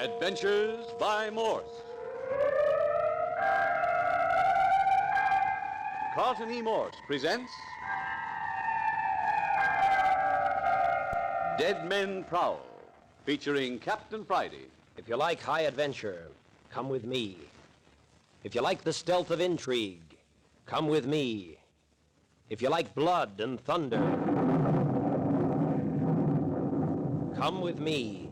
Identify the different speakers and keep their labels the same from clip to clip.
Speaker 1: Adventures by Morse. Carlton E. Morse presents Dead Men Prowl, featuring Captain Friday.
Speaker 2: If you like high adventure, come with me. If you like the stealth of intrigue, come with me. If you like blood and thunder, come with me.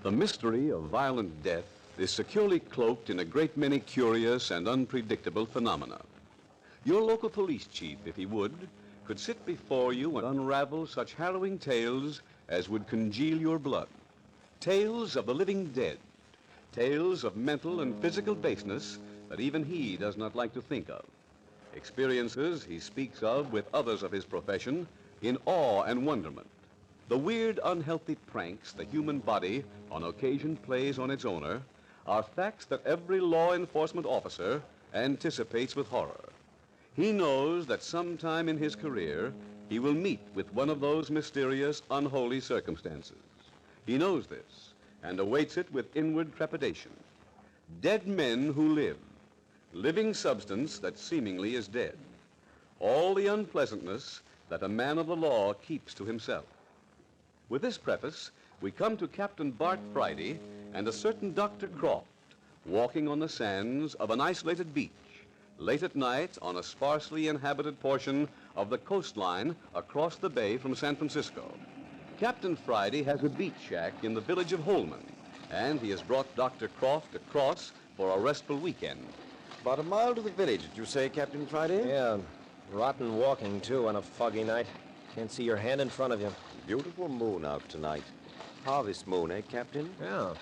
Speaker 1: The mystery of violent death is securely cloaked in a great many curious and unpredictable phenomena. Your local police chief, if he would, could sit before you and unravel such harrowing tales as would congeal your blood. Tales of the living dead. Tales of mental and physical baseness that even he does not like to think of. Experiences he speaks of with others of his profession in awe and wonderment. The weird, unhealthy pranks the human body on occasion plays on its owner are facts that every law enforcement officer anticipates with horror. He knows that sometime in his career he will meet with one of those mysterious, unholy circumstances. He knows this and awaits it with inward trepidation. Dead men who live, living substance that seemingly is dead. All the unpleasantness that a man of the law keeps to himself. With this preface, we come to Captain Bart Friday and a certain Dr. Croft walking on the sands of an isolated beach late at night on a sparsely inhabited portion of the coastline across the bay from San Francisco. Captain Friday has a beach shack in the village of Holman, and he has brought Dr. Croft across for a restful weekend.
Speaker 3: About a mile to the village, did you say, Captain Friday?
Speaker 2: Yeah, rotten walking, too, on a foggy night. Can't see your hand in front of you.
Speaker 3: Beautiful moon out tonight. Harvest moon, eh, Captain?
Speaker 2: Yeah.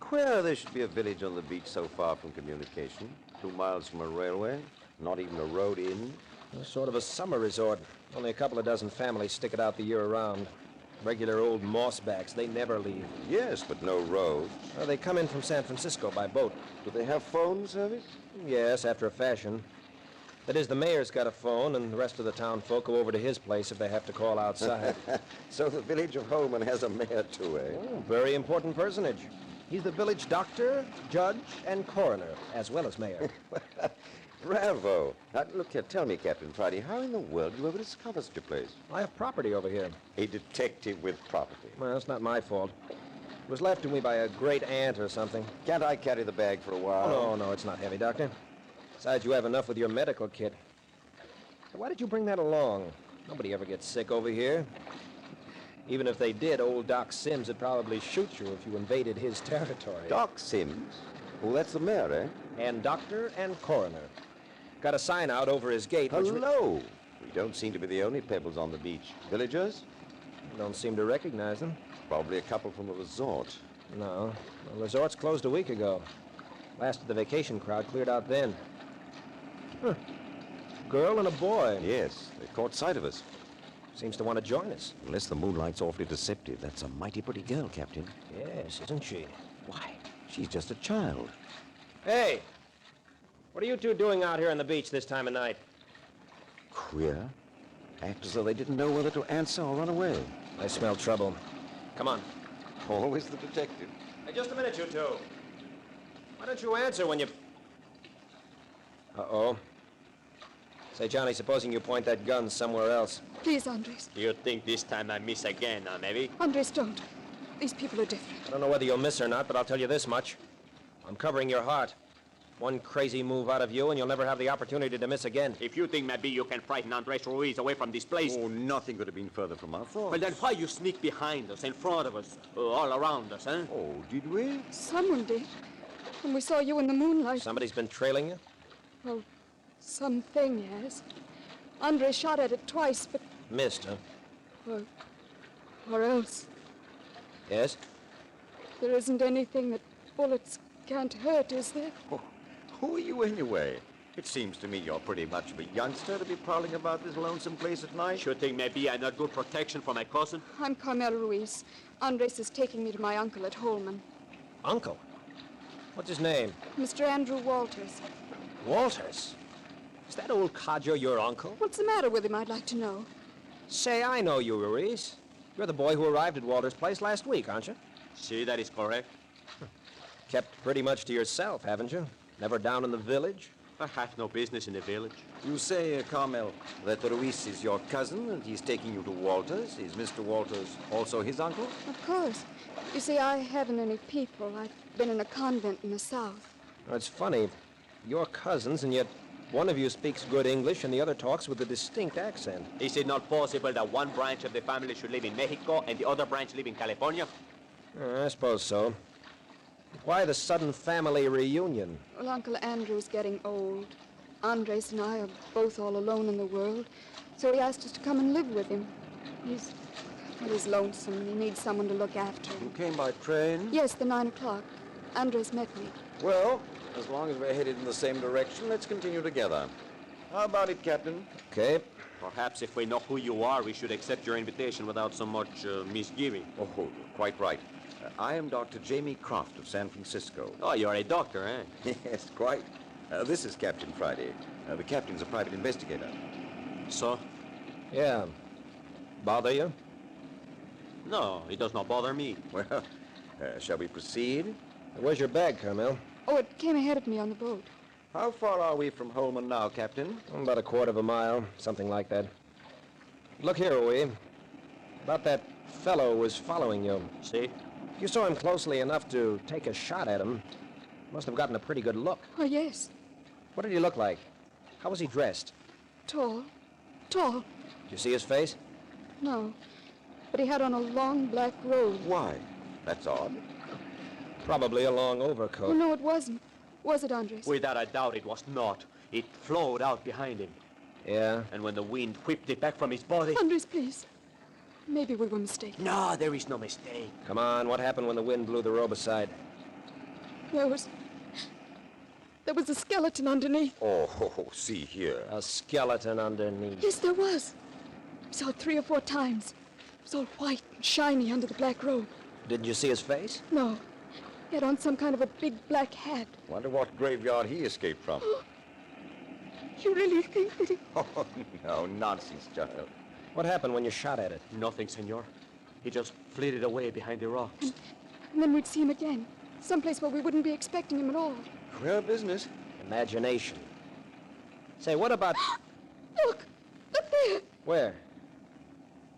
Speaker 3: Queer there should be a village on the beach so far from communication. 2 miles from a railway, not even a road in.
Speaker 2: Sort of a summer resort. Only a couple of dozen families stick it out the year around. Regular old mossbacks, they never leave.
Speaker 3: Yes, but no road.
Speaker 2: Well, they come in from San Francisco by boat.
Speaker 3: Do they have phone service?
Speaker 2: Yes, after a fashion. That is, the mayor's got a phone, and the rest of the town folk go over to his place if they have to call outside.
Speaker 3: So the village of Holman has a mayor, too, eh?
Speaker 2: Oh, very important personage. He's the village doctor, judge, and coroner, as well as mayor.
Speaker 3: Bravo. Now, look here, tell me, Captain Friday, how in the world did you ever discover such a place?
Speaker 2: I have property over here.
Speaker 3: A detective with property.
Speaker 2: Well, it's not my fault. It was left to me by a great aunt or something.
Speaker 3: Can't I carry the bag for a while?
Speaker 2: Oh, no, it's not heavy, Doctor. Besides, you have enough with your medical kit. Why did you bring that along? Nobody ever gets sick over here. Even if they did, old Doc Sims would probably shoot you if you invaded his territory.
Speaker 3: Doc Sims? Well, that's the mayor, eh?
Speaker 2: And doctor and coroner. Got a sign out over his gate.
Speaker 3: Hello! We don't seem to be the only pebbles on the beach. Villagers?
Speaker 2: Don't seem to recognize them.
Speaker 3: Probably a couple from the resort.
Speaker 2: No. The resort's closed a week ago. Last of the vacation crowd cleared out then. Huh. Girl and a boy.
Speaker 3: Yes, they caught sight of us.
Speaker 2: Seems to want to join us.
Speaker 3: Unless the moonlight's awfully deceptive. That's a mighty pretty girl, Captain.
Speaker 2: Yes, isn't she?
Speaker 3: Why, she's just a child.
Speaker 2: Hey! What are you two doing out here on the beach this time of night?
Speaker 3: Queer. Act as though they didn't know whether to answer or run away.
Speaker 2: I smell trouble. Come on.
Speaker 3: Always the detective.
Speaker 2: Hey, just a minute, you two. Why don't you answer when you... Uh-oh. Say, Johnny, supposing you point that gun somewhere else.
Speaker 4: Please, Andres.
Speaker 5: You think this time I miss again, huh, maybe?
Speaker 4: Andres, don't. These people are different.
Speaker 2: I don't know whether you'll miss or not, but I'll tell you this much. I'm covering your heart. One crazy move out of you, and you'll never have the opportunity to miss again.
Speaker 5: If you think maybe you can frighten Andres Ruiz away from this place...
Speaker 3: Oh, nothing could have been further from our thoughts.
Speaker 5: Well, then why you sneak behind us, in front of us, all around us, huh?
Speaker 3: Oh, did we?
Speaker 4: Someone did. When we saw you in the moonlight.
Speaker 2: Somebody's been trailing you?
Speaker 4: Well, something, yes. Andres shot at it twice, but...
Speaker 2: Missed, huh?
Speaker 4: Or else.
Speaker 2: Yes?
Speaker 4: There isn't anything that bullets can't hurt, is there?
Speaker 3: Oh, who are you anyway? It seems to me you're pretty much of a youngster to be prowling about this lonesome place at night.
Speaker 5: You think maybe I'm not good protection for my cousin?
Speaker 4: I'm Carmel Ruiz. Andres is taking me to my uncle at Holman.
Speaker 2: Uncle? What's his name?
Speaker 4: Mr. Andrew Walters.
Speaker 2: Walters? Is that old codger your uncle?
Speaker 4: What's the matter with him, I'd like to know?
Speaker 2: Say, I know you, Ruiz. You're the boy who arrived at Walter's place last week, aren't you?
Speaker 5: See, that is correct.
Speaker 2: Kept pretty much to yourself, haven't you? Never down in the village?
Speaker 5: I have no business in the village.
Speaker 3: You say, Carmel, that Ruiz is your cousin and he's taking you to Walter's. Is Mr. Walters also his uncle?
Speaker 4: Of course. You see, I haven't any people. I've been in a convent in the south.
Speaker 2: Well, it's funny. You're cousins, and yet one of you speaks good English and the other talks with a distinct accent.
Speaker 5: Is it not possible that one branch of the family should live in Mexico and the other branch live in California?
Speaker 2: I suppose so. Why the sudden family reunion?
Speaker 4: Well, Uncle Andrew's getting old. Andres and I are both all alone in the world, so he asked us to come and live with him. He's lonesome, and he needs someone to look after
Speaker 3: You
Speaker 4: him.
Speaker 3: came by train?
Speaker 4: Yes, the 9 o'clock. Andres met me.
Speaker 3: Well, as long as we're headed in the same direction, let's continue together. How about it, Captain?
Speaker 2: Okay.
Speaker 5: Perhaps if we know who you are, we should accept your invitation without so much misgiving.
Speaker 3: Oh, quite right. I am Dr. Jamie Croft of San Francisco.
Speaker 5: Oh, you're a doctor, eh?
Speaker 3: Yes, quite. This is Captain Friday. The captain's a private investigator.
Speaker 5: So?
Speaker 2: Yeah. Bother you?
Speaker 5: No, it does not bother me.
Speaker 3: Well, shall we proceed?
Speaker 2: Where's your bag, Carmel?
Speaker 4: Oh, it came ahead of me on the boat.
Speaker 3: How far are we from Holman now, Captain?
Speaker 2: About a quarter of a mile, something like that. Look here, Owie. About that fellow who was following you.
Speaker 5: See?
Speaker 2: You saw him closely enough to take a shot at him. Must have gotten a pretty good look.
Speaker 4: Oh, yes.
Speaker 2: What did he look like? How was he dressed?
Speaker 4: Tall. Tall.
Speaker 2: Did you see his face?
Speaker 4: No. But he had on a long black robe.
Speaker 3: Why? That's odd.
Speaker 2: Probably a long
Speaker 4: Oh,
Speaker 2: overcoat.
Speaker 4: no, it wasn't. Was it, Andres?
Speaker 5: Without a doubt, it was not. It flowed out behind him.
Speaker 2: Yeah?
Speaker 5: And when the wind whipped it back from his body...
Speaker 4: Andres, please. Maybe we were mistaken.
Speaker 5: No, there is no mistake.
Speaker 2: Come on, what happened when the wind blew the robe aside?
Speaker 4: There was a skeleton underneath.
Speaker 3: Oh, see here.
Speaker 2: A skeleton underneath.
Speaker 4: Yes, there was. We saw it 3 or 4 times. It was all white and shiny under the black robe.
Speaker 2: Didn't you see his face?
Speaker 4: No. He had on some kind of a big black hat.
Speaker 3: Wonder what graveyard he escaped from.
Speaker 4: You really think that he...
Speaker 3: Oh, no, nonsense, child.
Speaker 2: What happened when you shot at it?
Speaker 5: Nothing, senor. He just flitted away behind the rocks.
Speaker 4: And then we'd see him again. Someplace where we wouldn't be expecting him at all.
Speaker 3: Queer business.
Speaker 2: Imagination. Say, what about...
Speaker 4: Look! Look there!
Speaker 2: Where?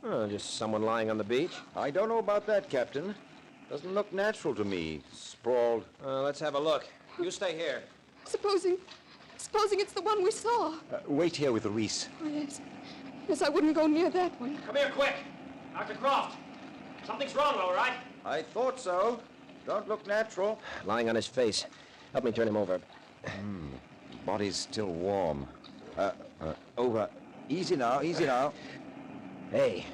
Speaker 2: Oh, just someone lying on the beach.
Speaker 3: I don't know about that, Captain. Doesn't look natural to me. Sprawled.
Speaker 2: Let's have a look. You stay here.
Speaker 4: Supposing it's the one we saw.
Speaker 3: Wait here with Reese.
Speaker 4: Oh, yes. Yes, I wouldn't go near that one.
Speaker 5: Come here, quick! Dr. Croft! Something's wrong, all right?
Speaker 3: I thought so. Don't look natural.
Speaker 2: Lying on his face. Help me turn him over.
Speaker 3: Body's still warm. Over. Easy now, easy now.
Speaker 2: Hey.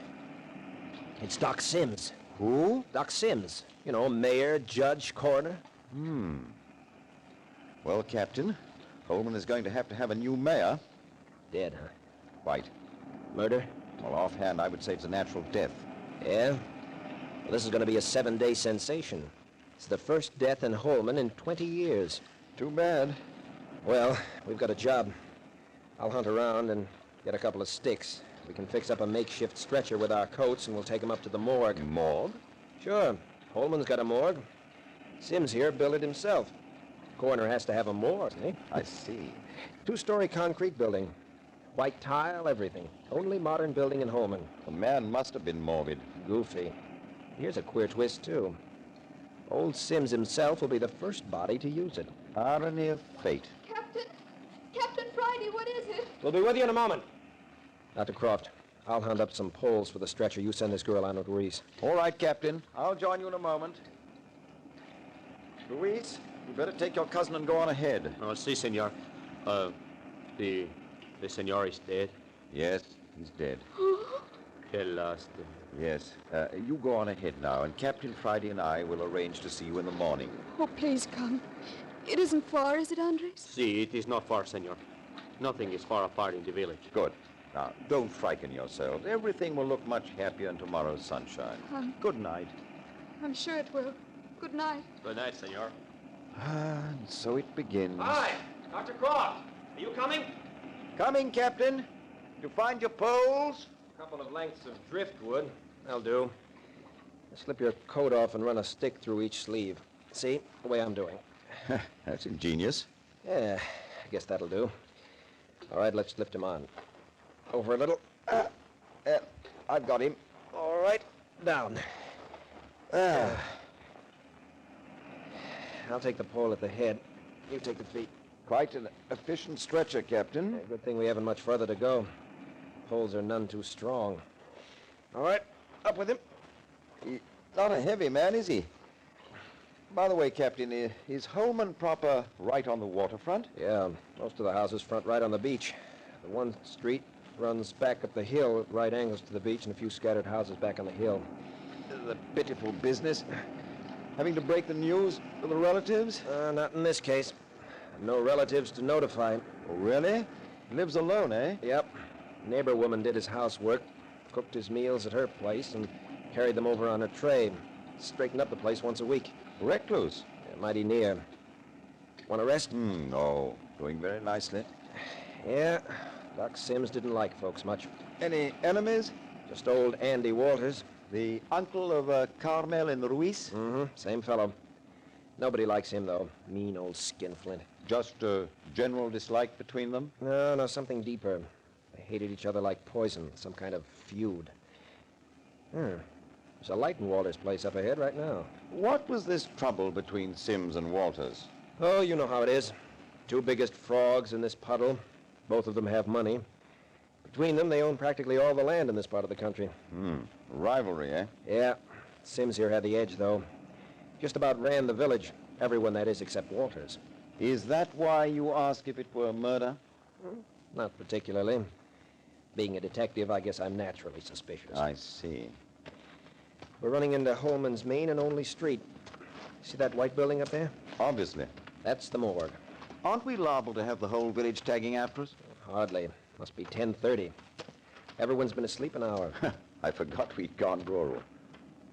Speaker 2: It's Doc Sims.
Speaker 3: Who?
Speaker 2: Doc Sims. You know, mayor, judge, coroner.
Speaker 3: Well, Captain, Holman is going to have a new mayor.
Speaker 2: Dead, huh?
Speaker 3: Quite.
Speaker 2: Murder?
Speaker 3: Well, offhand, I would say it's a natural death.
Speaker 2: Yeah? Well, this is going to be a 7-day sensation. It's the first death in Holman in 20 years.
Speaker 3: Too bad.
Speaker 2: Well, we've got a job. I'll hunt around and get a couple of sticks. We can fix up a makeshift stretcher with our coats, and we'll take him up to the morgue.
Speaker 3: Morgue?
Speaker 2: Sure. Holman's got a morgue. Sims here built it himself. Coroner has to have a morgue, eh?
Speaker 3: I see.
Speaker 2: 2-story concrete building. White tile, everything. Only modern building in Holman.
Speaker 3: The man must have been morbid.
Speaker 2: Goofy. Here's a queer twist, too. Old Sims himself will be the first body to use it.
Speaker 3: Irony of fate.
Speaker 4: Captain Friday, what is it?
Speaker 2: We'll be with you in a moment. Dr. Croft, I'll hunt up some poles for the stretcher. You send this girl on with Reese.
Speaker 3: All right, Captain. I'll join you in a moment. Luis, you better take your cousin and go on ahead.
Speaker 5: Oh, si, senor. The senor is dead.
Speaker 3: Yes, he's dead.
Speaker 5: Que last.
Speaker 3: Yes. You go on ahead now, and Captain Friday and I will arrange to see you in the morning.
Speaker 4: Oh, please come. It isn't far, is it, Andres?
Speaker 5: See, it is not far, senor. Nothing is far apart in the village.
Speaker 3: Good. Now, don't frighten yourselves. Everything will look much happier in tomorrow's sunshine. Good night.
Speaker 4: I'm sure it will. Good night.
Speaker 5: Good night, senor.
Speaker 3: And so it begins.
Speaker 5: Hi, Dr. Croft. Are you coming?
Speaker 3: Coming, Captain. You find your poles?
Speaker 2: A couple of lengths of driftwood. That'll do. Slip your coat off and run a stick through each sleeve. See? The way I'm doing.
Speaker 3: That's ingenious.
Speaker 2: Yeah, I guess that'll do. All right, let's lift him on. Over a little. I've got him. All right, down. I'll take the pole at the head. You take the feet.
Speaker 3: Quite an efficient stretcher, Captain.
Speaker 2: Yeah, good thing we haven't much further to go. Poles are none too strong. All right, up with him.
Speaker 3: He's not a heavy man, is he? By the way, Captain, is Holman proper right on the waterfront?
Speaker 2: Yeah, most of the houses front right on the beach. The one street runs back up the hill at right angles to the beach and a few scattered houses back on the hill.
Speaker 3: The pitiful business. Having to break the news to the relatives?
Speaker 2: Not in this case. No relatives to notify.
Speaker 3: Oh, really? He lives alone, eh?
Speaker 2: Yep. Neighbor woman did his housework, cooked his meals at her place, and carried them over on a tray. Straightened up the place once a week.
Speaker 3: Recluse?
Speaker 2: Yeah, mighty near. Want to rest?
Speaker 3: No. Doing very nicely.
Speaker 2: Yeah. Doc Sims didn't like folks much.
Speaker 3: Any enemies?
Speaker 2: Just old Andy Walters.
Speaker 3: The uncle of Carmel and Ruiz?
Speaker 2: Mm-hmm. Same fellow. Nobody likes him, though. Mean old skinflint.
Speaker 3: Just a general dislike between them?
Speaker 2: No, something deeper. They hated each other like poison. Some kind of feud. There's a light in Walters' place up ahead right now.
Speaker 3: What was this trouble between Sims and Walters?
Speaker 2: Oh, you know how it is. Two biggest frogs in this puddle. Both of them have money. Between them, they own practically all the land in this part of the country.
Speaker 3: Rivalry, eh?
Speaker 2: Yeah. Sims here had the edge, though. Just about ran the village. Everyone, that is, except Walters.
Speaker 3: Is that why you ask if it were murder?
Speaker 2: Not particularly. Being a detective, I guess I'm naturally suspicious.
Speaker 3: I see.
Speaker 2: We're running into Holman's main and only street. See that white building up there?
Speaker 3: Obviously.
Speaker 2: That's the morgue.
Speaker 3: Aren't we liable to have the whole village tagging after us?
Speaker 2: Hardly. Must be 10:30. Everyone's been asleep an hour.
Speaker 3: I forgot we'd gone rural.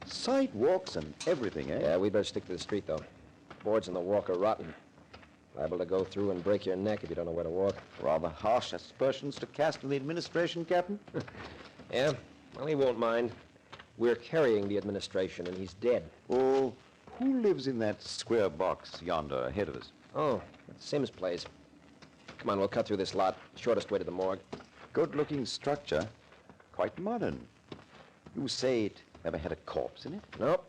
Speaker 3: Sidewalks and everything, eh?
Speaker 2: Yeah, we better stick to the street, though. Boards in the walk are rotten. Liable to go through and break your neck if you don't know where to walk.
Speaker 3: Rather harsh aspersions to cast on the administration, Captain.
Speaker 2: Yeah? Well, he won't mind. We're carrying the administration, and he's dead.
Speaker 3: Oh, who lives in that square box yonder ahead of us?
Speaker 2: Oh, that's Sims' place. Come on, we'll cut through this lot. Shortest way to the morgue.
Speaker 3: Good-looking structure. Quite modern. You say it never had a corpse in it?
Speaker 2: Nope.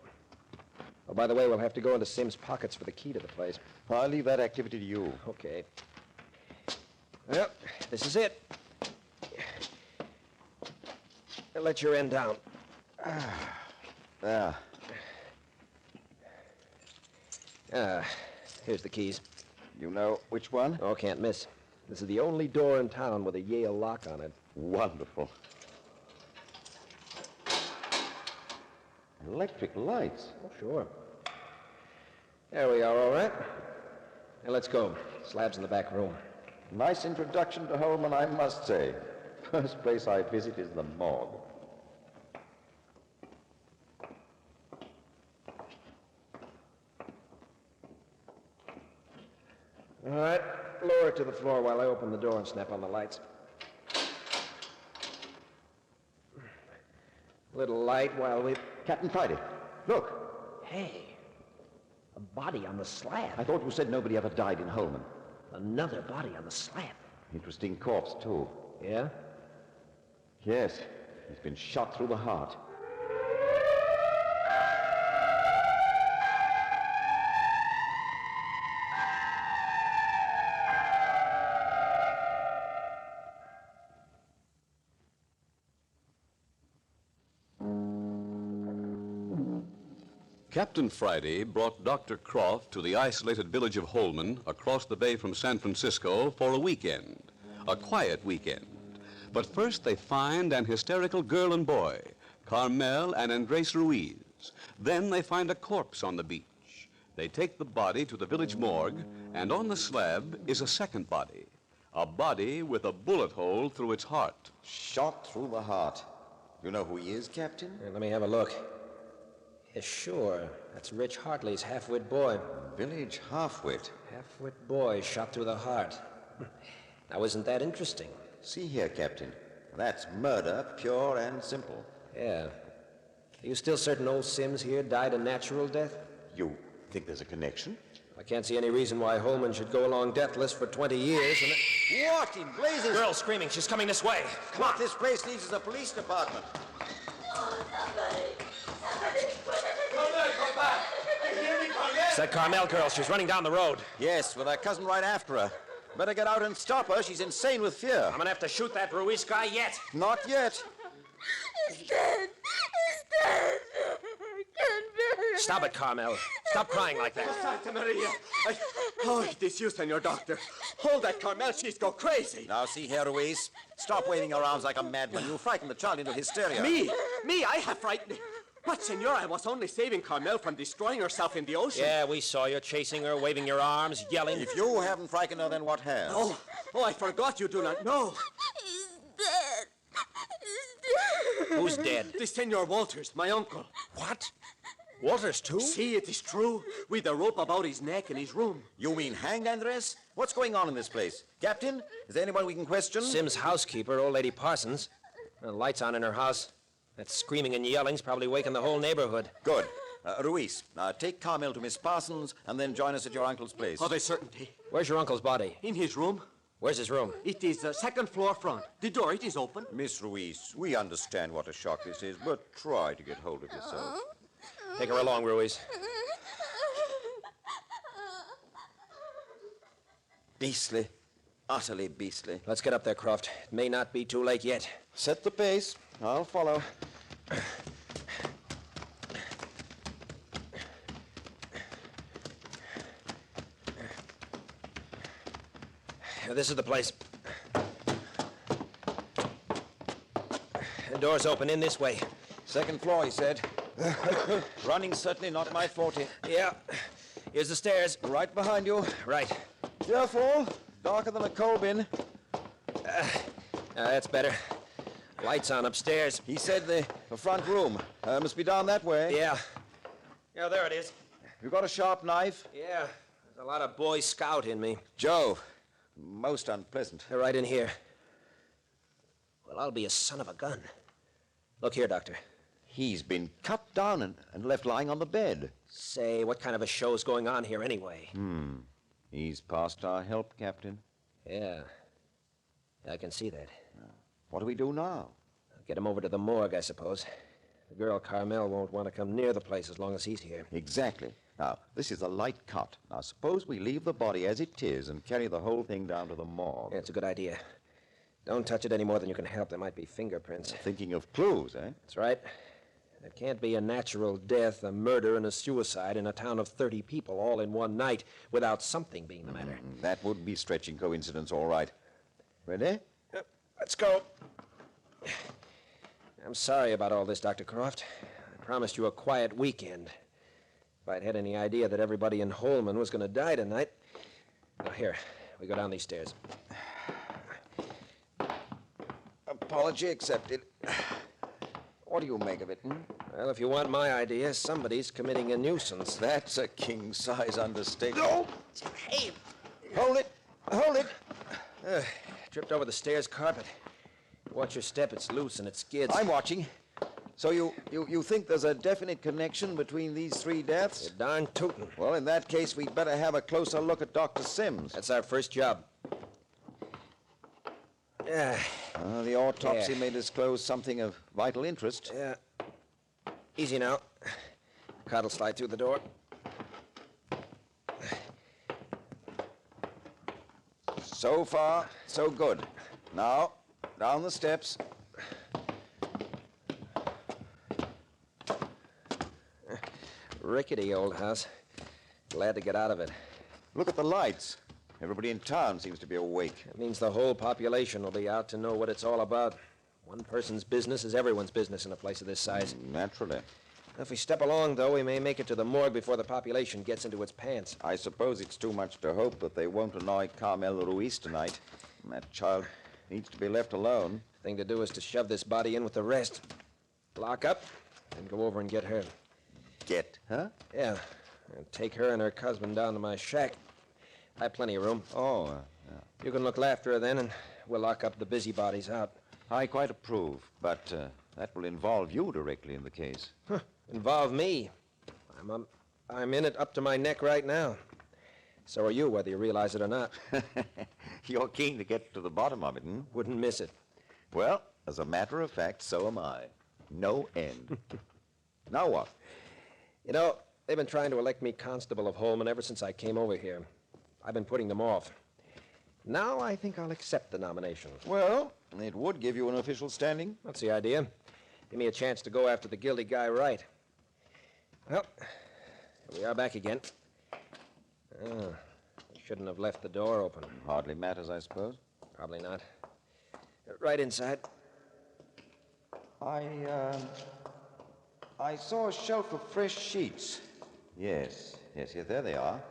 Speaker 2: Oh, by the way, we'll have to go into Sims' pockets for the key to the place.
Speaker 3: I'll leave that activity to you.
Speaker 2: Okay. Well, this is it. Let your end down.
Speaker 3: There.
Speaker 2: Here's the keys.
Speaker 3: You know which one?
Speaker 2: Oh, can't miss. This is the only door in town with a Yale lock on it.
Speaker 3: Wonderful. Electric lights.
Speaker 2: Oh, sure. There we are, all right. Now, let's go. Slab's in the back room.
Speaker 3: Nice introduction to Holman, I must say. First place I visit is the morgue.
Speaker 2: All right. Lower it to the floor while I open the door and snap on the lights. Little light while we...
Speaker 3: Captain Friday, look.
Speaker 6: Hey, a body on the slab.
Speaker 3: I thought you said nobody ever died in Holman.
Speaker 6: Another body on the slab.
Speaker 3: Interesting corpse, too.
Speaker 2: Yeah?
Speaker 3: Yes, he's been shot through the heart.
Speaker 1: Captain Friday brought Dr. Croft to the isolated village of Holman across the bay from San Francisco for a weekend, a quiet weekend. But first they find an hysterical girl and boy, Carmel and Andres Ruiz. Then they find a corpse on the beach. They take the body to the village morgue, and on the slab is a second body, a body with a bullet hole through its heart.
Speaker 3: Shot through the heart. You know who he is, Captain?
Speaker 2: Here, let me have a look. Yeah, sure. That's Rich Hartley's half-wit boy.
Speaker 3: Village half-wit.
Speaker 2: Half-wit boy shot through the heart. Now, isn't that interesting?
Speaker 3: See here, Captain. That's murder, pure and simple.
Speaker 2: Yeah. Are you still certain old Sims here died a natural death?
Speaker 3: You think there's a connection?
Speaker 2: I can't see any reason why Holman should go along deathless for 20 years and...
Speaker 3: What in blazes?
Speaker 2: Girl screaming. She's coming this way. Come on.
Speaker 3: What this place needs is a police department.
Speaker 2: It's that Carmel girl. She's running down the road.
Speaker 3: Yes, with her cousin right after her. Better get out and stop her. She's insane with fear.
Speaker 2: I'm gonna have to shoot that Ruiz guy yet.
Speaker 3: Not yet.
Speaker 7: He's dead. He's dead. I can't bear it.
Speaker 2: Stop it, Carmel. Stop crying like that.
Speaker 8: Santa Maria. Oh, it is you, Senor Doctor. Hold that Carmel. She's go crazy.
Speaker 3: Now, see here, Ruiz. Stop waving your arms like a madman. You'll frighten the child into hysteria.
Speaker 8: Me? I have frightened. But, Senor, I was only saving Carmel from destroying herself in the ocean.
Speaker 2: Yeah, we saw you chasing her, waving your arms, yelling.
Speaker 3: If you haven't frightened her, then what has?
Speaker 8: Oh, I forgot you do not know.
Speaker 7: He's dead. He's dead.
Speaker 2: Who's dead?
Speaker 8: The Senor Walters, my uncle.
Speaker 2: What? Walters, too?
Speaker 8: See, it is true. With a rope about his neck in his room.
Speaker 3: You mean hanged, Andres? What's going on in this place? Captain, is there anyone we can question?
Speaker 2: Sim's housekeeper, old lady Parsons. The lights on in her house. That screaming and yelling's probably waking the whole neighborhood.
Speaker 3: Good. Ruiz, take Carmel to Miss Parsons and then join us at your uncle's place.
Speaker 8: Of a certainty.
Speaker 2: Where's your uncle's body?
Speaker 8: In his room.
Speaker 2: Where's his room?
Speaker 8: It is the second floor front. The door, it is open.
Speaker 3: Miss Ruiz, we understand what a shock this is, but try to get hold of yourself.
Speaker 2: Take her along, Ruiz.
Speaker 3: Beastly. Utterly beastly.
Speaker 2: Let's get up there, Croft. It may not be too late yet.
Speaker 3: Set the pace. I'll follow.
Speaker 2: This is the place. The door's open. In this way.
Speaker 3: Second floor, he said. Running certainly not my forte.
Speaker 2: Yeah. Here's the stairs.
Speaker 3: Right behind you.
Speaker 2: Right.
Speaker 3: Careful. Darker than a coal bin.
Speaker 2: That's better. Lights on upstairs.
Speaker 3: He said the front room. Must be down that way.
Speaker 2: Yeah. Yeah, there it is.
Speaker 3: You got a sharp knife?
Speaker 2: Yeah. There's a lot of Boy Scout in me.
Speaker 3: Joe. Most unpleasant.
Speaker 2: They're right in here. Well, I'll be a son of a gun. Look here, Doctor.
Speaker 3: He's been cut down and left lying on the bed.
Speaker 2: Say, what kind of a show's going on here anyway?
Speaker 3: He's past our help, Captain.
Speaker 2: Yeah. I can see that.
Speaker 3: What do we do now?
Speaker 2: Get him over to the morgue, I suppose. The girl Carmel won't want to come near the place as long as he's here.
Speaker 3: Exactly. Now, this is a light cut. Now, suppose we leave the body as it is and carry the whole thing down to the morgue.
Speaker 2: Yeah, it's a good idea. Don't touch it any more than you can help. There might be fingerprints.
Speaker 3: Thinking of clues, eh?
Speaker 2: That's right. It can't be a natural death, a murder, and a suicide in a town of 30 people all in one night without something being the matter.
Speaker 3: That would be stretching coincidence, all right. Ready?
Speaker 2: Yep, let's go. I'm sorry about all this, Dr. Croft. I promised you a quiet weekend. If I'd had any idea that everybody in Holman was going to die tonight... Now, here, we go down these stairs.
Speaker 3: Apology accepted. What do you make of it?
Speaker 2: Well, if you want my idea, somebody's committing a nuisance.
Speaker 3: That's a king-size understatement.
Speaker 2: No! Hey!
Speaker 3: Hold it! Hold it!
Speaker 2: Tripped over the stairs carpet. Watch your step, it's loose and it skids.
Speaker 3: I'm watching. So you think there's a definite connection between these three deaths?
Speaker 2: You're darn tootin'.
Speaker 3: Well, in that case, we'd better have a closer look at Dr. Sims.
Speaker 2: That's our first job. Yeah.
Speaker 3: The autopsy
Speaker 2: Yeah.
Speaker 3: may disclose something of vital interest.
Speaker 2: Yeah. Easy now. Cot'll slide through the door.
Speaker 3: So far, so good. Now, down the steps.
Speaker 2: Rickety old house. Glad to get out of it.
Speaker 3: Look at the lights. Everybody in town seems to be awake.
Speaker 2: That means the whole population will be out to know what it's all about. One person's business is everyone's business in a place of this size.
Speaker 3: Naturally.
Speaker 2: If we step along, though, we may make it to the morgue before the population gets into its pants.
Speaker 3: I suppose it's too much to hope that they won't annoy Carmel Ruiz tonight. That child needs to be left alone.
Speaker 2: Thing to do is to shove this body in with the rest. Lock up, and go over and get her.
Speaker 3: Get, huh?
Speaker 2: Yeah, and take her and her husband down to my shack. I have plenty of room.
Speaker 3: Oh,
Speaker 2: You can look after her then, and we'll lock up the busybodies out.
Speaker 3: I quite approve, but that will involve you directly in the case.
Speaker 2: Involve me. I'm in it up to my neck right now. So are you, whether you realize it or not.
Speaker 3: You're keen to get to the bottom of it, hmm?
Speaker 2: Wouldn't miss it.
Speaker 3: Well, as a matter of fact, so am I. No end. Now what?
Speaker 2: You know, they've been trying to elect me constable of Holman ever since I came over here. I've been putting them off. Now I think I'll accept the nomination.
Speaker 3: Well, it would give you an official standing.
Speaker 2: That's the idea. Give me a chance to go after the guilty guy right. Well, here we are back again. I shouldn't have left the door open.
Speaker 3: Hardly matters, I suppose.
Speaker 2: Probably not. Right inside.
Speaker 3: I saw a shelf of fresh sheets. Yes, there they are.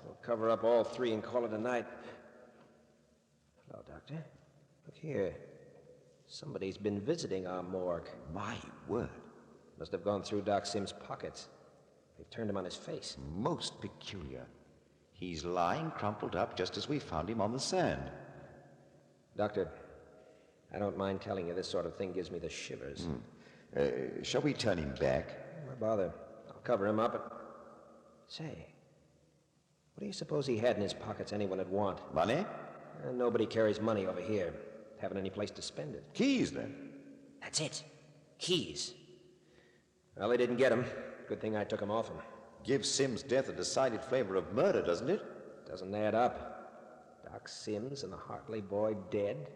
Speaker 2: We'll cover up all three and call it a night. Hello, Doctor. Look here. Somebody's been visiting our morgue.
Speaker 3: My word.
Speaker 2: Must have gone through Doc Sims' pockets. They've turned him on his face.
Speaker 3: Most peculiar. He's lying crumpled up just as we found him on the sand.
Speaker 2: Doctor, I don't mind telling you this sort of thing gives me the shivers.
Speaker 3: Shall we turn him back?
Speaker 2: Why bother? I'll cover him up and... Say, what do you suppose he had in his pockets anyone would want?
Speaker 3: Money?
Speaker 2: Nobody carries money over here. Haven't any place to spend it.
Speaker 3: Keys, then?
Speaker 6: That's it. Keys.
Speaker 2: Well, they didn't get him. Good thing I took him off him.
Speaker 3: Gives Sims' death a decided flavor of murder, doesn't it?
Speaker 2: Doesn't add up. Doc Sims and the Hartley boy dead.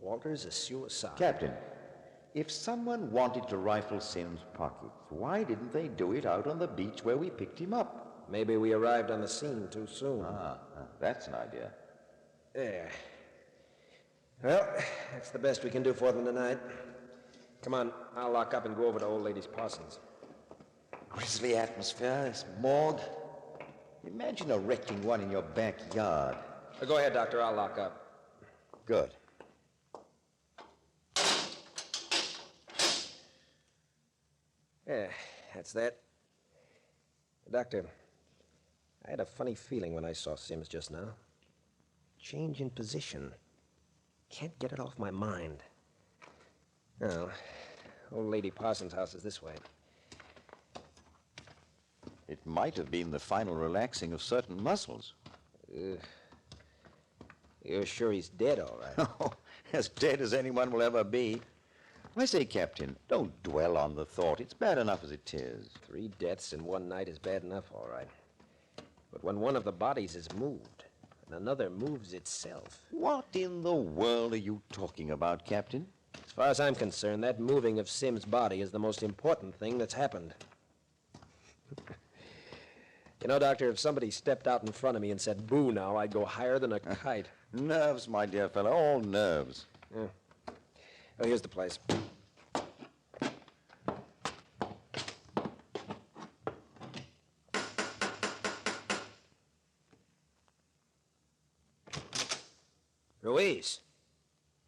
Speaker 2: Walter's a suicide.
Speaker 3: Captain, if someone wanted to rifle Sims' pockets, why didn't they do it out on the beach where we picked him up?
Speaker 2: Maybe we arrived on the scene too soon.
Speaker 3: That's an idea.
Speaker 2: There. Well, that's the best we can do for them tonight. Come on, I'll lock up and go over to old lady Parsons.
Speaker 3: Grisly atmosphere, this morgue. Imagine erecting one in your backyard.
Speaker 2: Go ahead, Doctor. I'll lock up.
Speaker 3: Good.
Speaker 2: Yeah, that's that. Doctor, I had a funny feeling when I saw Sims just now. Change in position. Can't get it off my mind. Oh, old lady Parsons' house is this way.
Speaker 3: It might have been the final relaxing of certain muscles.
Speaker 2: You're sure he's dead, all right?
Speaker 3: Oh, as dead as anyone will ever be. I say, Captain, don't dwell on the thought. It's bad enough as it is.
Speaker 2: 3 deaths in one night is bad enough, all right. But when one of the bodies is moved, and another moves itself...
Speaker 3: What in the world are you talking about, Captain?
Speaker 2: As far as I'm concerned, that moving of Sims' body is the most important thing that's happened. You know, Doctor, if somebody stepped out in front of me and said, boo now, I'd go higher than a kite.
Speaker 3: Nerves, my dear fellow, all nerves.
Speaker 2: Yeah. Oh, here's the place. Ruiz,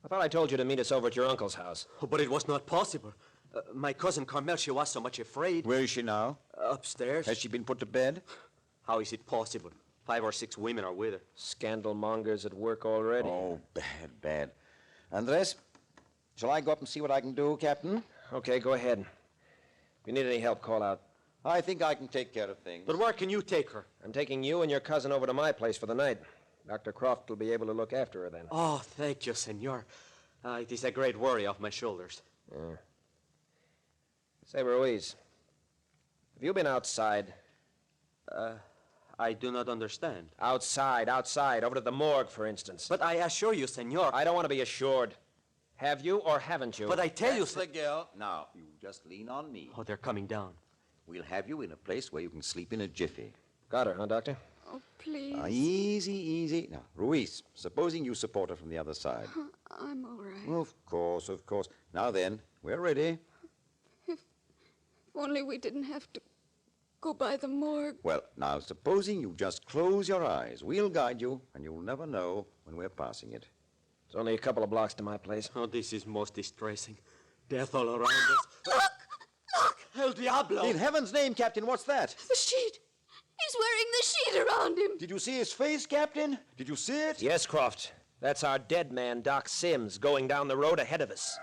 Speaker 2: I thought I told you to meet us over at your uncle's house.
Speaker 8: Oh, but it was not possible. My cousin Carmel, she was so much afraid.
Speaker 3: Where is she now?
Speaker 8: Upstairs.
Speaker 3: Has she been put to bed?
Speaker 8: How is it possible? 5 or 6 women are with her.
Speaker 2: Scandal mongers at work already.
Speaker 3: Oh, bad. Andres, shall I go up and see what I can do, Captain?
Speaker 2: Okay, go ahead. If you need any help, call out.
Speaker 3: I think I can take care of things.
Speaker 8: But where can you take her?
Speaker 2: I'm taking you and your cousin over to my place for the night. Dr. Croft will be able to look after her then.
Speaker 8: Oh, thank you, senor. It is a great worry off my shoulders.
Speaker 2: Yeah. Say, Ruiz, have you been outside?
Speaker 8: I do not understand.
Speaker 2: Outside, over to the morgue, for instance.
Speaker 8: But I assure you, senor.
Speaker 2: I don't want to be assured. Have you or haven't you?
Speaker 8: But I tell you,
Speaker 3: That's the girl. Now, you just lean on me.
Speaker 8: Oh, they're coming down.
Speaker 3: We'll have you in a place where you can sleep in a jiffy.
Speaker 2: Got her, huh, Doctor?
Speaker 4: Oh, please.
Speaker 3: Easy. Now, Ruiz, supposing you support her from the other side.
Speaker 4: I'm all right.
Speaker 3: Well, of course. Now then, we're ready.
Speaker 4: If only we didn't have to go by the morgue.
Speaker 3: Well, now, supposing you just close your eyes. We'll guide you, and you'll never know when we're passing it.
Speaker 2: It's only a couple of blocks to my place.
Speaker 8: Oh, this is most distressing. Death all around us. Look! El Diablo!
Speaker 3: In heaven's name, Captain, what's that?
Speaker 4: The sheet. He's wearing the sheet around him.
Speaker 3: Did you see his face, Captain? Did you see it?
Speaker 2: Yes, Croft. That's our dead man, Doc Sims, going down the road ahead of us.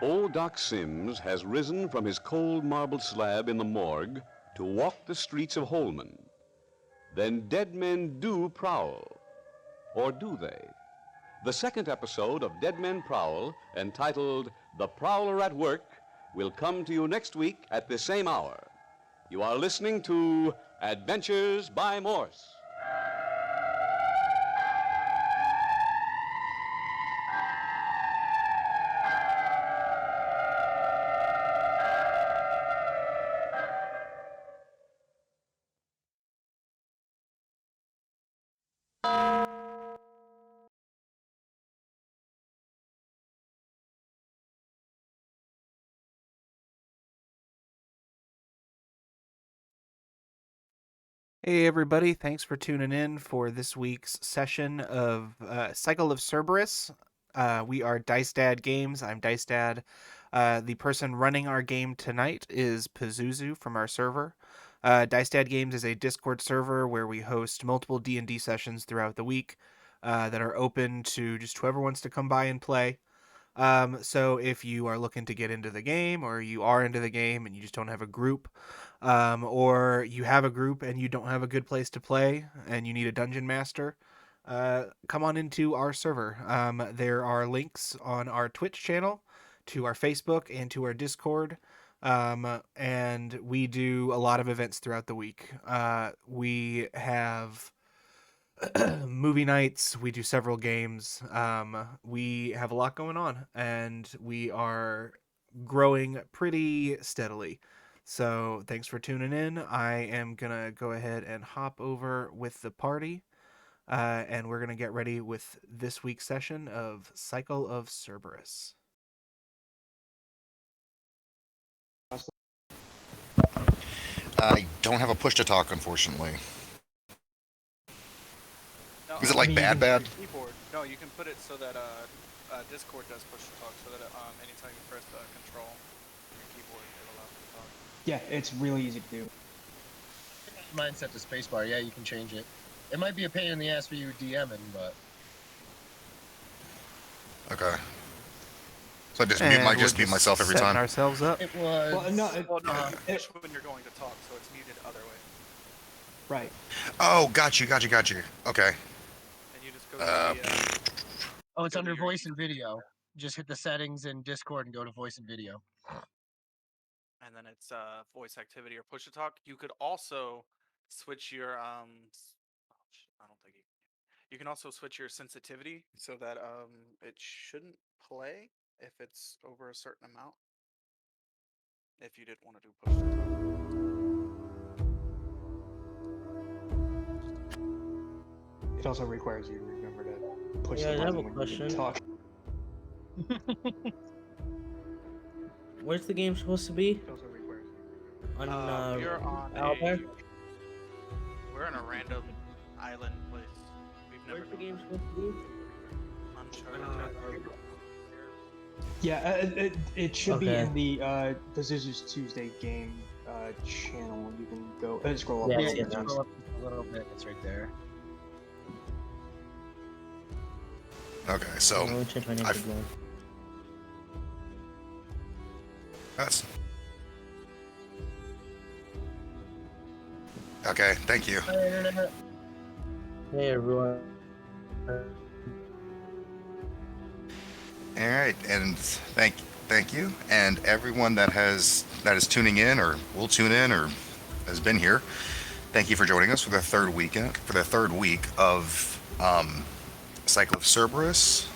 Speaker 1: Old Doc Sims has risen from his cold marble slab in the morgue to walk the streets of Holman. Then dead men do prowl. Or do they? The second episode of Dead Men Prowl, entitled The Prowler at Work, will come to you next week at the same hour. You are listening to Adventures by Morse.
Speaker 9: Hey everybody, thanks for tuning in for this week's session of Cycle of Cerberus. We are Dice Dad Games. I'm Dice Dad. The person running our game tonight is Pazuzu from our server. Dice Dad Games is a Discord server where we host multiple D&D sessions throughout the week that are open to just whoever wants to come by and play. So if you are looking to get into the game, or you are into the game and you just don't have a group, or you have a group and you don't have a good place to play and you need a dungeon master, come on into our server. There are links on our Twitch channel, to our Facebook, and to our Discord. And we do a lot of events throughout the week. We have movie nights, we do several games. We have a lot going on, and we are growing pretty steadily. So thanks for tuning in. I am gonna go ahead and hop over with the party, and we're gonna get ready with this week's session of Cycle of Cerberus.
Speaker 10: I don't have a push to talk, unfortunately.
Speaker 11: No,
Speaker 10: Is it like bad?
Speaker 11: Keyboard. No, you can put it so that Discord does push to talk, so that anytime you press control on your keyboard, it allows you to talk.
Speaker 12: Yeah, it's really easy to do.
Speaker 13: Mine set to spacebar. Yeah, you can change it. It might be a pain in the ass for you DMing, but
Speaker 10: Okay. So I just mute myself every time.
Speaker 9: Ourselves up.
Speaker 13: it was.
Speaker 12: Well, no,
Speaker 11: Push when you're going to talk, so it's muted the other way.
Speaker 12: Right.
Speaker 10: Oh, got you. Okay.
Speaker 11: And you just go to the,
Speaker 13: Oh, it's under voice and video. Just hit the settings in Discord and go to voice and video.
Speaker 11: and then it's voice activity or push to talk. You could also switch your I don't think you can also switch your sensitivity so that it shouldn't play if it's over a certain amount. If you didn't want to do push to talk.
Speaker 12: It also requires you to remember to push
Speaker 14: Yeah,
Speaker 12: the
Speaker 14: I have
Speaker 12: button
Speaker 14: a
Speaker 12: when you
Speaker 14: question.
Speaker 12: talk.
Speaker 14: Where's the game supposed to be?
Speaker 12: It also requires
Speaker 14: On
Speaker 11: We're on
Speaker 14: Albert?
Speaker 11: we're in a random island place. We've never
Speaker 14: Where's the
Speaker 11: known
Speaker 14: game
Speaker 11: that.
Speaker 14: supposed to be?
Speaker 11: Uncharted.
Speaker 12: Yeah, it should be
Speaker 14: Okay.
Speaker 12: in the Pazuzu's Tuesday game channel. You can go scroll up.
Speaker 14: Yeah,
Speaker 12: a
Speaker 14: I
Speaker 12: little
Speaker 14: see
Speaker 12: bit.
Speaker 14: it now.
Speaker 13: Scroll up a little bit. It's right there.
Speaker 10: Okay, so
Speaker 14: Let me change my name to Glenn.
Speaker 10: that's okay. Thank you.
Speaker 13: Hi, Internet.
Speaker 14: Hey everyone.
Speaker 10: All right, and thank you, and everyone that is tuning in or will tune in or has been here. Thank you for joining us for the third week of Cycle of Cerberus.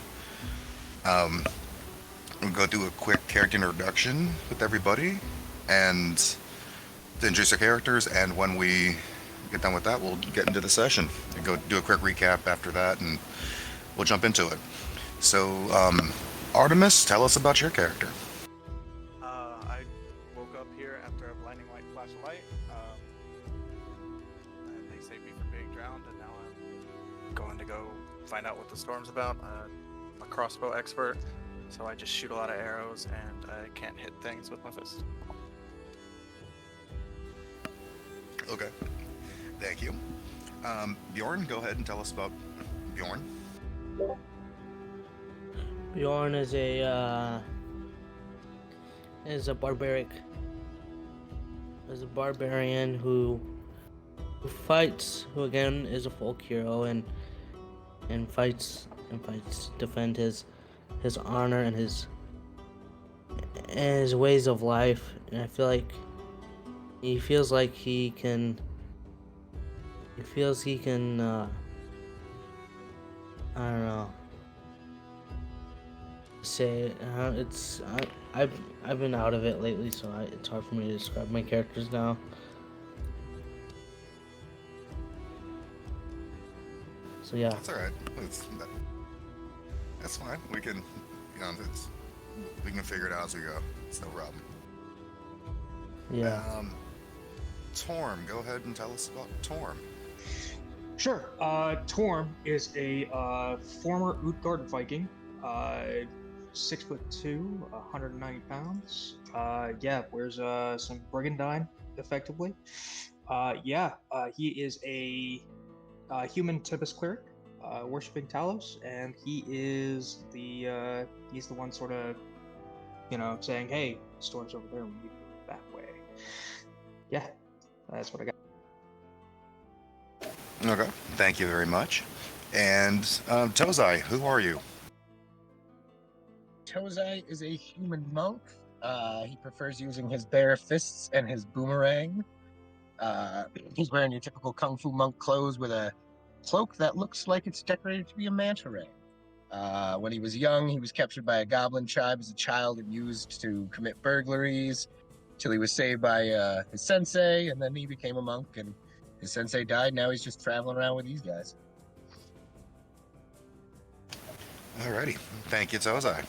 Speaker 10: We'll go do a quick character introduction with everybody, and to introduce our characters. And when we get done with that, we'll get into the session and go do a quick recap after that, and we'll jump into it. So, Artemis, tell us about your character.
Speaker 11: I woke up here after a blinding light find out what the storm's about. I'm a crossbow expert, so I just shoot a lot of arrows, and I can't hit things with my fist.
Speaker 10: Okay. Thank you. Bjorn, go ahead and tell us about Bjorn.
Speaker 14: Bjorn is a barbarian who fights, who again is a folk hero and fights to defend his honor and his ways of life. And I feel like he feels like he can I don't know, say I've been out of it lately, so it's hard for me to describe my characters now. So yeah.
Speaker 10: That's all right. That's fine. We can, we can figure it out as we go. It's no problem.
Speaker 14: Yeah.
Speaker 10: Torm, go ahead and tell us about Torm.
Speaker 12: Sure. Torm is a former Utgard Viking, 6'2", 190 pounds. Wears some brigandine, effectively. He is a human Tempest cleric, worshiping Talos, and he is he's the one sort of, saying, "Hey, storm's over there. We need to go that way." Yeah, that's what I got.
Speaker 10: Okay, thank you very much. And Tozai, who are you?
Speaker 13: Tozai is a human monk. He prefers using his bare fists and his boomerang. He's wearing your typical kung fu monk clothes with a cloak that looks like it's decorated to be a manta ray. When he was young, he was captured by a goblin tribe as a child and used to commit burglaries till he was saved by his sensei, and then he became a monk, and his sensei died. Now he's just traveling around with these guys.
Speaker 10: Alrighty, thank you, Tozai.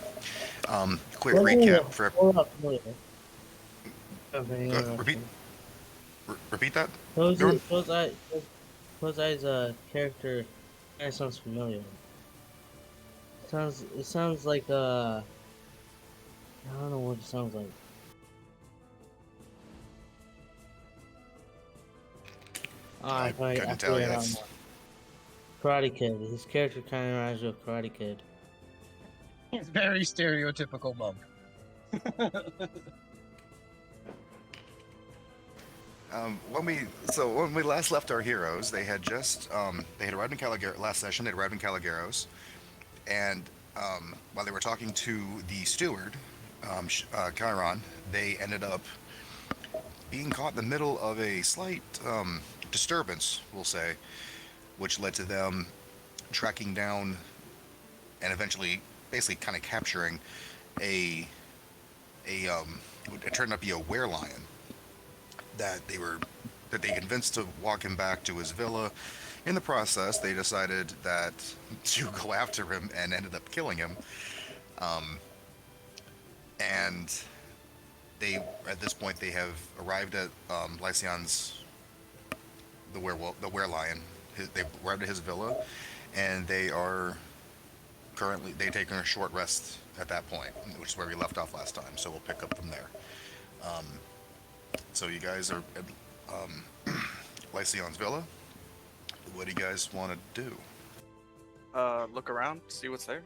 Speaker 10: Quick recap for... Repeat that?
Speaker 14: Tozai's character kind of sounds familiar. It sounds like I don't know what it sounds like.
Speaker 10: I couldn't tell you.
Speaker 14: Karate Kid. His character kind of reminds me of Karate Kid.
Speaker 13: He's very stereotypical monk.
Speaker 10: When we last left our heroes, they had just they had arrived in Caligari. Last session, they arrived in Caligaros, and while they were talking to the steward, Chiron, they ended up being caught in the middle of a slight disturbance, we'll say, which led to them tracking down and eventually basically kind of capturing it turned out to be a werelion that they convinced to walk him back to his villa. In the process, they decided to go after him and ended up killing him. And at this point, they have arrived at Lysion's, the werelion. They've arrived at his villa, and they've taken a short rest at that point, which is where we left off last time. So we'll pick up from there. So you guys are at Lysion's villa. What do you guys want to do?
Speaker 11: Look around, see what's there.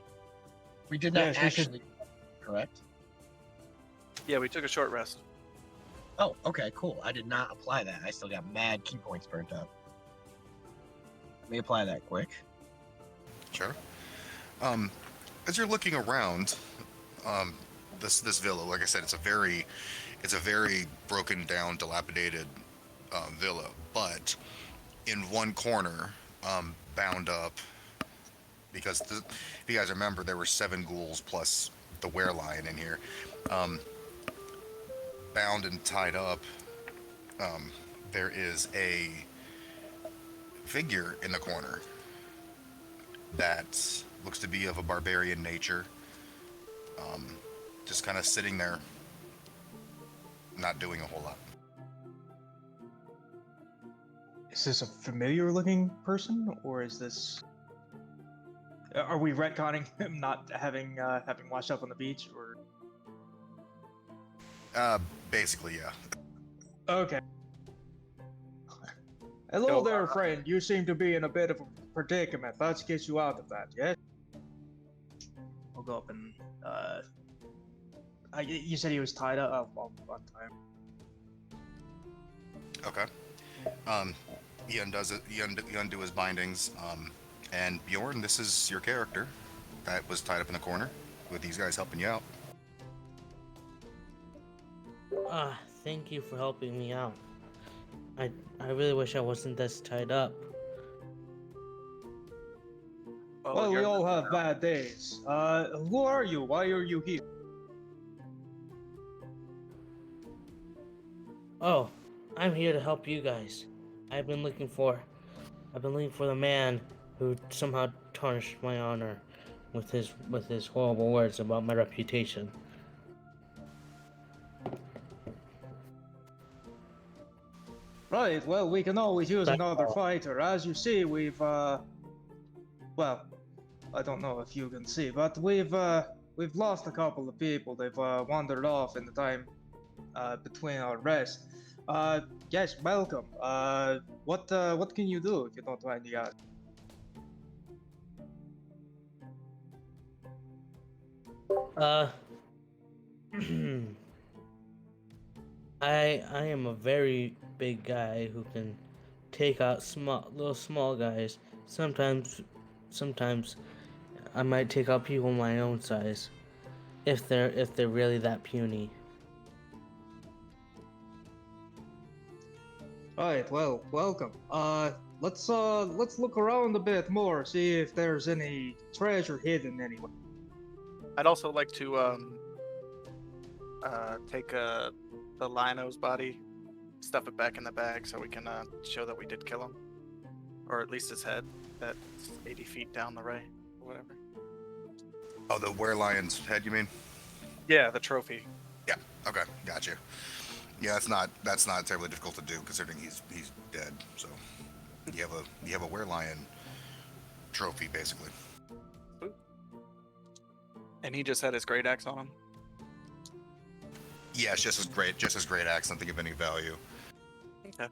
Speaker 13: We did not actually, correct?
Speaker 11: Yeah, we took a short rest.
Speaker 13: Oh, okay, cool. I did not apply that. I still got mad key points burnt up. Let me apply that quick.
Speaker 10: Sure. As you're looking around, this villa, like I said, it's a very broken down, dilapidated villa. But in one corner, bound up, because if you guys remember, there were 7 ghouls plus the werelion in here. Bound and tied up, there is a figure in the corner that looks to be of a barbarian nature, just kind of sitting there, not doing a whole lot.
Speaker 12: Is this a familiar looking person, or is this... Are we retconning him not having washed up on the beach, or?
Speaker 10: Basically, yeah.
Speaker 12: Okay. Hello there, friend. You seem to be in a bit of a predicament. Let's get you out of that, yes? I'll go up and, you said he was tied up. I'll untie him.
Speaker 10: Okay. He undoes it. You undo his bindings. And Bjorn, this is your character that was tied up in the corner with these guys helping you out.
Speaker 14: Thank you for helping me out. I really wish I wasn't this tied up.
Speaker 12: Well, we all have bad days. Who are you? Why are you here?
Speaker 14: Oh, I'm here to help you guys. I've been looking for the man who somehow tarnished my honor with his horrible words about my reputation.
Speaker 12: Right, well, we can always use another fighter. As you see, we've, well, I don't know if you can see, but we've lost a couple of people. They've, wandered off in the time, between our rest. Yes, welcome. What can you do, if you don't mind the ask?
Speaker 14: I am a very big guy who can take out little small guys. Sometimes I might take out people my own size, if they're really that puny.
Speaker 12: Right, well, welcome. Let's look around a bit more, see if there's any treasure hidden anywhere.
Speaker 11: I'd also like to take the Lino's body, stuff it back in the bag so we can show that we did kill him, or at least his head. That's 80 feet down the right, or whatever.
Speaker 10: Oh, the were-lion's head, you mean?
Speaker 11: Yeah, the trophy.
Speaker 10: Yeah. Okay, gotcha. Yeah, that's not terribly difficult to do considering he's dead. So you have a were-lion trophy basically.
Speaker 11: And he just had his great axe on him.
Speaker 10: Yeah, it's just as great axe. Nothing of any value.
Speaker 11: Okay.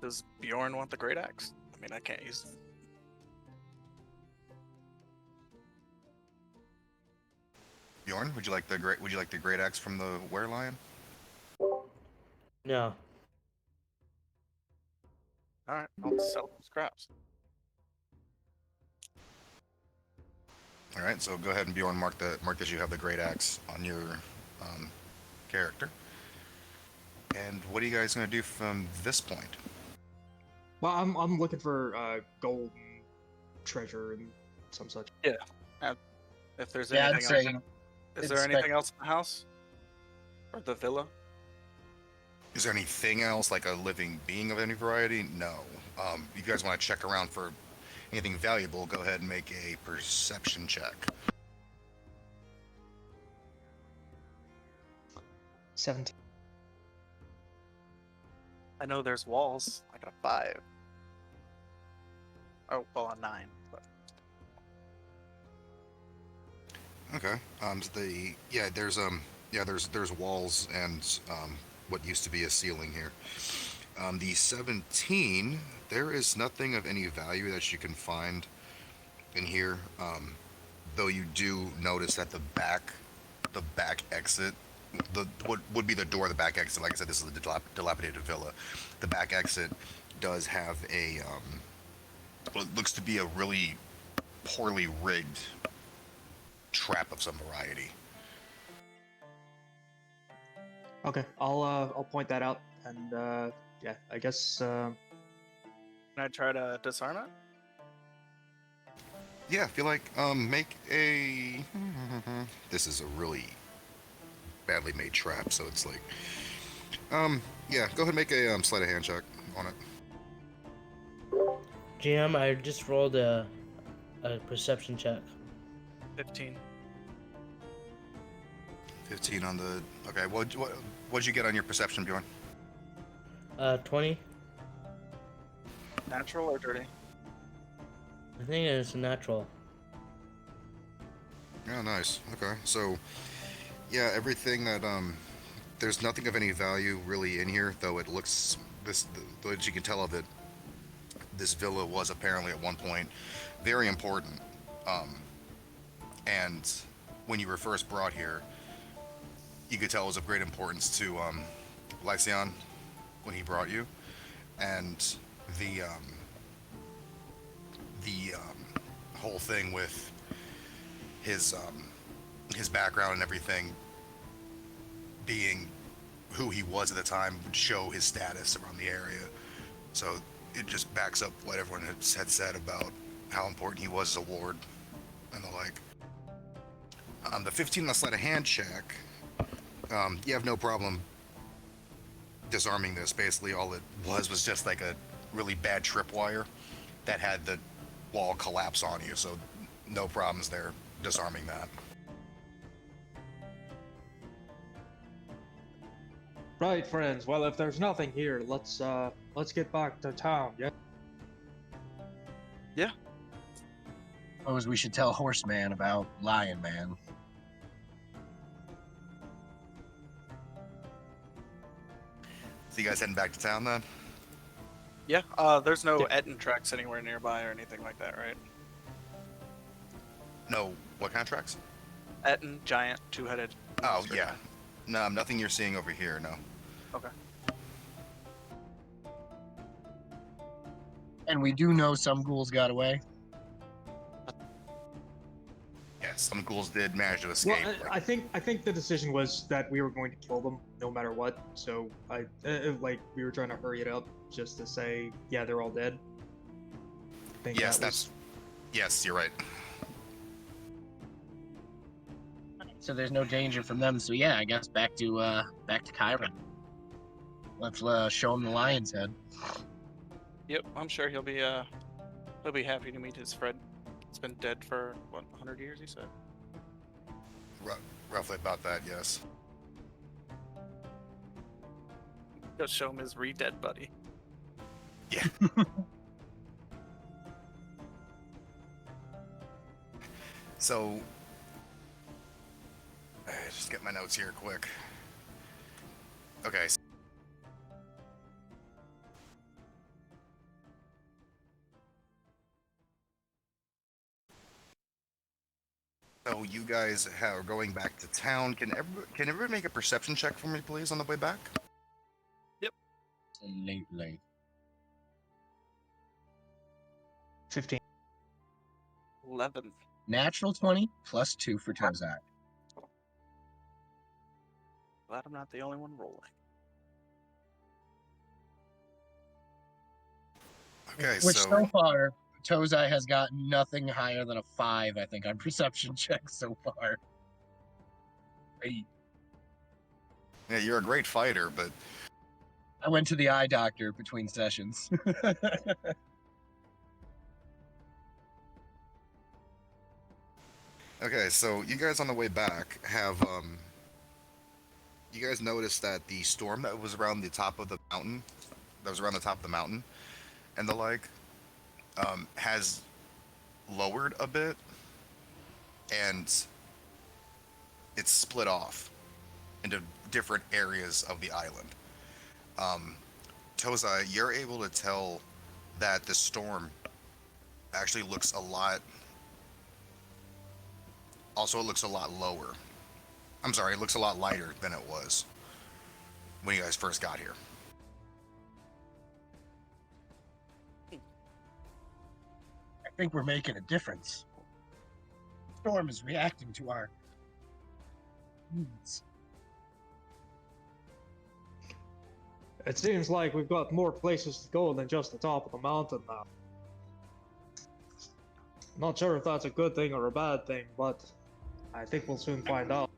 Speaker 11: Does Bjorn want the great axe? I mean, I can't use it.
Speaker 10: Bjorn, would you like the great axe from the were-lion?
Speaker 14: No.
Speaker 11: All right, I'll sell some scraps.
Speaker 10: All right, so go ahead and Bjorn mark that you have the great axe on your character. And what are you guys gonna do from this point?
Speaker 12: Well, I'm looking for gold and treasure and some such.
Speaker 11: Yeah. If there's
Speaker 13: Yeah, I'd
Speaker 11: anything else,
Speaker 13: say
Speaker 11: is there anything else in the house or the villa?
Speaker 10: Is there anything else, like a living being of any variety? No. You guys want to check around for anything valuable, go ahead and make a perception check.
Speaker 12: 17.
Speaker 11: I know there's walls. I got a 5. Oh, well, a 9. But...
Speaker 10: Okay. There's walls and what used to be a ceiling here. The 17, there is nothing of any value that you can find in here. Though you do notice that the back exit, what would be the door of the back exit, like I said, this is a dilapidated villa. The back exit does have a what looks to be a really poorly rigged trap of some variety.
Speaker 12: Okay, I'll point that out, and yeah, I guess.
Speaker 11: Can I try to disarm it?
Speaker 10: Yeah, I feel like make a. This is a really badly made trap, so it's like, yeah, go ahead and make a sleight of hand check on it.
Speaker 14: GM, I just rolled a perception check.
Speaker 11: 15.
Speaker 10: 15 on the. Okay, what'd you get on your perception, Bjorn?
Speaker 14: 20.
Speaker 11: Natural or dirty?
Speaker 14: I think it's natural.
Speaker 10: Oh, nice. Okay, so yeah, everything that there's nothing of any value really in here, though it looks though as you can tell of it, this villa was apparently at one point very important. And when you were first brought here, you could tell it was of great importance to Lycion when he brought you, and the whole thing with his background and everything being who he was at the time would show his status around the area. So it just backs up what everyone had said about how important he was as a ward and the like. The 15 on the sleight of hand check, you have no problem disarming this. Basically, all it was just like a really bad tripwire that had the wall collapse on you, so no problems there disarming that.
Speaker 12: Right, friends. Well, if there's nothing here, let's get back to town. Yeah.
Speaker 11: Yeah.
Speaker 13: Suppose we should tell Horseman about Lion Man.
Speaker 10: So you guys heading back to town then?
Speaker 11: Yeah. There's no Etten tracks anywhere nearby or anything like that, right?
Speaker 10: No, what kind of tracks?
Speaker 11: Etten, giant, two-headed.
Speaker 10: Oh,
Speaker 11: monster.
Speaker 10: yeah. No, nothing you're seeing over here, no.
Speaker 11: Okay.
Speaker 13: And we do know some ghouls got away.
Speaker 10: Yes, some ghouls did manage to escape.
Speaker 12: Well, I think the decision was that we were going to kill them no matter what. So like we were trying to hurry it up just to say, yeah, they're all dead. I think
Speaker 10: Yes, yes, you're right.
Speaker 13: So there's no danger from them. So yeah, I guess back to Kyron. Let's show him the lion's head.
Speaker 11: Yep, I'm sure he'll be happy to meet his friend. It's been dead for what, 100 years, he said.
Speaker 10: Roughly about that, yes.
Speaker 11: Go show him his re-dead buddy.
Speaker 10: Yeah. So, just get my notes here quick. Okay. So you guys are going back to town. Can everybody make a perception check for me, please, on the way back?
Speaker 11: Yep.
Speaker 13: Absolutely.
Speaker 12: 15.
Speaker 11: 11.
Speaker 13: Natural 20 plus 2 for Tozai.
Speaker 11: Glad I'm not the only one rolling.
Speaker 10: Okay,
Speaker 13: Which so far, Tozai has got nothing higher than a 5, I think, on perception checks so far. 8.
Speaker 10: Yeah, you're a great fighter, but
Speaker 13: I went to the eye doctor between sessions.
Speaker 10: Okay, so you guys on the way back have you guys noticed that the storm that was around the top of the mountain, and the like, has lowered a bit, and it's split off into different areas of the island. Tozai, you're able to tell that the storm actually looks a lot. Also, it looks a lot lower. I'm sorry, it looks a lot lighter than it was when you guys first got here.
Speaker 13: I think we're making a difference. The storm is reacting to our needs.
Speaker 12: It seems like we've got more places to go than just the top of the mountain now. Not sure if that's a good thing or a bad thing, but I think we'll soon find out.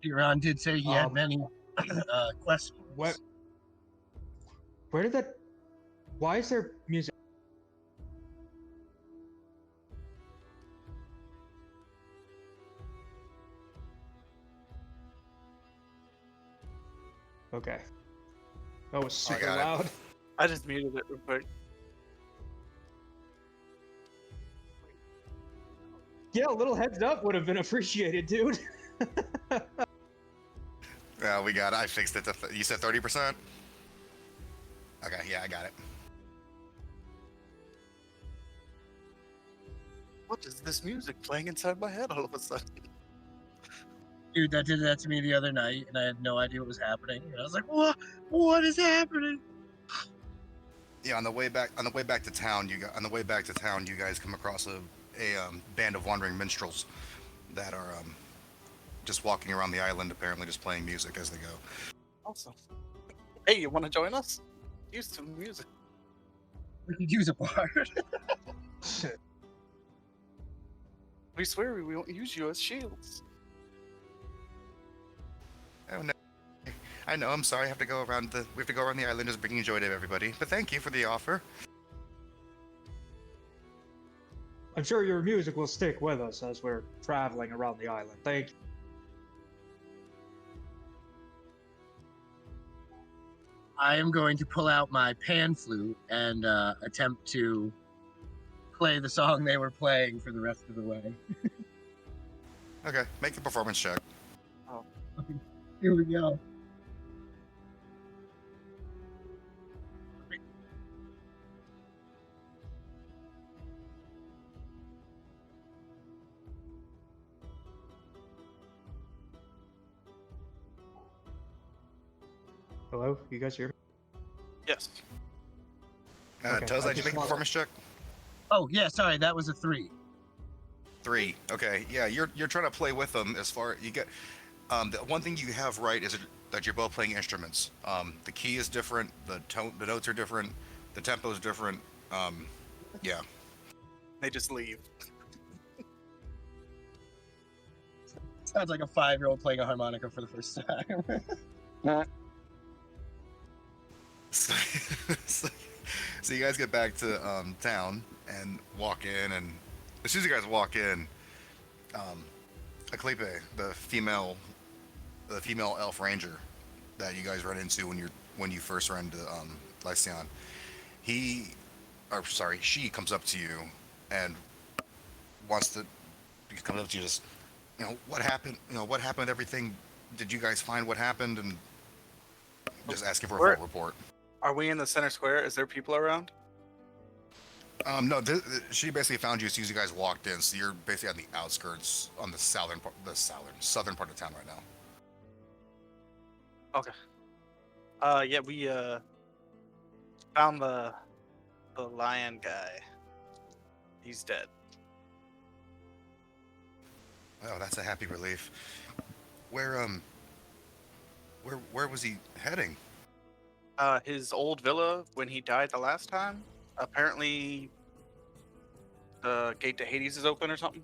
Speaker 13: Iran did say he had many questions.
Speaker 12: Where did that... Why is there music? Okay. That was super loud.
Speaker 11: I just muted it real quick.
Speaker 12: Yeah, a little heads up would have been appreciated, dude.
Speaker 10: Yeah, we got it. I fixed it. You said 30%? Okay, yeah, I got it.
Speaker 11: What is this music playing inside my head all of a sudden?
Speaker 13: Dude, that did that to me the other night, and I had no idea what was happening. And I was like, "What? What is happening?"
Speaker 10: Yeah, on the way back to town, you guys come across a band of wandering minstrels that are just walking around the island, apparently just playing music as they go.
Speaker 11: Awesome. Hey, you want to join us? Use some music.
Speaker 13: We could use a bar.
Speaker 11: We swear we won't use you as shields.
Speaker 10: Oh no. I know, I'm sorry, we have to go around the island just bringing joy to everybody. But thank you for the offer.
Speaker 12: I'm sure your music will stick with us as we're traveling around the island. Thank you.
Speaker 13: I am going to pull out my pan flute and attempt to play the song they were playing for the rest of the way.
Speaker 10: Okay, make a performance check.
Speaker 11: Oh.
Speaker 13: Here we go.
Speaker 12: Hello, you guys hear me?
Speaker 11: Yes.
Speaker 12: Okay,
Speaker 10: Toes,
Speaker 12: I
Speaker 10: did you
Speaker 12: just
Speaker 10: make a
Speaker 12: wanna-
Speaker 10: performance check?
Speaker 13: Oh yeah, sorry, that was a 3.
Speaker 10: 3. Okay, yeah, you're trying to play with them as far you get. The one thing you have right is that you're both playing instruments. The key is different, the notes are different, the tempo is different. Yeah.
Speaker 11: They just leave.
Speaker 13: Sounds like a 5-year-old playing a harmonica for the first time.
Speaker 10: So you guys get back to town and walk in, and as soon as you guys walk in, Aklipe, the female elf ranger that you guys run into when you first ran into Lycion, she comes up to you and comes up to you just, what happened? What happened with everything? Did you guys find what happened? And just asking for a full report.
Speaker 11: Are we in the center square? Is there people around?
Speaker 10: No, she basically found you as soon as you guys walked in, so you're basically on the outskirts, on the southern part of town right now.
Speaker 11: Okay. Yeah, we found the lion guy. He's dead.
Speaker 10: Oh, that's a happy relief. Where was he heading?
Speaker 11: His old villa when he died the last time. Apparently, the gate to Hades is open or something.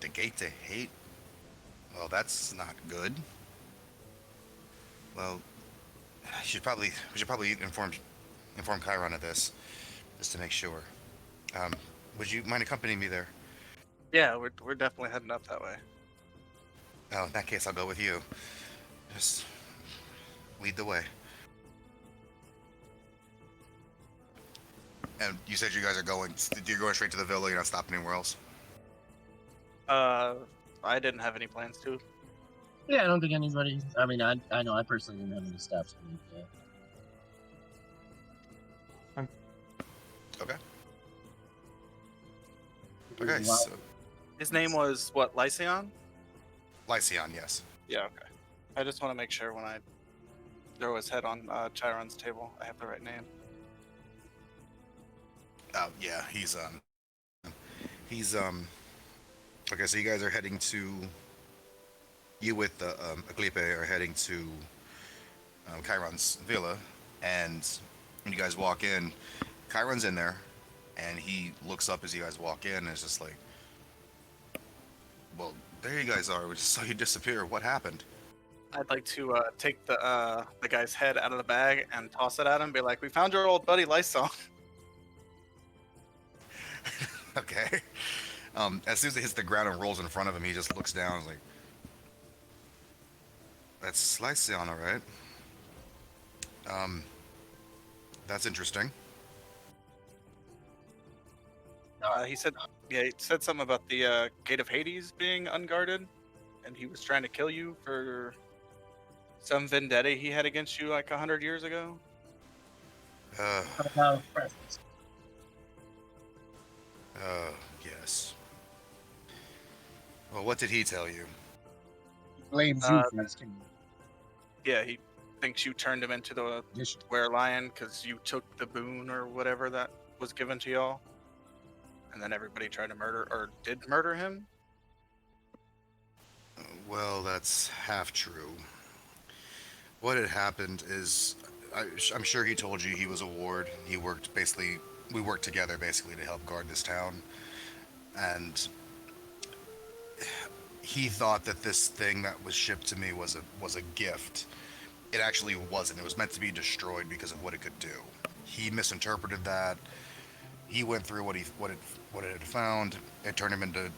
Speaker 10: The gate to hate? Well, that's not good. Well, we should probably inform Chiron of this, just to make sure. Would you mind accompanying me there?
Speaker 11: Yeah, we're definitely heading up that way.
Speaker 10: Oh, in that case, I'll go with you. Just lead the way. And you said you guys are going. You're going straight to the villa. You're not stopping anywhere else.
Speaker 11: I didn't have any plans to.
Speaker 13: Yeah, I don't think anybody. I mean, I know I personally didn't have any steps to make.
Speaker 10: Okay. Okay. So,
Speaker 11: His name was what? Lycion?
Speaker 10: Lycion, yes.
Speaker 11: Yeah. Okay. I just want to make sure when I throw his head on Chiron's table, I have the right name.
Speaker 10: Oh yeah, he's okay, so you guys are heading to, you with Aklipe are heading to Chiron's villa, and when you guys walk in, Chiron's in there, and he looks up as you guys walk in and is just like, well, there you guys are, we just saw you disappear, what happened?
Speaker 11: I'd like to take the guy's head out of the bag and toss it at him, be like, we found your old buddy Lyson.
Speaker 10: Okay. As soon as it hits the ground and rolls in front of him, he just looks down and is like, that's Lycion, all right. Um, that's interesting.
Speaker 11: He said, yeah, he said something about the Gate of Hades being unguarded, and he was trying to kill you for some vendetta he had against you like 100 years ago.
Speaker 10: Yes. Well, what did he tell you?
Speaker 13: Blames you for his kingdom.
Speaker 11: Yeah, he thinks you turned him into the were-lion because you took the boon or whatever that was given to y'all. And then everybody tried to murder, or did murder him?
Speaker 10: Well, that's half true. What had happened is, I'm sure he told you he was a ward. We worked together basically to help guard this town. And he thought that this thing that was shipped to me was a gift. It actually wasn't. It was meant to be destroyed because of what it could do. He misinterpreted that. He went through what it had found. It turned him into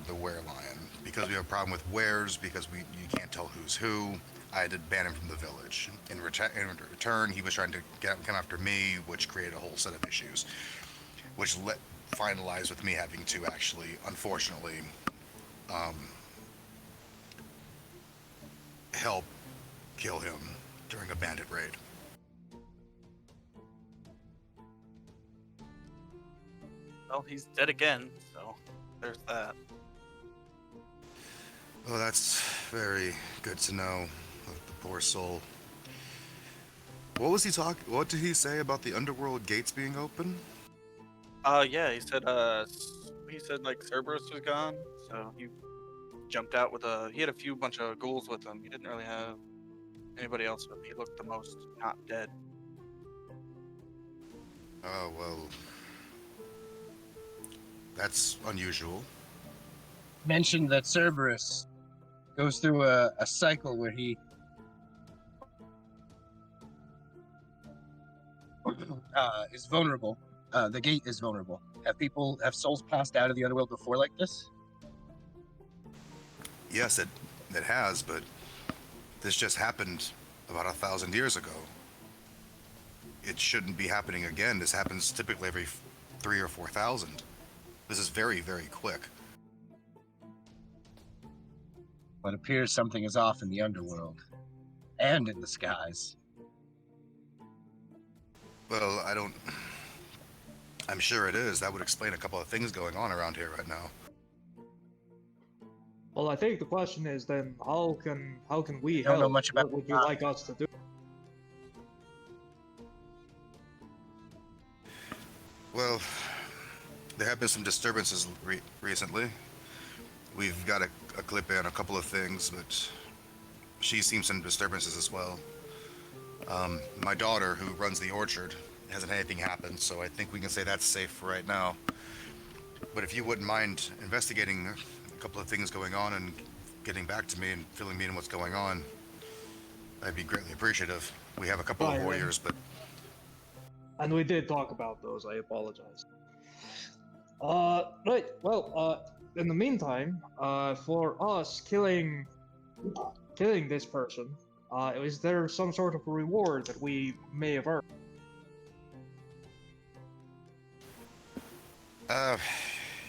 Speaker 10: the were-lion. Because we have a problem with wares, because you can't tell who's who. I had to ban him from the village. In return, he was trying to come after me, which created a whole set of issues, which finalized with me having to actually, unfortunately, help kill him during a bandit raid.
Speaker 11: Well, he's dead again, so there's that.
Speaker 10: Well, that's very good to know. The poor soul. What did he say about the underworld gates being open?
Speaker 11: Yeah, he said like Cerberus was gone, so he jumped out with he had a bunch of ghouls with him. He didn't really have anybody else with him. He looked the most not dead.
Speaker 10: Oh, well, that's unusual.
Speaker 13: Mentioned that Cerberus goes through a cycle where he is vulnerable. The gate is vulnerable. Have souls passed out of the underworld before like this?
Speaker 10: Yes, it has, but this just happened about 1,000 years ago. It shouldn't be happening again. This happens typically every 3,000 or 4,000. This is very, very quick.
Speaker 13: But it appears something is off in the underworld and in the skies.
Speaker 10: Well, I'm sure it is. That would explain a couple of things going on around here right now.
Speaker 12: Well, I think the question is then how can we
Speaker 13: Don't
Speaker 12: help?
Speaker 13: know much about
Speaker 12: what would you like us to do?
Speaker 10: Well, there have been some disturbances recently. We've got a clip in a couple of things, but she's seen some disturbances as well. My daughter, who runs the orchard, hasn't had anything happen, so I think we can say that's safe for right now. But if you wouldn't mind investigating a couple of things going on and getting back to me and filling me in what's going on, I'd be greatly appreciative. We have a couple of warriors, but...
Speaker 12: And we did talk about those, I apologize. Right, well, in the meantime, for us killing this person, is there some sort of reward that we may have earned?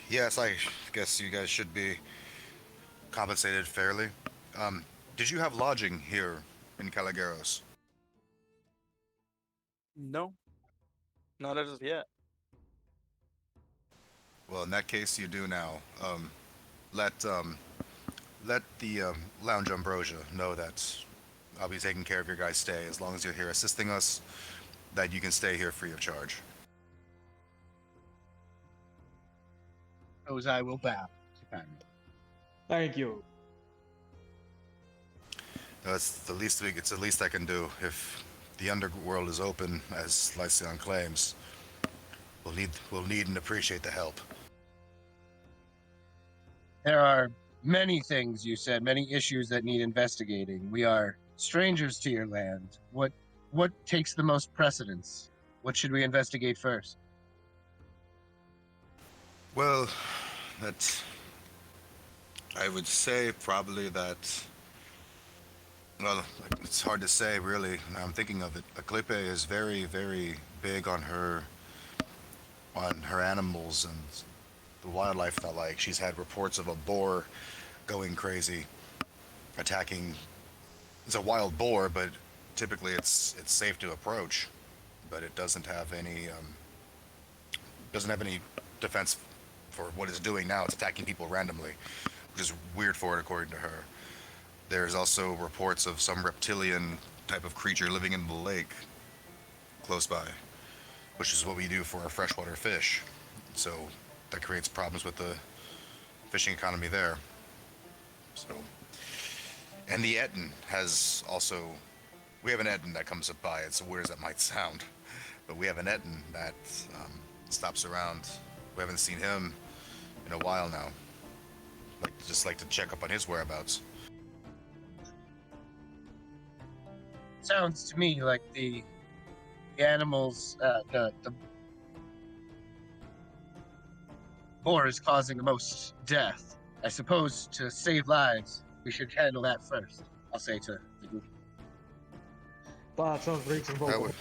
Speaker 10: Yes, I guess you guys should be compensated fairly. Did you have lodging here in Caligaros?
Speaker 11: No, not as of yet.
Speaker 10: Well, in that case, you do now. Let the Lounge Ambrosia know that I'll be taking care of your guys' stay. As long as you're here assisting us, that you can stay here free of charge.
Speaker 13: Those I will bow.
Speaker 12: Thank you.
Speaker 10: It's the least I can do. If the underworld is open, as Lycion claims, we'll need and appreciate the help.
Speaker 13: There are many things you said, many issues that need investigating. We are strangers to your land. What takes the most precedence? What should we investigate first?
Speaker 10: Well, I would say probably that Well, it's hard to say, really. Now I'm thinking of it. Aklipe is very, very big on her animals and the wildlife that like. She's had reports of a boar going crazy, attacking. It's a wild boar, but typically it's safe to approach, but it doesn't have any defense for what it's doing now. It's attacking people randomly, which is weird for it, according to her. There's also reports of some reptilian type of creature living in the lake close by, which is what we do for our freshwater fish. So that creates problems with the fishing economy there. So, and the Etten has also, we have an Etten that comes up by. It's weird as that might sound, but we have an Etten that stops around. We haven't seen him in a while now. Just like to check up on his whereabouts.
Speaker 13: Sounds to me like the animals, the boar is causing the most death. I suppose to save lives, we should handle that first. I'll say to the group.
Speaker 12: That sounds reasonable.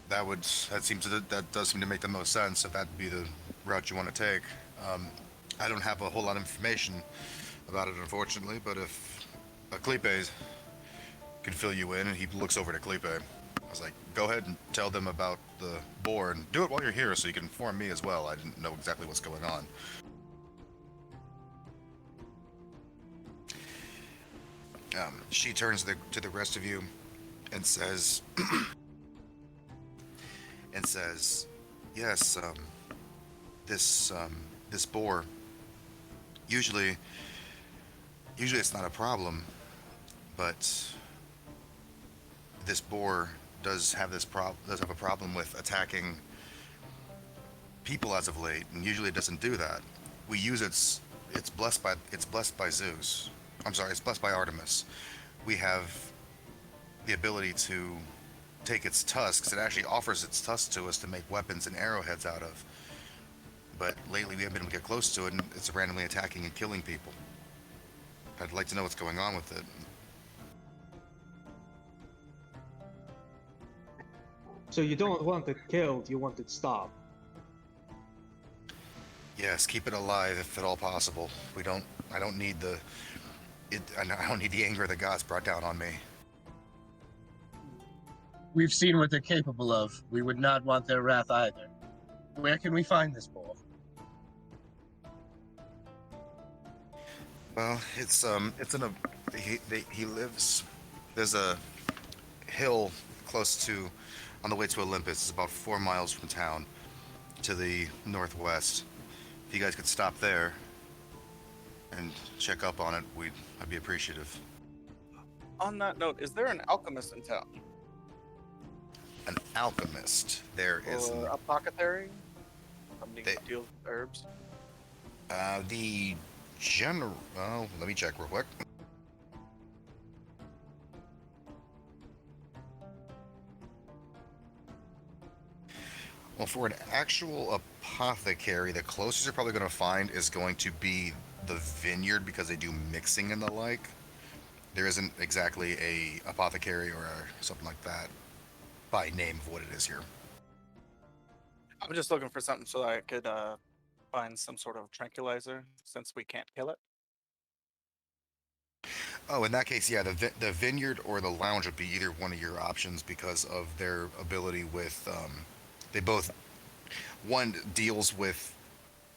Speaker 10: That does seem to make the most sense. If that'd be the route you want to take. I don't have a whole lot of information about it, unfortunately, but if Aklipe can fill you in, and he looks over to Aklipe, I was like, go ahead and tell them about the boar, and do it while you're here so you can inform me as well. I didn't know exactly what's going on. She turns to the rest of you and says, yes, this boar, usually it's not a problem, but this boar does have a problem with attacking people as of late, and usually it doesn't do that. We use it's blessed by Zeus. I'm sorry, it's blessed by Artemis. We have the ability to take its tusks. It actually offers its tusks to us to make weapons and arrowheads out of. But lately we haven't been able to get close to it, and it's randomly attacking and killing people. I'd like to know what's going on with it.
Speaker 12: So you don't want it killed, you want it stopped.
Speaker 10: Yes, keep it alive if at all possible. I don't need the anger of the gods brought down on me.
Speaker 13: We've seen what they're capable of. We would not want their wrath either. Where can we find this boar?
Speaker 10: Well, he lives. There's a hill close to, on the way to Olympus. It's about 4 miles from town, to the northwest. If you guys could stop there and check up on it, I'd be appreciative.
Speaker 11: On that note, is there an alchemist in town?
Speaker 10: An alchemist? There is.
Speaker 11: Or apothecary? Somebody who deals with herbs?
Speaker 10: The general. Oh, let me check real quick. Well, for an actual apothecary, the closest you're probably going to find is going to be the vineyard, because they do mixing and the like. There isn't exactly a apothecary or something like that by name of what it is here.
Speaker 11: I'm just looking for something so I could find some sort of tranquilizer, since we can't kill it.
Speaker 10: Oh, in that case, yeah, the vineyard or the lounge would be either one of your options because of their ability with. They both. One deals with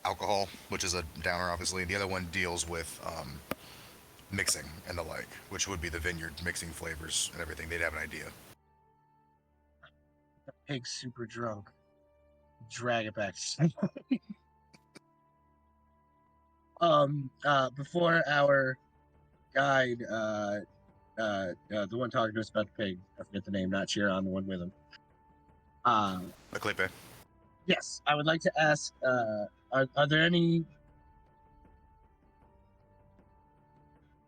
Speaker 10: alcohol, which is a downer, obviously. The other one deals with mixing and the like, which would be the vineyard, mixing flavors and everything. They'd have an idea.
Speaker 13: The pig's super drunk. Drag it back to somebody. Before our guide, the one talking to us about the pig, I forget the name, not Chiron, the one with him.
Speaker 10: Aklipe.
Speaker 13: Yes, I would like to ask, are there any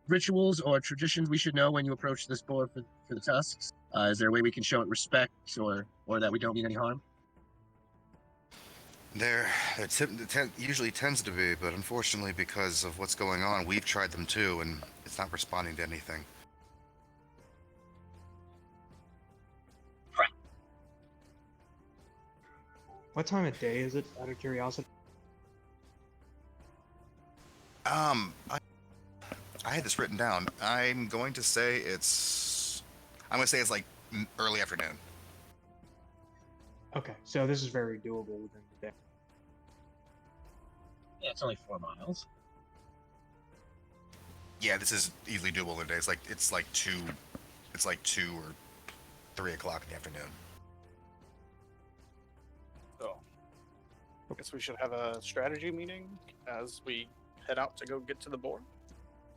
Speaker 13: rituals or traditions we should know when you approach this boar for the tusks? Is there a way we can show it respect or that we don't mean any harm?
Speaker 10: Usually tends to be, but unfortunately, because of what's going on, we've tried them too, and it's not responding to anything.
Speaker 12: What time of day is it, out of curiosity?
Speaker 10: I had this written down. I'm going to say it's like early afternoon.
Speaker 12: Okay, so this is very doable within the day.
Speaker 13: Yeah, it's only 4 miles.
Speaker 10: Yeah, this is easily doable in days. It's like 2 or 3 o'clock in the afternoon.
Speaker 11: So, I guess we should have a strategy meeting as we head out to go get to the board.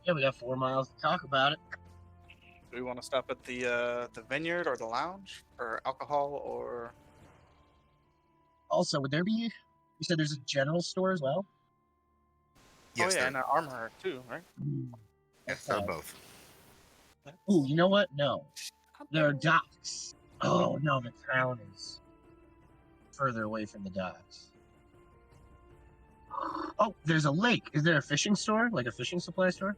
Speaker 13: Yeah, we got 4 miles to talk about it.
Speaker 11: Do we want to stop at the vineyard or the lounge for alcohol or?
Speaker 13: Also, would there be? You said there's a general store as well.
Speaker 10: Yes,
Speaker 11: oh yeah, and an armor too, right?
Speaker 10: Yes, they're both.
Speaker 13: Ooh, you know what? No, there are docks. Oh no, the town is further away from the docks. Oh, there's a lake. Is there a fishing store, like a fishing supply store?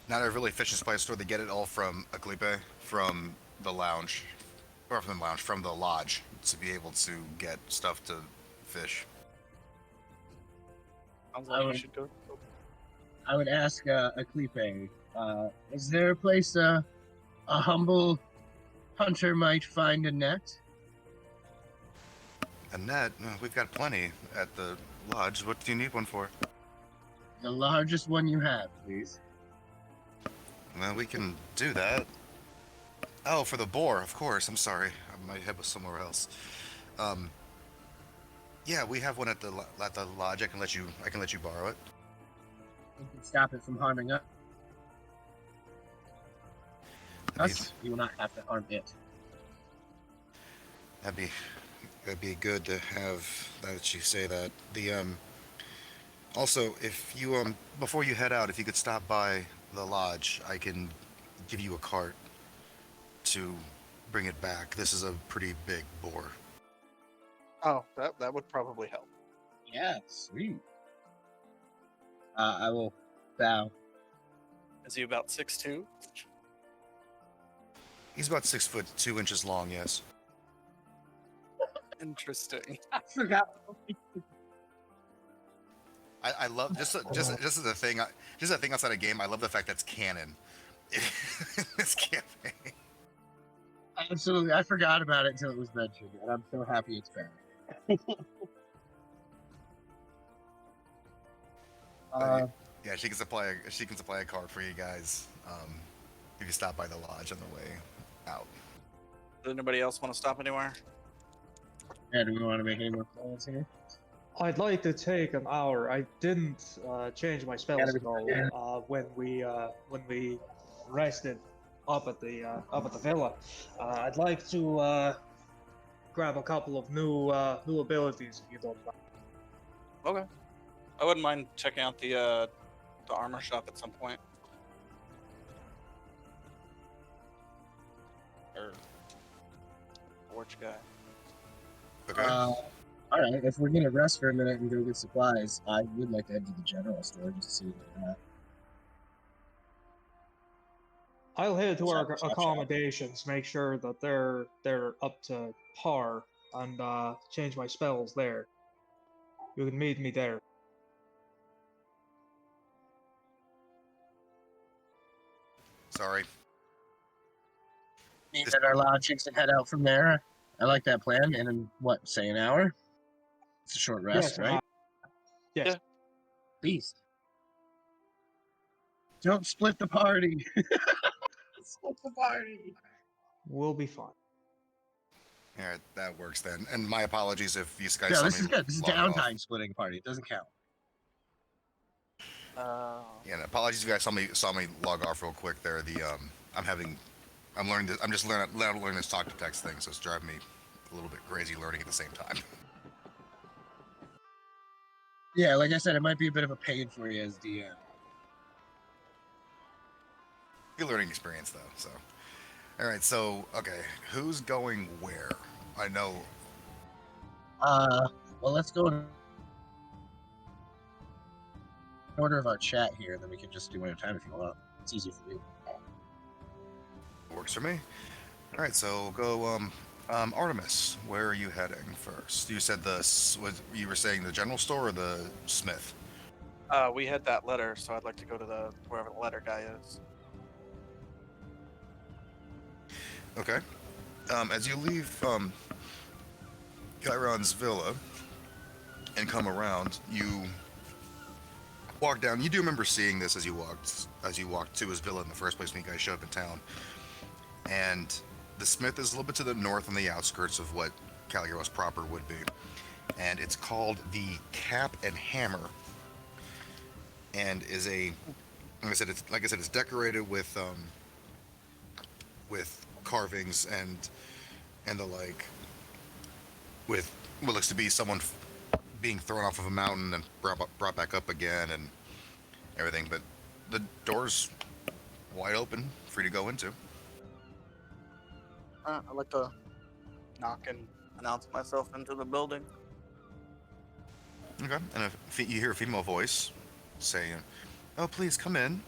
Speaker 10: Not a really fishing supply store. They get it all from Aklipe, from the lounge, or from the lodge, to be able to get stuff to fish.
Speaker 11: Sounds like we should go.
Speaker 13: I would ask Aklipe, is there a place a humble hunter might find a net?
Speaker 10: A net? We've got plenty at the lodge. What do you need one for?
Speaker 13: The largest one you have, please.
Speaker 10: Well, we can do that. Oh, for the boar, of course. I'm sorry. My head was somewhere else. Yeah, we have one at the lodge. I can let you borrow it.
Speaker 13: You can stop it from harming us. You will not have to harm it.
Speaker 10: That'd be good to have. That you say that. Also, if you before you head out, if you could stop by the lodge, I can give you a cart to bring it back. This is a pretty big boar.
Speaker 11: Oh, that would probably help.
Speaker 13: Yeah, sweet. I will bow.
Speaker 11: Is he about 6'2"?
Speaker 10: He's about 6'2" long. Yes.
Speaker 11: Interesting.
Speaker 13: I forgot.
Speaker 10: I love just as a thing outside of game. I love the fact that's canon. This campaign.
Speaker 13: Absolutely, I forgot about it until it was mentioned, and I'm so happy it's back.
Speaker 10: Yeah, she can supply a card for you guys if you stop by the lodge on the way out.
Speaker 11: Does anybody else want to stop anywhere?
Speaker 13: Yeah, do we want to make any more plans here?
Speaker 12: I'd like to take an hour. I didn't change my spell scroll when we rested up at the villa. I'd like to grab a couple of new abilities if you don't mind.
Speaker 11: Okay. I wouldn't mind checking out the armor shop at some point. Or forge guy.
Speaker 10: Okay.
Speaker 13: All right, if we're gonna rest for a minute and go get supplies, I would like to head to the general store just to see what they have.
Speaker 12: I'll head to our accommodations, make sure that they're up to par, and change my spells there. You can meet me there.
Speaker 10: Sorry.
Speaker 13: Meet at our lodgings and head out from there. I like that plan. And in what, say an hour? It's a short rest,
Speaker 12: Yes,
Speaker 13: right?
Speaker 12: Yes.
Speaker 11: Yeah.
Speaker 13: Beast. Don't split the party. Split the party.
Speaker 12: We'll be fine.
Speaker 10: All right, that works then. And my apologies if you guys
Speaker 13: No,
Speaker 10: saw
Speaker 13: this
Speaker 10: me
Speaker 13: is good. This is
Speaker 10: log off.
Speaker 13: downtime splitting a party. It doesn't count.
Speaker 10: Yeah, and apologies if you guys saw me log off real quick there. I'm learning this. I'm just learning this talk to text thing, so it's driving me a little bit crazy learning at the same time.
Speaker 13: Yeah, like I said, it might be a bit of a pain for you as DM.
Speaker 10: Good learning experience though. So, all right. So, okay, who's going where? I know.
Speaker 13: Well, let's go in order of our chat here, then we can just do one at a time if you want. It's easy for you.
Speaker 10: Works for me. All right, so go. Artemis, where are you heading first? You said you were saying the general store or the Smith?
Speaker 11: We had that letter, so I'd like to go to the wherever the letter guy is.
Speaker 10: Okay. As you leave Chiron's villa and come around, you walk down. You do remember seeing this as you walked to his villa in the first place when you guys showed up in town. And the Smith is a little bit to the north on the outskirts of what Caligula's proper would be. And it's called the Cap and Hammer. And is like I said, it's decorated with carvings and the like, with what looks to be someone being thrown off of a mountain and brought back up again and everything. But the door's wide open, free to go into.
Speaker 11: I'd like to knock and announce myself into the building.
Speaker 10: Okay. And you hear a female voice saying, "Oh, please come in."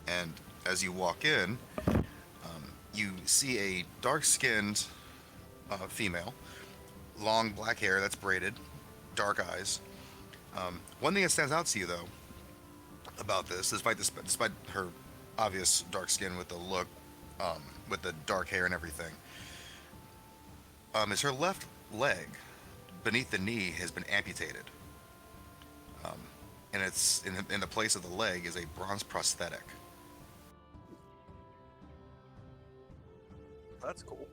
Speaker 10: And as you walk in, you see a dark-skinned female, long black hair that's braided, dark eyes. One thing that stands out to you, though, about this, despite her obvious dark skin with the look, with the dark hair and everything, is her left leg beneath the knee has been amputated. And it's in the place of the leg is a bronze prosthetic.
Speaker 11: That's cool.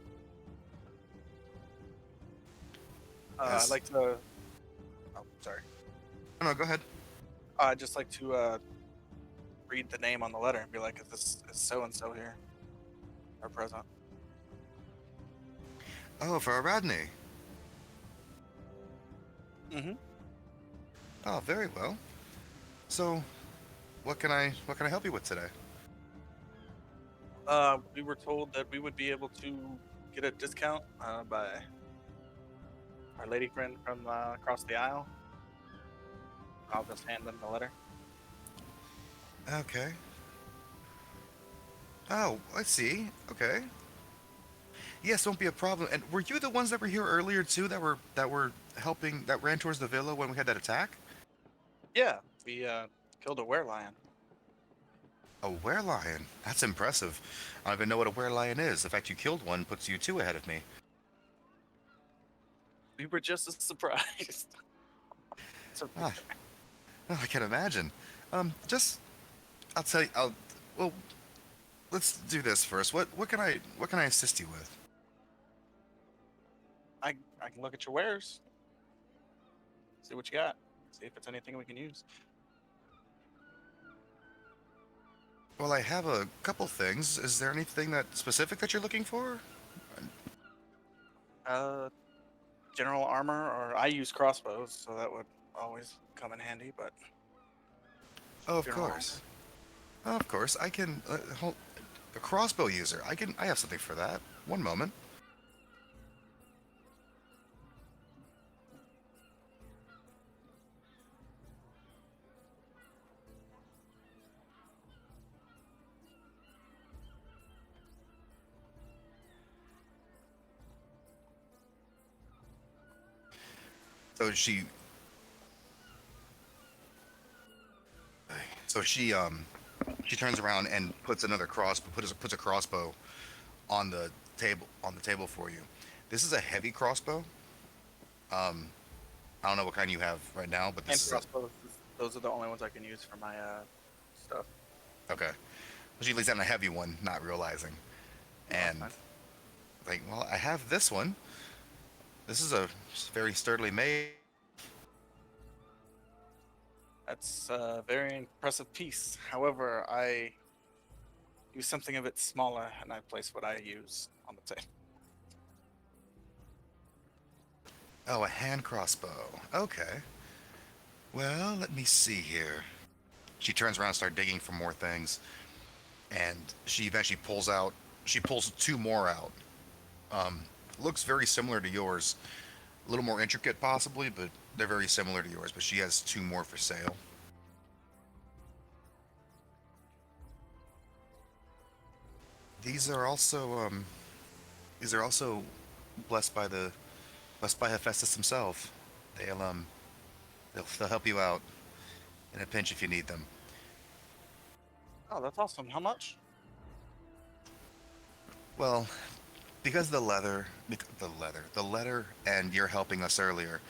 Speaker 11: I'd like to. Oh, sorry.
Speaker 10: No, go ahead.
Speaker 11: I'd just like to read the name on the letter and be like, is so and so here or present?
Speaker 10: Oh, for Rodney.
Speaker 11: Mm-hmm.
Speaker 10: Oh, very well. So, what can I help you with today?
Speaker 11: We were told that we would be able to get a discount by our lady friend from across the aisle. I'll just hand them the letter.
Speaker 10: Okay. Oh, I see. Okay. Yes, won't be a problem. And were you the ones that were here earlier too? That were helping, that ran towards the villa when we had that attack?
Speaker 11: Yeah, we killed a werelion.
Speaker 10: A werelion? That's impressive. I don't even know what a werelion is. The fact you killed one puts you two ahead of me.
Speaker 11: We were just as surprised.
Speaker 10: Ah, oh, I can imagine. I'll tell you. Well, let's do this first. What can I assist you with?
Speaker 11: I can look at your wares, see what you got, see if it's anything we can use.
Speaker 10: Well, I have a couple things. Is there anything specific that you're looking for?
Speaker 11: General armor, or I use crossbows, so that would always come in handy. But
Speaker 10: Oh, of course. Of course, I can. A crossbow user. I have something for that. One moment. So she turns around and puts puts a crossbow on the table for you. This is a heavy crossbow. I don't know what kind you have right now, but this is
Speaker 11: crossbows. Those are the only ones I can use for my stuff.
Speaker 10: okay. She lays down a heavy one, not realizing, and like, well, I have this one. This is a very sturdily made.
Speaker 11: That's a very impressive piece. However, I use something a bit smaller, and I place what I use on the table.
Speaker 10: Oh, a hand crossbow. Okay. Well, let me see here. She turns around and starts digging for more things, and she eventually pulls two more out, Looks very similar to yours. A little more intricate, possibly, but they're very similar to yours. But she has 2 more for sale. These are also blessed by the blessed by Hephaestus himself. They'll help you out in a pinch if you need them.
Speaker 11: Oh, that's awesome. How much?
Speaker 10: Well, because the letter, and you're helping us earlier,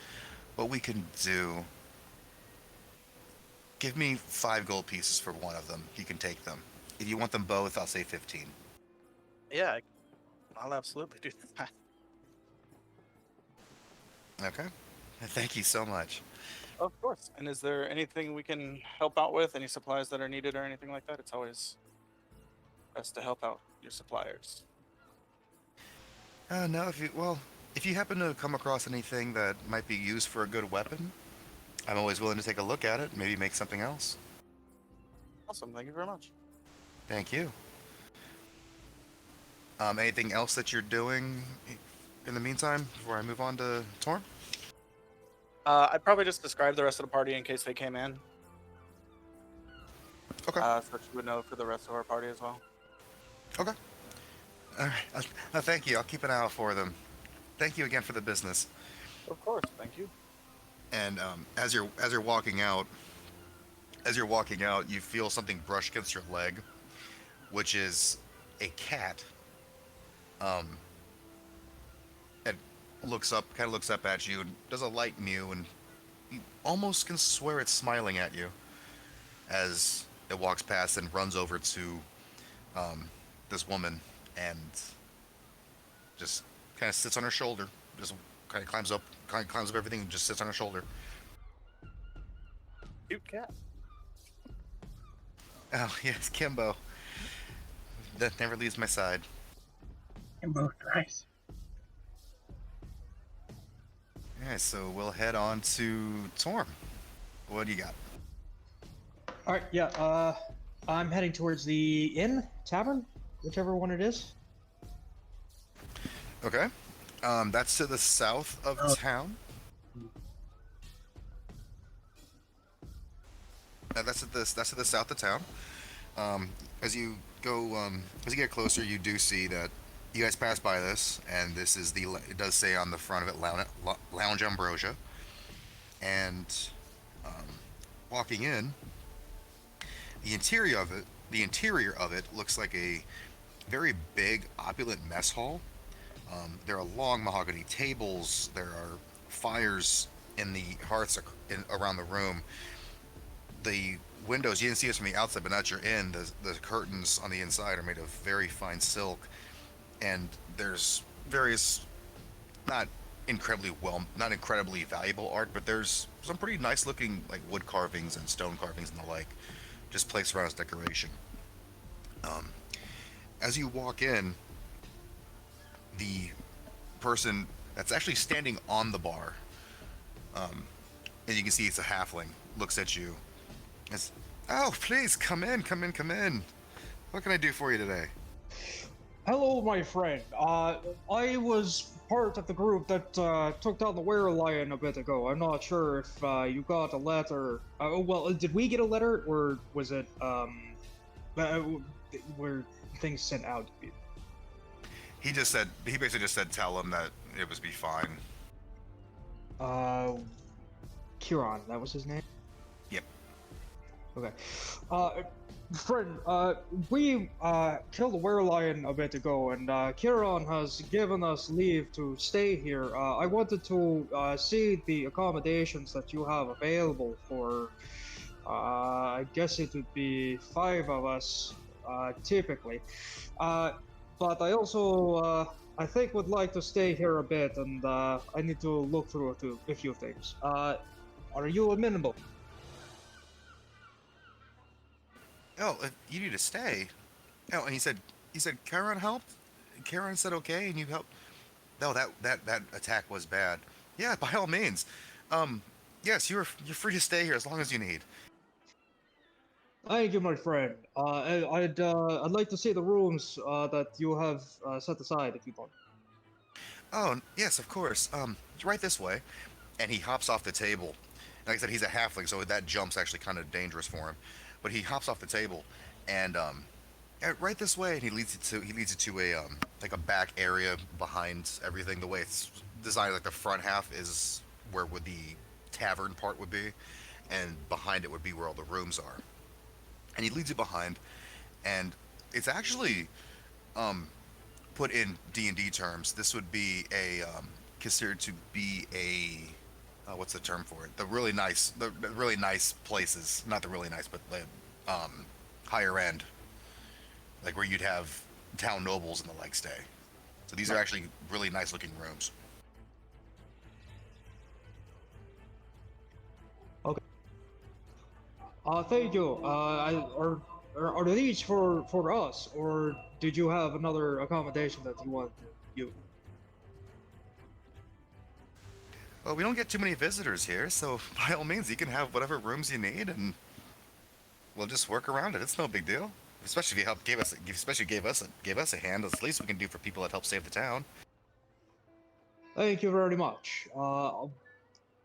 Speaker 10: what we can do, give me 5 gold pieces for one of them. You can take them. If you want them both, I'll say 15.
Speaker 11: Yeah, I'll absolutely do that.
Speaker 10: Okay. Thank you so much.
Speaker 11: Of course. And is there anything we can help out with? Any supplies that are needed or anything like that? It's always best to help out your suppliers.
Speaker 10: No, if you happen to come across anything that might be used for a good weapon, I'm always willing to take a look at it, maybe make something else.
Speaker 11: Awesome. Thank you very much.
Speaker 10: Thank you. Anything else that you're doing in the meantime before I move on to Torm?
Speaker 11: I'd probably just describe the rest of the party in case they came in.
Speaker 10: Okay.
Speaker 11: So she would know for the rest of our party as well.
Speaker 10: Okay. All right. Thank you. I'll keep an eye out for them. Thank you again for the business.
Speaker 11: Of course. Thank you.
Speaker 10: And as you're walking out, you feel something brush against your leg, which is a cat. It kind of looks up at you and does a light mew, and you almost can swear it's smiling at you as it walks past and runs over to this woman and just kind of sits on her shoulder. Just kind of climbs up everything and just sits on her shoulder.
Speaker 11: Cute cat.
Speaker 10: Oh yes, Kimbo. That never leaves my side.
Speaker 13: Kimbo thrice.
Speaker 10: Alright, so we'll head on to Torm. What do you got?
Speaker 12: All right, yeah. I'm heading towards the inn, tavern, whichever one it is.
Speaker 10: Okay. That's to the south of town. That's at the south of town. As you get closer, you do see that you guys pass by this, and this is it does say on the front of it, Lounge Ambrosia. And walking in, the interior of it looks like a very big, opulent mess hall. There are long mahogany tables. There are fires in the hearths around the room. The windows, you didn't see this from the outside, but now that you're in, the curtains on the inside are made of very fine silk, and there's various not incredibly valuable art, but there's some pretty nice looking like wood carvings and stone carvings and the like, just placed around as decoration. As you walk in, the person that's actually standing on the bar, and you can see it's a halfling, looks at you. It's, oh, please come in. What can I do for you today?
Speaker 12: Hello, my friend. I was part of the group that took down the were-lion a bit ago. I'm not sure if you got a letter. Well, did we get a letter, or was it were things sent out to you?
Speaker 10: He basically just said, tell him that it was be fine.
Speaker 12: Kieran, that was his name?
Speaker 10: Yep.
Speaker 12: Okay. Friend, we killed a were-lion a bit ago, and Kieran has given us leave to stay here. I wanted to see the accommodations that you have available for, I guess it would be 5 of us, typically. But I also, I think would like to stay here a bit, and I need to look through a few things. Are you amenable?
Speaker 10: Oh, you need to stay. Oh, and he said Karen helped. Karen said okay, and you helped. No, that attack was bad. Yeah, by all means. Yes, you're free to stay here as long as you need.
Speaker 12: Thank you, my friend. I'd like to see the rooms that you have set aside, if you want.
Speaker 10: Oh, yes, of course. Right this way. And he hops off the table. Like I said, he's a halfling, so that jump's actually kind of dangerous for him. But he hops off the table, and right this way, and he leads you to a like a back area behind everything. The way it's designed, like the front half is where would the tavern part would be, and behind it would be where all the rooms are. And he leads you behind, and it's actually um, put in D&D terms. This would be a considered to be a what's the term for it? The really nice places, not the really nice, but the higher end, like where you'd have town nobles and the like stay. So these are actually really nice looking rooms.
Speaker 12: Okay. Thank you. Are these for us, or did you have another accommodation that you wanted to use?
Speaker 10: Well, we don't get too many visitors here, so by all means, you can have whatever rooms you need, and we'll just work around it. It's no big deal. Especially if you gave us a hand. It's the least we can do for people that help save the town.
Speaker 12: Thank you very much.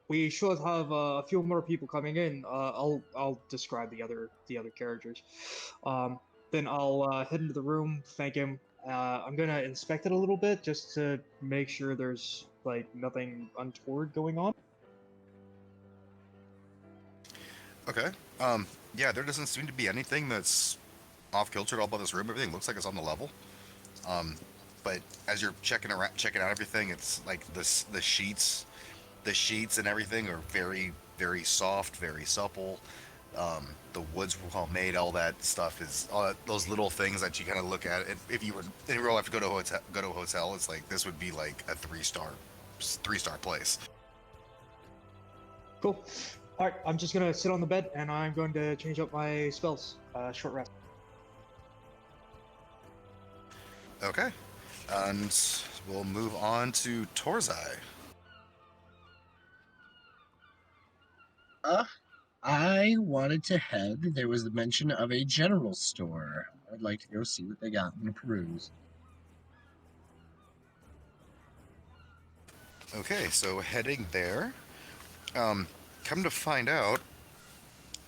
Speaker 12: We should have a few more people coming in. I'll describe the other characters. Then I'll head into the room, thank him. I'm gonna inspect it a little bit just to make sure there's like nothing untoward going on.
Speaker 10: Okay. Yeah, there doesn't seem to be anything that's off kilter at all about this room. Everything looks like it's on the level. Um, but as you're checking out everything, it's like the sheets and everything are very, very soft, very supple. The wood's well made. All that stuff is those little things that you kind of look at. If you were in real life to go to a hotel, it's like this would be like a three-star place.
Speaker 12: Cool. All right, I'm just gonna sit on the bed and I'm going to change up my spells. Short rest.
Speaker 10: Okay, and we'll move on to Torzai.
Speaker 13: I wanted to head. There was the mention of a general store. I'd like to go see what they got and peruse.
Speaker 10: Okay, so heading there. Come to find out,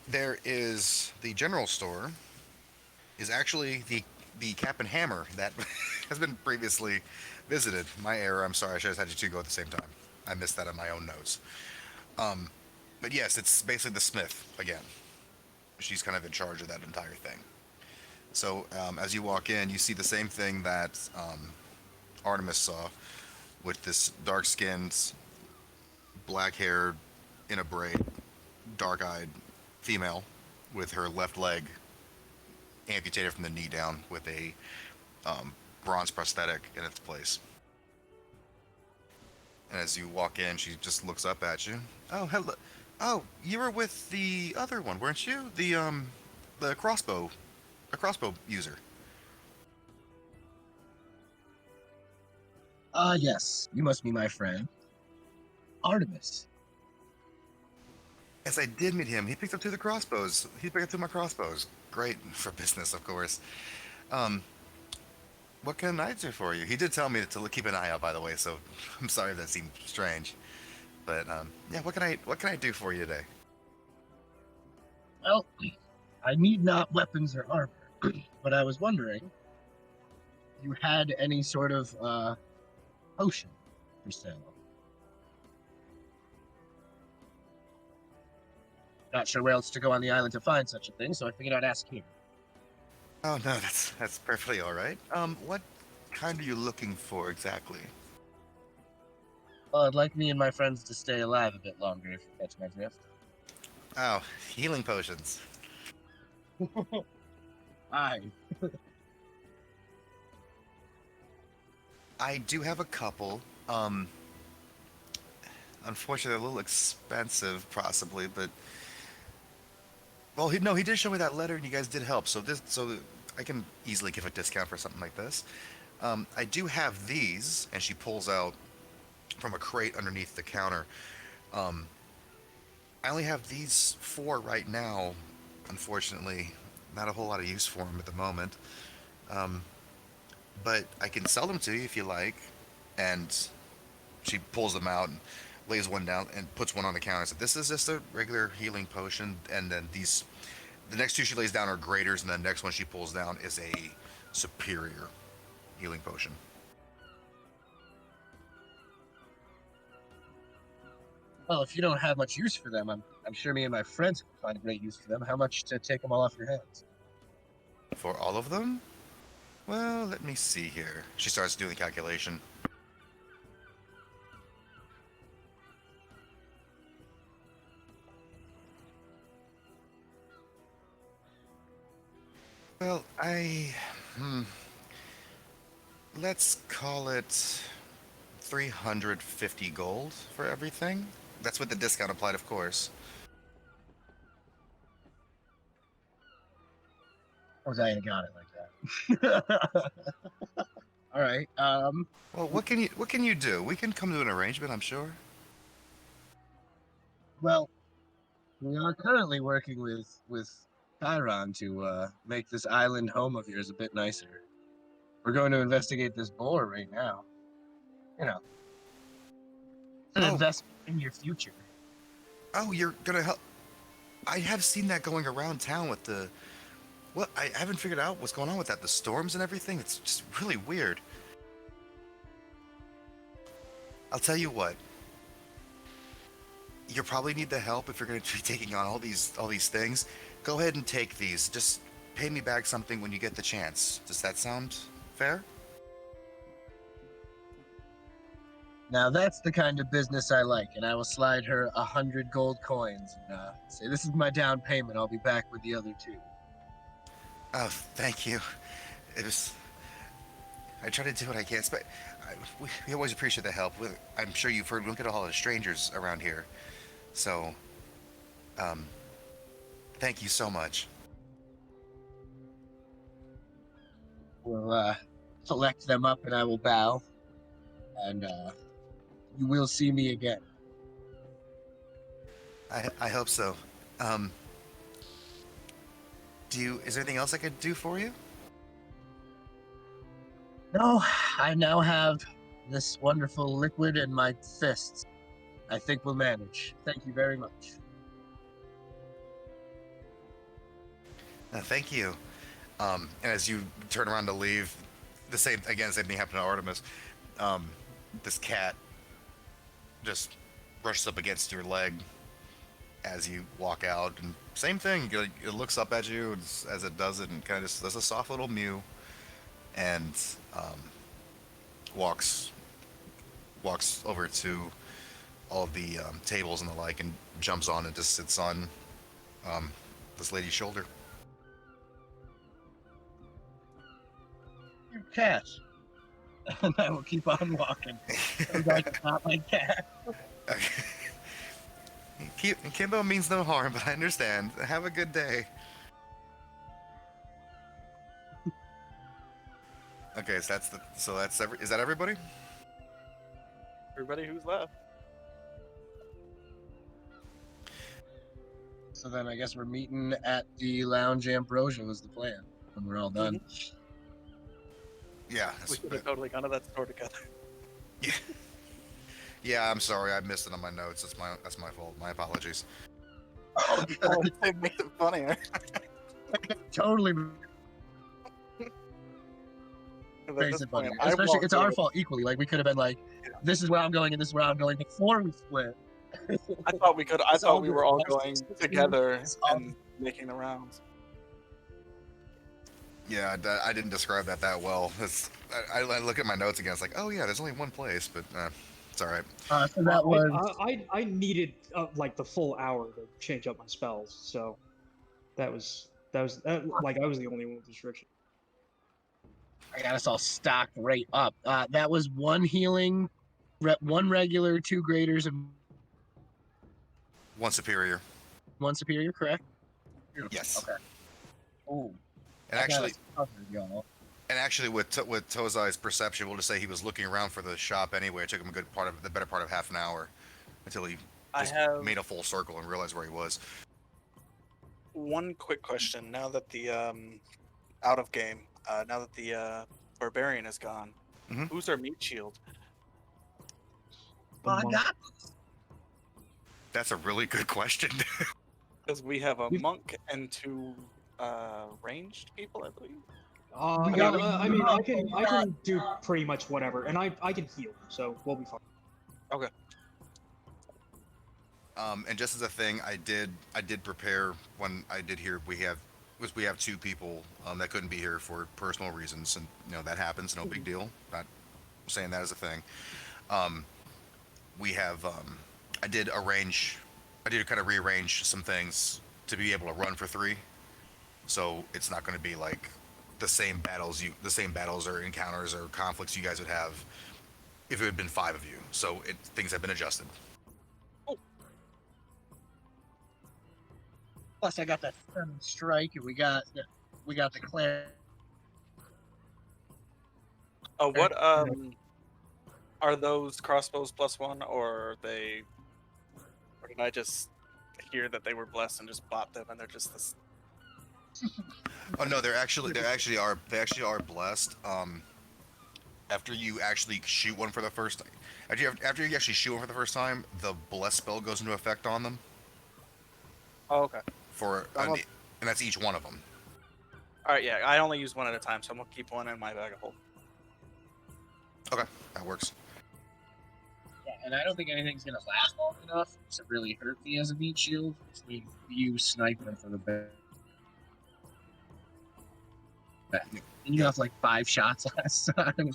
Speaker 10: there is the general store is actually the Cap and Hammer that has been previously visited. My error. I'm sorry. I should have had you two go at the same time. I missed that on my own notes. Um, but yes, it's basically the Smith again. She's kind of in charge of that entire thing. So as you walk in, you see the same thing that Artemis saw with this dark-skinned, black-haired, in a braid, dark-eyed female with her left leg amputated from the knee down with a bronze prosthetic in its place. And as you walk in, she just looks up at you. Oh, hello. Oh, you were with the other one, weren't you? The crossbow, a crossbow user.
Speaker 13: Yes. You must be my friend, Artemis.
Speaker 10: Yes, I did meet him. He picked up two of the crossbows. He picked up two of my crossbows. Great for business, of course. Um, what can I do for you? He did tell me to keep an eye out, by the way. So I'm sorry if that seemed strange. But yeah, what can I do for you today?
Speaker 13: Well, I need not weapons or armor, but I was wondering if you had any sort of potion for sale. Not sure where else to go on the island to find such a thing, so I figured I'd ask here.
Speaker 10: Oh no, that's perfectly all right. What kind are you looking for exactly?
Speaker 13: Well, I'd like me and my friends to stay alive a bit longer, if you catch my drift.
Speaker 10: Oh, healing potions.
Speaker 13: Aye.
Speaker 10: I do have a couple. Unfortunately, they're a little expensive, possibly, but well, he did show me that letter, and you guys did help. So I can easily give a discount for something like this. I do have these, and she pulls out from a crate underneath the counter. I only have these four right now. Unfortunately, not a whole lot of use for them at the moment. But I can sell them to you if you like, and she pulls them out and lays one down and puts one on the counter. So this is just a regular healing potion, and then the next two she lays down are graders, and the next one she pulls down is a superior healing potion.
Speaker 13: Well, if you don't have much use for them, I'm sure me and my friends can find a great use for them. How much to take them all off your hands?
Speaker 10: For all of them? Well, let me see here. She starts doing the calculation. Well, let's call it 350 gold for everything. That's with the discount applied, of course.
Speaker 13: Or I ain't got it like that. All right.
Speaker 10: Well, what can you do? We can come to an arrangement, I'm sure.
Speaker 13: Well, we are currently working with Chiron to make this island home of yours a bit nicer. We're going to investigate this boar right now. You know, an investment in your future.
Speaker 10: Oh, you're gonna help. I have seen that going around town with the. Well, I haven't figured out what's going on with that. The storms and everything. It's just really weird. I'll tell you what. You probably need the help if you're going to be taking on all these things. Go ahead and take these. Just pay me back something when you get the chance. Does that sound fair?
Speaker 13: Now that's the kind of business I like, and I will slide her 100 gold coins and say, "This is my down payment. I'll be back with the other 2."
Speaker 10: Oh, thank you. I try to do what I can, but we always appreciate the help. I'm sure you've heard. Look at all the strangers around here. So, thank you so much.
Speaker 13: We'll collect them up, and I will bow, and you will see me again.
Speaker 10: I hope so. Is there anything else I could do for you?
Speaker 13: No, I now have this wonderful liquid in my fists. I think we'll manage. Thank you very much.
Speaker 10: Thank you. And as you turn around to leave, same thing happened to Artemis. This cat just brushes up against your leg as you walk out, and same thing. It looks up at you as it does it, and kind of just does a soft little mew, and walks over to all the tables and the like, and jumps on and just sits on this lady's shoulder.
Speaker 13: Your cat. And I will keep on walking. I'm going to not my cat.
Speaker 10: Kimbo means no harm, but I understand. Have a good day. Okay, is that everybody?
Speaker 11: Everybody who's left.
Speaker 13: So then I guess we're meeting at the Lounge Ambrosia was the plan when we're all done.
Speaker 10: Yeah.
Speaker 11: We should have totally gone to that store together.
Speaker 10: Yeah, I'm sorry. I missed it on my notes. That's my fault. My apologies.
Speaker 11: Oh, it makes it funnier.
Speaker 13: Totally. Funny. Especially, it's our fault equally. Like, we could have been like, this is where I'm going and this is where I'm going before we split.
Speaker 11: I thought we were all going together and making the rounds.
Speaker 10: Yeah, I didn't describe that well. I look at my notes again. It's like, oh yeah, there's only one place, but it's all right.
Speaker 13: So that was.
Speaker 12: I needed like the full hour to change up my spells, so that was like I was the only one with restriction.
Speaker 13: I got us all stocked right up. That was one healing, one regular, 2 graders, and
Speaker 10: one superior.
Speaker 13: One superior, correct?
Speaker 10: Yes.
Speaker 13: Okay. Oh.
Speaker 10: And actually, with Tozai's perception, we'll just say he was looking around for the shop anyway. It took him the better part of half an hour until he made a full circle and realized where he was.
Speaker 11: One quick question: now that the out of game, now that the barbarian is gone, who's our meat shield?
Speaker 12: the
Speaker 13: I
Speaker 12: monk?
Speaker 13: got
Speaker 10: That's a really good question.
Speaker 11: Because we have a
Speaker 12: We've-
Speaker 11: monk and two ranged people, I believe.
Speaker 12: I mean, I can do pretty much whatever, and I can heal, so we'll be fine.
Speaker 11: Okay.
Speaker 10: And just as a thing, I did prepare when I did hear we have two people that couldn't be here for personal reasons, and that happens, no big deal. Not saying that as a thing. We have I did kind of rearrange some things to be able to run for 3, so it's not going to be like the same battles or encounters or conflicts you guys would have if it had been 5 of you. So things have been adjusted.
Speaker 13: Plus, I got that Stunning Strike, and we got the clan.
Speaker 11: What are those crossbows +1, or are they? Or did I just hear that they were blessed and just bought them, and they're just this?
Speaker 10: Oh no, they actually are blessed. After you actually shoot one for the first time, after you actually shoot one for the first time, the bless spell goes into effect on them.
Speaker 11: Oh, okay.
Speaker 10: And that's each one of them.
Speaker 11: All right, yeah. I only use one at a time, so I'm gonna keep one in my bag of holding.
Speaker 10: Okay, that works.
Speaker 13: Yeah, and I don't think anything's gonna last long enough to really hurt me as a meat shield. We use sniping for the best. And you have like 5 shots last time.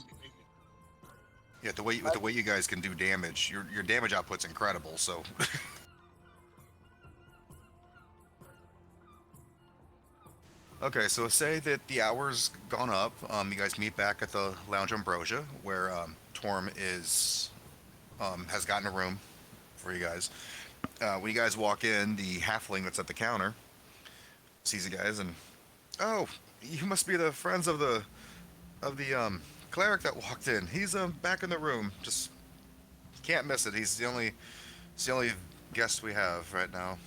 Speaker 10: Yeah, the way you guys can do damage, your damage output's incredible. So. Okay, so say that the hour's gone up. You guys meet back at the Lounge Ambrosia, where Torm has gotten a room for you guys. When you guys walk in, the halfling that's at the counter sees you guys, and you must be the friends of the cleric that walked in. He's back in the room. Just can't miss it. He's the only guest we have right now.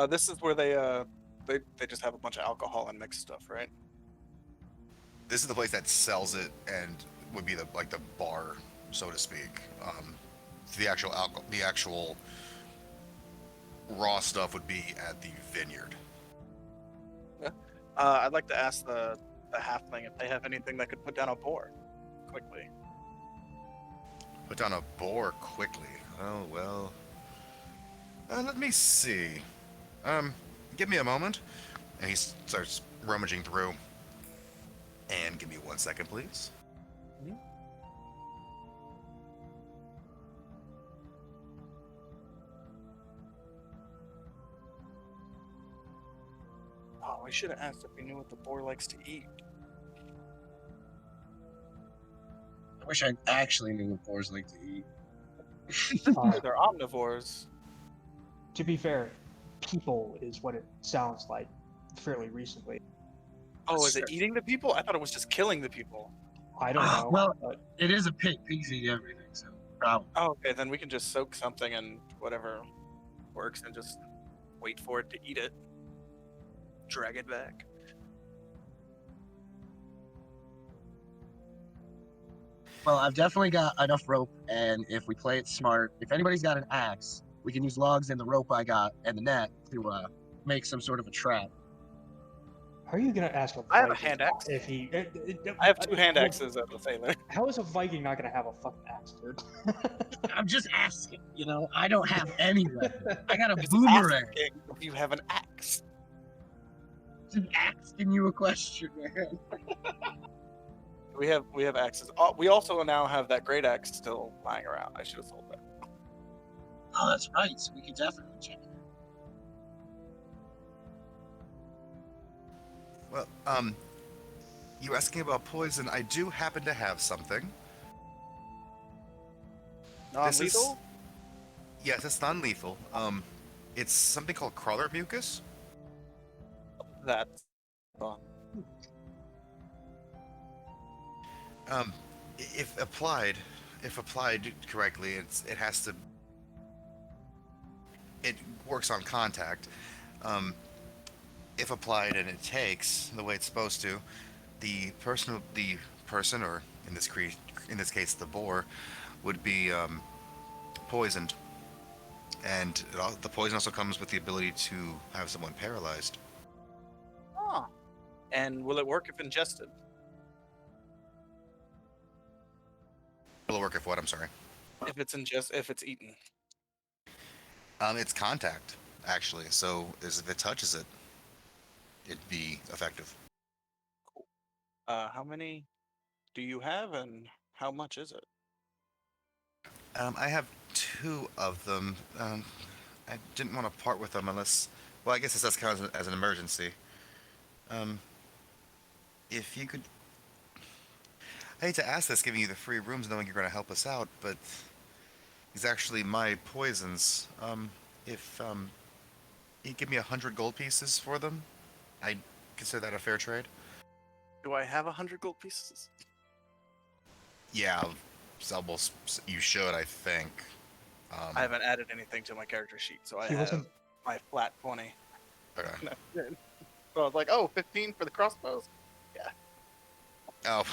Speaker 11: This is where they just have a bunch of alcohol and mixed stuff, right?
Speaker 10: This is the place that sells it and would be the bar, so to speak. The actual raw stuff would be at the vineyard.
Speaker 11: Yeah. I'd like to ask the halfling if they have anything that could put down a boar quickly.
Speaker 10: Put down a boar quickly. Oh well. Let me see. Give me a moment. And he starts rummaging through. And give me 1 second, please.
Speaker 11: Oh, we should have asked if we knew what the boar likes to eat.
Speaker 13: I wish I actually knew what boars like to eat.
Speaker 11: They're omnivores.
Speaker 12: To be fair, people is what it sounds like fairly recently.
Speaker 11: Oh, is it eating the people? I thought it was just killing the people.
Speaker 12: I don't know.
Speaker 13: Well, it is a pig. Pigs eat everything, so probably.
Speaker 11: Oh, okay, then we can just soak something and whatever works and just wait for it to eat it. Drag it back.
Speaker 13: Well, I've definitely got enough rope, and if we play it smart, if anybody's got an axe, we can use logs and the rope I got and the net to make some sort of a trap.
Speaker 12: How are you gonna ask a Viking?
Speaker 11: I have a hand axe.
Speaker 12: If he,
Speaker 11: I have 2 hand axes at the sailor.
Speaker 12: How is a Viking not gonna have a fucking axe, dude?
Speaker 13: I'm just asking, I don't have any weapon. I got a
Speaker 11: Just
Speaker 13: boomerang.
Speaker 11: asking if you have an axe.
Speaker 13: Just asking you a question, man.
Speaker 11: We have axes. Oh, we also now have that great axe still lying around. I should have sold that.
Speaker 13: Oh, that's right. So we could definitely check it.
Speaker 10: Well, you asking about poison? I do happen to have something.
Speaker 11: Non-lethal?
Speaker 10: Yes, it's non-lethal. It's something called crawler mucus.
Speaker 11: That's fun.
Speaker 10: If applied correctly, it works on contact. If applied and it takes the way it's supposed to, the person, or in this case the boar, would be poisoned, and the poison also comes with the ability to have someone paralyzed.
Speaker 11: Oh. And will it work if ingested?
Speaker 10: Will it work if what? I'm sorry.
Speaker 11: If it's eaten.
Speaker 10: It's contact, actually. So if it touches it, it'd be effective.
Speaker 11: How many do you have, and how much is it?
Speaker 10: I have 2 of them. I didn't want to part with them unless, well, I guess this does count as an emergency. If you could, I hate to ask this, giving you the free rooms, knowing you're going to help us out, but these actually my poisons. If you give me 100 gold pieces for them, I'd consider that a fair trade.
Speaker 11: Do I have 100 gold pieces?
Speaker 10: Yeah, almost. You should, I think.
Speaker 11: I haven't added anything to my character sheet, so I
Speaker 12: He
Speaker 11: have
Speaker 12: wasn't-
Speaker 11: my flat 20.
Speaker 10: Okay.
Speaker 11: No. So I was like, oh, 15 for the crossbows? Yeah.
Speaker 10: Oh,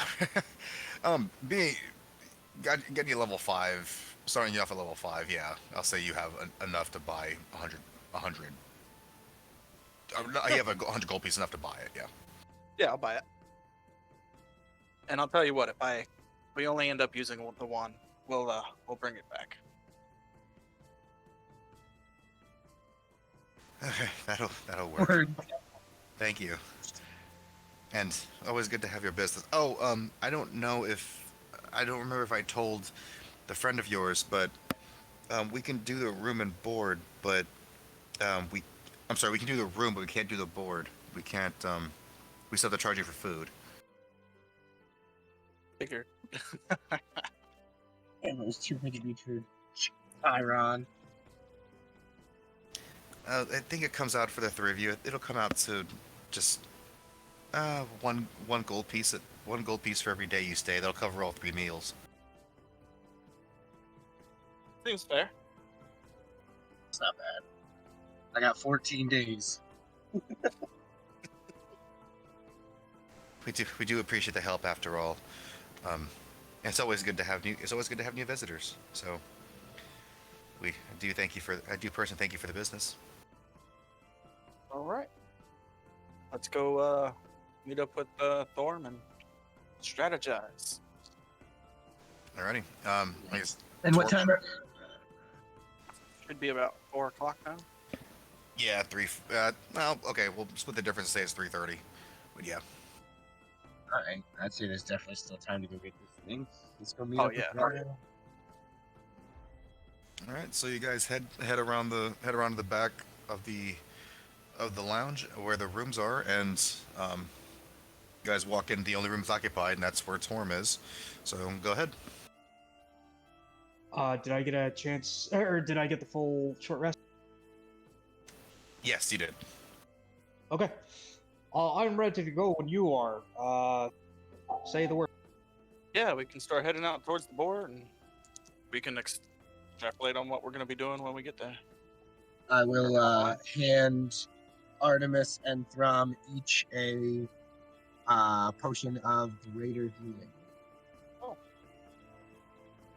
Speaker 10: getting you level 5, starting you off at level 5. Yeah, I'll say you have enough to buy 100. You have 100 gold pieces enough to buy it. Yeah.
Speaker 11: Yeah, I'll buy it. And I'll tell you what, if we only end up using the one, we'll bring it back.
Speaker 10: Okay, that'll work.
Speaker 13: Word.
Speaker 10: Thank you. And always good to have your business. Oh, I don't remember if I told the friend of yours, but we can do the room and board, but we can do the room, but we can't do the board. We can't. We still have to charge you for food.
Speaker 11: Figure.
Speaker 13: It was too good to be true. Chiron.
Speaker 10: I think it comes out for the 3 of you. It'll come out to just one gold piece for every day you stay. That'll cover all 3 meals.
Speaker 11: Seems fair.
Speaker 13: It's not bad. I got 14 days.
Speaker 10: We do appreciate the help after all. It's always good to have new visitors. So I do personally thank you for the business.
Speaker 11: All right. Let's go meet up with Thorm and strategize.
Speaker 10: Alrighty. I guess.
Speaker 13: And what time?
Speaker 11: Should be about 4 o'clock now.
Speaker 10: Yeah, 3. Well, okay. We'll split the difference. Say it's 3:30. But yeah.
Speaker 13: All right. I'd say there's definitely still time to go get this thing. Let's go meet
Speaker 11: Oh,
Speaker 13: up
Speaker 11: yeah.
Speaker 13: with Ryan.
Speaker 10: All right. So you guys head around to the back of the lounge where the rooms are, and you guys walk in. The only room's occupied, and that's where Torm is. So go ahead.
Speaker 12: Did I get a chance, or did I get the full short rest?
Speaker 10: Yes, you did.
Speaker 12: Okay. I'm ready to go when you are. Say the word.
Speaker 11: Yeah, we can start heading out towards the board, and we can extrapolate on what we're going to be doing when we get there.
Speaker 13: I will hand Artemis and Throm each a potion of greater healing.
Speaker 11: Oh.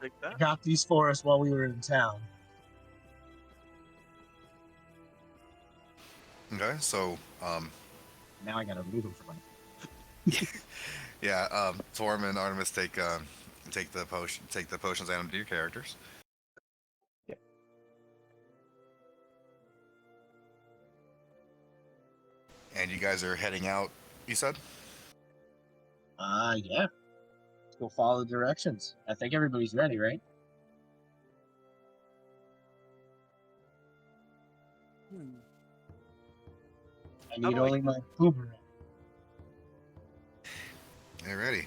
Speaker 11: Take
Speaker 13: I
Speaker 11: that.
Speaker 13: got these for us while we were in town.
Speaker 10: Okay. So
Speaker 13: Now I gotta remove them from my.
Speaker 10: yeah, Torm and Artemis take the potions and do your characters.
Speaker 12: Yeah.
Speaker 10: And you guys are heading out. You said.
Speaker 13: Yeah. Let's go follow the directions. I think everybody's ready, right? I need only my boomerang.
Speaker 10: Hey, ready.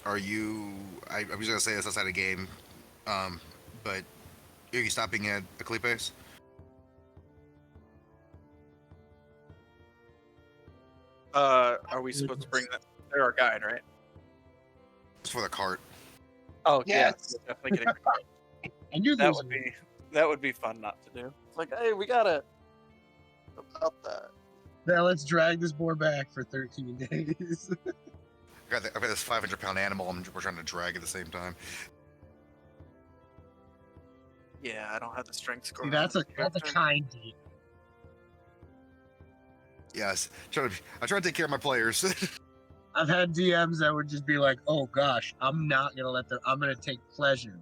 Speaker 10: Are you? I'm just gonna say this outside of game, but are you stopping at Eclipse?
Speaker 11: Are we supposed to bring that? They're our guide, right?
Speaker 10: It's for the cart.
Speaker 11: Oh,
Speaker 13: Yes.
Speaker 11: yeah. Definitely getting.
Speaker 13: I knew
Speaker 11: That would be fun not to do. It's like, hey, we got it. About that.
Speaker 13: Now let's drag this boar back for 13 days.
Speaker 10: I've got this 500-pound animal we're trying to drag at the same time.
Speaker 11: Yeah, I don't have the strength score.
Speaker 13: See, that's a kind deed.
Speaker 10: Yes, I try to take care of my players.
Speaker 13: I've had DMs that would just be like, "Oh gosh, I'm not gonna let them. I'm gonna take pleasure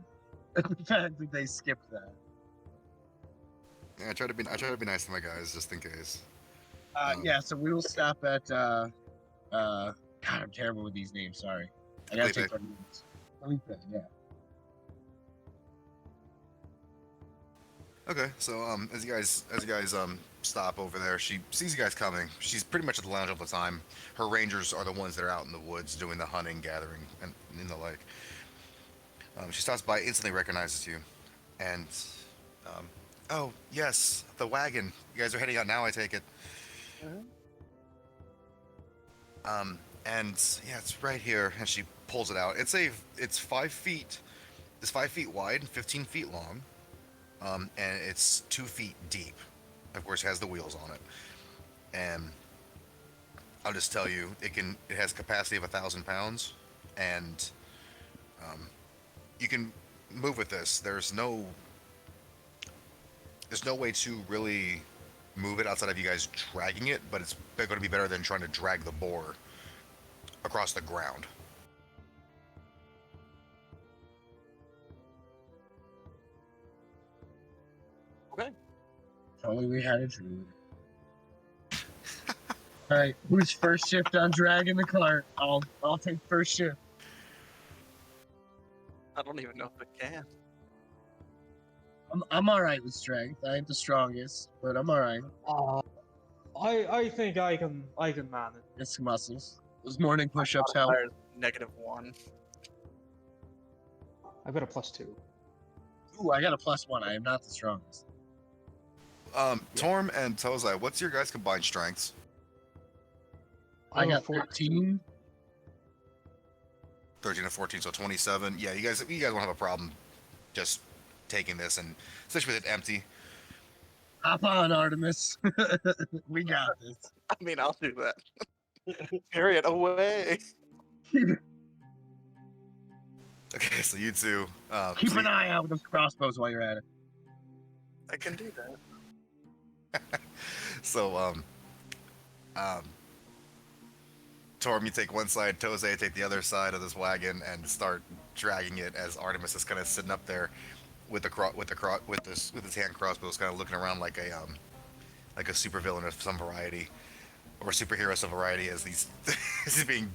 Speaker 13: in the fact that they skipped that."
Speaker 10: Yeah, I try to be nice to my guys just in case.
Speaker 13: Yeah, so we will stop at. God, I'm terrible with these names. Sorry, I gotta take their names. Felipe, yeah.
Speaker 10: Okay, so as you guys stop over there, she sees you guys coming. She's pretty much at the lounge all the time. Her rangers are the ones that are out in the woods doing the hunting, gathering, and the like. She stops by, instantly recognizes you, and oh yes, the wagon. You guys are heading out now, I take it. And yeah, it's right here, and she pulls it out. It's 5 feet. It's 5 feet wide, 15 feet long. And it's 2 feet deep. Of course, it has the wheels on it. And I'll just tell you, it has capacity of 1,000 pounds, and you can move with this. There's no way to really move it outside of you guys dragging it, but it's going to be better than trying to drag the boar across the ground.
Speaker 11: Okay.
Speaker 13: Totally, we had a dream. All right, who's first shift on dragging the cart? I'll take first shift.
Speaker 11: I don't even know if I can.
Speaker 13: I'm all right with strength. I ain't the strongest, but I'm all right.
Speaker 12: I think I can manage.
Speaker 13: It's muscles. Those morning push-ups help.
Speaker 11: -1.
Speaker 12: I got a +2.
Speaker 13: Ooh, I got a +1. I am not the strongest.
Speaker 10: Torm and Tozai, what's your guys' combined strengths?
Speaker 13: I got 14.
Speaker 10: 13 and 14, so 27. Yeah, you guys won't have a problem just taking this, and especially with it empty.
Speaker 13: Hop on, Artemis. We got this.
Speaker 11: I mean, I'll do that. Carry it away.
Speaker 10: Okay, so you two.
Speaker 13: Keep an eye out with those crossbows while you're at it.
Speaker 11: I can do that.
Speaker 10: So, Torm, you take one side, Tozai take the other side of this wagon, and start dragging it as Artemis is kind of sitting up there with his hand crossbows, kind of looking around like a supervillain of some variety, or superhero of some variety, as he's being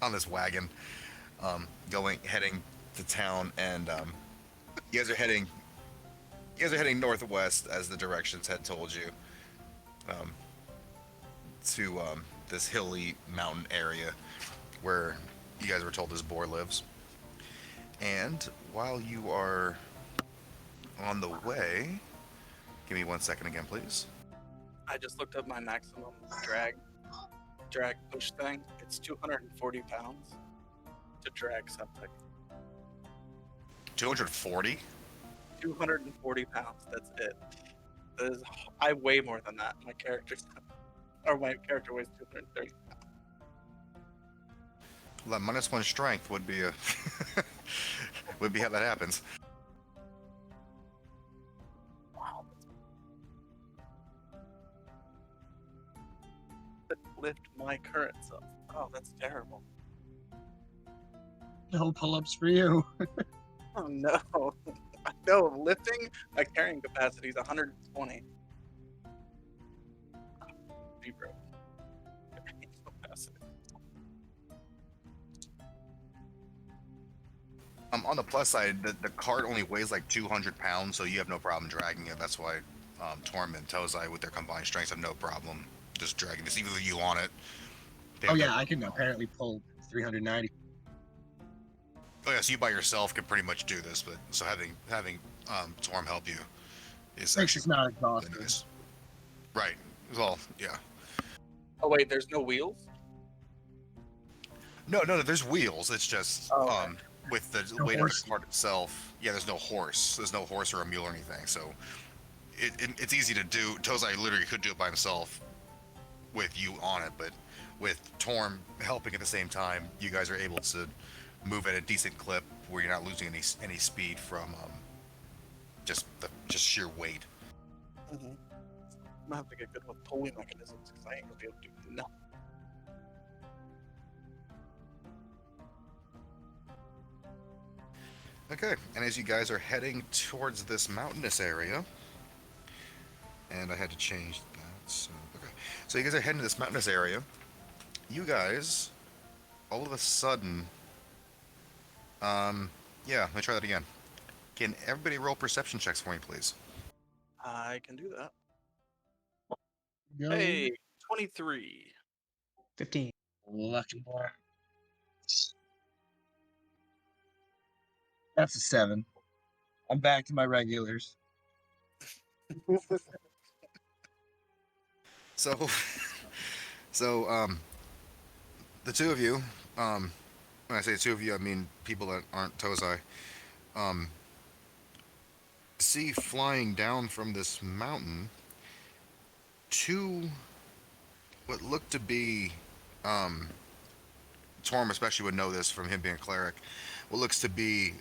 Speaker 10: on this wagon, heading to town, and you guys are heading northwest as the directions had told you, to this hilly mountain area where you guys were told this boar lives. And while you are on the way, give me 1 second again, please.
Speaker 11: I just looked up my maximum drag push thing. It's 240 pounds to drag something.
Speaker 10: 240?
Speaker 11: 240 pounds. That's it. I weigh more than that. My character weighs 230 pounds.
Speaker 10: Well, -1 strength would be would be how that happens.
Speaker 11: Wow. Lift my current self. Oh, that's terrible.
Speaker 13: No pull-ups for you.
Speaker 11: Oh no. No, lifting, my carrying capacity is 120. Zero. Carrying capacity.
Speaker 10: On the plus side, the cart only weighs like 200 pounds, so you have no problem dragging it. That's why Torm and Tozai, with their combined strengths, have no problem just dragging this, even with you on it.
Speaker 13: Oh yeah, I can apparently pull 390.
Speaker 10: Oh yeah, so you by yourself can pretty much do this, but so having Torm help you is
Speaker 13: Makes
Speaker 10: actually
Speaker 13: it's not exhausting.
Speaker 10: really nice. Right. Well, yeah.
Speaker 11: Oh wait, there's no wheels?
Speaker 10: No, there's wheels. It's just with the weight of the cart itself. Yeah, there's no horse. There's no horse or a mule or anything. So it's easy to do. Tozai literally could do it by himself with you on it, but with Torm helping at the same time, you guys are able to move at a decent clip where you're not losing any speed from just sheer weight.
Speaker 11: I'm gonna have to get good with pulley mechanisms because I ain't gonna be able to do nothing.
Speaker 10: Okay, and as you guys are heading towards this mountainous area, and I had to change that, so, okay. So you guys are heading to this mountainous area. You guys, all of a sudden, yeah, let me try that again. Can everybody roll perception checks for me, please?
Speaker 11: I can do that.
Speaker 13: Go.
Speaker 11: Hey, 23.
Speaker 12: 15.
Speaker 13: Lucky boy. That's a 7. I'm back to my regulars.
Speaker 10: So, so, the two of you, when I say two of you, I mean people that aren't Tozai, see flying down from this mountain two, what look to be, Torm especially would know this from him being a cleric, what looks to be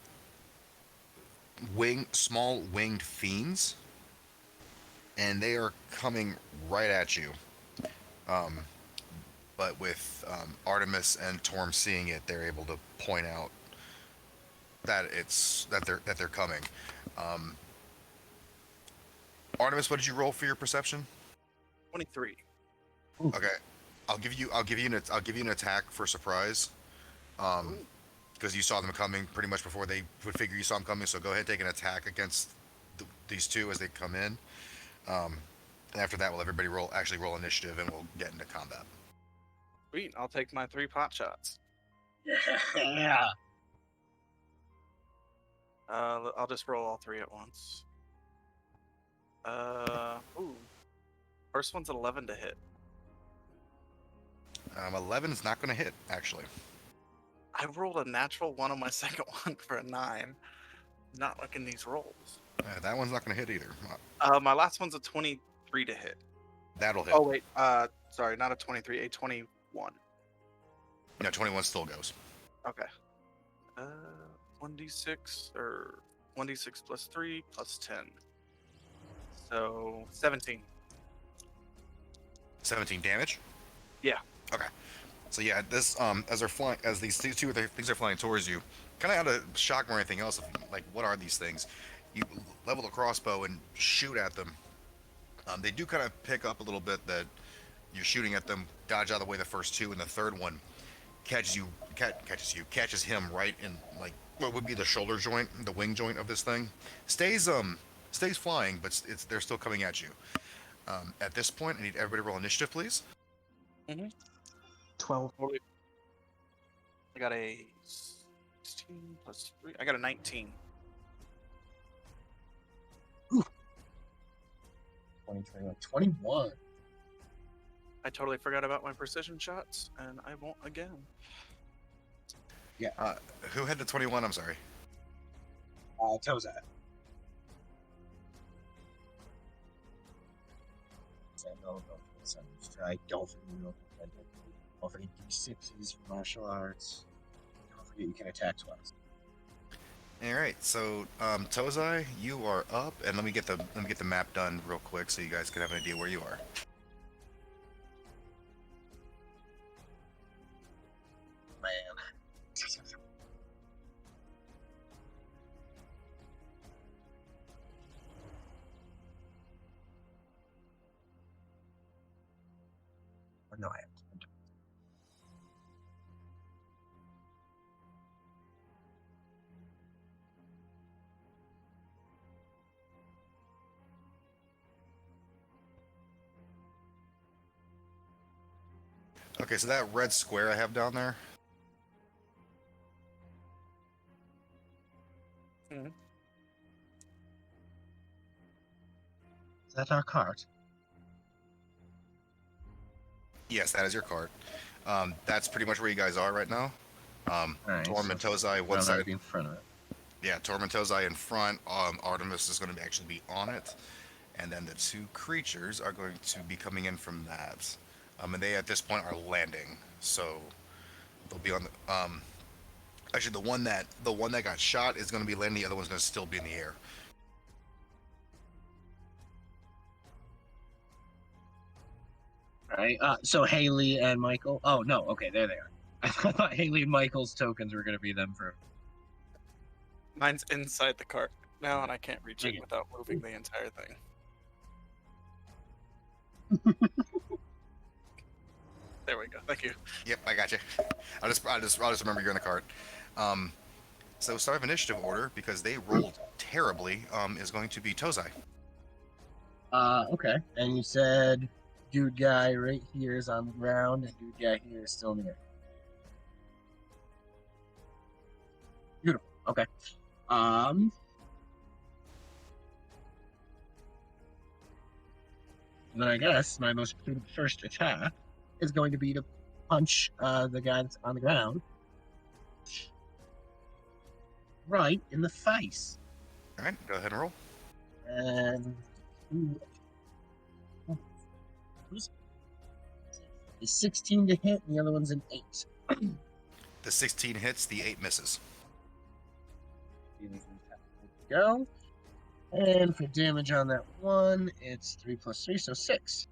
Speaker 10: small winged fiends, and they are coming right at you. But with Artemis and Torm seeing it, they're able to point out that they're coming. Artemis, what did you roll for your perception?
Speaker 11: 23.
Speaker 10: Okay, I'll give you an attack for surprise, because you saw them coming pretty much before they would figure you saw them coming. So go ahead, take an attack against these two as they come in. And after that, we'll everybody roll initiative, and we'll get into combat.
Speaker 11: Sweet. I'll take my 3 pot shots.
Speaker 13: Yeah.
Speaker 11: I'll just roll all 3 at once. Ooh. First one's 11 to hit.
Speaker 10: 11 is not going to hit, actually.
Speaker 11: I rolled a natural 1 on my second one for a 9. Not liking these rolls.
Speaker 10: That one's not going to hit either.
Speaker 11: My last one's a 23 to hit.
Speaker 10: That'll hit.
Speaker 11: Oh wait, sorry, not a 23, a 21.
Speaker 10: No, 21 still goes.
Speaker 11: Okay. 1d6 or 1d6 plus 3 plus 10. So 17.
Speaker 10: 17 damage.
Speaker 11: Yeah.
Speaker 10: Okay. So yeah, this as these two things are flying towards you, kind of out of shock or anything else. Like, what are these things? You level the crossbow and shoot at them. They do kind of pick up a little bit that you're shooting at them, dodge out of the way the first two, and the third one catches him right in, like, what would be the shoulder joint, the wing joint of this thing. Stays flying, but they're still coming at you. At this point, I need everybody to roll initiative, please.
Speaker 12: 12.
Speaker 11: I got a 16 plus 3. I got a 19.
Speaker 13: 21.
Speaker 11: I totally forgot about my precision shots, and I won't again.
Speaker 13: Yeah.
Speaker 10: Who had the 21? I'm sorry.
Speaker 13: Tozat. Strike. Don't forget D6s for martial arts. Don't forget you can attack twice.
Speaker 10: All right, so Tozai, you are up, and let me get the map done real quick so you guys can have an idea where you are.
Speaker 13: Man. Or no, I am.
Speaker 10: Okay, so that red square I have down there.
Speaker 11: Mm-hmm.
Speaker 13: Is that our cart?
Speaker 10: Yes, that is your cart. That's pretty much where you guys are right now.
Speaker 13: Right,
Speaker 10: Torm and Tozai, one side.
Speaker 13: In front of it.
Speaker 10: Yeah, Torm and Tozai in front. Artemis is going to actually be on it, and then the two creatures are going to be coming in from that. And they at this point are landing. So they'll be on the actually the one that got shot is going to be landing. The other one's going to still be in the air.
Speaker 13: All right. So Haley and Michael. Oh no. Okay, there they are. I thought Haley and Michael's tokens were gonna be them for.
Speaker 11: Mine's inside the cart now, and I can't reach it
Speaker 13: Okay.
Speaker 11: without moving the entire thing. There we go. Thank you.
Speaker 10: Yep, I got you. I'll just remember you're in the cart. So start of initiative order, because they rolled terribly, is going to be Tozai.
Speaker 13: Okay. And you said dude guy right here is on the ground, and dude guy here is still in the air. Beautiful. Okay. Then I guess my most prudent first attack is going to be to punch the guy that's on the ground right in the face.
Speaker 10: All right, go ahead and roll.
Speaker 13: And is 16 to hit, and the other one's an 8.
Speaker 10: The 16 hits, the 8 misses.
Speaker 13: Go. And for damage on that one, it's 3 plus 3, so 6.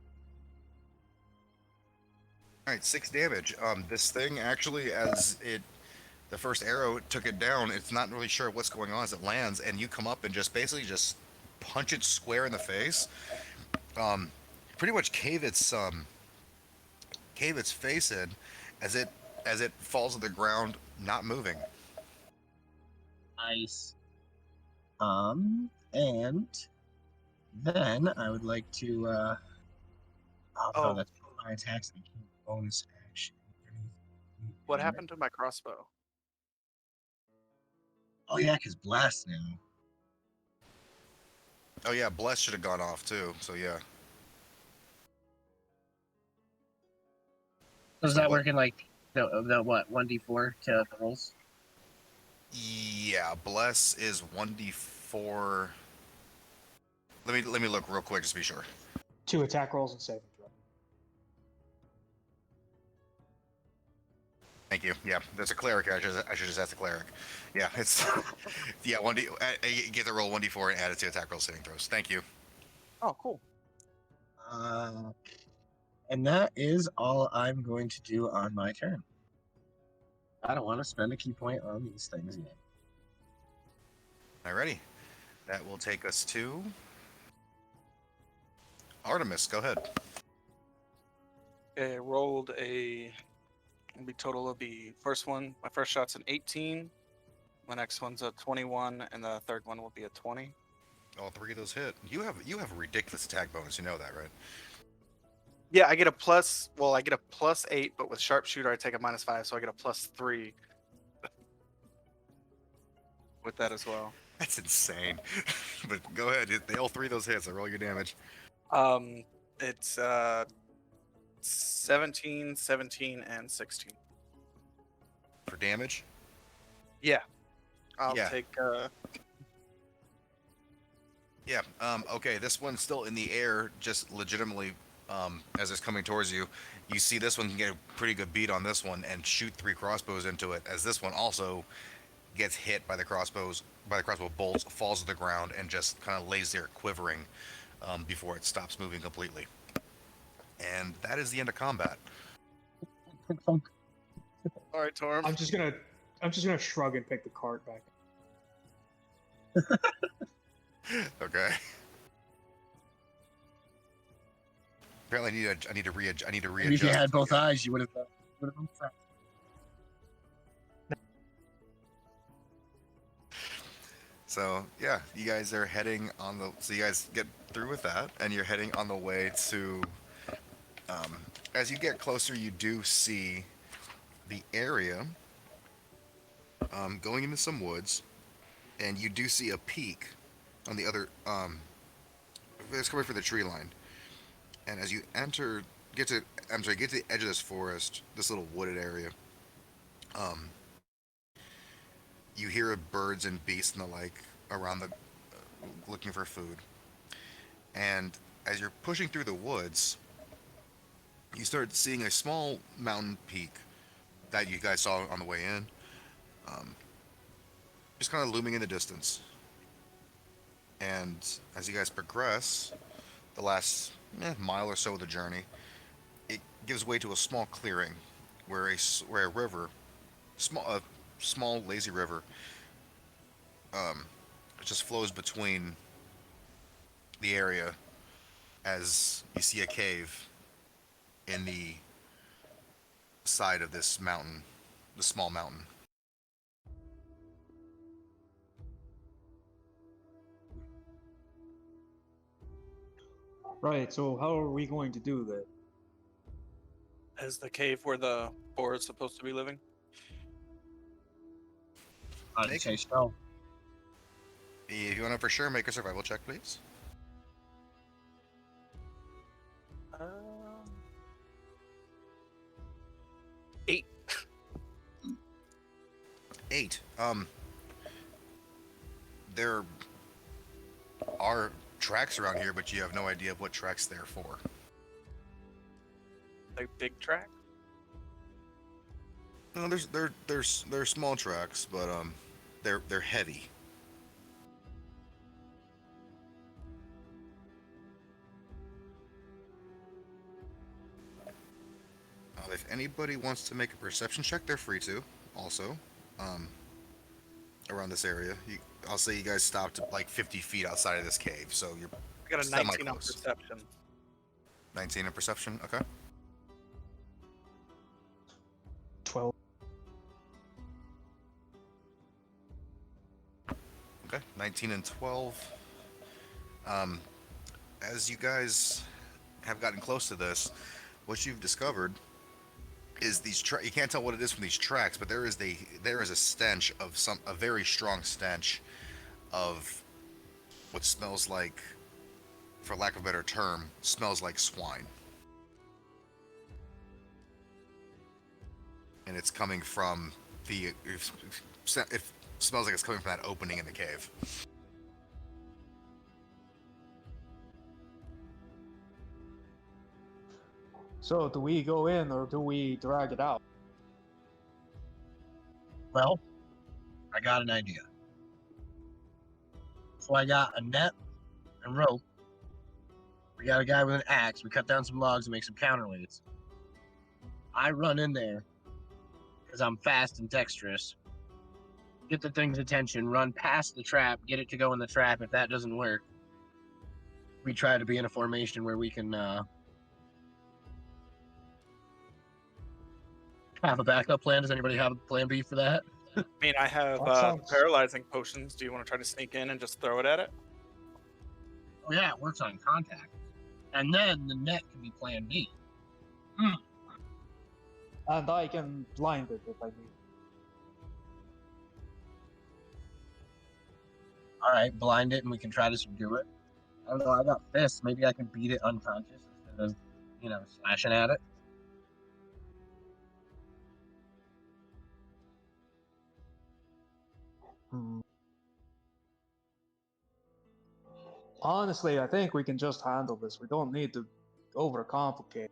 Speaker 10: All right, 6 damage. This thing actually, the first arrow took it down. It's not really sure what's going on as it lands, and you come up and basically punch it square in the face. Pretty much cave its face in as it falls to the ground, not moving.
Speaker 13: Nice. And then I would like to. No, that's my attacks. And bonus action.
Speaker 11: What happened to my crossbow?
Speaker 13: Oh yeah, because blast now.
Speaker 10: Oh yeah, bless should have gone off too. So yeah.
Speaker 13: Does that work in like the what 1d4 to rolls?
Speaker 10: Yeah, bless is 1d4. Let me look real quick just to be sure.
Speaker 12: 2 attack rolls and saving throw.
Speaker 10: Thank you. Yeah, there's a cleric. I should just ask the cleric. Yeah, it's yeah 1d. You get to roll 1d4 and add it to attack roll saving throws. Thank you.
Speaker 11: Oh, cool.
Speaker 13: And that is all I'm going to do on my turn. I don't want to spend a key point on these things yet.
Speaker 10: Alrighty, that will take us to Artemis. Go ahead.
Speaker 11: Okay, I rolled total of the first one. My first shot's an 18. My next one's a 21, and the third one will be a 20.
Speaker 10: All 3 of those hit. You have a ridiculous attack bonus. You know that, right?
Speaker 11: Yeah, I get a plus. Well, I get a +8, but with sharpshooter, I take a -5, so I get a +3 with that as well.
Speaker 10: That's insane. But go ahead. They all 3 of those hits. I roll your damage.
Speaker 11: It's 17, 17, and 16
Speaker 10: for damage.
Speaker 11: Yeah, I'll take.
Speaker 10: Yeah. Okay. This one's still in the air, just legitimately. As it's coming towards you, you see this one can get a pretty good beat on this one and shoot 3 crossbows into it. As this one also gets hit by the crossbow bolts, falls to the ground, and just kind of lays there quivering before it stops moving completely. And that is the end of combat.
Speaker 11: All right, Torm.
Speaker 12: I'm just gonna shrug and pick the cart back.
Speaker 10: Okay. Apparently, I need to readjust.
Speaker 13: If you had both eyes, you would have been fine.
Speaker 10: So yeah, you guys are heading on the. So you guys get through with that, and you're heading on the way to. As you get closer, you do see the area going into some woods, and you do see a peak on the other. It's coming for the tree line. And as you get to the edge of this forest, this little wooded area, you hear birds and beasts and the like around looking for food. And as you're pushing through the woods, you start seeing a small mountain peak that you guys saw on the way in, um, just kind of looming in the distance. And as you guys progress, the last mile or so of the journey, it gives way to a small clearing where where a river, a small lazy river, um, just flows between the area as you see a cave in the side of this mountain, the small mountain.
Speaker 12: Right, so how are we going to do that?
Speaker 11: Is the cave where the boar is supposed to be living?
Speaker 13: I'd say so.
Speaker 10: If you want to for sure, make a survival check, please.
Speaker 11: Um, 8.
Speaker 10: 8. There are tracks around here, but you have no idea of what tracks they're for.
Speaker 11: Like big track?
Speaker 10: No, there's small tracks, but they're heavy. If anybody wants to make a perception check, they're free to. Also, around this area, I'll say you guys stopped like 50 feet outside of this cave, so you're.
Speaker 11: I got a 19 on perception.
Speaker 10: 19 in perception. Okay.
Speaker 12: 12.
Speaker 10: Okay, 19 and 12. As you guys have gotten close to this, what you've discovered is you can't tell what it is from these tracks, but there is a stench of a very strong stench of what smells like, for lack of a better term, smells like swine. And it's coming from it smells like it's coming from that opening in the cave.
Speaker 12: So, do we go in or do we drag it out?
Speaker 13: Well, I got an idea. So I got a net and rope. We got a guy with an axe. We cut down some logs and make some counterweights. I run in there because I'm fast and dexterous. Get the thing's attention, run past the trap, get it to go in the trap. If that doesn't work, we try to be in a formation where we can have a backup plan. Does anybody have a plan B for that?
Speaker 11: I mean, I have paralyzing potions. Do you want to try to sneak in and just throw it at it?
Speaker 13: Oh yeah, it works on contact. And then the net can be plan B.
Speaker 12: And I can blind it if I need.
Speaker 13: Alright, blind it and we can try to subdue it. I don't know, I got fists. Maybe I can beat it unconscious instead of, slashing at it.
Speaker 12: Honestly, I think we can just handle this. We don't need to overcomplicate.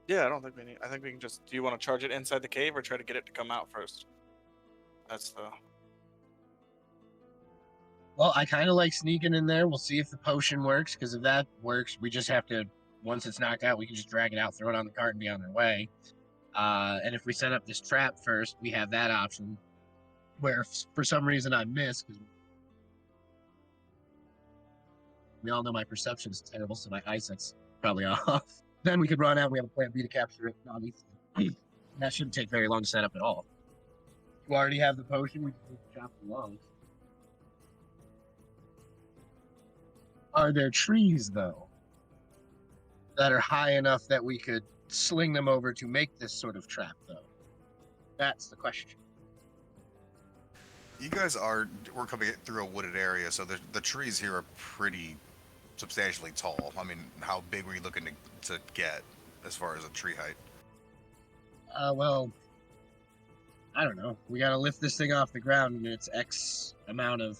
Speaker 11: Yeah, I don't think we need. I think we can just. Do you want to charge it inside the cave or try to get it to come out first? That's the.
Speaker 13: Well, I kind of like sneaking in there. We'll see if the potion works, because if that works, we just have to, once it's knocked out, we can just drag it out, throw it on the cart, and be on their way. And if we set up this trap first, we have that option. Where if for some reason I miss, because we all know my perception is terrible, so my eyesight's probably off. Then we could run out and we have a plan B to capture it non-lethally. That shouldn't take very long to set up at all. You already have the potion, we can just chop the logs. Are there trees, though, that are high enough that we could sling them over to make this sort of trap, though? That's the question.
Speaker 10: You guys we're coming through a wooded area, so the trees here are pretty substantially tall. I mean, how big were you looking to get as far as a tree height?
Speaker 13: Well, I don't know. We gotta lift this thing off the ground, and it's X amount of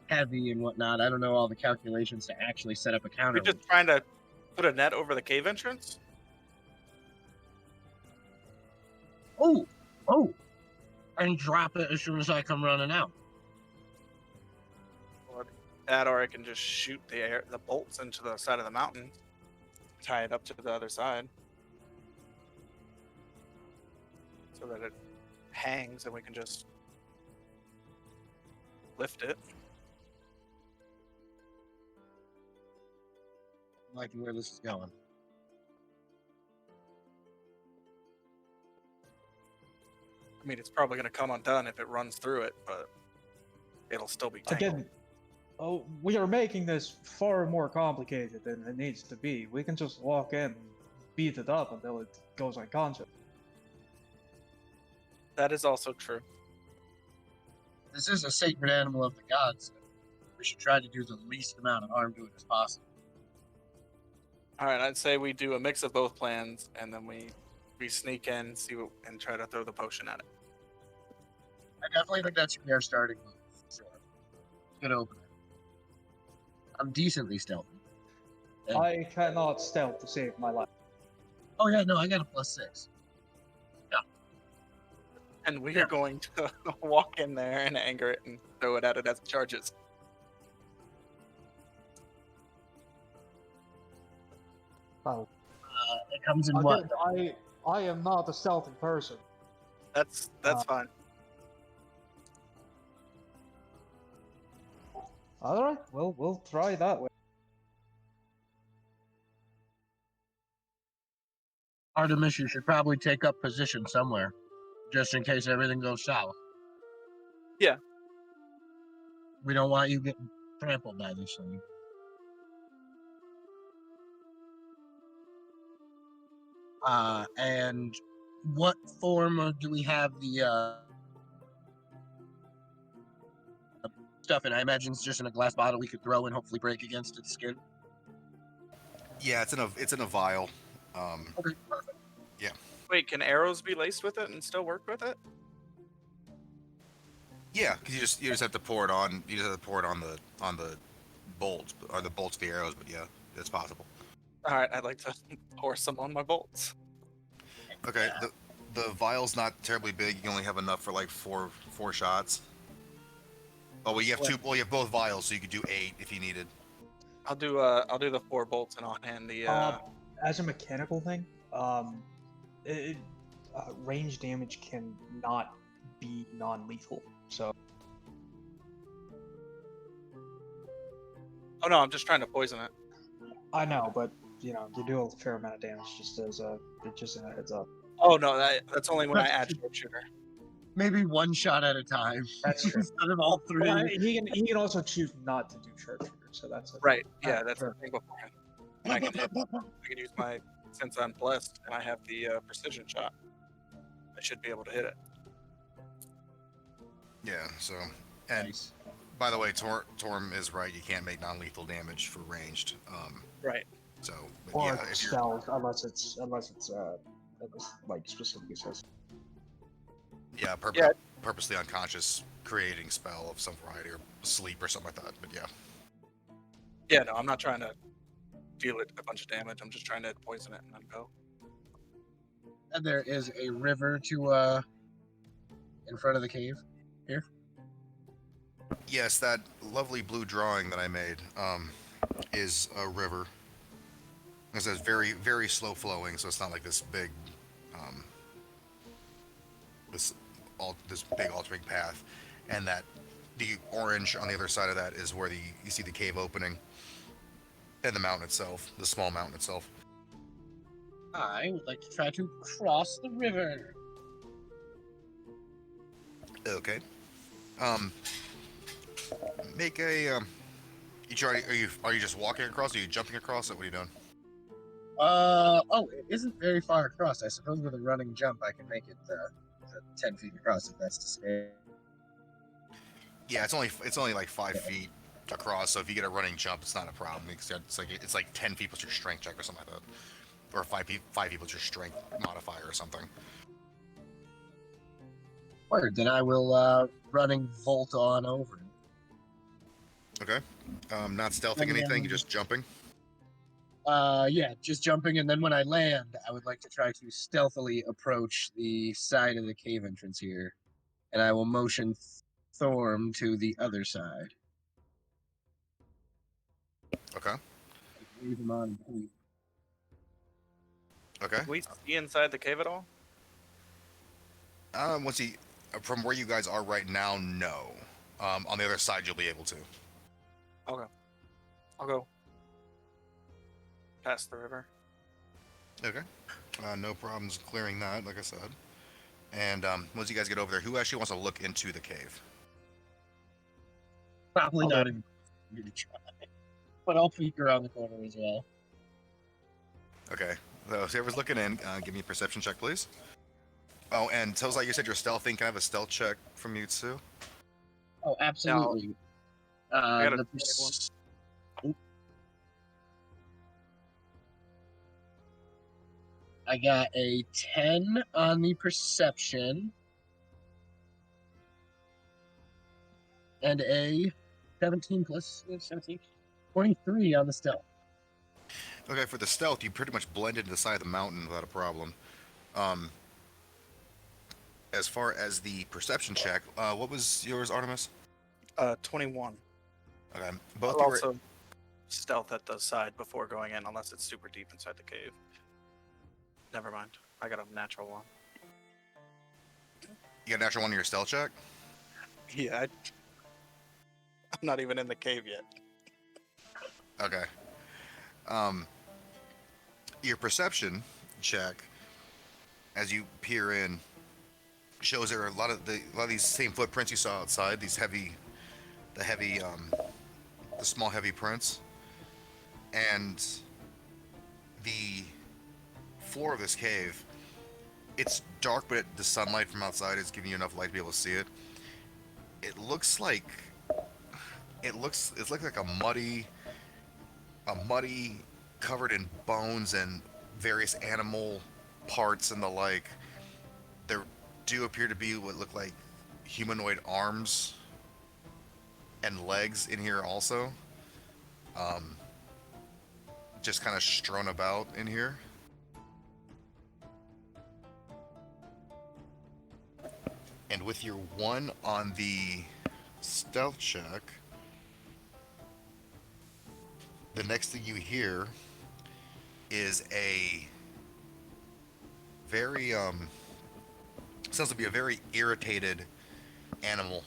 Speaker 13: heavy and whatnot. I don't know all the calculations to actually set up a counter.
Speaker 11: We're just trying to put a net over the cave entrance?
Speaker 13: Oh, and drop it as soon as I come running out.
Speaker 11: Or that, or I can just shoot the bolts into the side of the mountain, tie it up to the other side, so that it hangs and we can just lift it.
Speaker 13: I'm liking where this is going.
Speaker 11: I mean, it's probably going to come undone if it runs through it, but it'll still be tangled.
Speaker 12: Again, we are making this far more complicated than it needs to be. We can just walk in and beat it up until it goes unconscious.
Speaker 11: That is also true.
Speaker 13: This is a sacred animal of the gods. We should try to do the least amount of harm to it as possible.
Speaker 11: All right, I'd say we do a mix of both plans, and then we sneak in, and try to throw the potion at it.
Speaker 13: I definitely think that should be our starting move. Sure. Good opener. I'm decently stealthy. Yeah.
Speaker 12: I cannot stealth to save my life.
Speaker 13: Oh yeah, no, I got a +6. Yeah.
Speaker 11: And we are going to walk in there and anger it and throw it at it as it charges.
Speaker 12: Oh.
Speaker 13: It comes in what?
Speaker 12: I am not a stealthy person.
Speaker 11: That's fine.
Speaker 12: All right, well, we'll try that way.
Speaker 13: Artemis, you should probably take up position somewhere, just in case everything goes south.
Speaker 11: Yeah.
Speaker 13: We don't want you getting trampled by this thing. And what form do we have the stuff in? I imagine it's just in a glass bottle we could throw and hopefully break against its skin.
Speaker 10: Yeah, it's in a vial.
Speaker 13: Okay, perfect.
Speaker 10: Yeah.
Speaker 11: Wait, can arrows be laced with it and still work with it?
Speaker 10: Yeah, because you just have to pour it on. You just have to pour it on the bolts or the bolts of the arrows. But yeah, it's possible.
Speaker 11: All right, I'd like to pour some on my bolts.
Speaker 10: Okay, the vial's not terribly big. You only have enough for like four shots. Oh, well, you have two. Well, you have both vials, so you could do 8 if you needed.
Speaker 11: I'll do the 4 bolts and I'll hand the.
Speaker 12: As a mechanical thing, range damage can not be non-lethal. So.
Speaker 11: Oh no, I'm just trying to poison it.
Speaker 12: I know, but you do a fair amount of damage just as a heads up.
Speaker 11: Oh no, that's only when I add sharpshooter.
Speaker 13: Maybe one shot at a time.
Speaker 12: That's true.
Speaker 13: Instead of all 3.
Speaker 12: Well, he can also choose not to do sharpshooter, so that's
Speaker 11: right. Yeah, that's the thing beforehand. I can use my, since I'm blessed and I have the precision shot. I should be able to hit it.
Speaker 10: Yeah. So, and by the way, Torm is right. You can't make non-lethal damage for ranged.
Speaker 11: Right.
Speaker 10: So,
Speaker 12: or
Speaker 10: yeah, if
Speaker 12: spells, unless it's like specifically says.
Speaker 10: Yeah, purposely unconscious creating spell of some variety or sleep or something like that. But yeah.
Speaker 11: Yeah, no, I'm not trying to deal it a bunch of damage. I'm just trying to poison it and then go.
Speaker 13: And there is a river to in front of the cave here.
Speaker 10: Yes, that lovely blue drawing that I made is a river. It says very, very slow flowing, so it's not like this big, this big altering path. And that the orange on the other side of that is where you see the cave opening, and the mountain itself, the small mountain itself.
Speaker 13: I would like to try to cross the river.
Speaker 10: Okay. Make a are you just walking across? Are you jumping across it? What are you doing?
Speaker 13: Oh, it isn't very far across. I suppose with a running jump I can make it 10 feet across if that's to scale.
Speaker 10: Yeah, it's only like 5 feet across. So if you get a running jump, it's not a problem. It's like 10 feet plus your strength check or something like that, or 5 feet plus your strength modifier or something.
Speaker 13: Word. Then I will running volt on over.
Speaker 10: Okay. Not stealthing anything. You're just jumping.
Speaker 13: Yeah, just jumping, and then when I land, I would like to try to stealthily approach the side of the cave entrance here, and I will motion Thorm to the other side.
Speaker 10: Okay.
Speaker 13: Leave him on point.
Speaker 10: Okay.
Speaker 11: Can we see inside the cave at all?
Speaker 10: Once he, from where you guys are right now, no. On the other side, you'll be able to.
Speaker 11: Okay. I'll go past the river.
Speaker 10: Okay. No problems clearing that, like I said. And once you guys get over there, who actually wants to look into the cave?
Speaker 13: Probably not even going to try. But I'll peek around the corner as well.
Speaker 10: Okay. So whoever's looking in, give me a perception check, please. Oh, and Tozai, you said you're stealthing. Can I have a stealth check from you too?
Speaker 13: Oh, absolutely.
Speaker 11: I got a
Speaker 13: The
Speaker 11: 21.
Speaker 13: I got a 10 on the perception and a 17 plus 17, 23 on the stealth.
Speaker 10: Okay, for the stealth, you pretty much blend into the side of the mountain without a problem. As far as the perception check, what was yours, Artemis?
Speaker 11: 21.
Speaker 10: Okay,
Speaker 11: I'll
Speaker 10: both you were.
Speaker 11: also stealth at the side before going in, unless it's super deep inside the cave. Never mind. I got a natural one.
Speaker 10: You got a natural one in your stealth check?
Speaker 11: Yeah, I'm not even in the cave yet.
Speaker 10: Okay. Your perception check, as you peer in, shows there are a lot of these same footprints you saw outside. These the small heavy prints, and the floor of this cave. It's dark, but the sunlight from outside is giving you enough light to be able to see it. It looks like like a muddy, covered in bones and various animal parts and the like. There do appear to be what look like humanoid arms and legs in here also. Just kind of strewn about in here. And with your 1 on the stealth check, the next thing you hear is a very sounds to be a very irritated animal.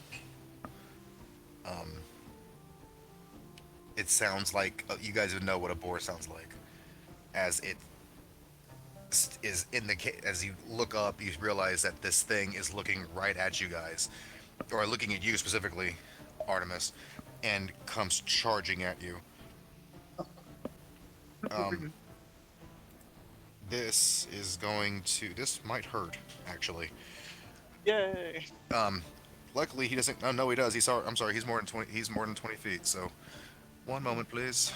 Speaker 10: It sounds like you guys would know what a boar sounds like, as it is in the as you look up, you realize that this thing is looking right at you guys, or looking at you specifically, Artemis, and comes charging at you. This might hurt, actually.
Speaker 11: Yay!
Speaker 10: Luckily he doesn't. Oh, no, he does. I'm sorry. He's more than 20. He's more than 20 feet. So, one moment, please.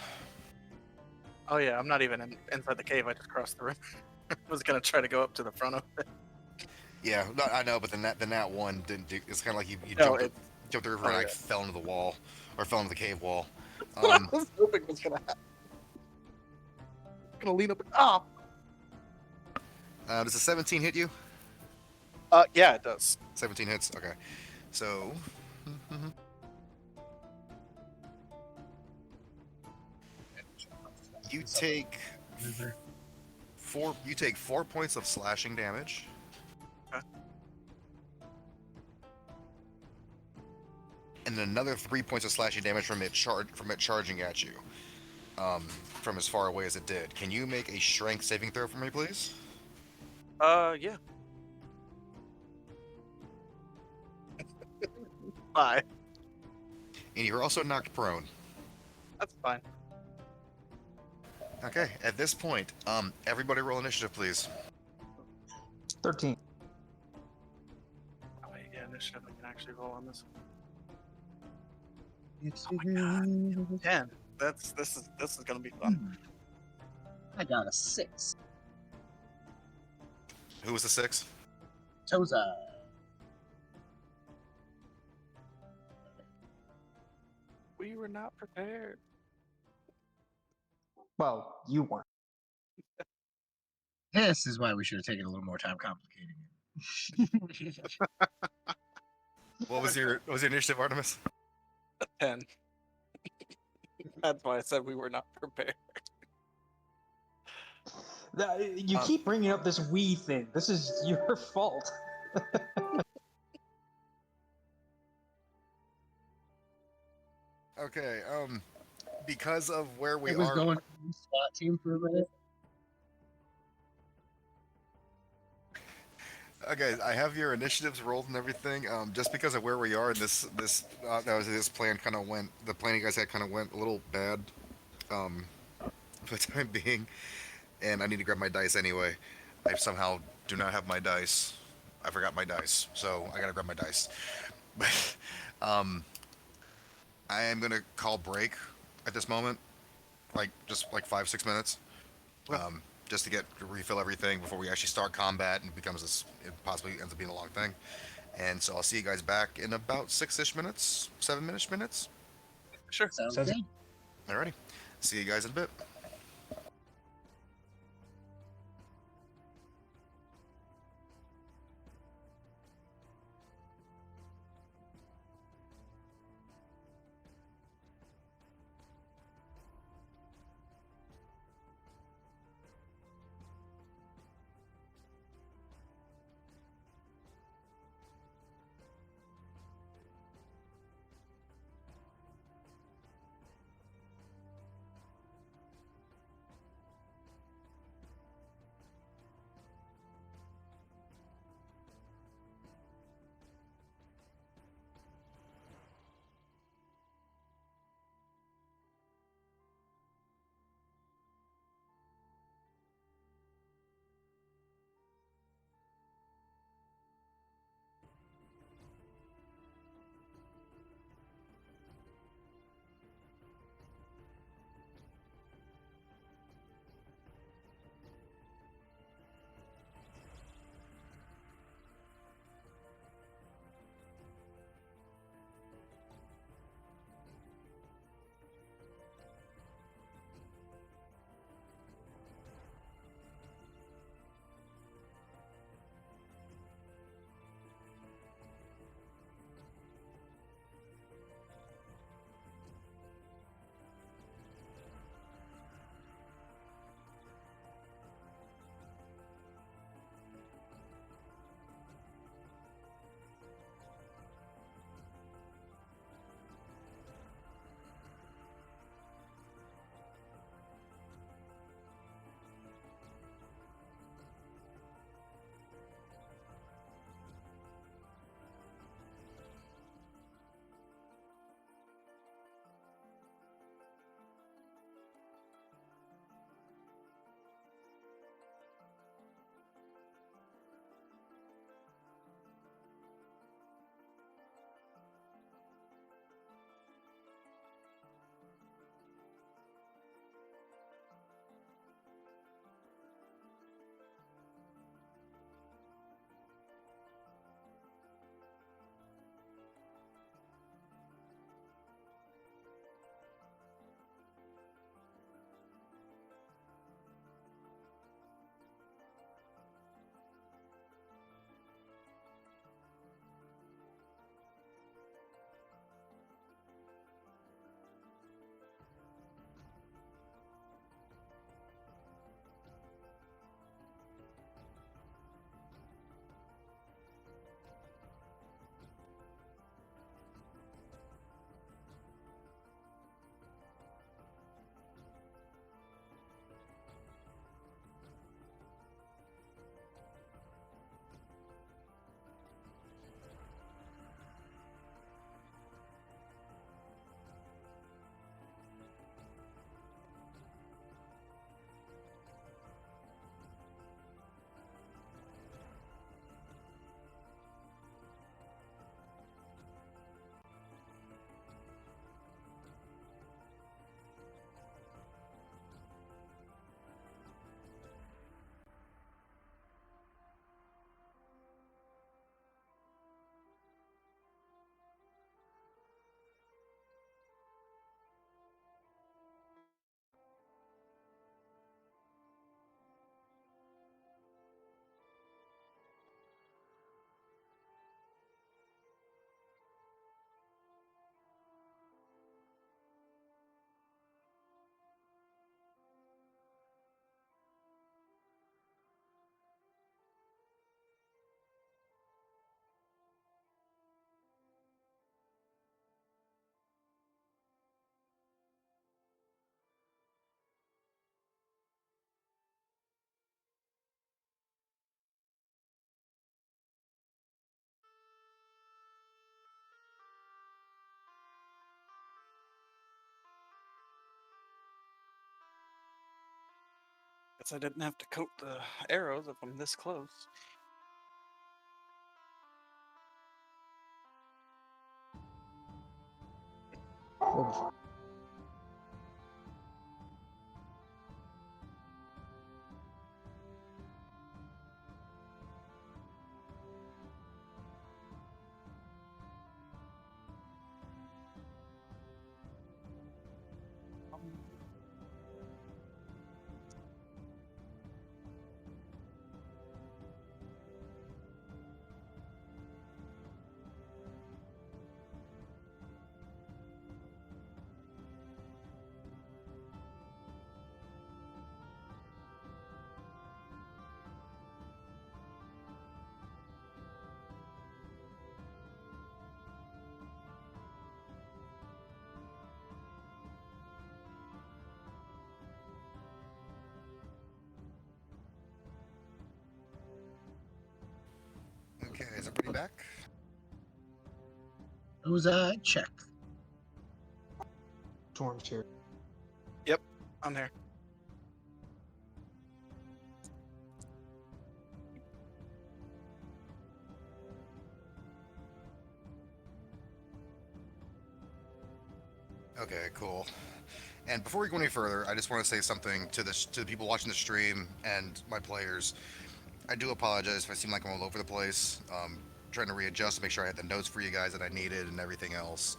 Speaker 11: Oh yeah, I'm not even inside the cave. I just crossed the river. I was gonna try to go up to the front of it.
Speaker 10: Yeah, no, I know, but the nat one didn't do. It's kind of like you
Speaker 11: No,
Speaker 10: jumped the river and like fell into the wall, or fell into the cave wall.
Speaker 11: That's what I was hoping was gonna happen. I'm gonna lean up. Ah.
Speaker 10: Does a 17 hit you?
Speaker 11: Yeah, it does.
Speaker 10: 17 hits. Okay, so. You take 4. You take 4 points of slashing damage.
Speaker 11: Okay.
Speaker 10: And then another 3 points of slashing damage from it charging at you, from as far away as it did. Can you make a strength saving throw for me, please?
Speaker 11: Yeah. 5.
Speaker 10: And you're also knocked prone.
Speaker 11: That's fine.
Speaker 10: Okay, at this point, everybody roll initiative, please.
Speaker 12: 13.
Speaker 11: Oh, wait, yeah, initiative I can actually roll on this one. Oh my god. 10. This is gonna be fun.
Speaker 13: I got a 6.
Speaker 10: Who was the 6?
Speaker 13: Toza.
Speaker 11: We were not prepared.
Speaker 12: Well, you weren't.
Speaker 13: This is why we should have taken a little more time complicating it.
Speaker 10: What was your initiative, Artemis?
Speaker 11: 10. That's why I said we were not prepared.
Speaker 12: You keep bringing up this we thing. This is your fault.
Speaker 10: Okay, because of where we
Speaker 13: It was
Speaker 10: are.
Speaker 13: going SWAT team for a minute.
Speaker 10: Okay, I have your initiatives rolled and everything. Just because of where we are, this plan kind of went. The plan you guys had kind of went a little bad, for the time being, and I need to grab my dice anyway. I somehow do not have my dice. I forgot my dice, so I gotta grab my dice. But I am gonna call break at this moment, like just like 5-6 minutes. Just to refill everything before we actually start combat and it possibly ends up being a long thing. And so I'll see you guys back in about 6-ish minutes, 7-ish minutes.
Speaker 11: Sure.
Speaker 13: Sounds good.
Speaker 10: Alrighty. See you guys in a bit.
Speaker 11: Guess I didn't have to coat the arrows if I'm this close.
Speaker 10: Okay, is everybody back?
Speaker 13: Who's check?
Speaker 12: Storm's here.
Speaker 11: Yep, I'm there.
Speaker 10: Okay, cool. And before we go any further, I just want to say something to the people watching the stream and my players. I do apologize if I seem like I'm all over the place. Trying to readjust to make sure I had the notes for you guys that I needed and everything else.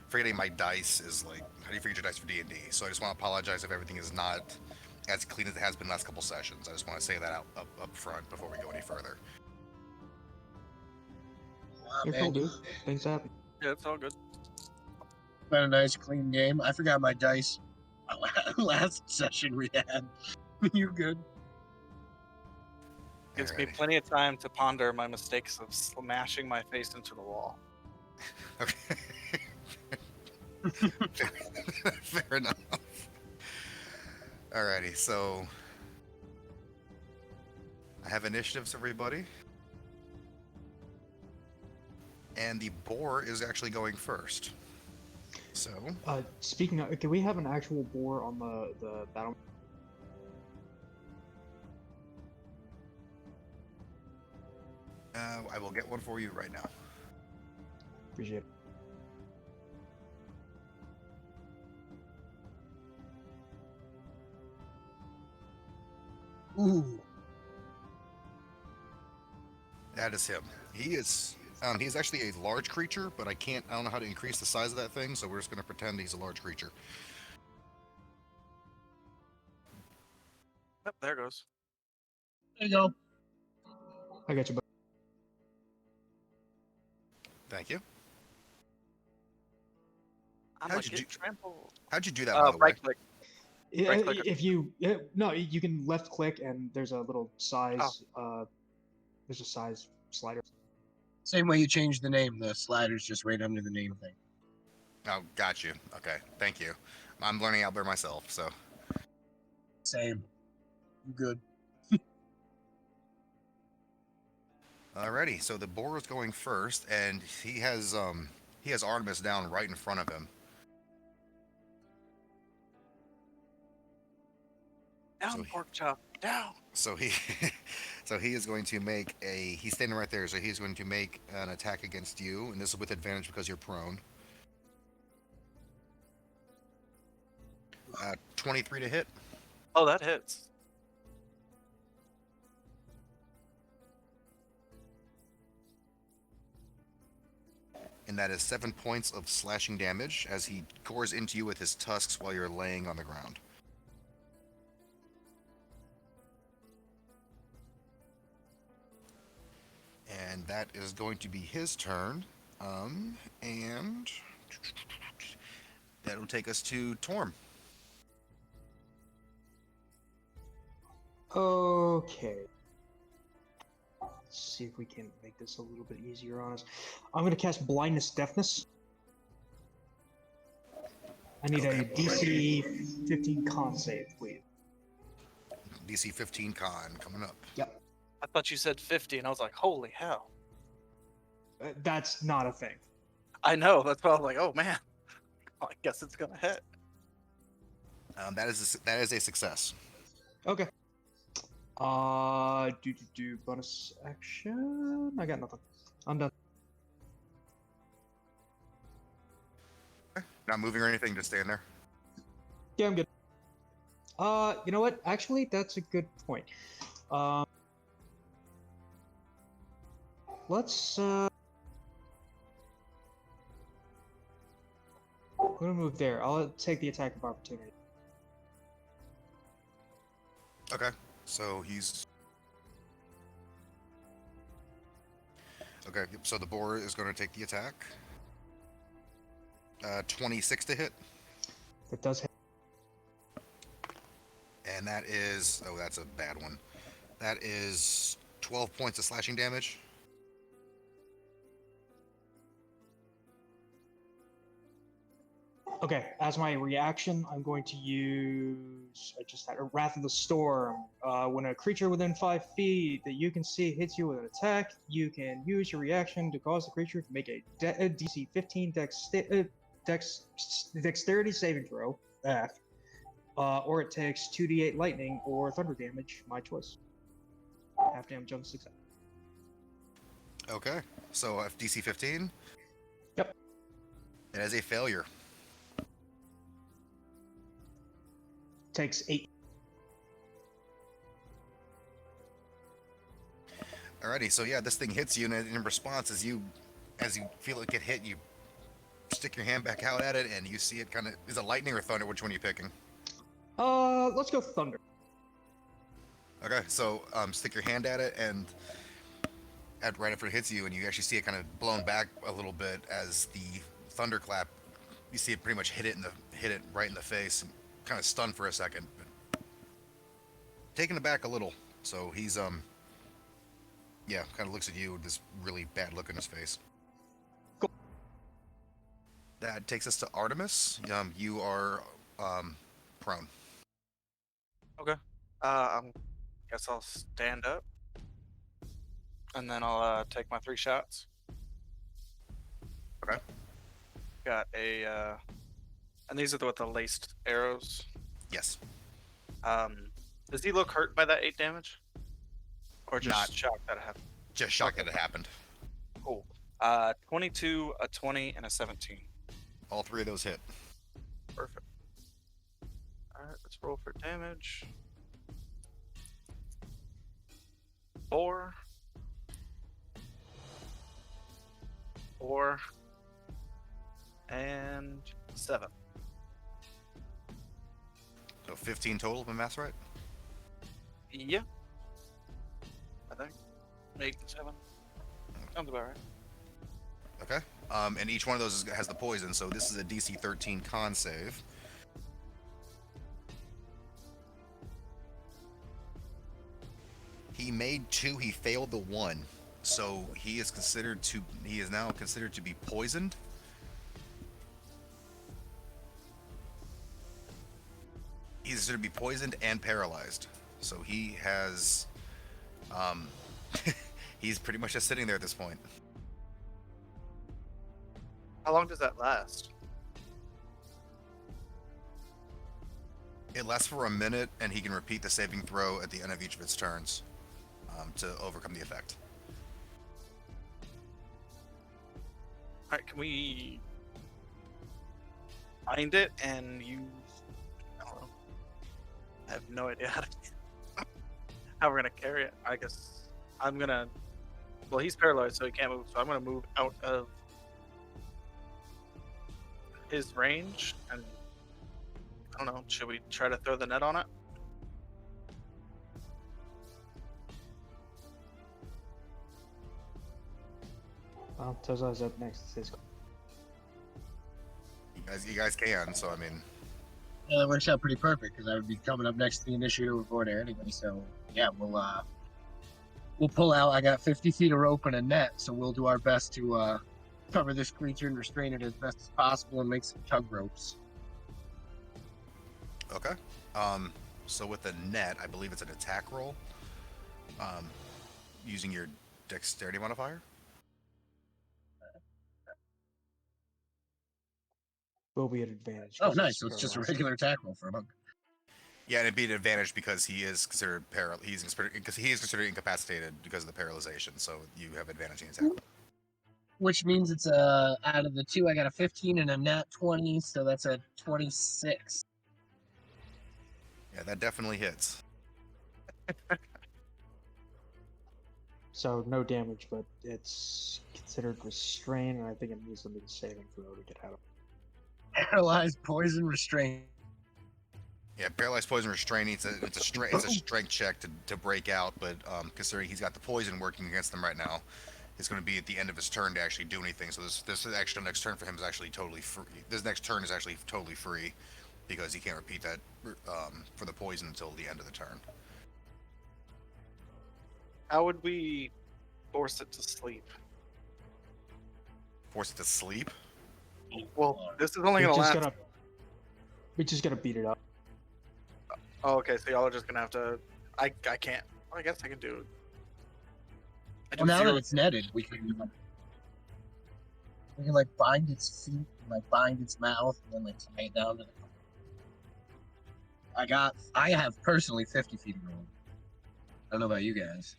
Speaker 10: Forgetting my dice is like, how do you forget your dice for D&D? So I just want to apologize if everything is not as clean as it has been the last couple sessions. I just want to say that up front before we go any further.
Speaker 12: You're cool, dude. Things happen.
Speaker 11: Yeah, it's all good.
Speaker 13: Been a nice clean game. I forgot my dice last session we had. You good?
Speaker 11: Gives me plenty of time to ponder my mistakes of smashing my face into the wall.
Speaker 10: Okay. Fair enough. Alrighty, so I have initiatives, everybody. And the boar is actually going first. So
Speaker 12: Speaking of, can we have an actual boar on the battle?
Speaker 10: I will get one for you right now.
Speaker 12: Appreciate it.
Speaker 13: Ooh.
Speaker 10: That is him. He's actually a large creature, but I don't know how to increase the size of that thing, so we're just gonna pretend he's a large creature.
Speaker 11: Yep, there goes.
Speaker 13: There you go.
Speaker 12: I got you, buddy.
Speaker 10: Thank you.
Speaker 11: I'm
Speaker 10: How'd
Speaker 11: like
Speaker 10: you
Speaker 11: getting
Speaker 10: do-
Speaker 11: trampled.
Speaker 10: How'd you do that, by the way?
Speaker 11: Right click.
Speaker 12: Yeah,
Speaker 11: Right click.
Speaker 12: if you no, you can left click and there's a little size. There's a size slider.
Speaker 13: Same way you change the name. The slider's just right under the name thing.
Speaker 10: Oh, got you. Okay, thank you. I'm learning out there myself, so.
Speaker 13: Same. You good?
Speaker 10: Alrighty, so the boar is going first, and he has Artemis down right in front of him.
Speaker 11: Down, pork chop. Down.
Speaker 10: So he is going to make he's standing right there, so he's going to make an attack against you, and this is with advantage because you're prone. 23 to hit.
Speaker 11: Oh, that hits.
Speaker 10: And that is 7 points of slashing damage as he gores into you with his tusks while you're laying on the ground. And that is going to be his turn. And that'll take us to Torm.
Speaker 12: Okay. Let's see if we can make this a little bit easier on us. I'm going to cast Blindness Deafness. I need a DC 15 con save, please.
Speaker 10: DC 15 con coming up.
Speaker 12: Yep.
Speaker 11: I thought you said 50, and I was like, holy hell.
Speaker 12: That's not a thing.
Speaker 11: I know. That's why I was like, oh, man. Well, I guess it's going to hit.
Speaker 10: That is a success.
Speaker 12: Okay. Do bonus action. I got nothing. I'm done.
Speaker 10: Not moving or anything, just staying there.
Speaker 12: Yeah, I'm good. You know what? Actually, that's a good point. Let's I'm gonna move there. I'll take the attack of opportunity.
Speaker 10: Okay, so he's... Okay, so the boar is going to take the attack. 26 to hit.
Speaker 12: It does hit.
Speaker 10: And that is... Oh, that's a bad one. That is 12 points of slashing damage.
Speaker 12: Okay, as my reaction, I'm going to use I just had a Wrath of the Storm. When a creature within 5 feet that you can see hits you with an attack, you can use your reaction to cause the creature to make a DC 15 dexterity saving throw, or it takes 2d8 lightning or thunder damage, my choice. Half damage on success.
Speaker 10: Okay, so DC 15?
Speaker 12: Yep.
Speaker 10: It is a failure.
Speaker 12: Takes 8.
Speaker 10: Alrighty, so yeah, this thing hits you, and in response, as you feel it get hit, you stick your hand back out at it, and you see it kind of... Is it lightning or thunder? Which one are you picking?
Speaker 12: Let's go thunder.
Speaker 10: Okay, so stick your hand at it, and right after it hits you, and you actually see it kind of blown back a little bit as the thunderclap. You see it pretty much hit it right in the face, and kind of stunned for a second, but taken aback a little. So he's yeah, kind of looks at you with this really bad look in his face.
Speaker 12: Cool.
Speaker 10: That takes us to Artemis. You are prone.
Speaker 11: Okay. Guess I'll stand up, and then I'll take my 3 shots.
Speaker 10: Okay.
Speaker 11: Got a and these are with the laced arrows.
Speaker 10: Yes.
Speaker 11: Does he look hurt by that 8 damage, or just
Speaker 10: Not
Speaker 11: shocked that it happened?
Speaker 10: Just shocked that it happened.
Speaker 11: Cool. 22, a 20, and a 17.
Speaker 10: All 3 of those hit.
Speaker 11: Perfect. All right, let's roll for damage. 4, 4, and 7.
Speaker 10: So 15 total, if my math's right?
Speaker 11: Yeah. I think 8 and 7. Sounds about right.
Speaker 10: Okay. And each one of those has the poison, so this is a DC 13 con save. He made 2, he failed the 1. So he is now considered to be poisoned. He's considered to be poisoned and paralyzed. So he has he's pretty much just sitting there at this point.
Speaker 11: How long does that last?
Speaker 10: It lasts for a minute, and he can repeat the saving throw at the end of each of its turns to overcome the effect.
Speaker 11: All right, can we find it and use? I don't know. I have no idea how we're gonna carry it. I guess I'm gonna. Well, he's paralyzed, so he can't move. So I'm gonna move out of his range, and I don't know. Should we try to throw the net on it?
Speaker 12: Well, Toza's up next. It's his...
Speaker 10: You guys can. So I mean,
Speaker 13: Yeah, that works out pretty perfect because I would be coming up next to the initiative over there anyway. So yeah, we'll pull out. I got 50 feet of rope and a net, so we'll do our best to cover this creature and restrain it as best as possible and make some tug ropes.
Speaker 10: okay. So with the net, I believe it's an attack roll. Using your dexterity modifier.
Speaker 12: will be at advantage.
Speaker 13: Oh,
Speaker 12: 'cause
Speaker 13: nice.
Speaker 12: it's
Speaker 13: So it's just a
Speaker 12: paralyzed.
Speaker 13: regular attack roll for a monk.
Speaker 10: Yeah, and it'd be an advantage because he is considered because he is considered incapacitated because of the paralyzation. So you have advantage in attack.
Speaker 13: Which means it's out of the two, I got a 15 and a nat 20, so that's a 26.
Speaker 10: Yeah, that definitely hits.
Speaker 12: So no damage, but it's considered restrained, and I think it needs to be a saving throw to get out of it.
Speaker 13: Paralyzed, poison, restraint.
Speaker 10: Yeah, paralyzed, poison, restraint. It's a strength check to break out, but considering he's got the poison working against him right now, it's going to be at the end of his turn to actually do anything. So this actual next turn for him is actually totally free. This next turn is actually totally free because he can't repeat that for the poison until the end of the turn.
Speaker 11: How would we force it to sleep?
Speaker 10: Force it to sleep?
Speaker 11: Well, this is only gonna last.
Speaker 12: We just gotta beat it up.
Speaker 11: Oh, okay, so y'all are just gonna have to. I can't. Well, I guess I can do.
Speaker 13: Well, now that it's netted, we can like bind its feet, and, like bind its mouth, and then like tie it down to the. I have personally 50 feet of rope. I don't know about you guys.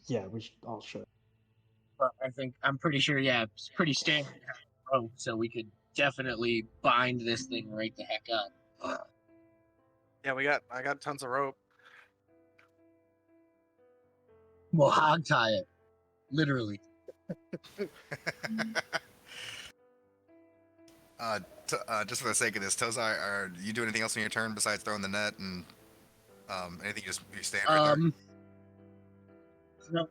Speaker 12: Yeah, I'll show.
Speaker 13: But I'm pretty sure. Yeah, it's pretty standard rope, so we could definitely bind this thing right the heck up.
Speaker 11: Yeah, I got tons of rope.
Speaker 13: We'll hog tie it, literally.
Speaker 10: Just for the sake of this, Tozai, are you do anything else on your turn besides throwing the net and anything? You stand right there.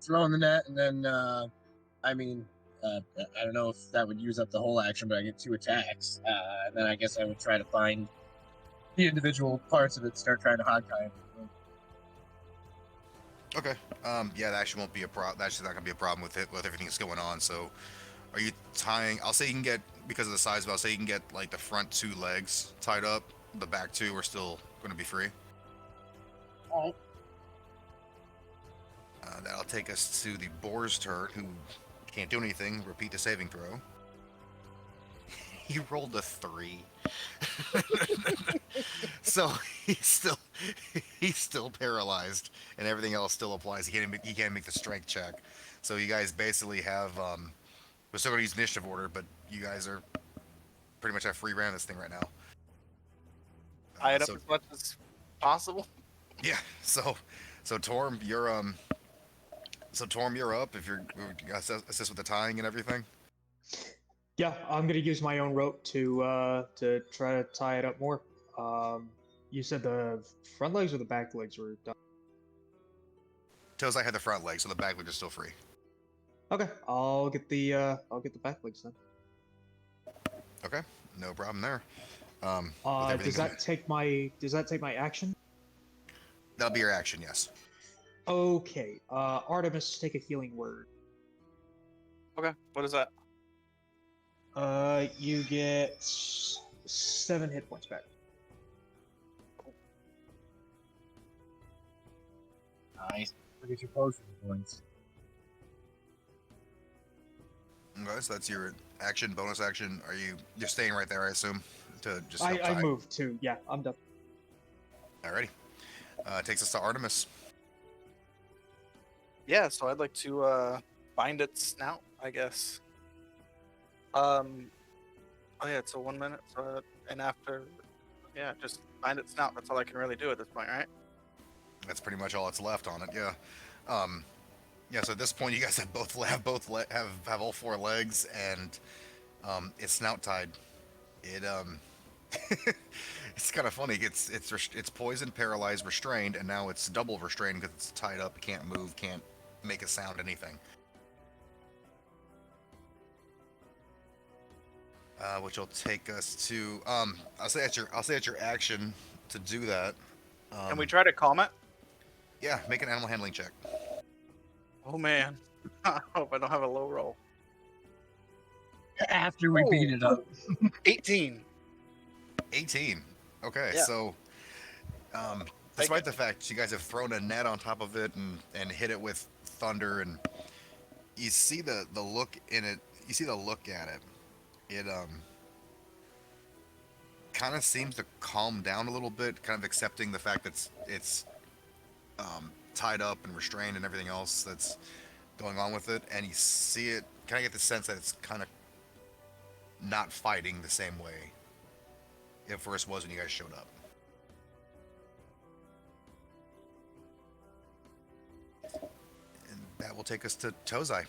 Speaker 13: Throwing the net, and then I don't know if that would use up the whole action, but I get 2 attacks. And then I guess I would try to find the individual parts of it, start trying to hog tie it.
Speaker 10: Okay. Yeah, that actually won't be a problem. That's just not gonna be a problem with everything that's going on. So, are you tying? I'll say you can get, because of the size, but I'll say you can get like the front 2 legs tied up. The back 2 are still going to be free.
Speaker 13: All right.
Speaker 10: That'll take us to the boar's turn, who can't do anything. Repeat the saving throw. He rolled a 3. So he's still paralyzed, and everything else still applies. He can't make the strength check. So you guys basically have we're still gonna use initiative order, but you guys are pretty much have free reign of this thing right now.
Speaker 11: Tie it up as much as possible.
Speaker 10: Yeah. So Torm, you're up. If you're assist with the tying and everything.
Speaker 12: Yeah, I'm gonna use my own rope to try to tie it up more. You said the front legs or the back legs were done?
Speaker 10: Tozai had the front legs, so the back legs are still free.
Speaker 12: Okay, I'll get the back legs then.
Speaker 10: Okay, no problem there.
Speaker 12: Does that take my action?
Speaker 10: That'll be your action, yes.
Speaker 12: Okay. Artemis, take a healing word.
Speaker 11: Okay, what is that?
Speaker 12: You get 7 hit points back.
Speaker 13: Nice. Look at your potion points.
Speaker 10: Okay, so that's your action, bonus action. You're staying right there, I assume, to just.
Speaker 12: I moved too. Yeah, I'm done.
Speaker 10: Alrighty. Takes us to Artemis.
Speaker 11: Yeah, so I'd like to bind its snout, I guess. Oh yeah, it's a 1 minute. So and after, yeah, just bind its snout. That's all I can really do at this point, right?
Speaker 10: That's pretty much all that's left on it. Yeah. Yeah. So at this point, you guys have all 4 legs, and it's snout tied. It it's kind of funny. It's poisoned, paralyzed, restrained, and now it's double restrained because it's tied up. It can't move, can't make a sound, anything. Which will take us to I'll say at your action to do that.
Speaker 11: Can we try to calm it?
Speaker 10: Yeah, make an animal handling check.
Speaker 11: Oh man, I hope I don't have a low roll.
Speaker 13: After we beat it up.
Speaker 11: 18.
Speaker 10: 18. Okay,
Speaker 11: Yeah.
Speaker 10: So despite the fact you guys have thrown a net on top of it and hit it with thunder, and you see the look in it, you see the look at it. It kind of seems to calm down a little bit, kind of accepting the fact that it's tied up and restrained and everything else that's going on with it, and you see it, kind of get the sense that it's kind of not fighting the same way it first was when you guys showed up. And that will take us to Tozai.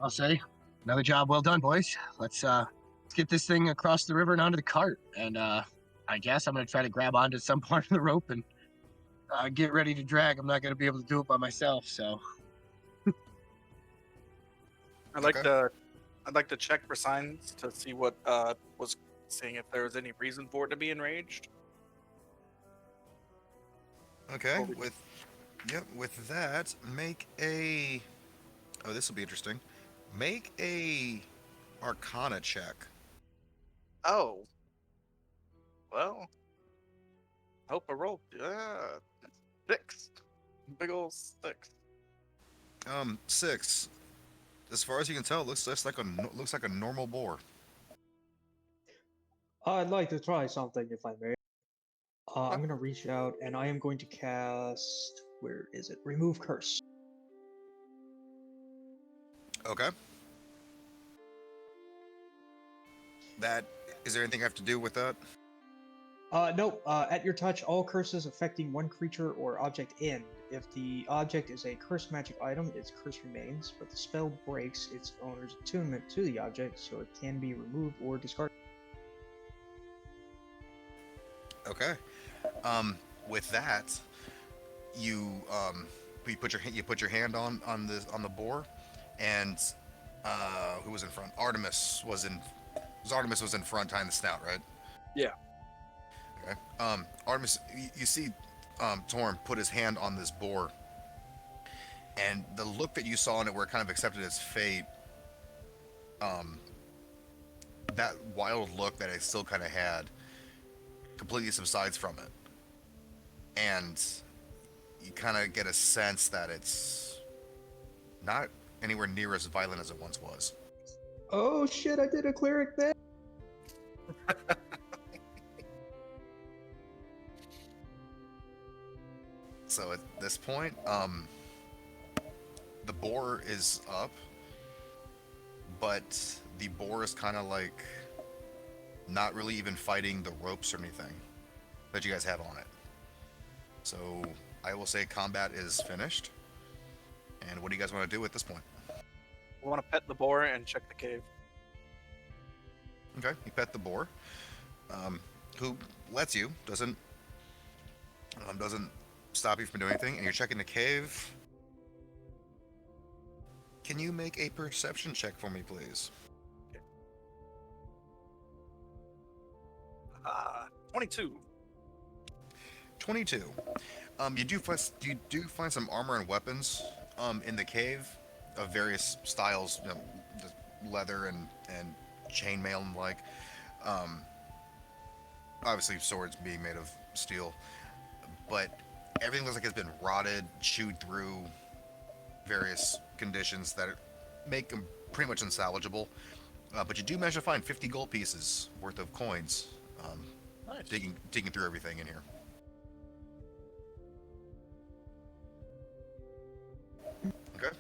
Speaker 13: I'll say, another job well done, boys. Let's get this thing across the river and onto the cart. And I guess I'm gonna try to grab onto some part of the rope and get ready to drag. I'm not gonna be able to do it by myself, so.
Speaker 11: I'd like to check for signs to see what was seeing if there was any reason for it to be enraged.
Speaker 10: Okay, with that, make a. Oh, this will be interesting. Make a Arcana check.
Speaker 11: Oh. Well. Hope I rolled. 6. Big ol' 6.
Speaker 10: 6. As far as you can tell, it looks like a normal boar.
Speaker 12: I'd like to try something, if I may. I'm gonna reach out and I am going to cast. Where is it? Remove curse.
Speaker 10: Okay. That is there anything I have to do with that?
Speaker 12: Nope. At your touch, all curses affecting one creature or object end. If the object is a cursed magic item, its curse remains, but the spell breaks its owner's attunement to the object, so it can be removed or discarded.
Speaker 10: Okay. With that, you put your hand on the boar, and who was in front? Artemis was in front tying the snout, right?
Speaker 11: Yeah.
Speaker 10: Okay. Artemis, you see Torm put his hand on this boar, and the look that you saw in it where it kind of accepted its fate, that wild look that it still kind of had completely subsides from it. And you kind of get a sense that it's not anywhere near as violent as it once was.
Speaker 12: Oh shit, I did a cleric there!
Speaker 10: So at this point, the boar is up, but the boar is kind of like not really even fighting the ropes or anything that you guys have on it. So I will say combat is finished. And what do you guys want to do at this point?
Speaker 11: We want to pet the boar and check the cave.
Speaker 10: Okay, you pet the boar, who lets you, doesn't stop you from doing anything, and you're checking the cave. Can you make a perception check for me, please?
Speaker 11: Okay. 22.
Speaker 10: 22. You do find some armor and weapons in the cave of various styles, leather and chainmail and like. Obviously, swords being made of steel, but everything looks like it's been rotted, chewed through, various conditions that make them pretty much unsalvageable. But you do manage to find 50 gold pieces worth of coins.
Speaker 11: Nice.
Speaker 10: Digging through everything in here. Okay.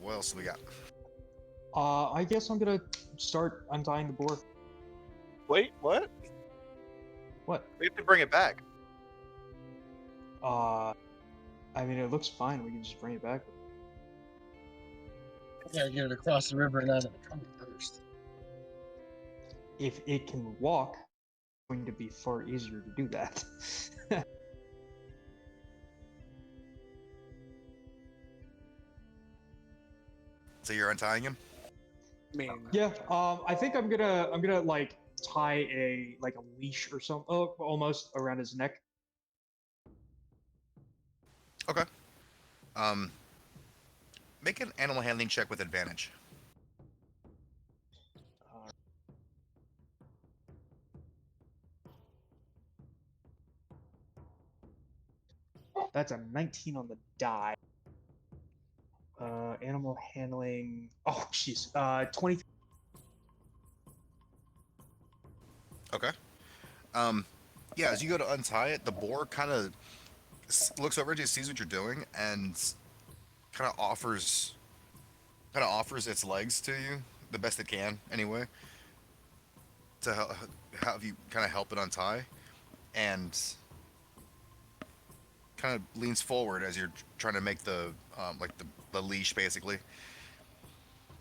Speaker 10: What else do we got?
Speaker 12: I guess I'm gonna start untying the boar.
Speaker 11: Wait, what?
Speaker 12: What?
Speaker 11: We have to bring it back.
Speaker 12: I mean, it looks fine. We can just bring it back.
Speaker 13: Gotta get it across the river and out of the cart first.
Speaker 12: If it can walk, it's going to be far easier to do that.
Speaker 10: So you're untying him?
Speaker 11: I mean,
Speaker 12: Yeah. I think I'm gonna like tie a leash or something, almost around his neck.
Speaker 10: Okay. Make an animal handling check with advantage.
Speaker 12: That's a 19 on the die. animal handling. Oh, jeez. 20.
Speaker 10: Okay. Yeah, as you go to untie it, the boar kind of looks over at you, sees what you're doing, and kind of offers its legs to you the best it can, anyway, to have you kind of help it untie, and kind of leans forward as you're trying to make the the leash basically,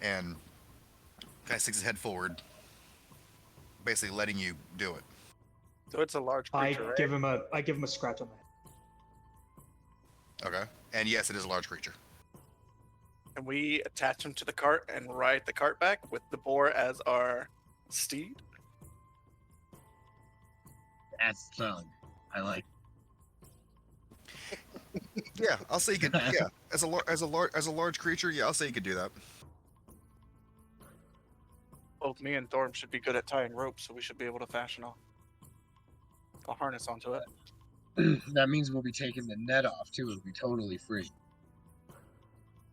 Speaker 10: and kind of sticks his head forward, basically letting you do it.
Speaker 11: So it's a large creature, right?
Speaker 12: I give him a scratch on the head.
Speaker 10: Okay. And yes, it is a large creature.
Speaker 11: And we attach him to the cart and ride the cart back with the boar as our steed.
Speaker 13: That's fun. I like.
Speaker 10: Yeah, I'll say you could. Yeah, as a large creature, yeah, I'll say you could do that.
Speaker 11: Both me and Thorm should be good at tying ropes, so we should be able to fashion a harness onto it.
Speaker 13: That means we'll be taking the net off too. It'll be totally free.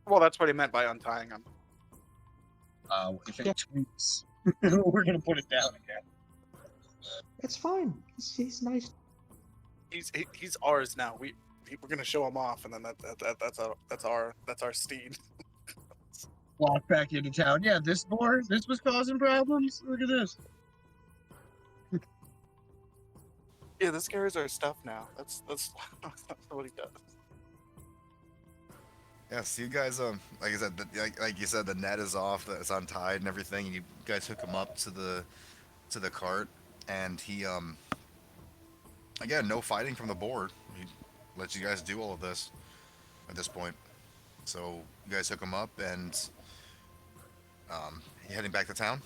Speaker 11: Well, that's what he meant by untying him.
Speaker 13: If it tweaks, we're gonna put it down again.
Speaker 12: It's fine. He's nice.
Speaker 11: He's ours now. We're gonna show him off, and then that's our steed.
Speaker 13: Walk back into town. Yeah, this boar, this was causing problems. Look at this.
Speaker 11: Yeah, this carries our stuff now. That's what he does.
Speaker 10: Yeah, so you guys, like I said, like you said, the net is off, it's untied and everything, and you guys hook him up to the cart, and he, again, no fighting from the board. He lets you guys do all of this at this point. So you guys hook him up, and you heading back to town?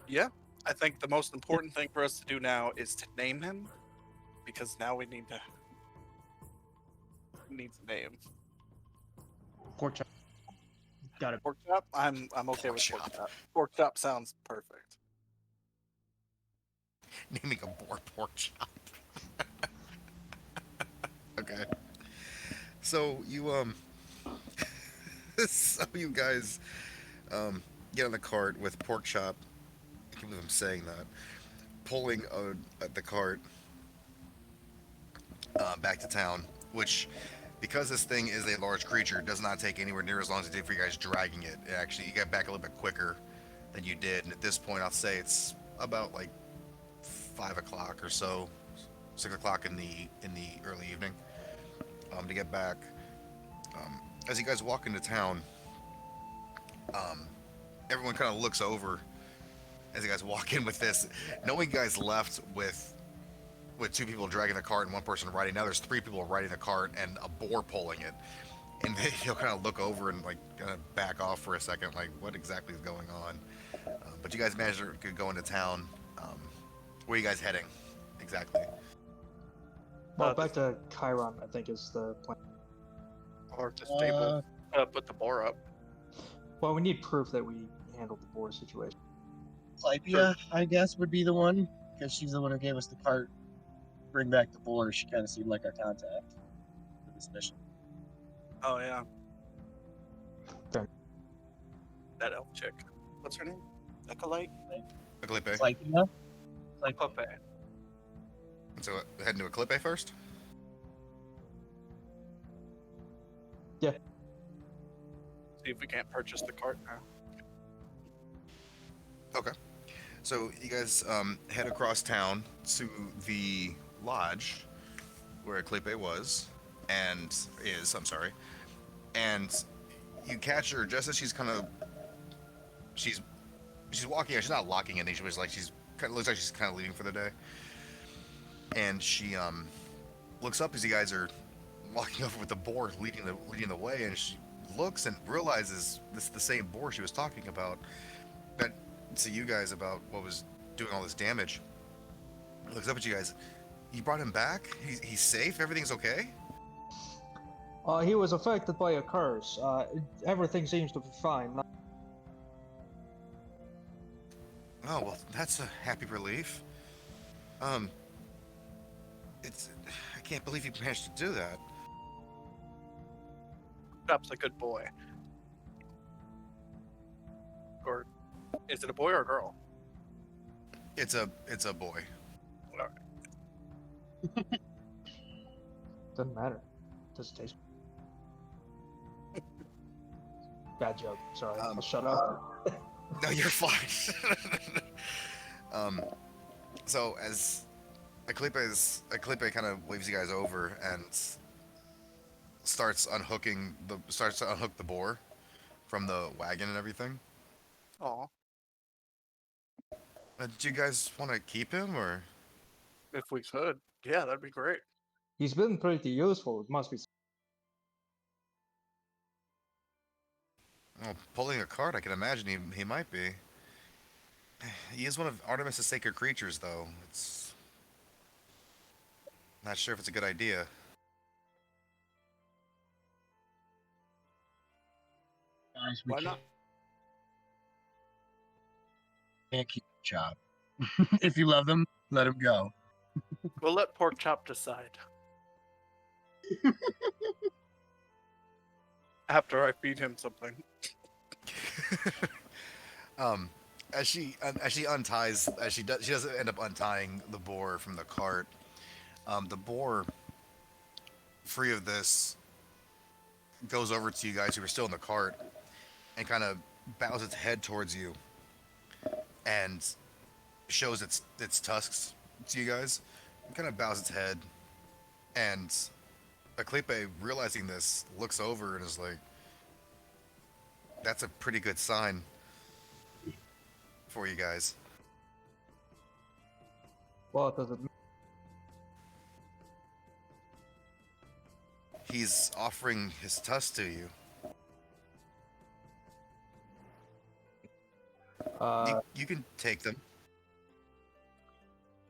Speaker 11: Yeah, I think the most important thing for us to do now is to name him, because now we need to needs a name.
Speaker 12: Pork chop. Got it.
Speaker 11: Pork chop. I'm okay with pork chop. Pork chop sounds perfect.
Speaker 10: Naming a boar pork chop. Okay. So you so you guys get on the cart with pork chop. I can't believe I'm saying that. Pulling the cart back to town, which, because this thing is a large creature, does not take anywhere near as long as it did for you guys dragging it. Actually, you got back a little bit quicker than you did, and at this point, I'll say it's about like 5 o'clock or so, 6 o'clock in the early evening, to get back. As you guys walk into town, everyone kind of looks over as you guys walk in with this, knowing you guys left with 2 people dragging the cart and 1 person riding. Now there's 3 people riding the cart and a boar pulling it, and he'll kind of look over and like kind of back off for a second, like what exactly is going on. But you guys managed to go into town. Where are you guys heading exactly?
Speaker 12: Well, back to Chiron, I think, is the plan.
Speaker 11: Or to stable, put the boar up.
Speaker 12: Well, we need proof that we handled the boar situation.
Speaker 13: Clypia, I guess, would be the one, because she's the one who gave us the cart. Bring back the boar. She kind of seemed like our contact for this mission.
Speaker 11: Oh yeah.
Speaker 12: Fair.
Speaker 11: That elf chick. What's her name? Echolite?
Speaker 10: Eclipse.
Speaker 13: Clypia?
Speaker 11: Eclipse.
Speaker 10: So heading to Eclipse first?
Speaker 12: Yeah.
Speaker 11: See if we can't purchase the cart now.
Speaker 10: Okay. So you guys head across town to the lodge where Eclipse was and is, I'm sorry. And you catch her just as she's walking out. She's not locking anything. She was like, looks like she's kind of leaving for the day. And she looks up as you guys are walking over with the boar leading the way, and she looks and realizes this is the same boar she was talking about. That to you guys about what was doing all this damage. Looks up at you guys. You brought him back? He's safe? Everything's okay?
Speaker 12: He was affected by a curse. Everything seems to be fine.
Speaker 10: Oh, well, that's a happy relief. I can't believe you managed to do that.
Speaker 11: Chop's a good boy. Or is it a boy or a girl?
Speaker 10: It's a boy.
Speaker 12: Doesn't matter. Doesn't taste. Bad joke. Sorry. I'll shut up.
Speaker 10: No, you're fine. So as Aklipe kind of waves you guys over and starts to unhook the boar from the wagon and everything.
Speaker 11: Aw.
Speaker 10: Do you guys want to keep him or?
Speaker 11: If we could. Yeah, that'd be great.
Speaker 12: He's been pretty useful. It must be.
Speaker 10: Well, pulling a cart, I can imagine he might be. He is one of Artemis's sacred creatures, though. It's not sure if it's a good idea.
Speaker 13: Guys, we
Speaker 11: Why not?
Speaker 13: can't keep the Chop. If you love them, let him go.
Speaker 11: We'll let Pork Chop decide. After I feed him something.
Speaker 10: As she unties, she doesn't end up untying the boar from the cart. The boar, free of this, goes over to you guys who are still in the cart and kind of bows its head towards you and shows its tusks to you guys. It kind of bows its head, and Aklipe, realizing this, looks over and is like, "That's a pretty good sign for you guys."
Speaker 12: Well, does it?
Speaker 10: He's offering his tusks to you. You can take them.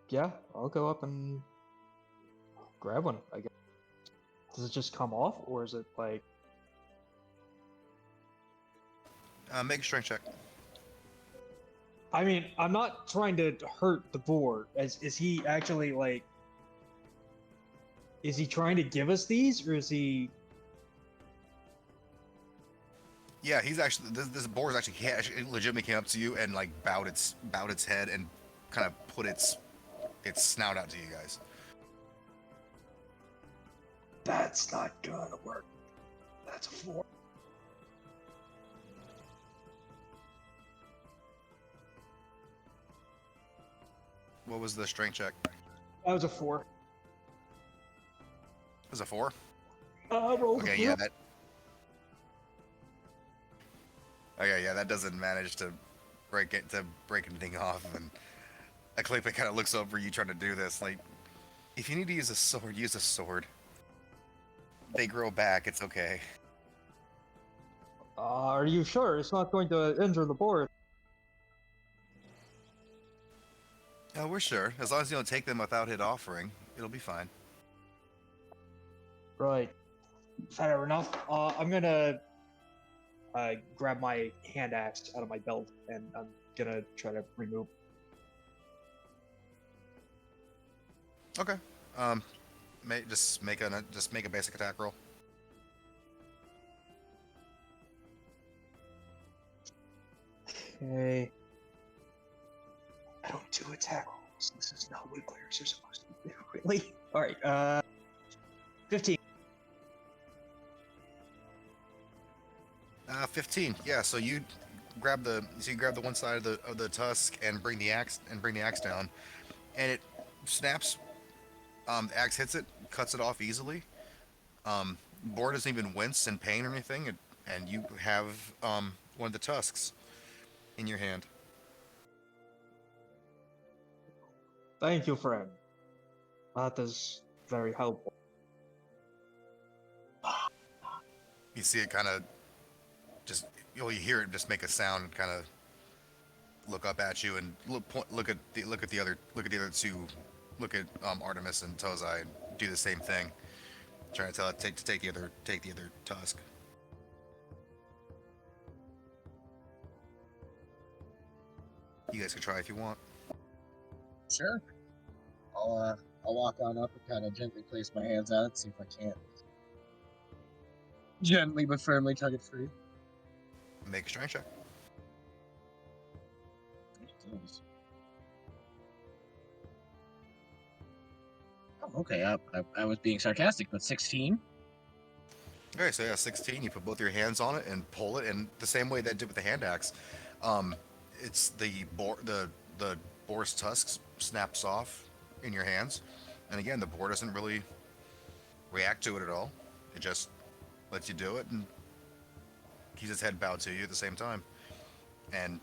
Speaker 12: Yeah, I'll go up and grab one, I guess. Does it just come off, or is it like...
Speaker 10: Make a strength check.
Speaker 12: I mean, I'm not trying to hurt the boar. Is he actually, like... Is he trying to give us these, or is he...
Speaker 10: Yeah, he's actually this boar is actually he actually legitimately came up to you and like bowed its head and kind of put its snout out to you guys.
Speaker 12: That's not gonna work. That's a 4.
Speaker 10: What was the strength check?
Speaker 12: That was a 4.
Speaker 10: It was a 4?
Speaker 12: Rolled
Speaker 10: okay, yeah, that. Okay, yeah, that doesn't manage to break anything off, and Aklipe kind of looks over you trying to do this. Like, if you need to use a sword, use a sword. They grow back. It's okay.
Speaker 12: Are you sure it's not going to injure the boar?
Speaker 10: We're sure. As long as you don't take them without it offering, it'll be fine.
Speaker 12: Right. Fair enough. I'm gonna grab my hand axe out of my belt, and I'm gonna try to remove.
Speaker 10: Okay. Just make a basic attack roll.
Speaker 12: Okay. I don't do attack rolls. This is not what players are supposed to do. Really? All right. 15.
Speaker 10: 15. Yeah. So you grab the one side of the tusk and bring the axe down, and it snaps. The axe hits it, cuts it off easily. Boar doesn't even wince in pain or anything, and you have one of the tusks in your hand.
Speaker 12: Thank you, friend. That is very helpful.
Speaker 10: You see it kind of you hear it just make a sound and kind of look up at you and look at the other two, look at Artemis and Tozai and do the same thing, trying to tell it to take the other tusk. You guys can try if you want.
Speaker 13: Sure. I'll walk on up and kind of gently place my hands on it, see if I can't Gently but firmly tug it free.
Speaker 10: Make a strength check.
Speaker 13: Oh, okay, I was being sarcastic, but 16.
Speaker 10: Okay, so yeah, 16. You put both your hands on it and pull it, and the same way that did with the hand axe. It's the boar's tusks snaps off in your hands, and again, the boar doesn't really react to it at all. It just lets you do it and keeps its head bowed to you at the same time, and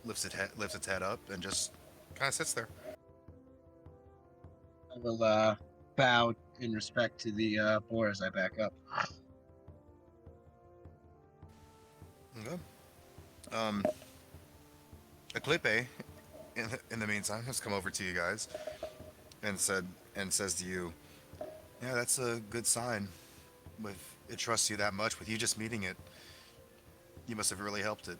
Speaker 10: lifts its head up and just kind of sits there.
Speaker 13: I will bow in respect to the boar as I back up.
Speaker 10: Okay. Eclipe, in the meantime, has come over to you guys and says to you, "Yeah, that's a good sign. With it trusts you that much, with you just meeting it, you must have really helped it.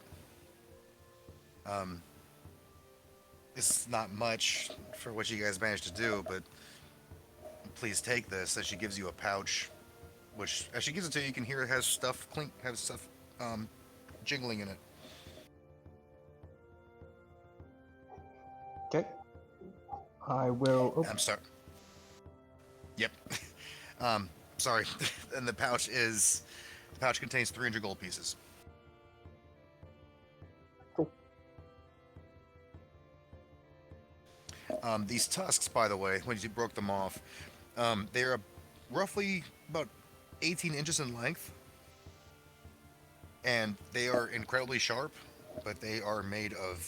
Speaker 10: It's not much for what you guys managed to do, but please take this." And she gives you a pouch, which, as she gives it to you, you can hear it has stuff jingling in it.
Speaker 12: Okay. I will. Oh.
Speaker 10: I'm sorry. Yep. Sorry. And the pouch contains 300 gold pieces.
Speaker 12: Cool.
Speaker 10: These tusks, by the way, when you broke them off, they are roughly about 18 inches in length, and they are incredibly sharp. But these are made of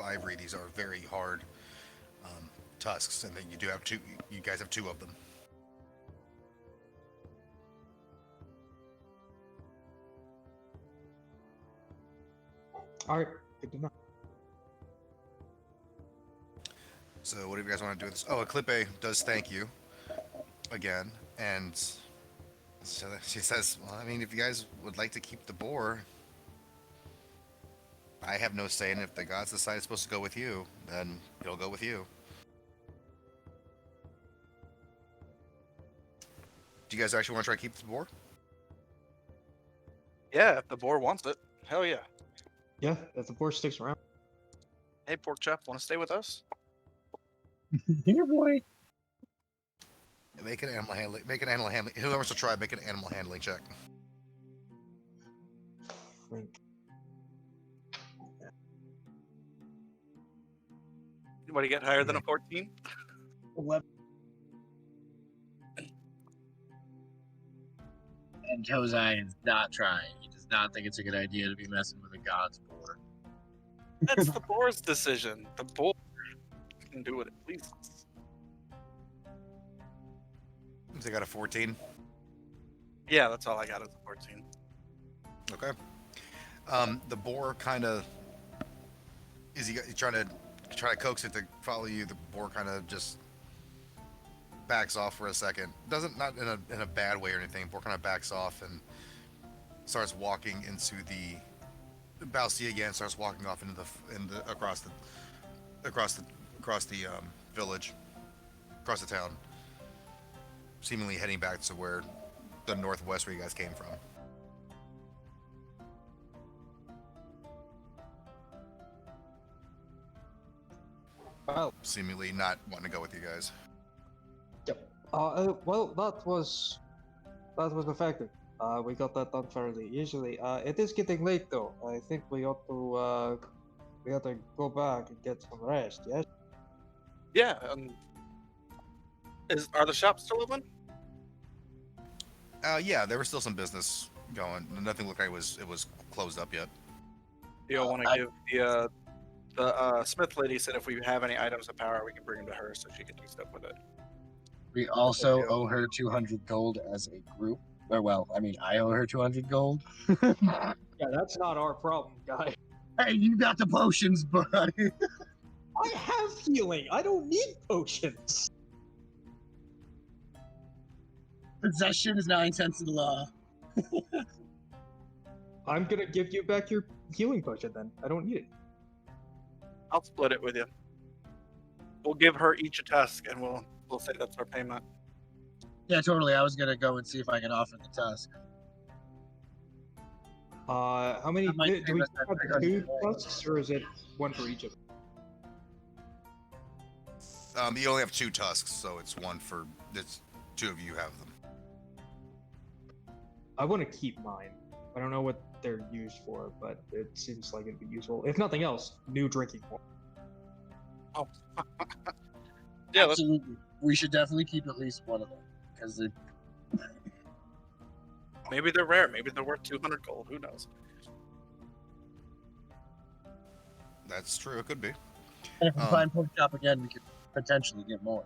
Speaker 10: ivory. These are very hard tusks, and then you guys have two of them.
Speaker 12: All right. Good to know.
Speaker 10: So what do you guys want to do with this? Oh, Eclipe does thank you again, and so she says, "Well, I mean, if you guys would like to keep the boar, I have no say in it. If the gods decide it's supposed to go with you, then it'll go with you." Do you guys actually want to try to keep the boar?
Speaker 11: Yeah, if the boar wants it. Hell yeah.
Speaker 12: Yeah, if the boar sticks around.
Speaker 11: Hey, pork chop, want to stay with us?
Speaker 13: Here, boy.
Speaker 10: Make an animal handling. Whoever wants to try, make an animal handling check.
Speaker 11: Anybody get higher than a 14?
Speaker 12: 11.
Speaker 13: And Josiah is not trying. He does not think it's a good idea to be messing with a god's boar.
Speaker 11: That's the boar's decision. The boar can do what it pleases.
Speaker 10: They got a 14.
Speaker 11: Yeah, that's all I got is a 14.
Speaker 10: Okay. The boar kind of is he trying to coax it to follow you. The boar kind of just backs off for a second. Not in a bad way or anything. Boar kind of backs off and starts walking into the Balsia again. Starts walking off across the village, across the town, seemingly heading back to where the northwest where you guys came from.
Speaker 12: Well,
Speaker 10: seemingly not wanting to go with you guys.
Speaker 12: Yep. Well, that was effective. We got that done fairly easily. It is getting late though. I think we ought to go back and get some rest. Yes.
Speaker 11: Yeah. Are the shops still open?
Speaker 10: Yeah, there was still some business going. Nothing looked like it was closed up yet.
Speaker 11: Do you want to give the Smith lady said if we have any items of power, we can bring them to her so she can do stuff with it.
Speaker 13: We also owe her 200 gold as a group. Or, well, I mean, I owe her 200 gold.
Speaker 12: Yeah, that's not our problem, guy.
Speaker 13: Hey, you got the potions, buddy.
Speaker 12: I have healing. I don't need potions.
Speaker 13: Possession is 9 cents of the law.
Speaker 12: I'm gonna give you back your healing potion then. I don't need it.
Speaker 11: I'll split it with you. We'll give her each a tusk, and we'll say that's our payment.
Speaker 13: Yeah, totally. I was gonna go and see if I could offer the tusk.
Speaker 12: How many
Speaker 13: That might
Speaker 12: do we
Speaker 13: save us that
Speaker 12: have
Speaker 13: 300
Speaker 12: two tusks, or is it one for each of them?
Speaker 10: You only have 2 tusks, so it's one for. It's 2 of you have them.
Speaker 12: I want to keep mine. I don't know what they're used for, but it seems like it'd be useful. If nothing else, new drinking water.
Speaker 11: Oh. Yeah,
Speaker 13: absolutely. We should definitely keep at least one of them because
Speaker 11: maybe they're rare. Maybe they're worth 200 gold. Who knows?
Speaker 10: That's true. It could be.
Speaker 13: And if we find pork chop again, we could potentially get more.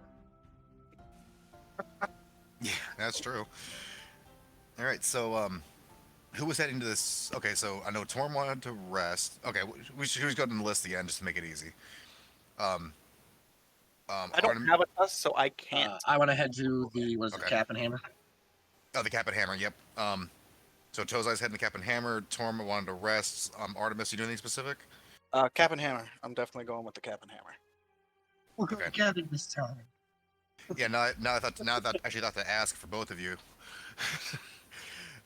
Speaker 10: Yeah, that's true. All right, so who was heading to this? Okay, so I know Torm wanted to rest. Okay, we should go down the list again just to make it easy.
Speaker 11: I don't have a tusk, so I can't.
Speaker 13: I want to head to the Cap and Hammer.
Speaker 10: Oh, the Cap and Hammer. Yep. So Tozai's heading to Cap and Hammer. Torm wanted to rest. Artemis, you doing anything specific?
Speaker 11: Cap and Hammer. I'm definitely going with the Cap and Hammer.
Speaker 13: We're going together this time.
Speaker 10: Yeah. Now I actually thought to ask for both of you.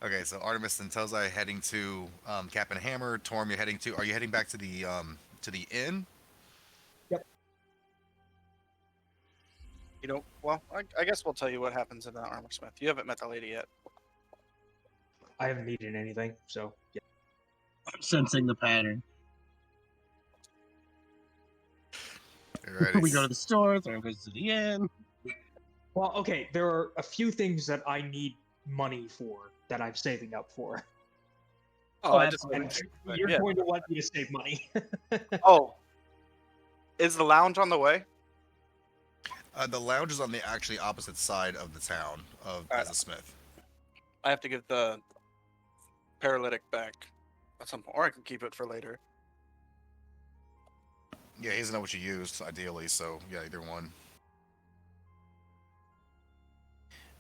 Speaker 10: Okay, so Artemis and Tozai heading to Cap and Hammer. Torm, you're heading to. Are you heading back to the inn?
Speaker 12: Yep.
Speaker 11: You know, well, I guess we'll tell you what happens in the armor smith. You haven't met the lady yet.
Speaker 12: I haven't needed anything, so yeah.
Speaker 13: I'm sensing the pattern.
Speaker 10: Alrighty.
Speaker 13: We go to the store, Thor goes to the inn.
Speaker 12: Well, okay, there are a few things that I need money for that I'm saving up for.
Speaker 11: Oh, I just
Speaker 12: you're going to want me to save money.
Speaker 11: Oh, is the lounge on the way?
Speaker 10: The lounge is on the actually opposite side of the town of as a smith.
Speaker 11: I have to give the paralytic back at some point, or I can keep it for later.
Speaker 10: Yeah, he doesn't know what you used, ideally, so yeah, either one.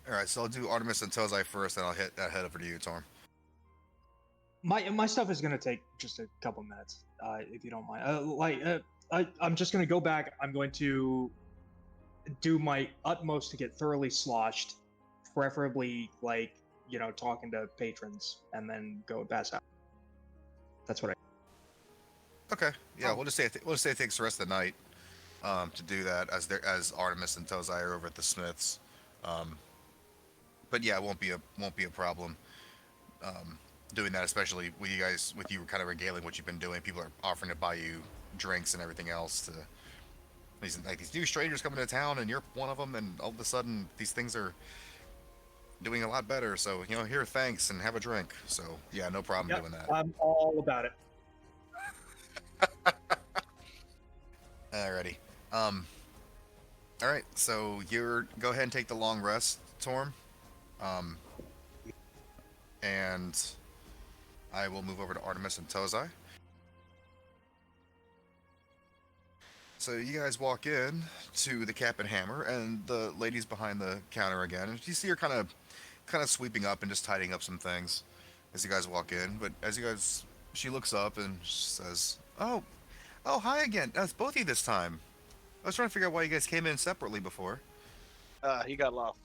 Speaker 10: Alright, so I'll do Artemis and Tozai first, and I'll head over to you, Torm.
Speaker 12: My stuff is gonna take just a couple minutes, if you don't mind. I'm just gonna go back. I'm going to do my utmost to get thoroughly sloshed, preferably talking to patrons, and then go pass out. That's what I.
Speaker 10: Okay, yeah, we'll just say it takes the rest of the night to do that as Artemis and Tozai are over at the Smiths. But yeah, it won't be a problem doing that, especially with you kind of regaling what you've been doing. People are offering to buy you drinks and everything else to these new strangers coming to town, and you're one of them, and all of a sudden these things are doing a lot better. So here, thanks, and have a drink. So yeah, no problem doing that.
Speaker 12: I'm all about it.
Speaker 10: Alrighty. All right. So go ahead and take the long rest, Torm. And I will move over to Artemis and Tozai. So you guys walk in to the Cap and Hammer, and the lady's behind the counter again. And you see her kind of sweeping up and just tidying up some things as you guys walk in. But she looks up and says, "Oh, hi again. It's both of you this time. I was trying to figure out why you guys came in separately before."
Speaker 11: He got lost.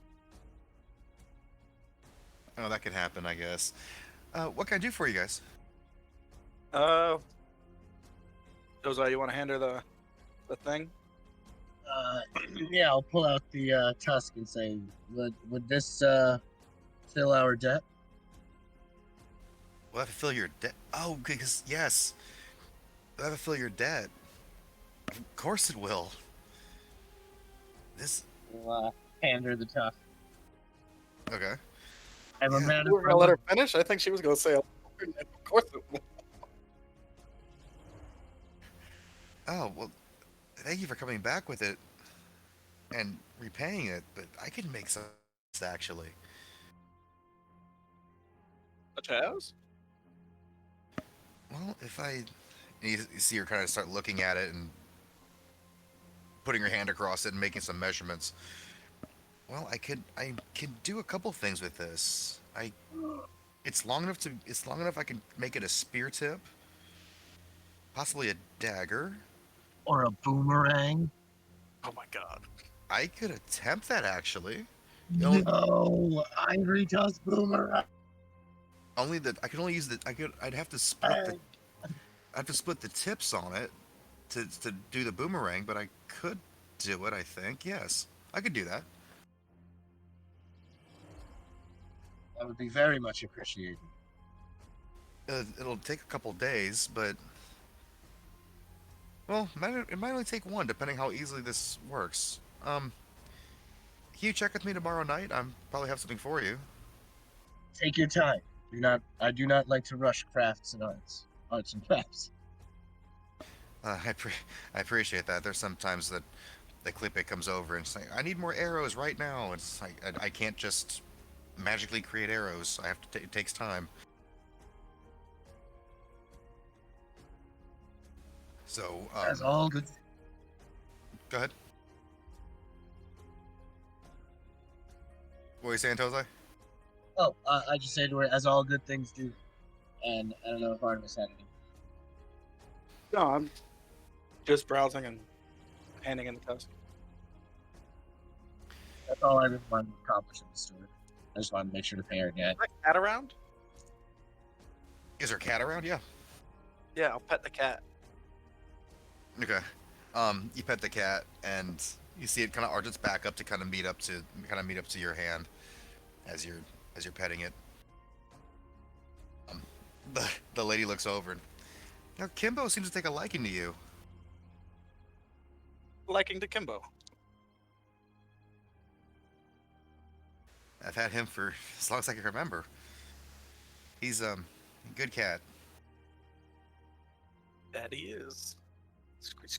Speaker 10: Oh, that could happen, I guess. What can I do for you guys?
Speaker 11: Tozai, you want to hand her the thing?
Speaker 13: Yeah, I'll pull out the tusk and say, would this fill our debt?
Speaker 10: We'll have to fill your debt. Oh, because yes, we'll have to fill your debt. Of course it will.
Speaker 13: We'll hand her the tusk.
Speaker 10: Okay.
Speaker 13: I'm a man.
Speaker 11: You were gonna let her finish? I think she was gonna say, "Of course it will."
Speaker 10: Oh well, thank you for coming back with it and repaying it. But I can make some actually.
Speaker 11: Such as?
Speaker 10: Well, you see her kind of start looking at it and putting her hand across it and making some measurements. Well, I could do a couple things with this. It's long enough I can make it a spear tip, possibly a dagger,
Speaker 13: or a boomerang.
Speaker 11: Oh my god.
Speaker 10: I could attempt that actually.
Speaker 13: No, angry toss boomerang.
Speaker 10: Only that I could only use the. I'd have to split the. I'd have to split the tips on it to do the boomerang, but I could do it. I think yes, I could do that.
Speaker 13: That would be very much appreciated.
Speaker 10: It'll take a couple days, but well, it might only take one, depending how easily this works. Can you check with me tomorrow night? I'm probably have something for you.
Speaker 13: Take your time. I do not like to rush crafts and arts and crafts.
Speaker 10: I appreciate that. There's sometimes that the Clipe comes over and say, "I need more arrows right now." It's like I can't just magically create arrows. I have to. It takes time. So.
Speaker 13: That's all good.
Speaker 10: Go ahead. What are you saying, Tose?
Speaker 13: Oh, I just said as all good things do, and I don't know if Artemis had any.
Speaker 11: No, I'm just browsing and handing in the task.
Speaker 13: That's all I really wanted to accomplish in the story. I just wanted to make sure to pay her debt.
Speaker 11: Is there a cat around?
Speaker 10: Is there a cat around? Yeah.
Speaker 11: Yeah, I'll pet the cat.
Speaker 10: Okay. You pet the cat, and you see it kind of arch its back up to kind of meet up to your hand as you're petting it. The lady looks over, and now Kimbo seems to take a liking to you.
Speaker 11: Liking to Kimbo.
Speaker 10: I've had him for as long as I can remember. He's a good cat.
Speaker 11: That he is. Squiz.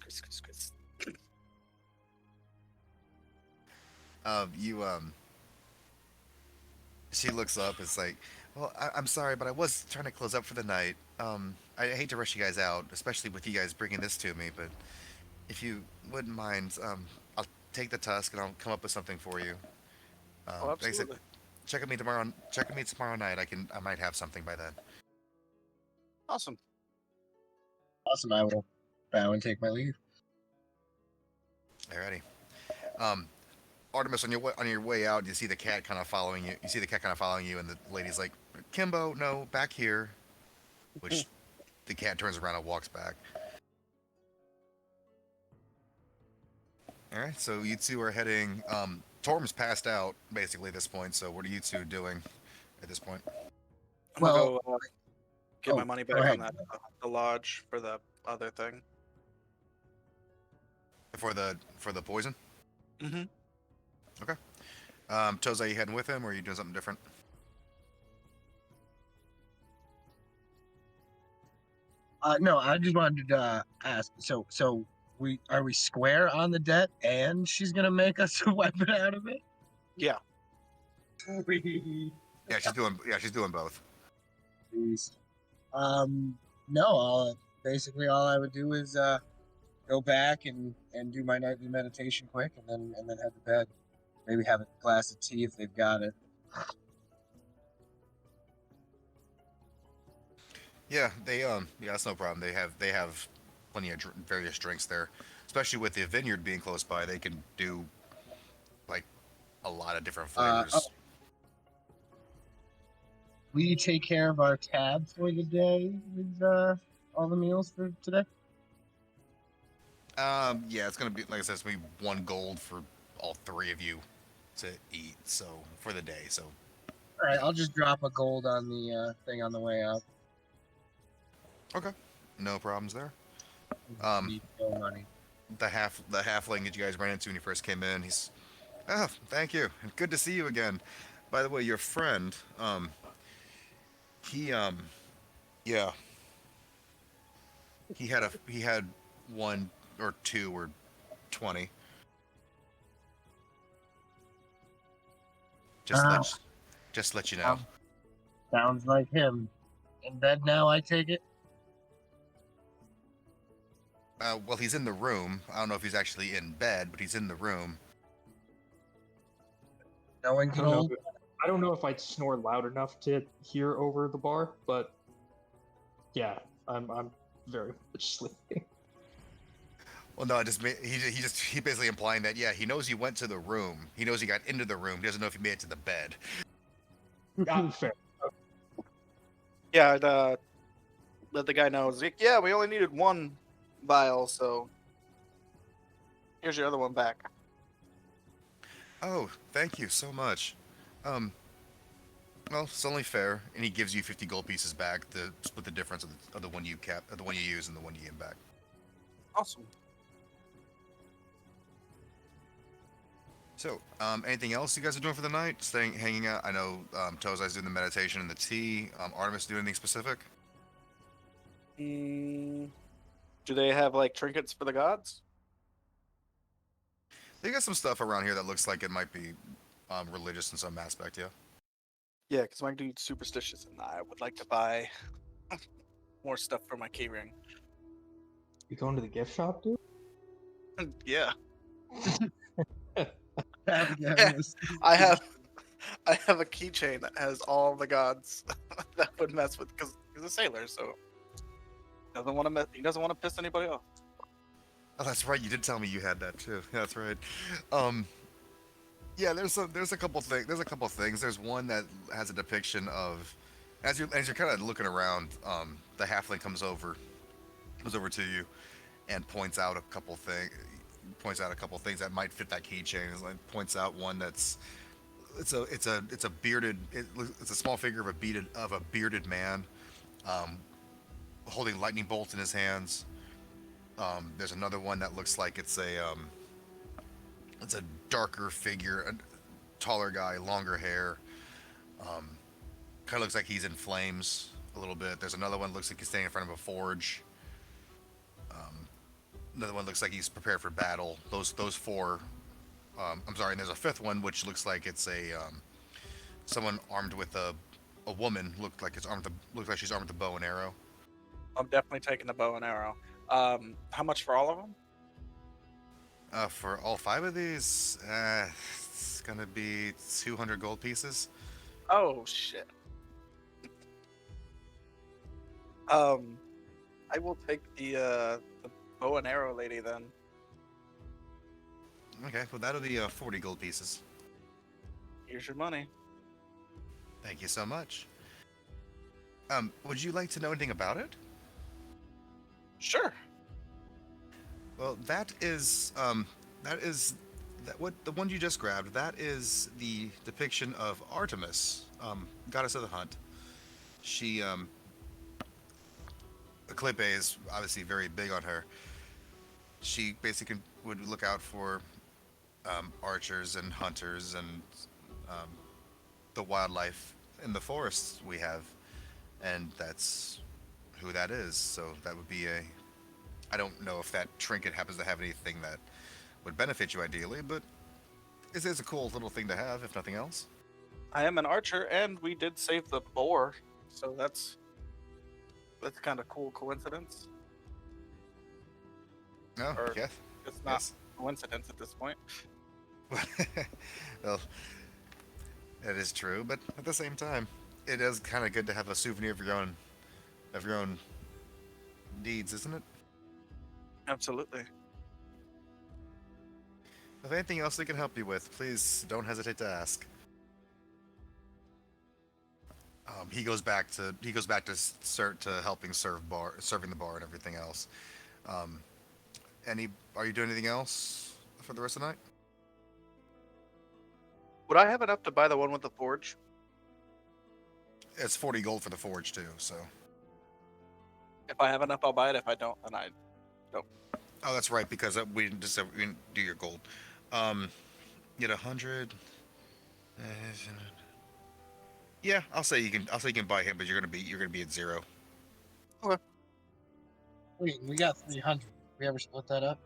Speaker 10: She looks up. It's like, well, I'm sorry, but I was trying to close up for the night. I hate to rush you guys out, especially with you guys bringing this to me. But if you wouldn't mind, I'll take the tusk and I'll come up with something for you.
Speaker 11: Oh, absolutely.
Speaker 10: Like I said, check with me tomorrow. Check with me tomorrow night. I might have something by then.
Speaker 11: Awesome.
Speaker 13: I will bow and take my leave.
Speaker 10: Alrighty. Artemis, on your way out, you see the cat kind of following you. You see the cat kind of following you, and the lady's like, "Kimbo, no, back here." Which the cat turns around and walks back. All right, so you two are heading. Torm's passed out basically at this point. So what are you two doing at this point?
Speaker 11: I'm gonna go get my money back
Speaker 13: ahead.
Speaker 11: on that the lodge for the other thing.
Speaker 10: For the poison?
Speaker 11: Mm-hmm.
Speaker 10: Okay. Toza, you heading with him, or are you doing something different?
Speaker 13: No, I just wanted to ask. So are we square on the debt, and she's gonna make us a weapon out of it?
Speaker 11: Yeah.
Speaker 10: Yeah, she's doing both.
Speaker 13: Please. No. Basically all I would do is go back and do my nightly meditation quick, and then head to bed. Maybe have a glass of tea if they've got it.
Speaker 10: Yeah, that's no problem. They have plenty of various drinks there, especially with the vineyard being close by. They can do like a lot of different flavors.
Speaker 13: Will you take care of our tab for the day with all the meals for today?
Speaker 10: Yeah, it's gonna be, like I said, it's gonna be 1 gold for all 3 of you to eat. So for the day. So.
Speaker 13: All right, I'll just drop a gold on the thing on the way out.
Speaker 10: Okay, no problems there.
Speaker 13: Need no money.
Speaker 10: The halfling that you guys ran into when you first came in, he's, oh, thank you, good to see you again. By the way, your friend, he had 1 or 2 or 20. Just let you know.
Speaker 13: Sounds like him. In bed now, I take it?
Speaker 10: Well, he's in the room. I don't know if he's actually in bed, but he's in the room.
Speaker 13: No one can hold.
Speaker 12: I don't know if I'd snore loud enough to hear over the bar, but yeah, I'm very much sleeping.
Speaker 10: Well, no, he basically implying that he knows he went to the room. He knows he got into the room. He doesn't know if he made it to the bed.
Speaker 12: Fair.
Speaker 11: Yeah, let the guy know. It's like, yeah, we only needed one vial, so here's your other one back.
Speaker 10: Oh, thank you so much. Um, well, it's only fair, and he gives you 50 gold pieces back to split the difference of the one of the one you use and the one you get back.
Speaker 11: Awesome.
Speaker 10: So, anything else you guys are doing for the night? Staying, hanging out? I know Tozai's doing the meditation and the tea. Artemis doing anything specific?
Speaker 11: Do they have like trinkets for the gods?
Speaker 10: They got some stuff around here that looks like it might be religious in some aspect, yeah.
Speaker 11: Yeah, because my dude's superstitious, and I would like to buy more stuff for my keyring.
Speaker 12: You going to the gift shop, dude?
Speaker 11: Yeah.
Speaker 13: Yeah,
Speaker 11: I have a keychain that has all the gods that would mess with, because he's a sailor, so he doesn't want to piss anybody off.
Speaker 10: Oh, that's right. You did tell me you had that too. Yeah, that's right. Yeah, there's a couple things. There's a couple things. There's one that has a depiction of, as you're kind of looking around, the halfling comes over to you, and points out a couple things that might fit that keychain. Like points out one that's it's a bearded it's a small figure of a bearded man, holding lightning bolts in his hands. There's another one that looks like it's a darker figure, a taller guy, longer hair. Kind of looks like he's in flames a little bit. There's another one that looks like he's standing in front of a forge. Another one looks like he's prepared for battle. Those four. I'm sorry. And there's a fifth one which looks like it's a someone armed with a woman. Looks like she's armed with a bow and arrow.
Speaker 11: I'm definitely taking the bow and arrow. How much for all of them?
Speaker 10: For all 5 of these, it's gonna be 200 gold pieces.
Speaker 11: Oh shit. I will take the bow and arrow lady then.
Speaker 10: Okay, well that'll be 40 gold pieces.
Speaker 11: Here's your money.
Speaker 10: Thank you so much. Would you like to know anything about it?
Speaker 11: Sure.
Speaker 10: Well, that what the one you just grabbed. That is the depiction of Artemis, goddess of the hunt. She, Eclipse is obviously very big on her. She basically would look out for archers and hunters and the wildlife in the forests we have, and that's who that is. So that would be I don't know if that trinket happens to have anything that would benefit you ideally, but it is a cool little thing to have, if nothing else.
Speaker 11: I am an archer, and we did save the boar, so that's kind of cool coincidence.
Speaker 10: No,
Speaker 11: Or
Speaker 10: yes.
Speaker 11: it's not coincidence at this point.
Speaker 10: Well, that is true, but at the same time, it is kind of good to have a souvenir of your own deeds, isn't it?
Speaker 11: Absolutely.
Speaker 10: If anything else we can help you with, please don't hesitate to ask. He goes back to helping serving the bar and everything else. Are you doing anything else for the rest of the night?
Speaker 11: Would I have enough to buy the one with the forge?
Speaker 10: It's 40 gold for the forge too, so.
Speaker 11: If I have enough, I'll buy it. If I don't, then I don't.
Speaker 10: Oh, that's right, because we didn't do your gold. Get 100. Yeah, I'll say you can buy him, but you're gonna be at 0.
Speaker 11: Okay.
Speaker 13: Wait, we got 300. We ever split that up?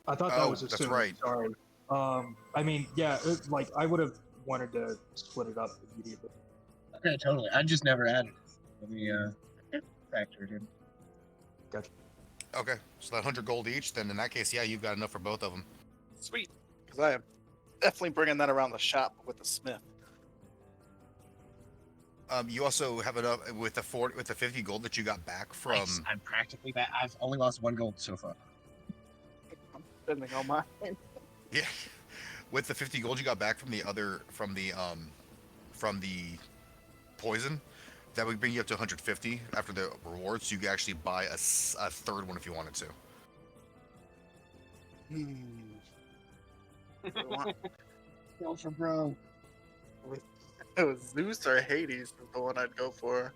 Speaker 12: I thought that was
Speaker 10: that's
Speaker 12: assumed.
Speaker 10: right.
Speaker 12: Sorry. I mean, yeah, like I would have wanted to split it up immediately.
Speaker 13: Okay, totally. I just never added it. We factored in.
Speaker 12: Gotcha.
Speaker 10: Okay, so that 100 gold each. Then in that case, yeah, you've got enough for both of them.
Speaker 11: Sweet. Because I am definitely bringing that around the shop with the smith.
Speaker 10: You also have enough with the 50 gold that you got back from.
Speaker 13: Nice. I'm practically back. I've only lost 1 gold so far.
Speaker 11: Spending all mine.
Speaker 10: Yeah, with the 50 gold you got back from the poison, that would bring you up to 150 after the rewards. You could actually buy a third one if you wanted to.
Speaker 13: Go for bro.
Speaker 11: It was Zeus or Hades is the one I'd go for.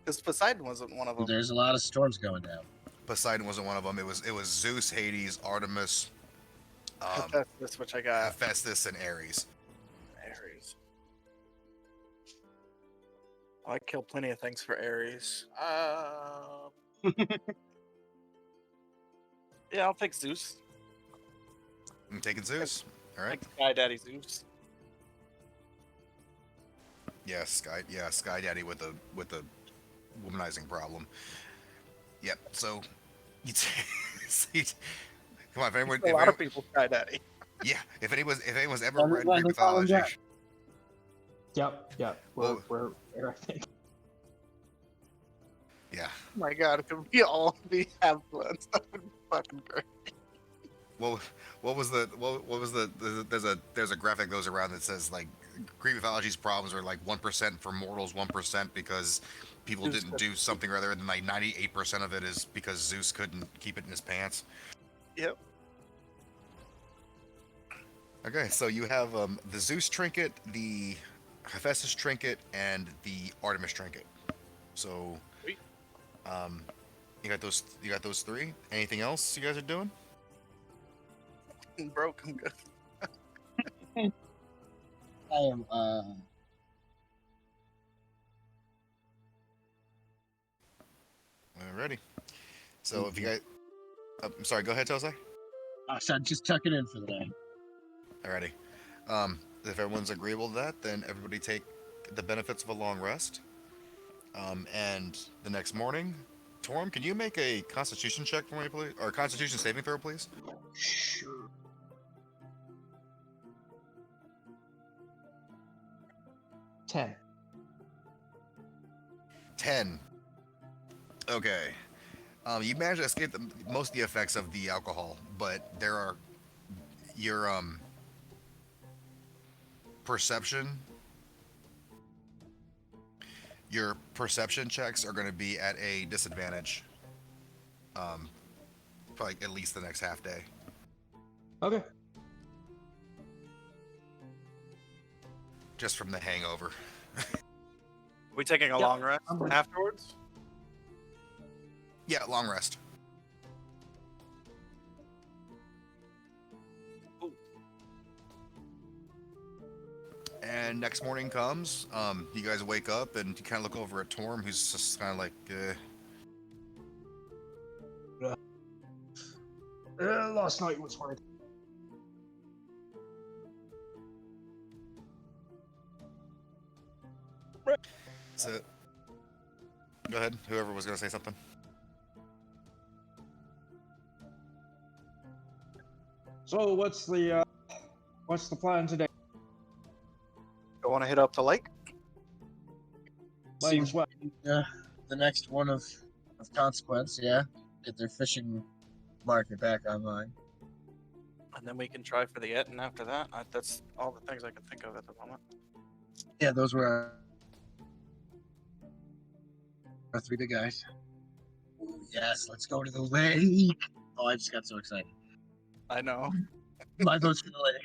Speaker 11: Because Poseidon wasn't one of them.
Speaker 13: There's a lot of storms going down.
Speaker 10: Poseidon wasn't one of them. It was Zeus, Hades, Artemis,
Speaker 11: Hephaestus, which I got.
Speaker 10: Hephaestus, and Ares.
Speaker 11: Ares. I kill plenty of things for Ares. Yeah, I'll take Zeus.
Speaker 10: I'm taking Zeus. All right.
Speaker 11: Like Sky Daddy Zeus.
Speaker 10: Yeah, Sky Daddy with a womanizing problem. Yep. So, come on, if anyone,
Speaker 11: A lot of people Sky Daddy.
Speaker 10: Yeah, if anyone's ever read Greek mythology.
Speaker 12: Yep. We're there, I think.
Speaker 10: Yeah.
Speaker 11: Oh my God, it could be all the Avalanche. That would be fucking great.
Speaker 10: What was the there's a graphic that goes around that says like Greek mythology's problems are like 1% for mortals, 1% because people didn't do something rather than like 98% of it is because Zeus couldn't keep it in his pants.
Speaker 11: Yep.
Speaker 10: Okay, so you have the Zeus trinket, the Hephaestus trinket, and the Artemis trinket. So, you got those 3. Anything else you guys are doing?
Speaker 11: Broke. I'm good.
Speaker 13: I am.
Speaker 10: Alrighty. So if you guys, I'm sorry. Go ahead, Tosai.
Speaker 13: So I'm just tucking in for the day.
Speaker 10: Alrighty. If everyone's agreeable to that, then everybody take the benefits of a long rest. And the next morning, Torm, can you make a Constitution check for me, please, or a Constitution saving throw, please?
Speaker 12: Sure. 10.
Speaker 10: 10. Okay. You managed to escape most of the effects of the alcohol, but your perception checks are going to be at a disadvantage. Probably at least the next half day.
Speaker 12: Okay.
Speaker 10: Just from the hangover.
Speaker 11: We taking a long rest afterwards?
Speaker 10: Yeah, long rest.
Speaker 11: Ooh.
Speaker 10: And next morning comes, you guys wake up and you kind of look over at Torm, who's just kind of like,
Speaker 12: Last night was hard.
Speaker 10: So, go ahead. Whoever was going to say something.
Speaker 12: So what's the plan today?
Speaker 11: You want to hit up the lake?
Speaker 13: Seems the next one of consequence. Yeah, get their fishing market back online.
Speaker 11: And then we can try for the Etten after that. That's all the things I can think of at the moment.
Speaker 13: Yeah, those were our 3 big guys. Ooh, yes, let's go to the lake. Oh, I just got so excited.
Speaker 11: I know.
Speaker 13: My vote's for the lake.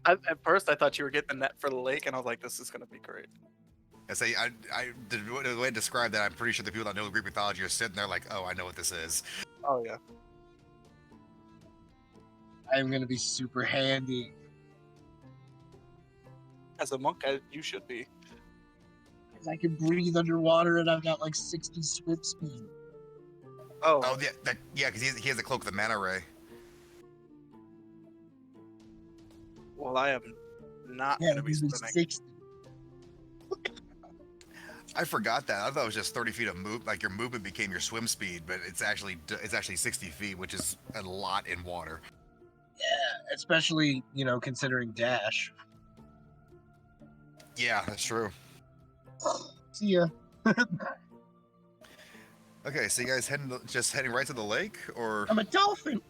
Speaker 11: At first, I thought you were getting the net for the lake, and I was like, "This is going to be great."
Speaker 10: I say, the way to describe that, I'm pretty sure the people that know Greek mythology are sitting there like, oh, I know what this is.
Speaker 11: Oh yeah.
Speaker 13: I'm gonna be super handy.
Speaker 11: As a monk, you should be.
Speaker 13: Because I can breathe underwater, and I've got like 60 swim speed.
Speaker 10: Oh yeah, because he has the cloak of the mana ray.
Speaker 11: Well, I am not going to be swimming.
Speaker 13: 60.
Speaker 10: I forgot that. I thought it was just 30 feet of move. Like your movement became your swim speed, but it's actually 60 feet, which is a lot in water.
Speaker 13: Yeah, especially, considering Dash.
Speaker 10: Yeah, that's true.
Speaker 13: See ya.
Speaker 10: Okay, so you guys heading right to the lake, or?
Speaker 13: I'm a dolphin.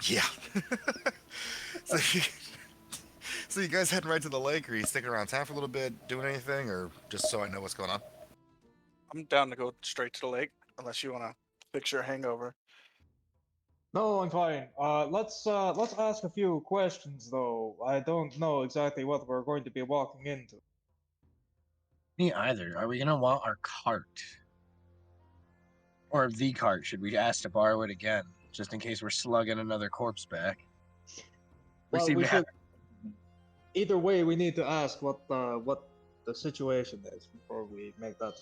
Speaker 10: Yeah. so, you, so you guys heading right to the lake, or are you sticking around town for a little bit, doing anything, or just so I know what's going on?
Speaker 11: I'm down to go straight to the lake, unless you want to fix your hangover.
Speaker 12: No, I'm fine. Let's ask a few questions though. I don't know exactly what we're going to be walking into.
Speaker 13: Me either. Are we gonna want our cart? Or the cart? Should we ask to borrow it again, just in case we're slugging another corpse back? We
Speaker 12: Well,
Speaker 13: seem
Speaker 12: we
Speaker 13: to have.
Speaker 12: should. Either way, we need to ask what the situation is before we make that.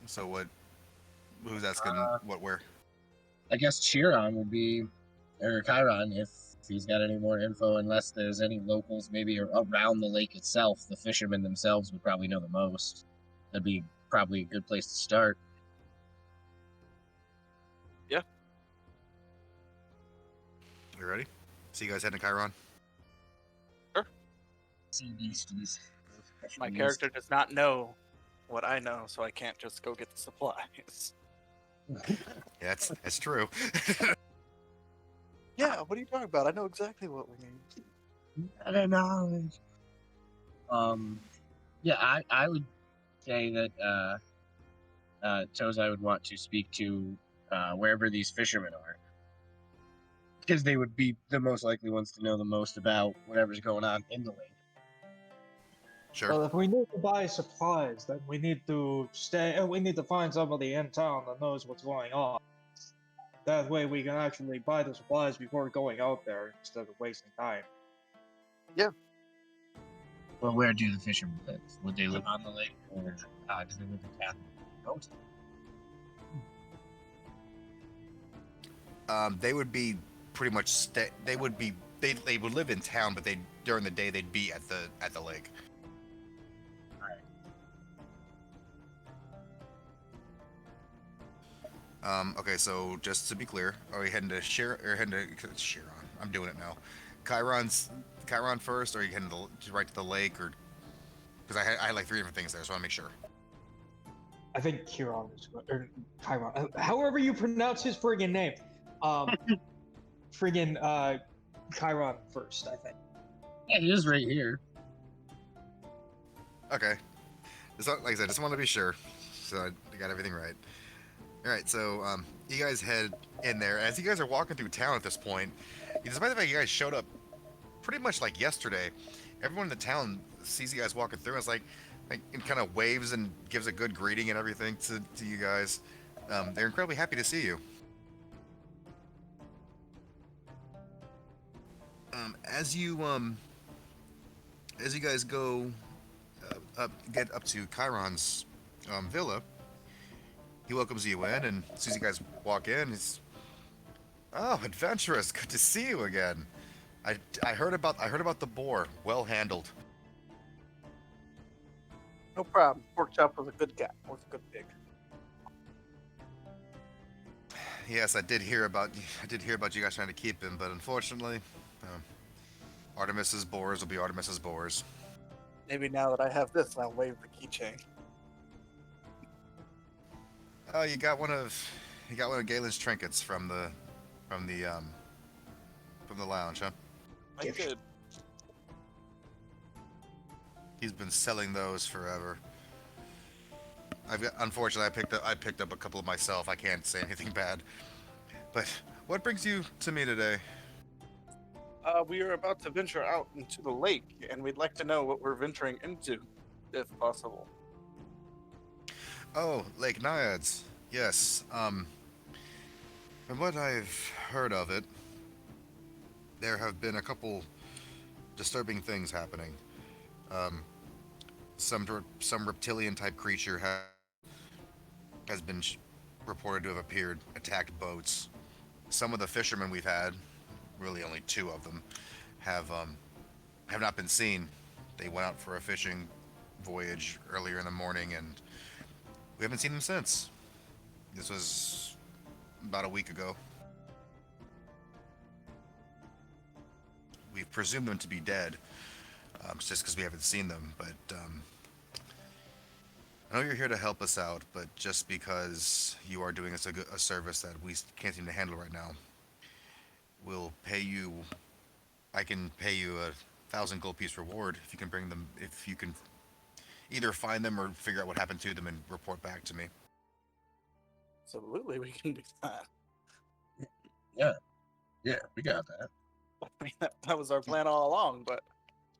Speaker 10: So what? Who's asking what where?
Speaker 13: I guess Chiron would be, or Chiron, if he's got any more info, unless there's any locals maybe around the lake itself. The fishermen themselves would probably know the most. That'd be probably a good place to start.
Speaker 11: Yeah.
Speaker 10: You ready? So you guys heading to Chiron?
Speaker 11: Sure.
Speaker 13: Sea beasties.
Speaker 11: My character does not know what I know, so I can't just go get the supplies.
Speaker 10: Yeah, that's true.
Speaker 11: Yeah, what are you talking about? I know exactly what we need.
Speaker 13: I don't know. Yeah, I would say that Tozai would want to speak to wherever these fishermen are, because they would be the most likely ones to know the most about whatever's going on in the lake.
Speaker 10: Sure.
Speaker 12: Well, if we need to buy supplies, then we need to we need to find somebody in town that knows what's going on. That way, we can actually buy the supplies before going out there instead of wasting time.
Speaker 11: Yeah.
Speaker 13: Well, where do the fishermen live? Would they live on the lake, or do they live in town?
Speaker 10: They would be pretty much they would live in town, but during the day they'd be at the lake. Okay, so just to be clear, are we heading to Chiron? I'm doing it now. Chiron first, or are you heading right to the lake, or because I had like 3 different things there, so I want to make sure.
Speaker 12: I think Chiron is or Chiron. However you pronounce his friggin' name. Chiron first, I think.
Speaker 13: Yeah, he is right here.
Speaker 10: Okay. Like I said, just want to be sure, so I got everything right. All right, so you guys head in there. As you guys are walking through town at this point, despite the fact you guys showed up pretty much like yesterday, everyone in the town sees you guys walking through and it's like and kind of waves and gives a good greeting and everything to you guys. They're incredibly happy to see you. As you guys go get up to Chiron's villa, he welcomes you in, and as soon as you guys walk in, he's, "Oh, adventurous! Good to see you again. I heard about the boar. Well handled."
Speaker 11: No problem. Pork chop was a good guy. Was a good pig.
Speaker 10: Yes, I did hear about you guys trying to keep him, but unfortunately, Artemis's boars will be Artemis's boars.
Speaker 11: Maybe now that I have this, I'll wave the keychain.
Speaker 10: Oh, you got one of Galen's trinkets from the lounge, huh?
Speaker 11: I did.
Speaker 10: He's been selling those forever. Unfortunately, I picked up a couple of myself. I can't say anything bad. But what brings you to me today?
Speaker 11: We are about to venture out into the lake, and we'd like to know what we're venturing into, if possible.
Speaker 10: Oh, Lake Naiads. Yes. From what I've heard of it, there have been a couple disturbing things happening. Some reptilian type creature has been reported to have appeared, attacked boats. Some of the fishermen we've had, really only 2 of them, have not been seen They went out for a fishing voyage earlier in the morning, and we haven't seen them since. This was about a week ago. We've presumed them to be dead, just because we haven't seen them. But I know you're here to help us out, but just because you are doing us a service that we can't seem to handle right now, we'll pay you. I can pay you 1,000 gold piece reward if you can bring them. If you can either find them or figure out what happened to them and report back to me.
Speaker 11: Absolutely, we can do that.
Speaker 13: Yeah, we got that.
Speaker 11: I mean, that was our plan all along, but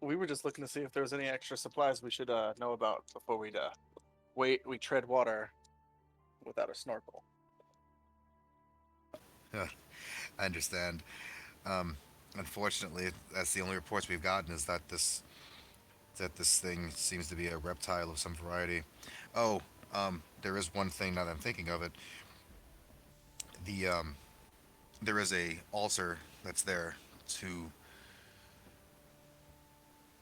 Speaker 11: we were just looking to see if there was any extra supplies we should know about before we tread water without a snorkel.
Speaker 10: I understand. Unfortunately, that's the only reports we've gotten is that this thing seems to be a reptile of some variety. Oh, there is one thing now that I'm thinking of it. The there is a altar that's there to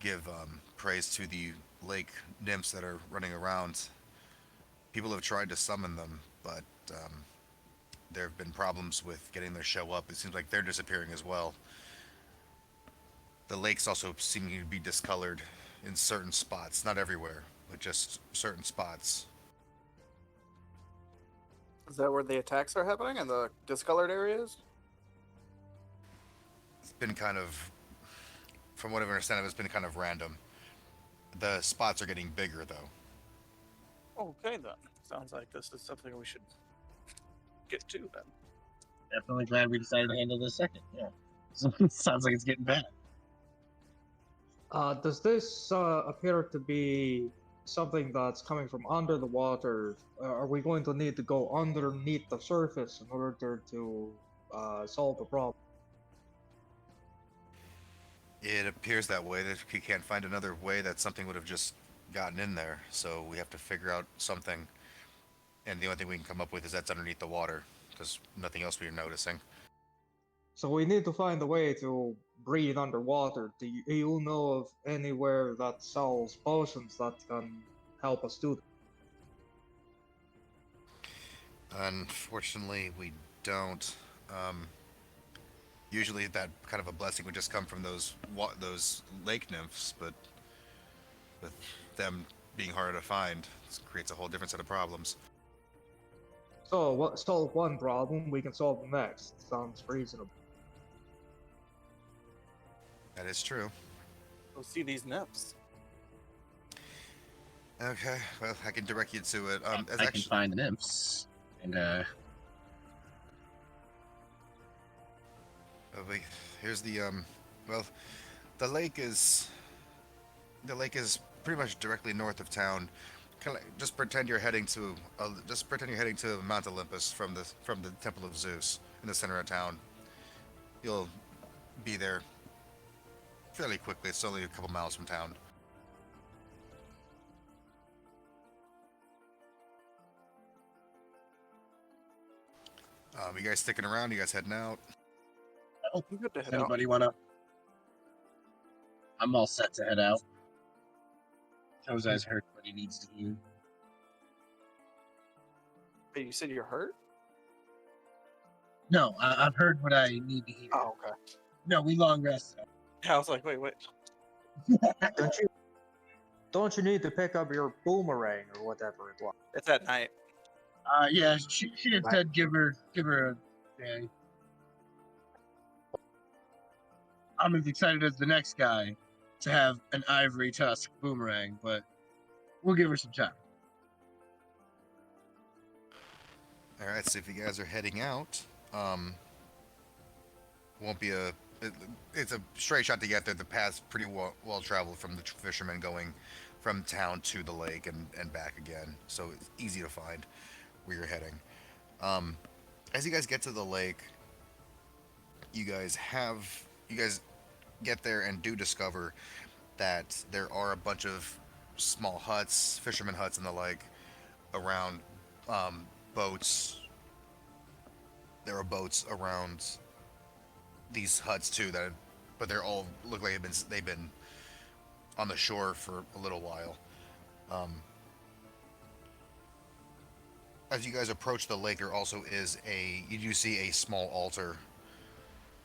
Speaker 10: give praise to the lake nymphs that are running around. People have tried to summon them, but there have been problems with getting their show up. It seems like they're disappearing as well. The lakes also seem to be discolored in certain spots, not everywhere, but just certain spots.
Speaker 11: Is that where the attacks are happening, in the discolored areas?
Speaker 10: It's been kind of, from what I understand, it's been kind of random. The spots are getting bigger, though.
Speaker 11: Okay, then. Sounds like this is something we should get to, then.
Speaker 13: Definitely glad we decided to handle this second. Yeah. Sounds like it's getting bad.
Speaker 12: Does this appear to be something that's coming from under the water? Are we going to need to go underneath the surface in order to solve the problem?
Speaker 10: It appears that way. That we can't find another way that something would have just gotten in there. So we have to figure out something. And the only thing we can come up with is that's underneath the water. Because nothing else we're noticing.
Speaker 12: So we need to find a way to breathe underwater. Do you know of anywhere that sells potions that can help us do that?
Speaker 10: Unfortunately, we don't. Usually, that kind of a blessing would just come from those lake nymphs, but with them being harder to find, it creates a whole different set of problems.
Speaker 12: So, solve one problem, we can solve the next. Sounds reasonable.
Speaker 10: That is true.
Speaker 11: Go see these nymphs.
Speaker 10: Okay, well, I can direct you to it.
Speaker 13: I can find the nymphs, and
Speaker 10: oh, wait, here's the well, the lake is pretty much directly north of town. Just pretend you're heading to Mount Olympus from the Temple of Zeus in the center of town. You'll be there fairly quickly. It's only a couple miles from town. You guys sticking around? You guys heading out?
Speaker 13: Oh,
Speaker 11: good to head
Speaker 13: anybody wanna? I'm all set to head out. Jose's heard what he needs to hear.
Speaker 11: Hey, you said you're hurt?
Speaker 13: No, I've heard what I need to hear.
Speaker 11: Oh, okay.
Speaker 13: No, we long rested.
Speaker 11: Yeah, I was like, wait.
Speaker 12: Don't you need to pick up your boomerang or whatever it was?
Speaker 11: It's at night.
Speaker 13: Yeah, she had said give her a day. I'm as excited as the next guy to have an ivory tusk boomerang, but we'll give her some time.
Speaker 10: All right, so if you guys are heading out, won't be it's a straight shot to get there. The path's pretty well traveled from the fishermen going from town to the lake and back again, so it's easy to find where you're heading. As you guys get to the lake, you guys get there and do discover that there are a bunch of small huts, fishermen huts and the like, around boats. There are boats around these huts too but they're all look like they've been on the shore for a little while. As you guys approach the lake, there also is you do see a small altar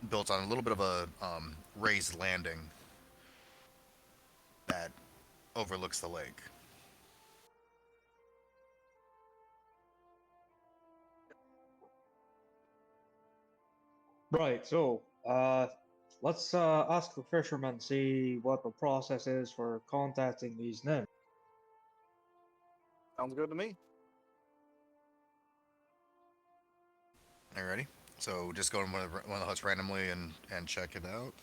Speaker 10: built on a little bit of a raised landing that overlooks the lake.
Speaker 12: Right, so, let's ask the fisherman, see what the process is for contacting these nymphs.
Speaker 11: Sounds good to me.
Speaker 10: Alrighty. So just go in one of the huts randomly and check it out.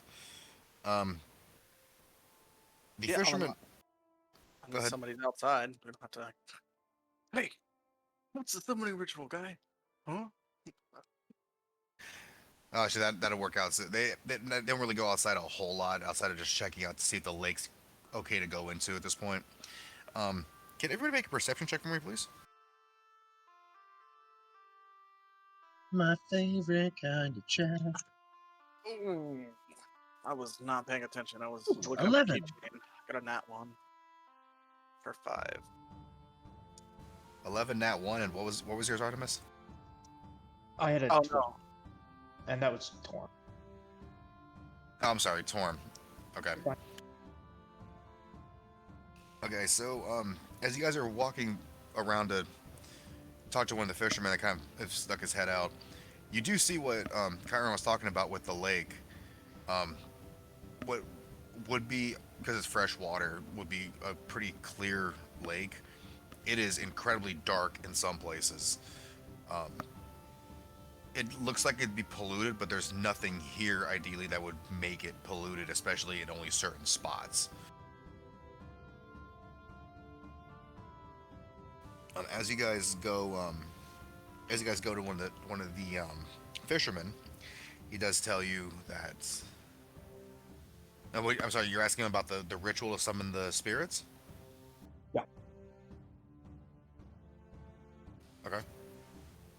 Speaker 10: The
Speaker 11: Yeah,
Speaker 10: fisherman. Go ahead.
Speaker 11: somebody's outside. We're about to. Hey, what's the summoning ritual, guy? Huh?
Speaker 10: Oh, so that'll work out. So they don't really go outside a whole lot, outside of just checking out to see if the lake's okay to go into at this point. Can everybody make a perception check for me, please?
Speaker 13: My favorite kind of chat.
Speaker 11: Ooh, I was not paying attention. I was
Speaker 13: Ooh,
Speaker 11: looking at
Speaker 13: 11.
Speaker 11: the keychain. Got a nat 1 for 5.
Speaker 10: 11 nat 1, and what was yours, Artemis?
Speaker 12: I had a
Speaker 11: Oh
Speaker 12: 12,
Speaker 11: no.
Speaker 12: and that was torn.
Speaker 10: Oh, I'm sorry, Torm. Okay. Okay, so as you guys are walking around to talk to one of the fishermen that kind of stuck his head out, you do see what Chiron was talking about with the lake. What would be, because it's fresh water, would be a pretty clear lake. It is incredibly dark in some places. It looks like it'd be polluted, but there's nothing here ideally that would make it polluted, especially in only certain spots. As you guys go to one of the fishermen, he does tell you that. Wait, I'm sorry, you're asking him about the ritual to summon the spirits?
Speaker 12: Yeah.
Speaker 10: Okay.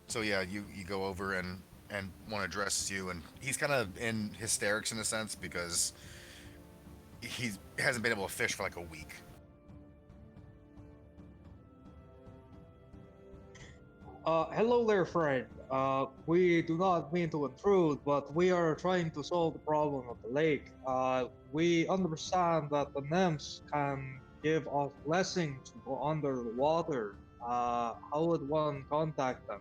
Speaker 10: So yeah, you go over and one addresses you, and he's kind of in hysterics in a sense because he hasn't been able to fish for like a week.
Speaker 12: Hello there, friend. We do not mean to intrude, but we are trying to solve the problem of the lake. We understand that the nymphs can give us blessings to go under the water. How would one contact them?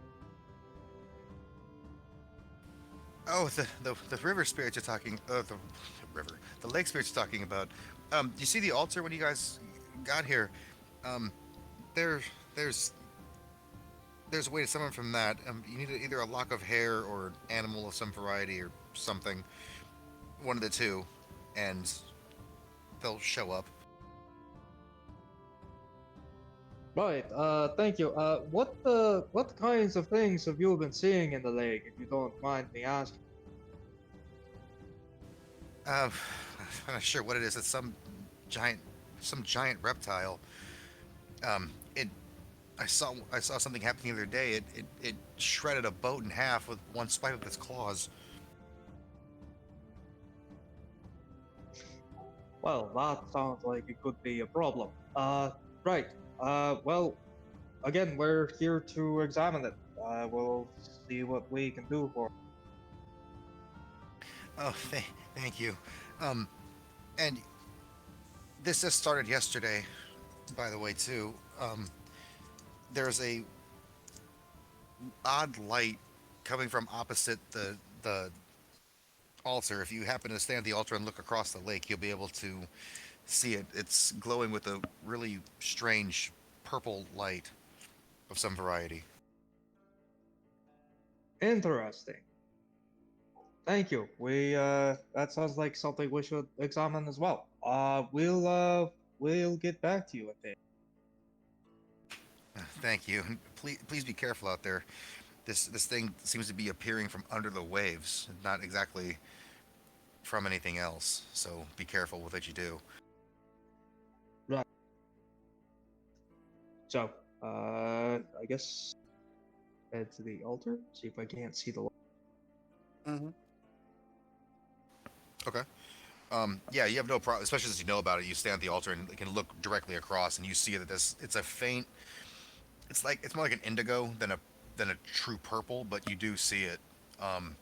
Speaker 10: Oh, the river spirits you're talking. The lake spirits you're talking about. Do you see the altar when you guys got here? Um, there, there's there's a way to summon from that. You need either a lock of hair or animal of some variety or something, one of the two, and they'll show up.
Speaker 12: Right. Thank you. What kinds of things have you been seeing in the lake, if you don't mind me asking?
Speaker 10: I'm not sure what it is. It's giant, some giant reptile. It. I saw something happen the other day. It shredded a boat in half with one swipe of its claws.
Speaker 12: Well, that sounds like it could be a problem. Right. Well, again, we're here to examine it. We'll see what we can do for it.
Speaker 10: Oh, thank you. And this just started yesterday, by the way, too. There's a odd light coming from opposite the altar. If you happen to stand at the altar and look across the lake, you'll be able to see it. It's glowing with a really strange purple light of some variety.
Speaker 12: Interesting. Thank you. That sounds like something we should examine as well. We'll get back to you with it.
Speaker 10: Thank you. And please be careful out there. This thing seems to be appearing from under the waves, not exactly from anything else. So be careful with what you do.
Speaker 12: Right. So, I guess head to the altar. See if I can't see the.
Speaker 10: Okay. Yeah, you have no problem, especially since you know about it. You stand at the altar and can look directly across, and you see that this it's a faint. It's more like an indigo than a true purple, but you do see it. Um,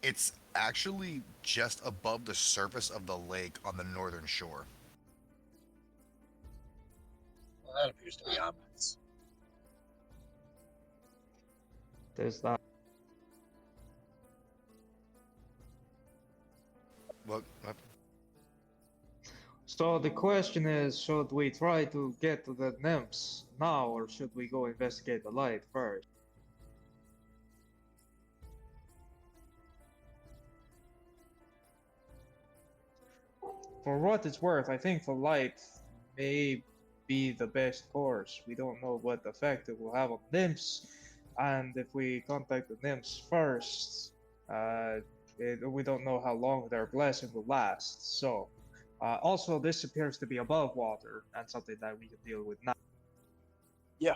Speaker 10: it's actually just above the surface of the lake on the northern shore.
Speaker 13: Well, that appears to be ominous.
Speaker 12: There's that.
Speaker 10: What?
Speaker 12: So the question is, should we try to get to the nymphs now, or should we go investigate the light first? For what it's worth, I think the light may be the best course. We don't know what effect it will have on nymphs, and if we contact the nymphs first, we don't know how long their blessing will last. So, also, this appears to be above water, and something that we can deal with now.
Speaker 11: Yeah.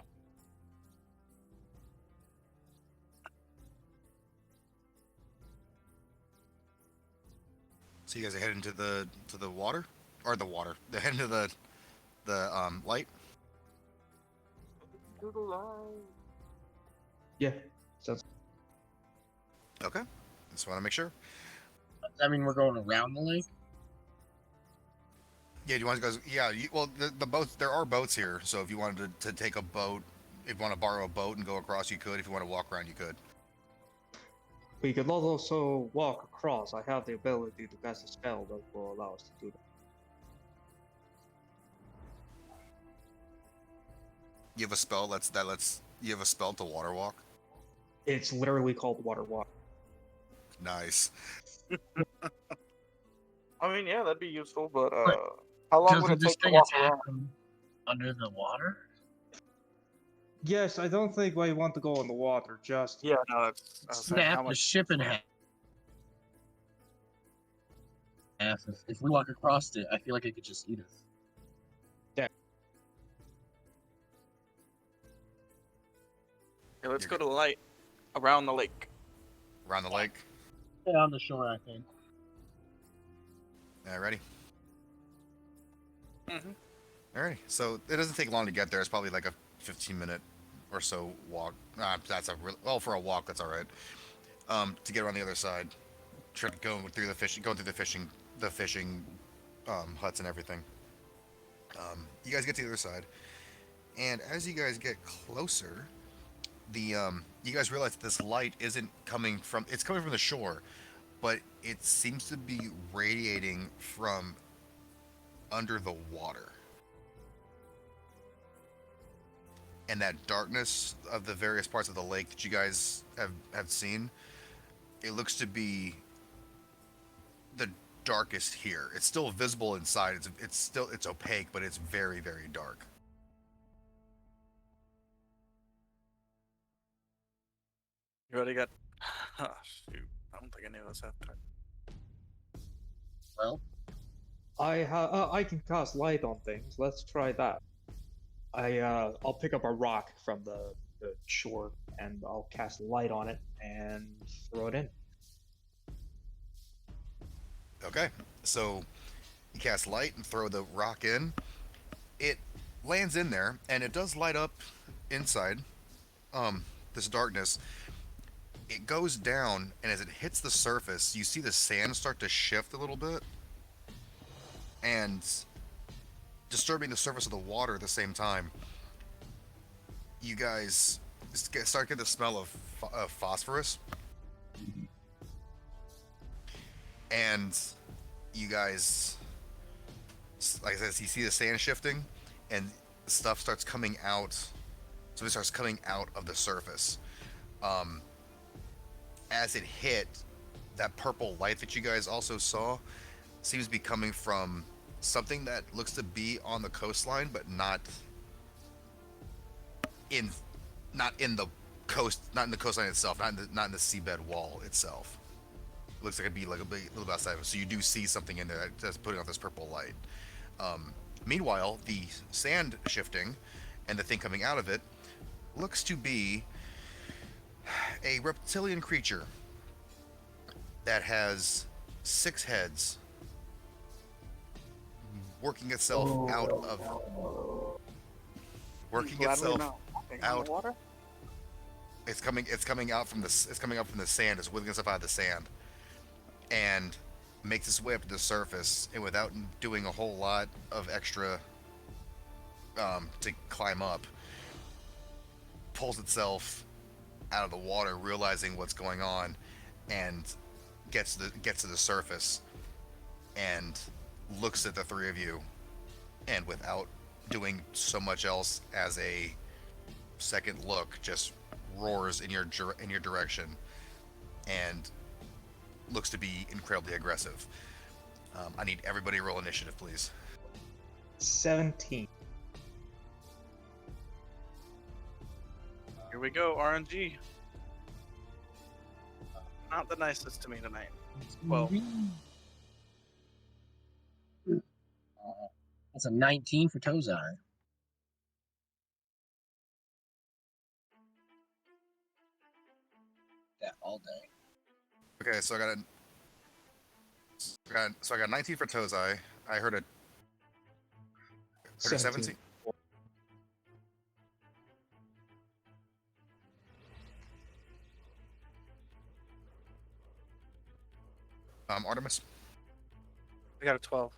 Speaker 10: So you guys are heading to the water, or the water. They're heading to the light.
Speaker 11: To the light.
Speaker 12: Yeah. Sounds.
Speaker 10: Okay. Just want to make sure.
Speaker 13: I mean, we're going around the lake.
Speaker 10: Yeah, do you want to go? Yeah, well, the boats. There are boats here, so if you wanted to take a boat, if you want to borrow a boat and go across, you could. If you want to walk around, you could.
Speaker 12: We could also walk across. I have the ability to cast a spell that will allow us to do that.
Speaker 10: You have a spell that lets you have a spell to water walk.
Speaker 12: It's literally called water walk.
Speaker 10: Nice.
Speaker 11: I mean, yeah, that'd be useful, but how long would it
Speaker 13: this
Speaker 11: take to
Speaker 13: thing
Speaker 11: walk
Speaker 13: attack
Speaker 11: around?
Speaker 13: from under the water?
Speaker 12: Yes, I don't think I want to go in the water just.
Speaker 11: Yeah, no, that's. I was saying, how
Speaker 13: Snap the
Speaker 11: much?
Speaker 13: ship in half. If we walk across it, I feel like it could just eat us.
Speaker 11: Yeah, let's go to the light around the lake.
Speaker 10: Around the lake.
Speaker 13: Yeah, on the shore, I think.
Speaker 10: Yeah, ready?
Speaker 11: Mm-hmm.
Speaker 10: Alrighty. So it doesn't take long to get there. It's probably like a 15-minute or so walk. That's a for a walk. That's all right. To get around the other side, going through the fishing huts and everything. You guys get to the other side, and as you guys get closer, you guys realize that this light isn't coming from. It's coming from the shore, but it seems to be radiating from under the water. And that darkness of the various parts of the lake that you guys have seen, it looks to be the darkest here. It's still visible inside. It's opaque, but it's very, very dark.
Speaker 11: You already got. Oh, shoot. I don't think any of us have time.
Speaker 13: Well,
Speaker 12: I can cast light on things. Let's try that. I'll pick up a rock from the shore and I'll cast light on it and throw it in.
Speaker 10: Okay, so you cast light and throw the rock in. It lands in there and it does light up inside. This darkness. It goes down, and as it hits the surface, you see the sand start to shift a little bit, and disturbing the surface of the water at the same time. You guys start getting the smell of phosphorus, and you guys, like I said, you see the sand shifting, and stuff starts coming out. So it starts coming out of the surface. As it hit, that purple light that you guys also saw seems to be coming from something that looks to be on the coastline, but not in the coastline itself, not in the seabed wall itself. It looks like it'd be like a little bit outside of it. So you do see something in there that's putting off this purple light. Meanwhile, the sand shifting and the thing coming out of it looks to be a reptilian creature that has 6 heads working itself out of working
Speaker 11: Glad we're
Speaker 10: itself
Speaker 11: not walking on
Speaker 10: out.
Speaker 11: the water.
Speaker 10: It's coming out from it's coming up from the sand. It's wiggling itself out of the sand, and makes its way up to the surface. And without doing a whole lot of extra to climb up, pulls itself out of the water, realizing what's going on, and gets to the surface, and looks at the 3 of you, and without doing so much else as a second look, just roars in your direction, and looks to be incredibly aggressive. I need everybody to roll initiative, please.
Speaker 12: 17.
Speaker 11: Here we go, RNG. Not the nicest to me tonight. Well,
Speaker 13: That's a 19 for Tozai. Yeah, all day.
Speaker 10: Okay, so I got 19 for Tozai. I heard a 17. Artemis.
Speaker 11: I got a 12.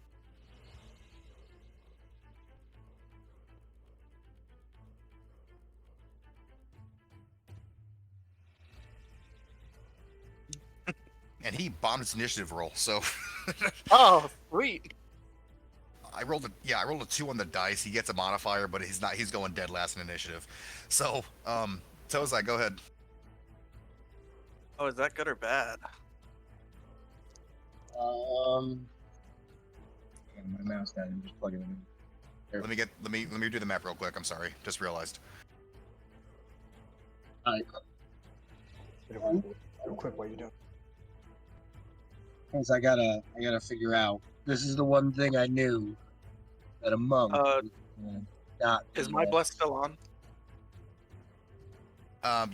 Speaker 10: And he bombed his initiative roll, so.
Speaker 11: Oh, sweet.
Speaker 10: I rolled a 2 on the dice. He gets a modifier, but he's going dead last in initiative. So, Tozai, go ahead.
Speaker 11: Oh, is that good or bad?
Speaker 13: My mouse died. I'm just plugging it in.
Speaker 10: Let me do the map real quick. I'm sorry. Just realized.
Speaker 13: Alright.
Speaker 12: Real quick, what are you doing?
Speaker 13: Because I gotta figure out. This is the one thing I knew that a monk would, not.
Speaker 11: Is my bless still on?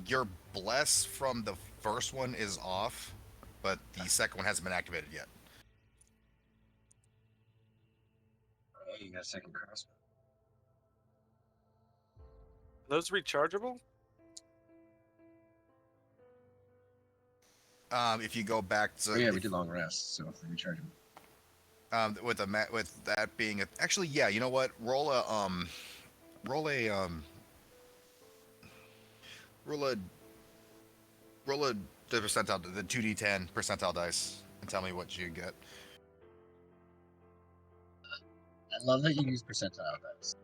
Speaker 10: Your bless from the first one is off, but the second one hasn't been activated yet.
Speaker 13: Hey, you got a second crossbow.
Speaker 11: Are those rechargeable?
Speaker 10: If you go back to
Speaker 13: We did long rest, so if they recharge them.
Speaker 10: with that being actually, yeah, you know what? Roll a the percentile, the 2d10 percentile dice, and tell me what you get.
Speaker 13: I love that you use percentile dice.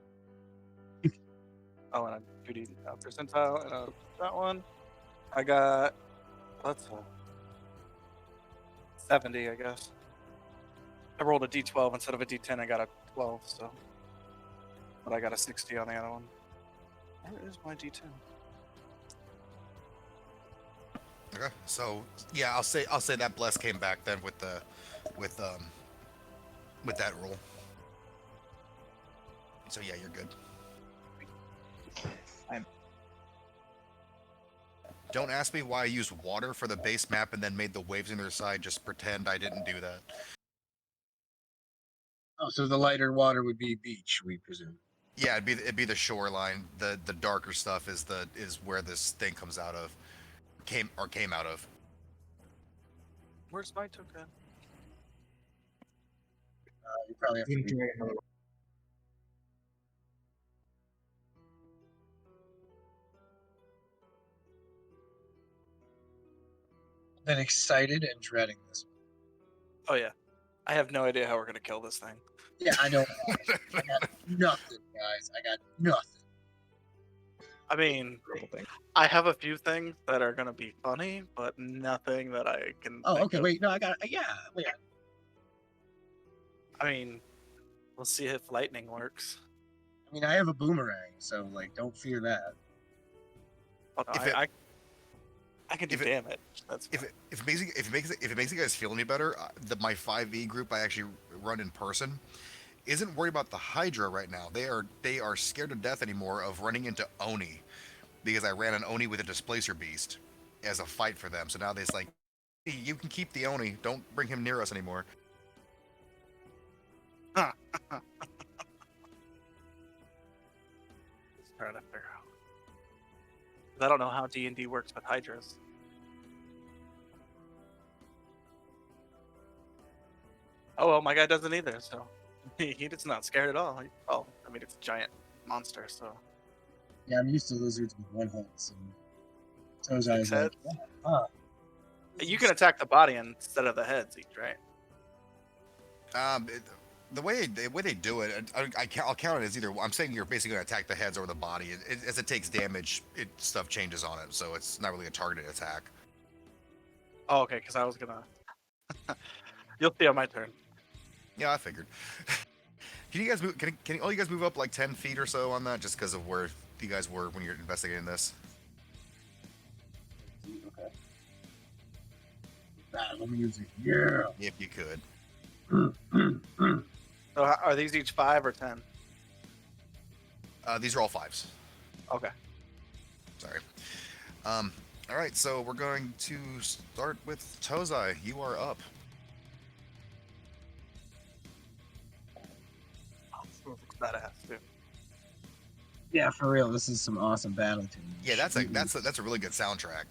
Speaker 11: Oh, and a 2D percentile, and that one. I got, let's 70, I guess. I rolled a D12 instead of a D10. I got a 12, so. But I got a 60 on the other one. Where is my D10?
Speaker 10: Okay, so yeah, I'll say that bless came back then with that roll. So yeah, you're good. Don't ask me why I used water for the base map and then made the waves on their side. Just pretend I didn't do that.
Speaker 13: Oh, so the lighter water would be beach, we presume.
Speaker 10: Yeah, it'd be the shoreline. The darker stuff is where this thing comes out of. Came out of.
Speaker 11: Where's my token?
Speaker 13: You probably have to. Been excited and dreading this one.
Speaker 11: Oh yeah, I have no idea how we're gonna kill this thing.
Speaker 13: Yeah, I know. I got nothing, guys. I got nothing.
Speaker 11: I mean, I have a few things that are gonna be funny, but nothing that I can.
Speaker 13: Oh,
Speaker 11: think
Speaker 13: okay.
Speaker 11: of.
Speaker 13: Wait, no, I got. Yeah, wait.
Speaker 11: I mean, we'll see if lightning works.
Speaker 13: I mean, I have a boomerang, so like, don't fear that.
Speaker 11: Oh, no, I can do damage. That's
Speaker 10: if it makes you guys feel any better, my 5e group I actually run in person isn't worried about the Hydra right now. They are scared to death anymore of running into Oni, because I ran an Oni with a Displacer Beast as a fight for them. So now they like You can keep the Oni. Don't bring him near us anymore.
Speaker 11: Just trying to figure out. 'Cause I don't know how D&D works with Hydras. Oh well, my guy doesn't either, so he's not scared at all. Oh, I mean it's a giant monster, so
Speaker 13: Yeah, I'm used to lizards with one head, so Tozai's
Speaker 11: 6
Speaker 13: like,
Speaker 11: heads.
Speaker 13: yeah, huh.
Speaker 11: You can attack the body instead of the heads each, right?
Speaker 10: The way they do it, I'll count it as either. I'm saying you're basically going to attack the heads or the body. As it takes damage, stuff changes on it, so it's not really a targeted attack.
Speaker 11: Oh, okay, because I was gonna. You'll see on my turn.
Speaker 10: Yeah, I figured. Can you guys move? Can all you guys move up like 10 feet or so on that, just because of where you guys were when you're investigating this?
Speaker 13: Okay. Battle music, yeah.
Speaker 10: If you could.
Speaker 11: So are these each 5 or 10?
Speaker 10: These are all 5s.
Speaker 11: Okay.
Speaker 10: Sorry. All right, so we're going to start with Tozai. You are up.
Speaker 11: Music's badass too.
Speaker 13: Yeah, for real, this is some awesome battle tunes.
Speaker 10: Yeah, that's a really good soundtrack.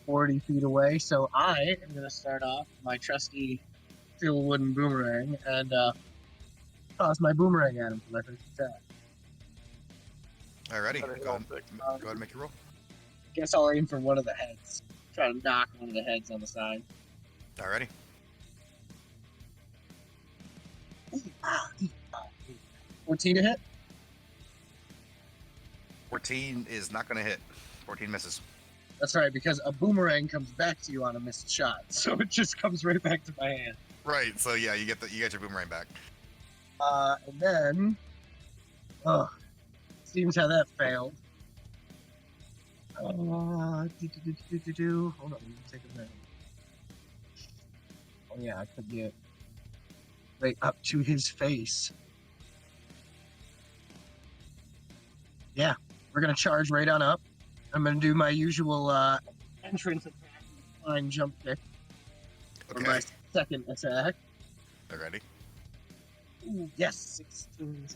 Speaker 13: 40 feet away, so I am going to start off my trusty steel wooden boomerang and toss my boomerang at him for my first attack.
Speaker 10: Alrighty, go ahead and make your roll.
Speaker 13: Guess I'll aim for one of the heads. Try to knock one of the heads on the side.
Speaker 10: Alrighty.
Speaker 13: 14 to hit?
Speaker 10: 14 is not going to hit. 14 misses.
Speaker 13: That's right, because a boomerang comes back to you on a missed shot, so it just comes right back to my hand.
Speaker 10: Right, so yeah, you get your boomerang back.
Speaker 13: And then, seems how that failed. Hold on, let me take a minute. Oh yeah, I could get right up to his face. Yeah, we're gonna charge right on up. I'm gonna do my usual entrance attack, flying jump kick for my second attack.
Speaker 10: Alrighty.
Speaker 13: Ooh, yes, 16,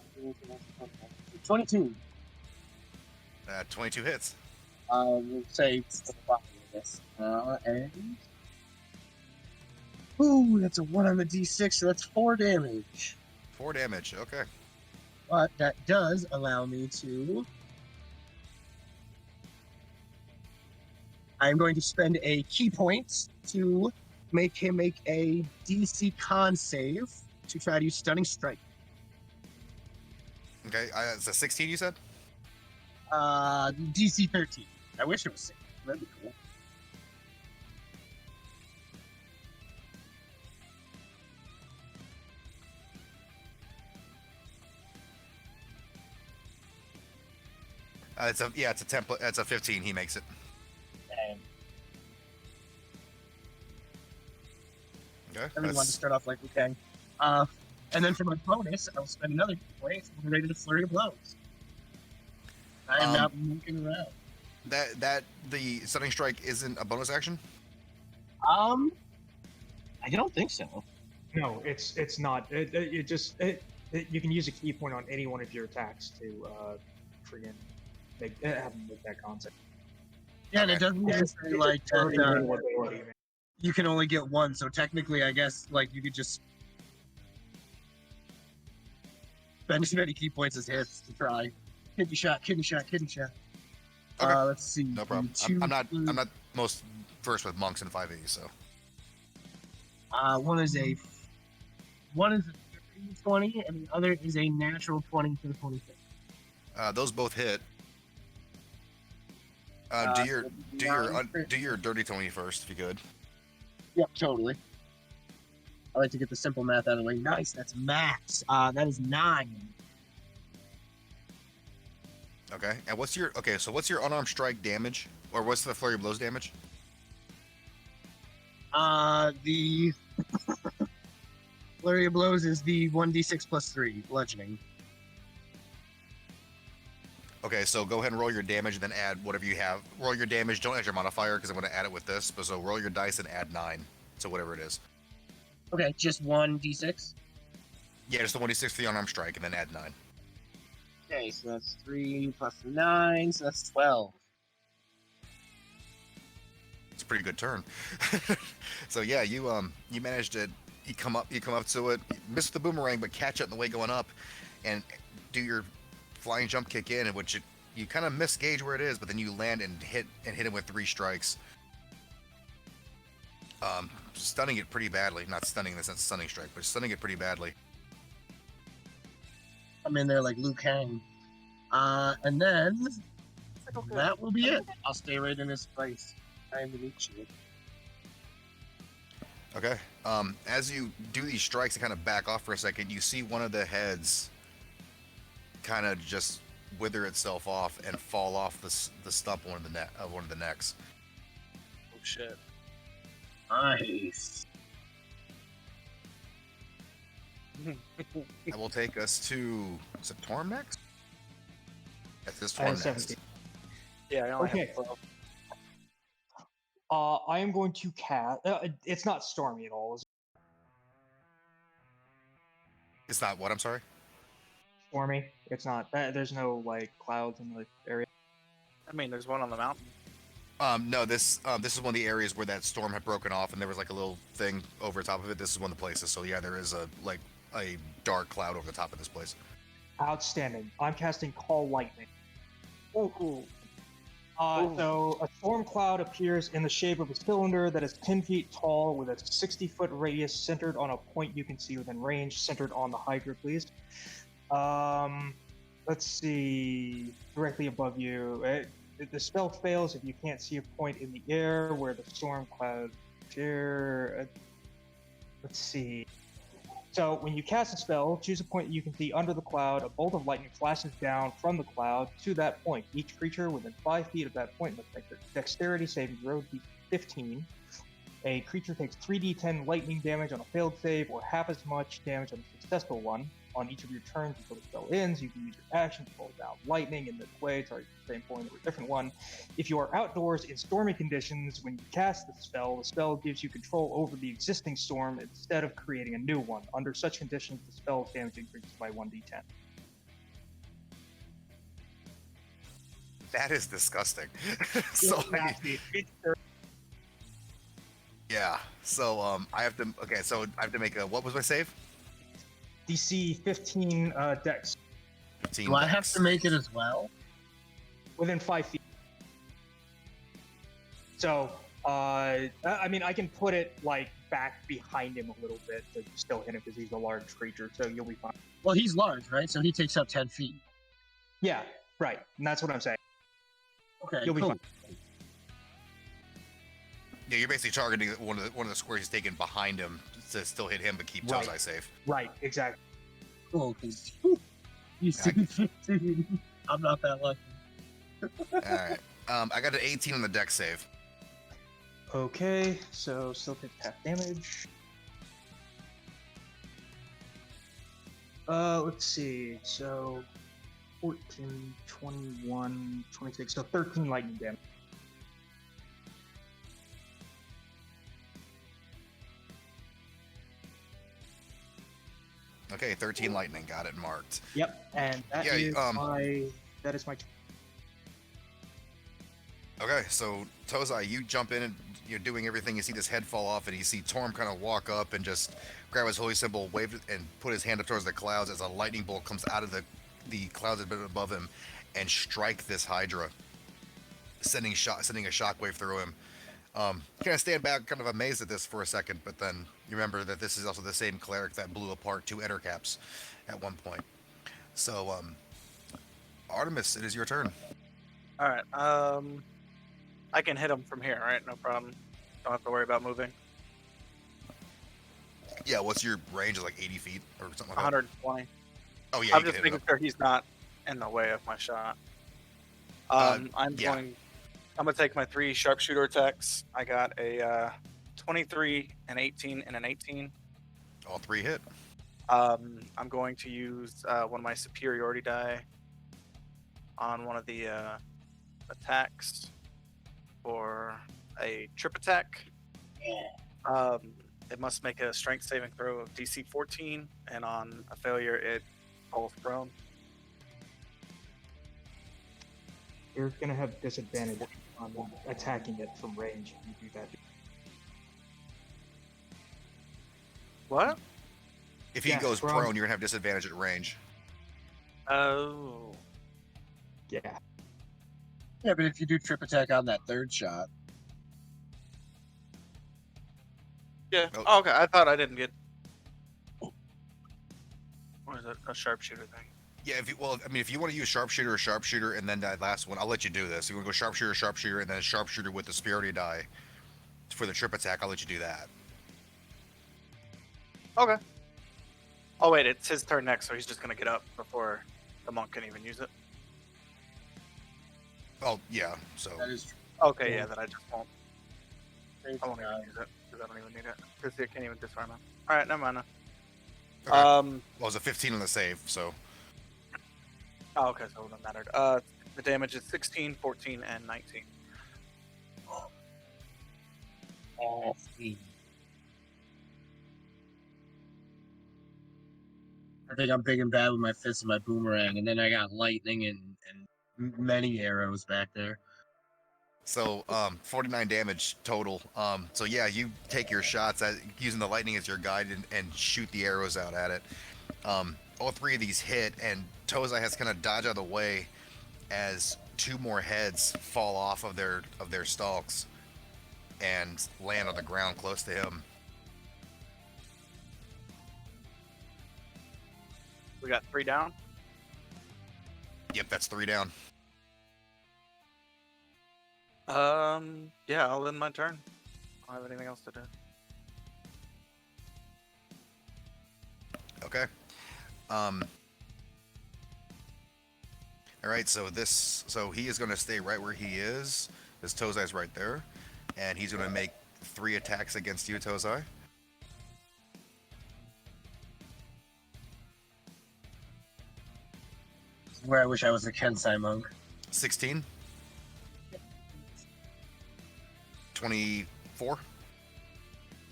Speaker 13: 22.
Speaker 10: 22 hits.
Speaker 13: We'll say to the bottom of this. And ooh, that's a 1 on the D6, so that's 4 damage.
Speaker 10: 4 damage, okay.
Speaker 13: But that does allow me to. I'm going to spend a key point to make him make a DC con save to try to use Stunning Strike.
Speaker 10: Okay, it's a 16 you said?
Speaker 13: DC 13. I wish it was 6. That'd be cool.
Speaker 10: It's a template. It's a 15. He makes it. Okay.
Speaker 13: I really wanted to start off like we can. And then for my bonus, I'll spend another point related to Flurry of Blows. I am not moving around.
Speaker 10: That the Stunning Strike isn't a bonus action?
Speaker 13: I don't think so.
Speaker 12: No, it's not. You can use a key point on any one of your attacks to friggin' have them make that concept.
Speaker 13: Yeah, and it doesn't even say like that, you can only get one. So technically, I guess like you could just spend as many key points as hits to try. Kidney shot.
Speaker 10: Okay.
Speaker 13: Let's see.
Speaker 10: No problem. I'm not most versed with monks in 5e, so.
Speaker 13: One is a 20, and the other is a natural 20 to the 26.
Speaker 10: Those both hit. Do your dirty 20 first, if you could.
Speaker 13: Yep, totally. I like to get the simple math out of the way. Nice, that's max. That is 9.
Speaker 10: Okay, and what's your unarmed strike damage, or what's the flurry of blows damage?
Speaker 13: The flurry of blows is the 1d6 plus 3 bludgeoning.
Speaker 10: Okay, so go ahead and roll your damage, then add whatever you have. Roll your damage. Don't add your modifier because I'm going to add it with this. But so roll your dice and add 9. So whatever it is.
Speaker 13: Okay, just 1d6.
Speaker 10: Yeah, just the 1d6 for the unarmed strike, and then add 9.
Speaker 13: Okay, so that's 3 plus 9, so that's 12.
Speaker 10: It's a pretty good turn. So yeah, you managed to you come up to it, miss the boomerang, but catch it on the way going up, and do your flying jump kick in, in which you kind of misgauge where it is, but then you land and hit him with 3 strikes. Stunning it pretty badly. Not stunning in the sense of stunning strike, but stunning it pretty badly.
Speaker 13: I'm in there like Liu Kang. And then that will be it. I'll stay right in this place. Time to meet you.
Speaker 10: Okay. As you do these strikes and kind of back off for a second, you see one of the heads kind of just wither itself off and fall off the stump of one of the necks.
Speaker 11: Oh shit!
Speaker 13: Nice.
Speaker 10: That will take us to, is it Torm next? That's this
Speaker 12: I
Speaker 10: Torm
Speaker 12: have
Speaker 10: next.
Speaker 12: 17.
Speaker 11: Yeah, I only
Speaker 12: Okay.
Speaker 11: have 12.
Speaker 12: I am going to cast. It's not stormy at all. Is it
Speaker 10: It's not what? I'm sorry.
Speaker 12: stormy? It's not. There's no like clouds in the area.
Speaker 11: I mean, there's one on the mountain.
Speaker 10: No, this is one of the areas where that storm had broken off, and there was like a little thing over top of it. This is one of the places. So yeah, there is a dark cloud over the top of this place.
Speaker 12: Outstanding. I'm casting Call Lightning.
Speaker 11: Oh, cool.
Speaker 12: So a storm cloud appears in the shape of a cylinder that is 10 feet tall with a 60-foot radius centered on a point you can see within range, centered on the Hydra, please. Let's see. Directly above you. The spell fails if you can't see a point in the air where the storm cloud appear. Let's see. So when you cast a spell, choose a point that you can see under the cloud. A bolt of lightning flashes down from the cloud to that point. Each creature within 5 feet of that point must make a dexterity saving throw D15. A creature takes 3d10 lightning damage on a failed save, or half as much damage on a successful one. On each of your turns until the spell ends, you can use your action to pull down lightning in this way. Sorry, same point or a different one. If you are outdoors in stormy conditions, when you cast the spell gives you control over the existing storm instead of creating a new one. Under such conditions, the spell's damage increases by 1d10.
Speaker 10: That is disgusting. So yeah. So I have to. Okay. So I have to make a. What was my save?
Speaker 12: DC 15 dex.
Speaker 10: 15
Speaker 13: Do I have to make it as well?
Speaker 12: Within 5 feet. So, I mean, I can put it like back behind him a little bit to still hit him because he's a large creature, so you'll be fine.
Speaker 13: Well, he's large, right? So he takes up 10 feet.
Speaker 12: Yeah, right. And that's what I'm saying.
Speaker 13: Okay,
Speaker 12: You'll be
Speaker 13: cool.
Speaker 12: fine.
Speaker 10: Yeah, you're basically targeting one of the squares he's taken behind him to still hit him, but keep
Speaker 12: Right.
Speaker 10: Tozai safe.
Speaker 12: Right, exactly.
Speaker 13: Cool, because he's 15. I'm not that lucky.
Speaker 10: All right. I got an 18 on the dex save.
Speaker 12: Okay, so still take half damage. Let's see. So 14, 21, 26, so 13 lightning damage.
Speaker 10: Okay, 13 lightning. Got it marked.
Speaker 12: Yep, and that
Speaker 10: Yeah,
Speaker 12: is my turn.
Speaker 10: Okay, so Tozai, you jump in and you're doing everything. You see this head fall off, and you see Torm kind of walk up and just grab his holy symbol, wave it, and put his hand up towards the clouds as a lightning bolt comes out of the clouds a bit above him and strike this Hydra, sending a shockwave through him. Kind of stand back, kind of amazed at this for a second, but then you remember that this is also the same cleric that blew apart 2 Ettercaps at one point. So, Artemis, it is your turn.
Speaker 11: All right. I can hit him from here, right? No problem. Don't have to worry about moving.
Speaker 10: Yeah, what's your range? Is like 80 feet or something like that?
Speaker 11: 120.
Speaker 10: Oh yeah,
Speaker 11: I'm
Speaker 10: you
Speaker 11: just
Speaker 10: can hit
Speaker 11: making
Speaker 10: him.
Speaker 11: sure he's not in the way of my shot.
Speaker 10: Yeah.
Speaker 11: I'm gonna take my 3 sharpshooter attacks. I got a 23, an 18, and an 18.
Speaker 10: All 3 hit.
Speaker 11: I'm going to use one of my superiority die on one of the attacks for a trip attack. It must make a strength saving throw of DC 14, and on a failure, it falls prone.
Speaker 12: You're gonna have disadvantage on attacking it from range if you do that.
Speaker 11: What?
Speaker 10: If he
Speaker 12: Yeah,
Speaker 10: goes
Speaker 12: prone.
Speaker 10: prone, you're gonna have disadvantage at range.
Speaker 11: Oh.
Speaker 12: Yeah.
Speaker 13: Yeah, but if you do trip attack on that third shot,
Speaker 11: Yeah. Oh, okay. I thought I didn't get. Or is it a sharpshooter thing?
Speaker 10: Yeah, if you want to use sharpshooter, and then that last one, I'll let you do this. You want to go sharpshooter, and then sharpshooter with the superiority die for the trip attack. I'll let you do that.
Speaker 11: Okay. Oh wait, it's his turn next, so he's just gonna get up before the monk can even use it.
Speaker 10: Oh yeah, so.
Speaker 13: that is true.
Speaker 11: Okay, yeah, then I just won't. I won't even use it because I don't even need it because it can't even disarm him. All right, never mind.
Speaker 10: Okay. Well, it was a 15 on the save, so.
Speaker 11: Oh, okay, so it wouldn't have mattered. The damage is 16, 14, and 19.
Speaker 13: I think I'm big and bad with my fist and my boomerang, and then I got lightning and many arrows back there.
Speaker 10: So 49 damage total. So yeah, you take your shots using the lightning as your guide and shoot the arrows out at it. All three of these hit, and Tozai has kind of dodged out of the way as two more heads fall off of their stalks and land on the ground close to him.
Speaker 11: We got 3 down.
Speaker 10: Yep, that's 3 down.
Speaker 11: Yeah, I'll end my turn. I don't have anything else to do.
Speaker 10: Okay. All right, so he is going to stay right where he is. This Tozai's right there, and he's going to make 3 attacks against you, Tozai.
Speaker 13: Where I wish I was a Kensai monk.
Speaker 10: 16. 24.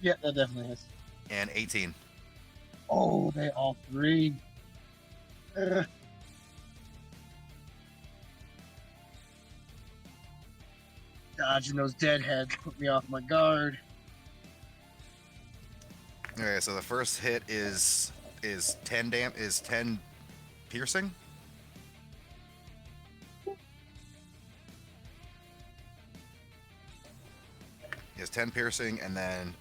Speaker 13: Yeah, that definitely is.
Speaker 10: And 18.
Speaker 13: Oh, they all 3. Dodging those deadheads put me off my guard.
Speaker 10: Okay, so the first hit is 10 piercing. He has 10 piercing, and then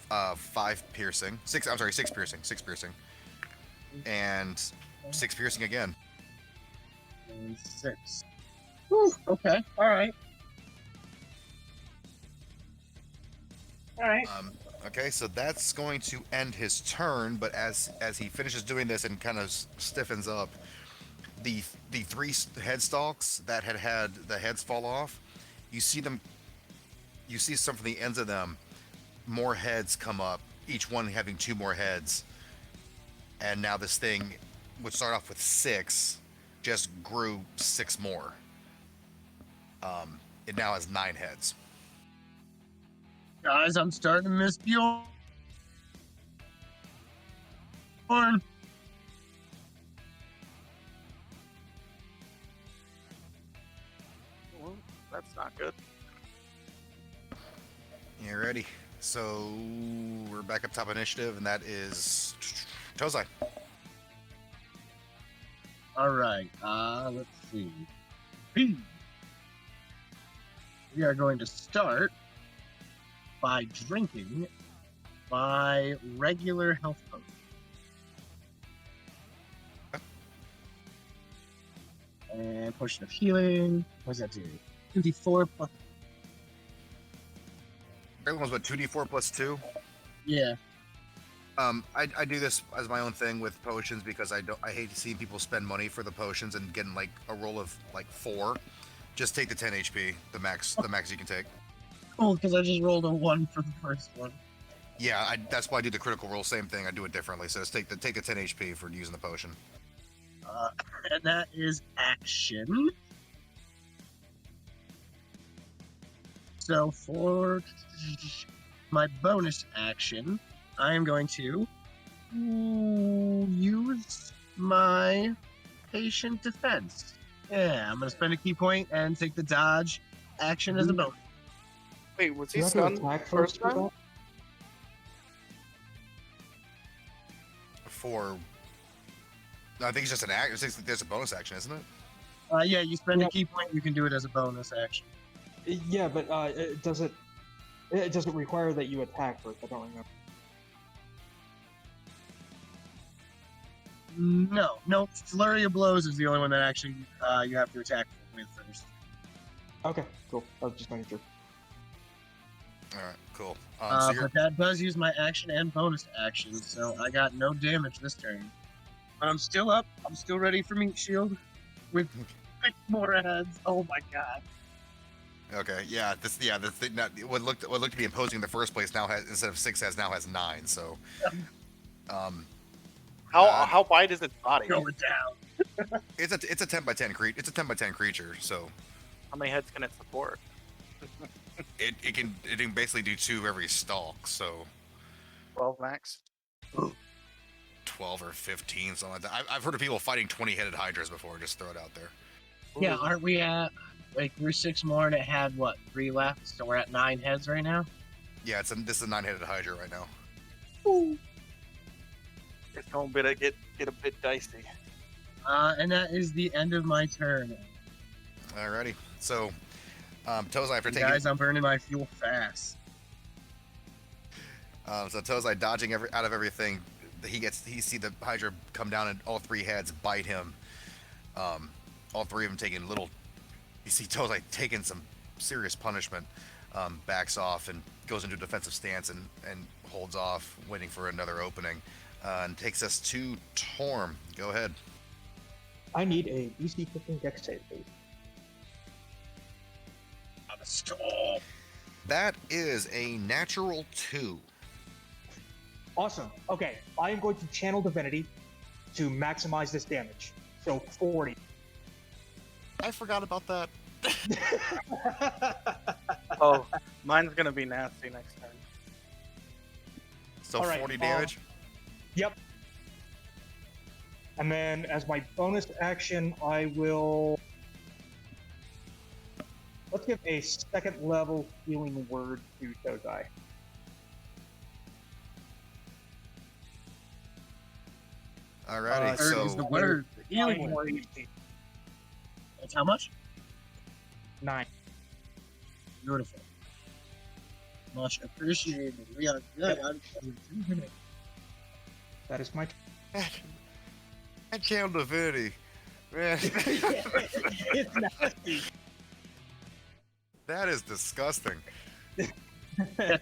Speaker 10: 5 piercing. 6 piercing. 6 piercing. And 6 piercing again.
Speaker 13: And 6. Whew, okay, alright. Alright.
Speaker 10: Okay, so that's going to end his turn, but as he finishes doing this and kind of stiffens up, the 3 head stalks that had the heads fall off, you see some from the ends of them, more heads come up, each one having 2 more heads. And now this thing, which started off with 6, just grew 6 more. It now has 9 heads.
Speaker 13: Guys, I'm starting to miss Bjorn.
Speaker 11: Well, that's not good.
Speaker 10: You ready? So we're back up top initiative, and that is Tozai.
Speaker 13: Alright, let's see. We are going to start by drinking my regular health potion. And potion of healing. What does that do? 2d4 plus.
Speaker 10: Everyone's what, 2d4 plus 2?
Speaker 13: Yeah.
Speaker 10: I do this as my own thing with potions because I hate to see people spend money for the potions and getting like a roll of like 4. Just take the 10 HP, the max you can take.
Speaker 13: Cool, because I just rolled a 1 for the first one.
Speaker 10: Yeah, that's why I do the critical roll. Same thing. I do it differently. So just take the 10 HP for using the potion.
Speaker 13: And that is action. So for my bonus action, I am going to use my patient defense. Yeah, I'm going to spend a key point and take the dodge action as a bonus.
Speaker 11: Wait, was
Speaker 12: Do
Speaker 11: he
Speaker 12: you have to
Speaker 11: stunned
Speaker 12: attack
Speaker 11: first
Speaker 12: for
Speaker 11: time?
Speaker 12: that?
Speaker 10: For no, I think it's just an act. There's a bonus action, isn't it?
Speaker 13: Yeah, you spend a key point, you can do it as a bonus action.
Speaker 12: Yeah, but it doesn't require that you attack first. I don't remember.
Speaker 13: No. Flurry of Blows is the only one that actually you have to attack with first.
Speaker 12: Okay, cool. I was just making sure.
Speaker 10: All right, cool.
Speaker 13: But that does use my action and bonus action, so I got no damage this turn. But I'm still up. I'm still ready for Meat Shield with 6 more heads. Oh my god.
Speaker 10: Okay, yeah, the thing that what looked to be imposing in the first place now has, instead of 6, has 9. So,
Speaker 11: How wide is its body?
Speaker 13: Going down.
Speaker 10: it's a 10 by 10 creature. It's a 10 by 10 creature. So,
Speaker 11: How many heads can it support?
Speaker 10: it can basically do 2 every stalk. So,
Speaker 11: 12 max.
Speaker 10: 12 or 15, something like that. I've heard of people fighting 20-headed hydras before. Just throw it out there.
Speaker 13: Yeah, aren't we at we're 6 more and it had 3 left, so we're at 9 heads right now.
Speaker 10: Yeah, this is a 9-headed hydra right now.
Speaker 11: Ooh. It's going to get a bit dicey.
Speaker 13: And that is the end of my turn.
Speaker 10: Alrighty. So, Tozai, after taking...
Speaker 13: Guys, I'm burning my fuel fast.
Speaker 10: So Tozai dodging out of everything, he see the hydra come down and all 3 heads bite him. All 3 of them taking little... You see Tozai taking some serious punishment, backs off and goes into a defensive stance and holds off, waiting for another opening, and takes us to Torm. Go ahead.
Speaker 12: I need a DC 15 dex save, please.
Speaker 13: Stop.
Speaker 10: That is a natural 2.
Speaker 12: Awesome. Okay, I am going to channel divinity to maximize this damage. So 40.
Speaker 10: I forgot about that.
Speaker 11: Oh, mine's gonna be nasty next turn.
Speaker 10: So
Speaker 12: All right,
Speaker 10: 40 damage?
Speaker 12: Yep. And then as my bonus action, I will... Let's give a 2nd level healing word to Tozai.
Speaker 10: Alrighty,
Speaker 13: Third
Speaker 10: so...
Speaker 13: is the word. Healing
Speaker 12: 9
Speaker 13: word.
Speaker 12: HP.
Speaker 13: That's how much?
Speaker 12: 9.
Speaker 13: Beautiful. Much appreciated. We are good.
Speaker 12: That is my turn.
Speaker 10: I channeled divinity. Man.
Speaker 12: It's nasty.
Speaker 10: That is disgusting.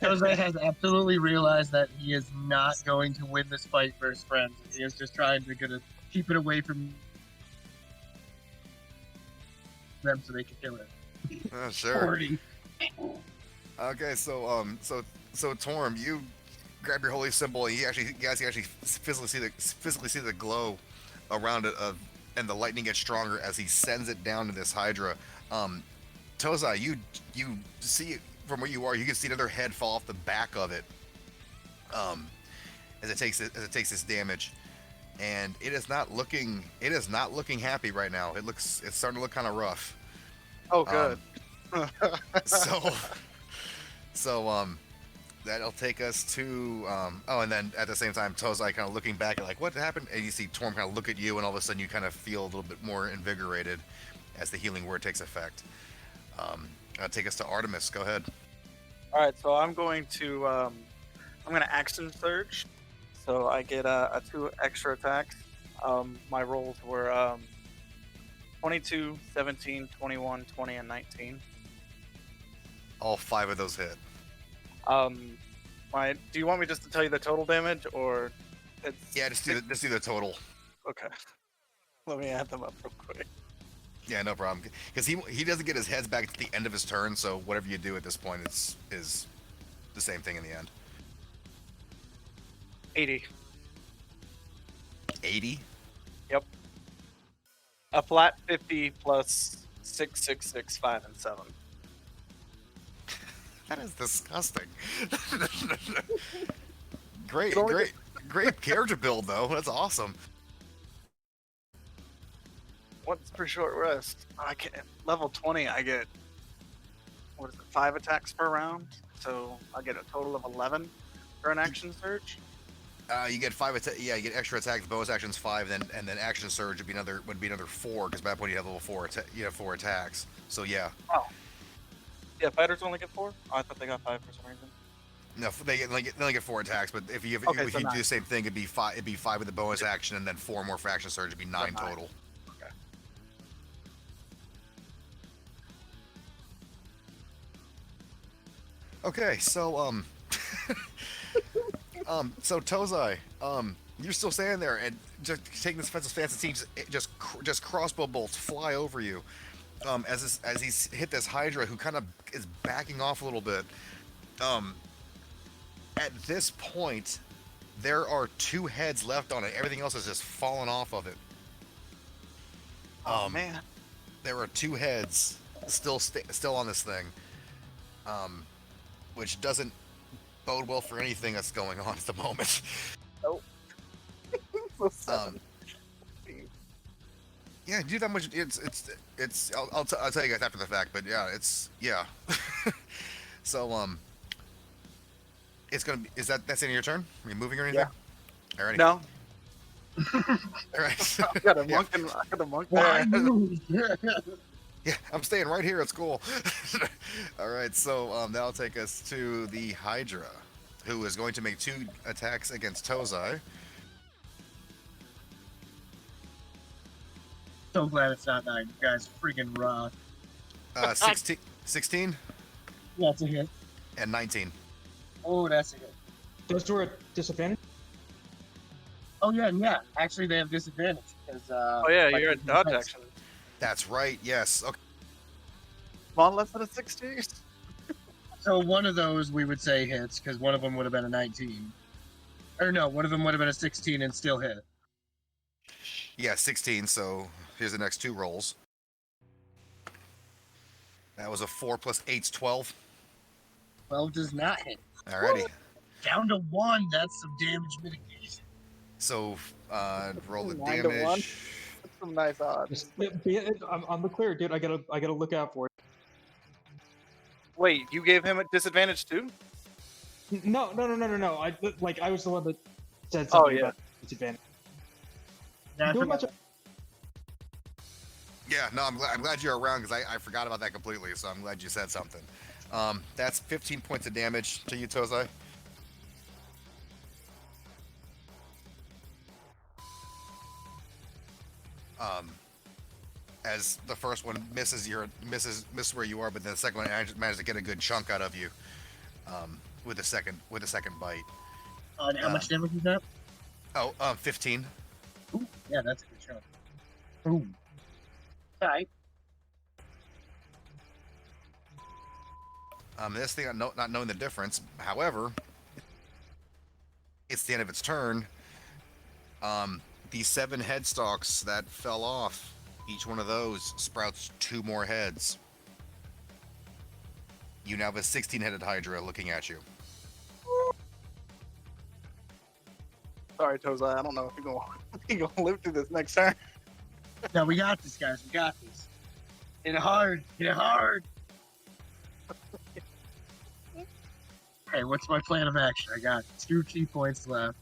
Speaker 13: Jose has absolutely realized that he is not going to win this fight for his friends. He is just trying to keep it away from them so they can kill it.
Speaker 10: Oh, sure.
Speaker 13: 40.
Speaker 10: Okay, so Torm, you grab your holy symbol, and you guys can actually physically see the glow around it, and the lightning gets stronger as he sends it down to this hydra. Tozai, you see from where you are, you can see another head fall off the back of it, as it takes this damage, and it is not looking happy right now. It's starting to look kind of rough.
Speaker 11: Oh, good.
Speaker 10: So that'll take us to and then at the same time Tozai kind of looking back at like what happened, and you see Torm kind of look at you, and all of a sudden you kind of feel a little bit more invigorated as the healing word takes effect. Take us to Artemis. Go ahead.
Speaker 11: All right, so I'm going to action surge, so I get 2 extra attacks. My rolls were 22, 17, 21, 20, and 19.
Speaker 10: All 5 of those hit.
Speaker 11: Do you want me just to tell you the total damage, or it's...
Speaker 10: Yeah, just do the total.
Speaker 11: Okay. Let me add them up real quick.
Speaker 10: Yeah, no problem. Because he doesn't get his heads back at the end of his turn, so whatever you do at this point is the same thing in the end.
Speaker 11: 80.
Speaker 10: 80?
Speaker 11: Yep. A flat 50 plus 6, 6, 6, 5, and 7.
Speaker 10: That is disgusting. Great character build though. That's awesome.
Speaker 11: What's for short rest? I can level 20. I get 5 attacks per round, so I get a total of 11 for an action surge.
Speaker 10: You get 5 yeah, you get extra attacks, bonus actions 5, and then action surge would be another 4 because by that point you have level 4 you have 4 attacks. So yeah.
Speaker 11: Oh. Yeah, fighters only get 4. Oh, I thought they got 5 for some reason.
Speaker 10: No, they only get 4 attacks, but if you do the same thing, it'd be 5 with the bonus action and then 4 more for action surge. It'd be 9 total.
Speaker 11: Okay.
Speaker 10: Okay, so so Tozai, you're still standing there and just taking this defensive stance. It seems just crossbow bolts fly over you. As he's hit this Hydra, who kind of is backing off a little bit. At this point, there are 2 heads left on it. Everything else has just fallen off of it.
Speaker 11: Oh man!
Speaker 10: There are 2 heads still on this thing, which doesn't bode well for anything that's going on at the moment.
Speaker 11: Nope.
Speaker 10: Yeah, do that much. It's. I'll tell you guys after the fact, but yeah, so it's gonna be. That's the end of your turn? Are you moving or anything?
Speaker 11: Yeah.
Speaker 10: Alrighty.
Speaker 11: No.
Speaker 10: Alright.
Speaker 11: I got a monk there.
Speaker 10: Yeah, I'm staying right here. It's cool. Alright, so that'll take us to the Hydra, who is going to make 2 attacks against Tozai.
Speaker 13: So glad it's not 9. You guys freaking rock.
Speaker 10: 16?
Speaker 13: Yeah, it's a hit.
Speaker 10: And 19.
Speaker 13: Oh, that's a hit.
Speaker 12: Those 2 are disadvantage?
Speaker 13: Oh, yeah. Actually, they have disadvantage. Because,
Speaker 11: oh, yeah, you're at dodge action.
Speaker 10: That's right, yes. Okay.
Speaker 11: One less than a 16?
Speaker 13: So one of those we would say hits, because one of them would have been a 19. Or no, one of them would have been a 16 and still hit.
Speaker 10: Yeah, 16, so here's the next 2 rolls. That was a 4 plus 8's 12.
Speaker 13: 12 does not hit.
Speaker 10: Alrighty.
Speaker 13: Woo! Down to 1, that's some damage mitigation.
Speaker 10: So, roll the
Speaker 11: 9 to 1?
Speaker 10: damage.
Speaker 11: That's some nice odds.
Speaker 12: I'm the clear, dude. I gotta look out for it.
Speaker 11: Wait, you gave him a disadvantage too?
Speaker 12: No. I was the one that said something about disadvantage. Doing much.
Speaker 10: Yeah, no, I'm glad you're around because I forgot about that completely. So I'm glad you said something. That's 15 points of damage to you, Tozai. As the first one misses where you are, but then the second one manages to get a good chunk out of you with the second bite.
Speaker 13: And how much damage is that?
Speaker 10: 15.
Speaker 13: Ooh, yeah, that's a good chunk. Ooh. Alright.
Speaker 10: This thing, not knowing the difference, however, it's the end of its turn. The 7 headstalks that fell off, each one of those sprouts 2 more heads. You now have a 16-headed Hydra looking at you.
Speaker 11: Sorry, Tozai, I don't know if you're gonna live through this next turn.
Speaker 13: No, we got this, guys. We got this. Hit it hard. Hit it hard. Okay, what's my plan of action? I got 2 key points left.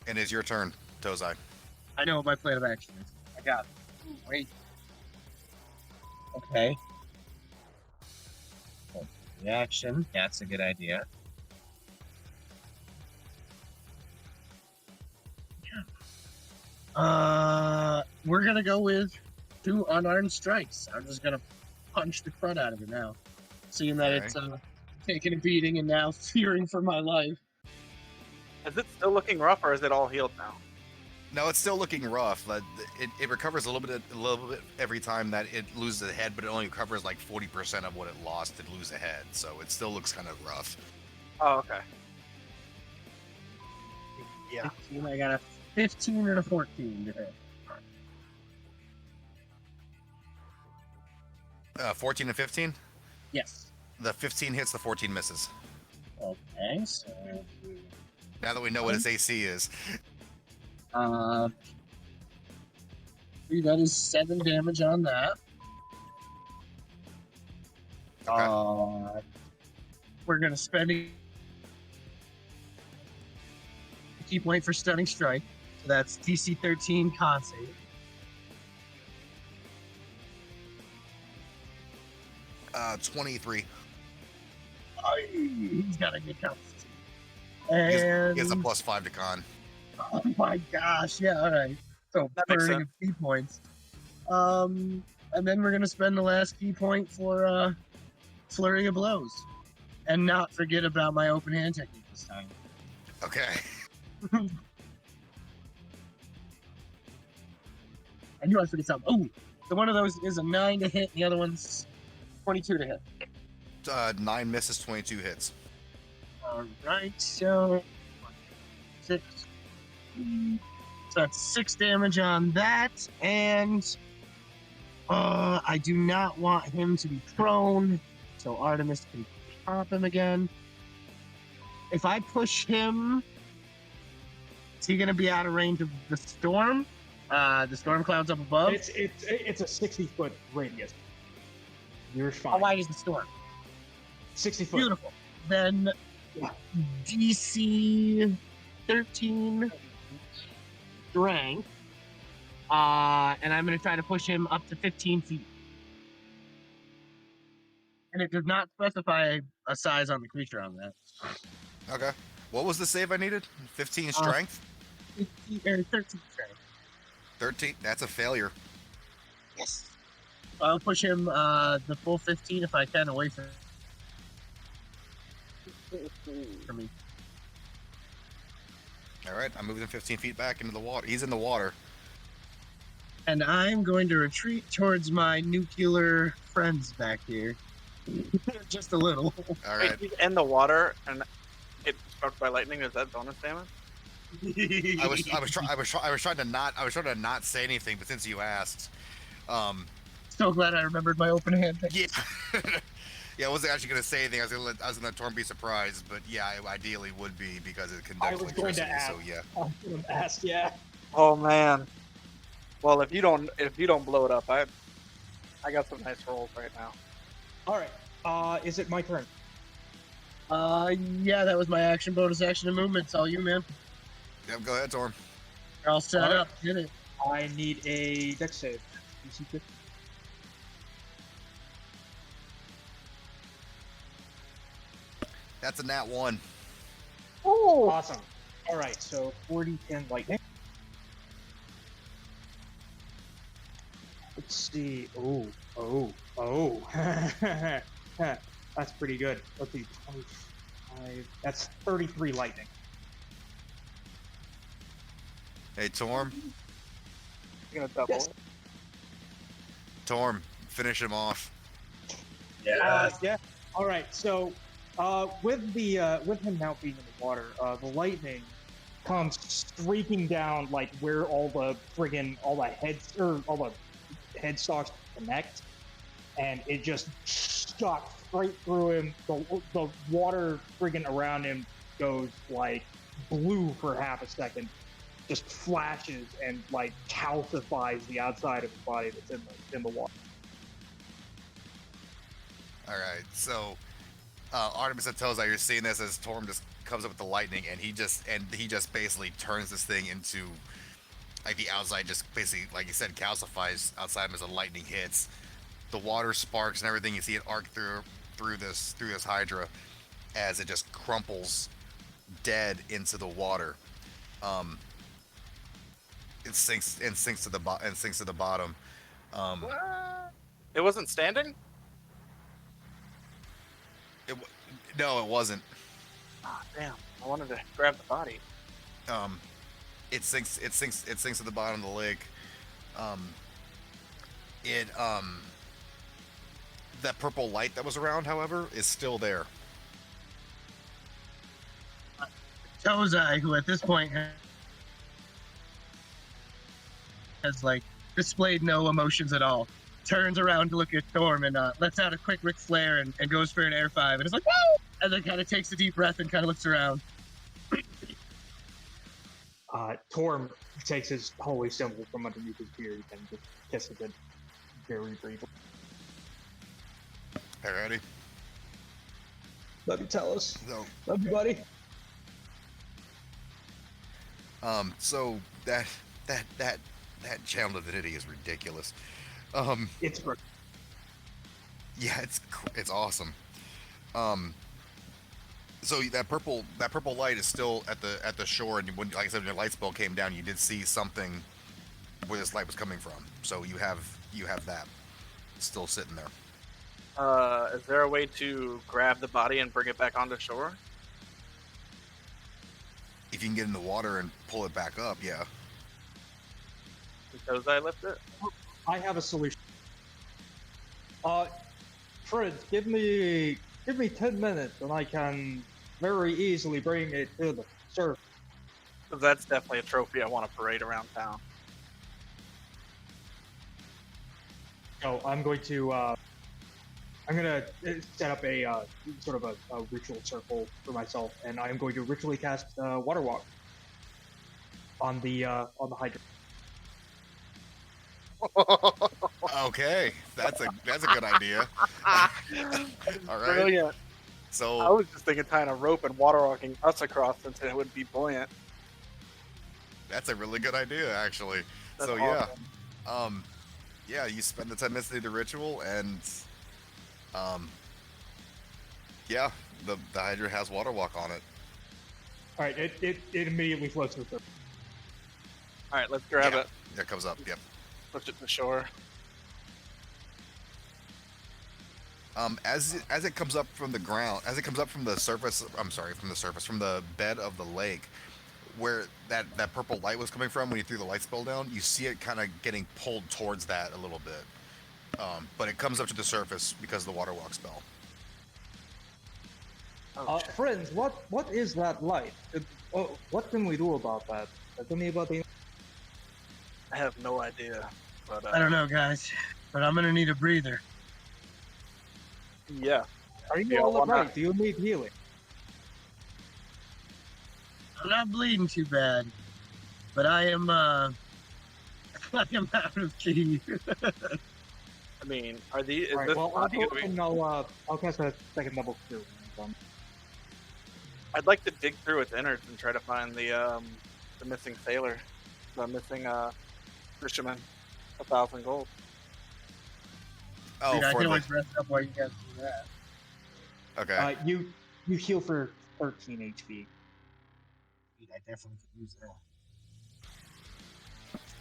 Speaker 10: And it's your turn, Tozai.
Speaker 13: I know what my plan of action is. I got it. Ooh, wait. Okay. Reaction. That's a good idea. We're gonna go with 2 unarmed strikes. I'm just gonna punch the crud out of it now. Seeing that it's taking a beating and now fearing for my life.
Speaker 11: Is it still looking rough, or is it all healed now?
Speaker 10: No, it's still looking rough. It recovers a little bit every time that it loses a head, but it only recovers like 40% of what it lost to lose a head. So it still looks kind of rough.
Speaker 11: Oh, okay. Yeah.
Speaker 13: 15, I got a 15 and a 14 to hit.
Speaker 10: 14 and 15?
Speaker 13: Yes.
Speaker 10: The 15 hits, the 14 misses.
Speaker 13: Okay, so
Speaker 10: Now that we know what his AC is.
Speaker 13: that is 7 damage on that. We're gonna spend a key point for stunning strike. So that's DC 13 con save.
Speaker 10: 23.
Speaker 13: He's got a good con.
Speaker 10: He
Speaker 13: And
Speaker 10: has a +5 to con.
Speaker 13: oh my gosh, yeah, all right. So
Speaker 11: That makes
Speaker 13: burning of key points. And then we're gonna spend the last key point for flurry of blows, and not forget about my open hand technique this time.
Speaker 10: Okay.
Speaker 13: I knew I'd forget something. Oh, so one of those is a 9 to hit, and the other one's 22 to hit.
Speaker 10: 9 misses, 22 hits.
Speaker 13: All right, so 6. So that's 6 damage on that, and I do not want him to be prone, so Artemis can pop him again. If I push him, is he going to be out of range of the storm? The storm clouds up above?
Speaker 12: It's a 60-foot radius. You're fine.
Speaker 13: How wide is the storm?
Speaker 12: 60 foot.
Speaker 13: Beautiful. Then DC 13 strength. And I'm going to try to push him up to 15 feet. And it does not specify a size on the creature on that.
Speaker 10: Okay. What was the save I needed? 15 strength?
Speaker 13: 13 strength.
Speaker 10: 13? That's a failure.
Speaker 13: Yes. I'll push him the full 15 if I can away from me.
Speaker 10: All right, I'm moving him 15 feet back into the water. He's in the water.
Speaker 13: And I'm going to retreat towards my nuclear friends back here. Just a little.
Speaker 10: All right.
Speaker 11: Wait, he's in the water and get struck by lightning. Is that bonus damage?
Speaker 10: I was trying to not say anything, but since you asked,
Speaker 13: so glad I remembered my open hand thing.
Speaker 10: Yeah. Yeah, I wasn't actually going to say anything. I was going to let Torm be surprised, but yeah, I ideally would be because it conducts
Speaker 12: I was going to
Speaker 10: electricity.
Speaker 12: ask.
Speaker 10: So yeah.
Speaker 12: I was going to ask, yeah.
Speaker 11: Oh man. Well, if you don't blow it up, I got some nice rolls right now.
Speaker 12: All right. Is it my turn?
Speaker 13: Yeah, that was my action, bonus action, and movement. It's all you, man.
Speaker 10: Yep, go ahead, Torm.
Speaker 13: You're all set
Speaker 12: All right.
Speaker 13: up. Hit it.
Speaker 12: I need a dex save. DC 50.
Speaker 10: That's a nat 1.
Speaker 12: Oh, awesome. All right, so 40 10 lightning. Let's see. Oh. That's pretty good. Let's see. 25. That's 33 lightning.
Speaker 10: Hey, Torm.
Speaker 11: You're gonna double.
Speaker 12: Yes.
Speaker 10: Torm, finish him off.
Speaker 12: Yeah. All right. So, with him now being in the water, the lightning comes streaking down like where all the headstalks connect, and it just shot straight through him. The water friggin' around him goes like blue for half a second, just flashes and like calcifies the outside of his body that's in the water.
Speaker 10: All right, so Artemis and Tozai, you're seeing this as Torm just comes up with the lightning, and he just basically turns this thing into like the outside, just basically like you said, calcifies outside him as the lightning hits. The water sparks and everything. You see it arc through this Hydra as it just crumples dead into the water. It sinks to the bottom.
Speaker 11: It wasn't standing?
Speaker 10: No, it wasn't.
Speaker 11: Ah, damn. I wanted to grab the body.
Speaker 10: It sinks to the bottom of the lake. That purple light that was around, however, is still there.
Speaker 13: Tozai, who at this point has like displayed no emotions at all, turns around to look at Storm and lets out a quick Ric Flair and goes for an air 5 and is like, woo! And then kind of takes a deep breath and kind of looks around.
Speaker 12: Torm takes his holy symbol from underneath his beard and just kisses it very briefly.
Speaker 10: Alrighty.
Speaker 12: Love you, tell us.
Speaker 10: So,
Speaker 12: love you, buddy.
Speaker 10: So that channel divinity is ridiculous.
Speaker 12: It's great.
Speaker 10: Yeah, it's awesome. So that purple light is still at the shore, and when, like I said, when your light spell came down, you did see something where this light was coming from. So you have that still sitting there.
Speaker 11: Is there a way to grab the body and bring it back onto shore?
Speaker 10: If you can get in the water and pull it back up, yeah.
Speaker 11: Because I left it.
Speaker 12: I have a solution. Fred, give me 10 minutes and I can very easily bring it to the surface.
Speaker 11: That's definitely a trophy I want to parade around town.
Speaker 12: So I'm going to set up a sort of a ritual circle for myself, and I'm going to ritually cast Water Walk on the hydrant.
Speaker 10: Okay, that's a good idea. All right.
Speaker 11: Brilliant.
Speaker 10: So
Speaker 11: I was just thinking tying a rope and water walking us across since it would be buoyant.
Speaker 10: That's a really good idea, actually.
Speaker 11: That's
Speaker 10: so
Speaker 11: awesome.
Speaker 10: yeah, you spend the 10 minutes to do the ritual, and yeah, the Hydra has water walk on it.
Speaker 12: All right, it immediately floats to the surface.
Speaker 11: All right, let's grab it.
Speaker 10: Yeah, it comes up. Yep.
Speaker 11: Push it to shore.
Speaker 10: As it comes up from the ground, as it comes up from the surface, from the bed of the lake, where that purple light was coming from when you threw the light spell down, you see it kind of getting pulled towards that a little bit. But it comes up to the surface because of the water walk spell.
Speaker 12: Friends, what is that light? What can we do about that? Does anybody?
Speaker 11: I have no idea. But
Speaker 13: I don't know, guys, but I'm gonna need a breather.
Speaker 11: Yeah.
Speaker 12: Are you all right? Do you need healing?
Speaker 13: I'm not bleeding too bad, but I am I am out of key.
Speaker 11: I mean, are these? Is
Speaker 12: All right,
Speaker 11: this
Speaker 12: well, I'll
Speaker 11: body
Speaker 12: go
Speaker 11: gonna be-
Speaker 12: and I'll cast a second level cure.
Speaker 11: I'd like to dig through its innards and try to find the missing sailor, the missing fisherman, 1,000 gold.
Speaker 10: Oh,
Speaker 13: I
Speaker 10: for
Speaker 13: can always rest up while you guys do that.
Speaker 10: Okay.
Speaker 12: You heal for 13 HP.
Speaker 13: I definitely could use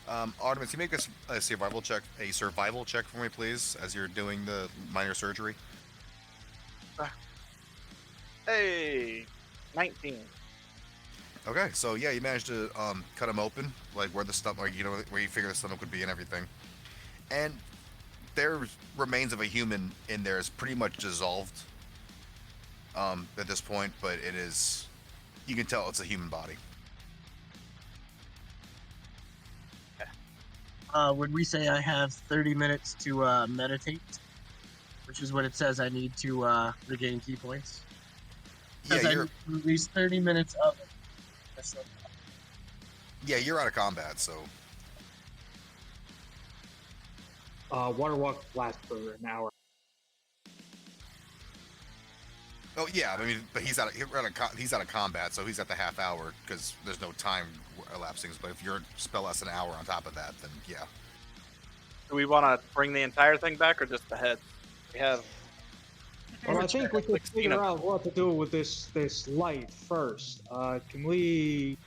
Speaker 13: that.
Speaker 10: Artemis, can you make a survival check for me, please, as you're doing the minor surgery?
Speaker 11: Hey, 19.
Speaker 10: Okay, so yeah, you managed to cut him open, like where the stomach, like, where you figure the stomach would be and everything. And there's remains of a human in there is pretty much dissolved at this point, but it is, you can tell it's a human body.
Speaker 13: Would we say I have 30 minutes to meditate, which is what it says I need to regain key points?
Speaker 10: Yeah,
Speaker 13: I need at least 30 minutes of it.
Speaker 10: Yeah, you're out of combat, so.
Speaker 12: Water walk lasts for an hour.
Speaker 10: Oh yeah, I mean, but he's out of combat, so he's at the half hour because there's no time elapsing. But if your spell lasts an hour on top of that, then yeah.
Speaker 11: Do we want to bring the entire thing back or just the head? We have.
Speaker 12: Well, I think we could figure out what to do with this light first. Can we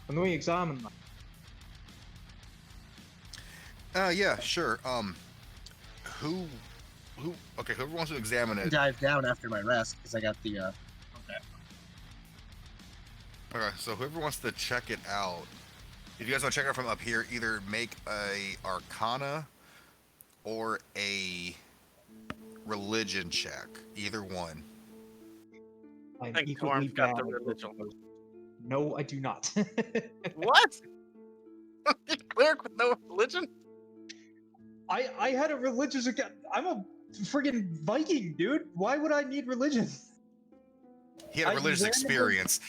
Speaker 12: examine that?
Speaker 10: Yeah, sure. Whoever wants to examine it.
Speaker 13: Dive down after my rest because I got the.
Speaker 10: Okay, so whoever wants to check it out, if you guys want to check it out from up here, either make a Arcana or a religion check. Either one.
Speaker 12: I'm
Speaker 11: think
Speaker 12: equally
Speaker 11: Torm's got
Speaker 12: bad
Speaker 11: the
Speaker 12: at
Speaker 11: religion.
Speaker 12: both of those. No, I do not.
Speaker 11: What? Cleric with no religion?
Speaker 12: I had a religious account. I'm a friggin' Viking, dude. Why would I need religion?
Speaker 10: He had a religious experience.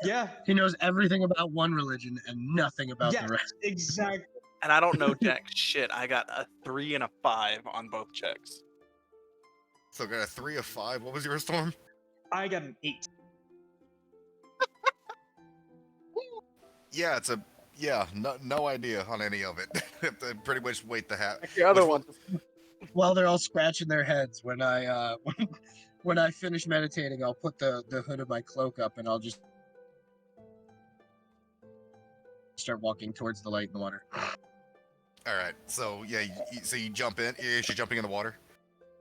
Speaker 12: Yeah.
Speaker 13: He knows everything about one religion and nothing about the rest.
Speaker 12: Exactly.
Speaker 11: And I don't know jack shit. I got a 3 and a 5 on both checks.
Speaker 10: So got a 3 of 5. What was your Storm?
Speaker 12: I got an 8.
Speaker 10: Yeah, no idea on any of it. Have to pretty much wait the hat.
Speaker 11: The other one.
Speaker 13: While they're all scratching their heads, when I when I finish meditating, I'll put the hood of my cloak up and I'll just start walking towards the light in the water.
Speaker 10: All right. So yeah, so you jump in. You're jumping in the water.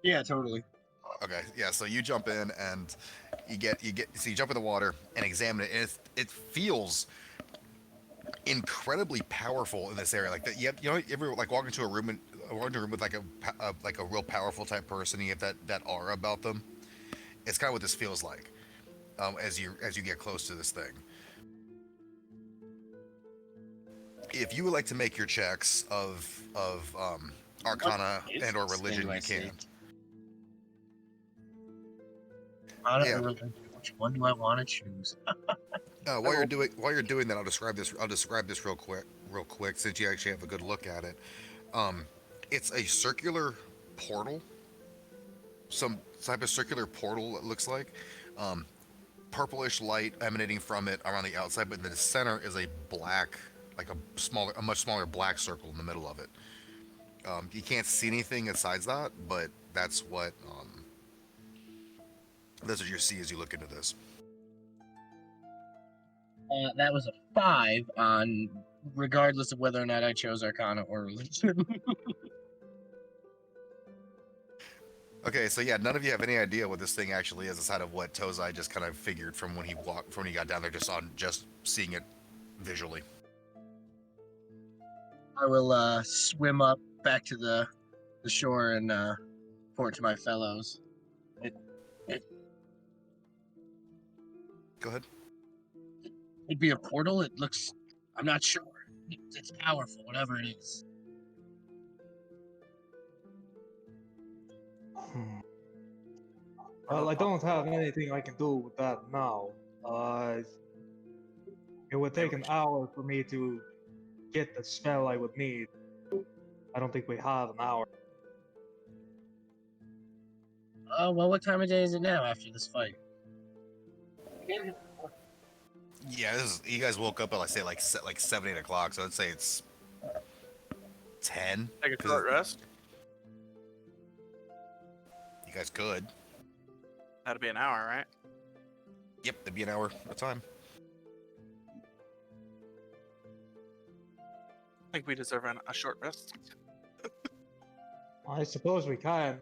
Speaker 13: Yeah, totally.
Speaker 10: Okay. Yeah. So you jump in and you jump in the water and examine it, and it feels incredibly powerful in this area. Like that, you ever like walk into a room with like a real powerful type person, and you have that aura about them. It's kind of what this feels like, as you get close to this thing. If you would like to make your checks of Arcana and or religion, you can.
Speaker 13: Yeah. Which one do I want to choose?
Speaker 10: While you're doing that, I'll describe this real quick since you actually have a good look at it. It's a circular portal, some type of circular portal. It looks like purplish light emanating from it around the outside, but in the center is a black, like a much smaller black circle in the middle of it. You can't see anything besides that, but that's what you see as you look into this.
Speaker 13: That was a 5 on, regardless of whether or not I chose Arcana or religion.
Speaker 10: Okay, so yeah, none of you have any idea what this thing actually is, aside of what Tozai just kind of figured from when he got down there, just seeing it visually.
Speaker 13: I will swim up back to the shore and report to my fellows.
Speaker 10: Go ahead.
Speaker 13: It'd be a portal. It looks. I'm not sure. It's powerful, whatever it is.
Speaker 12: Well, I don't have anything I can do with that now. It would take an hour for me to get the spell I would need. I don't think we have an hour.
Speaker 13: Oh, well, what time of day is it now after this fight?
Speaker 10: Yeah, you guys woke up at like 7, 8 o'clock, so I'd say it's 10.
Speaker 11: Take a short rest.
Speaker 10: You guys could.
Speaker 11: That'd be an hour, right?
Speaker 10: Yep, it'd be an hour of time.
Speaker 11: I think we deserve a short rest.
Speaker 12: I suppose we can.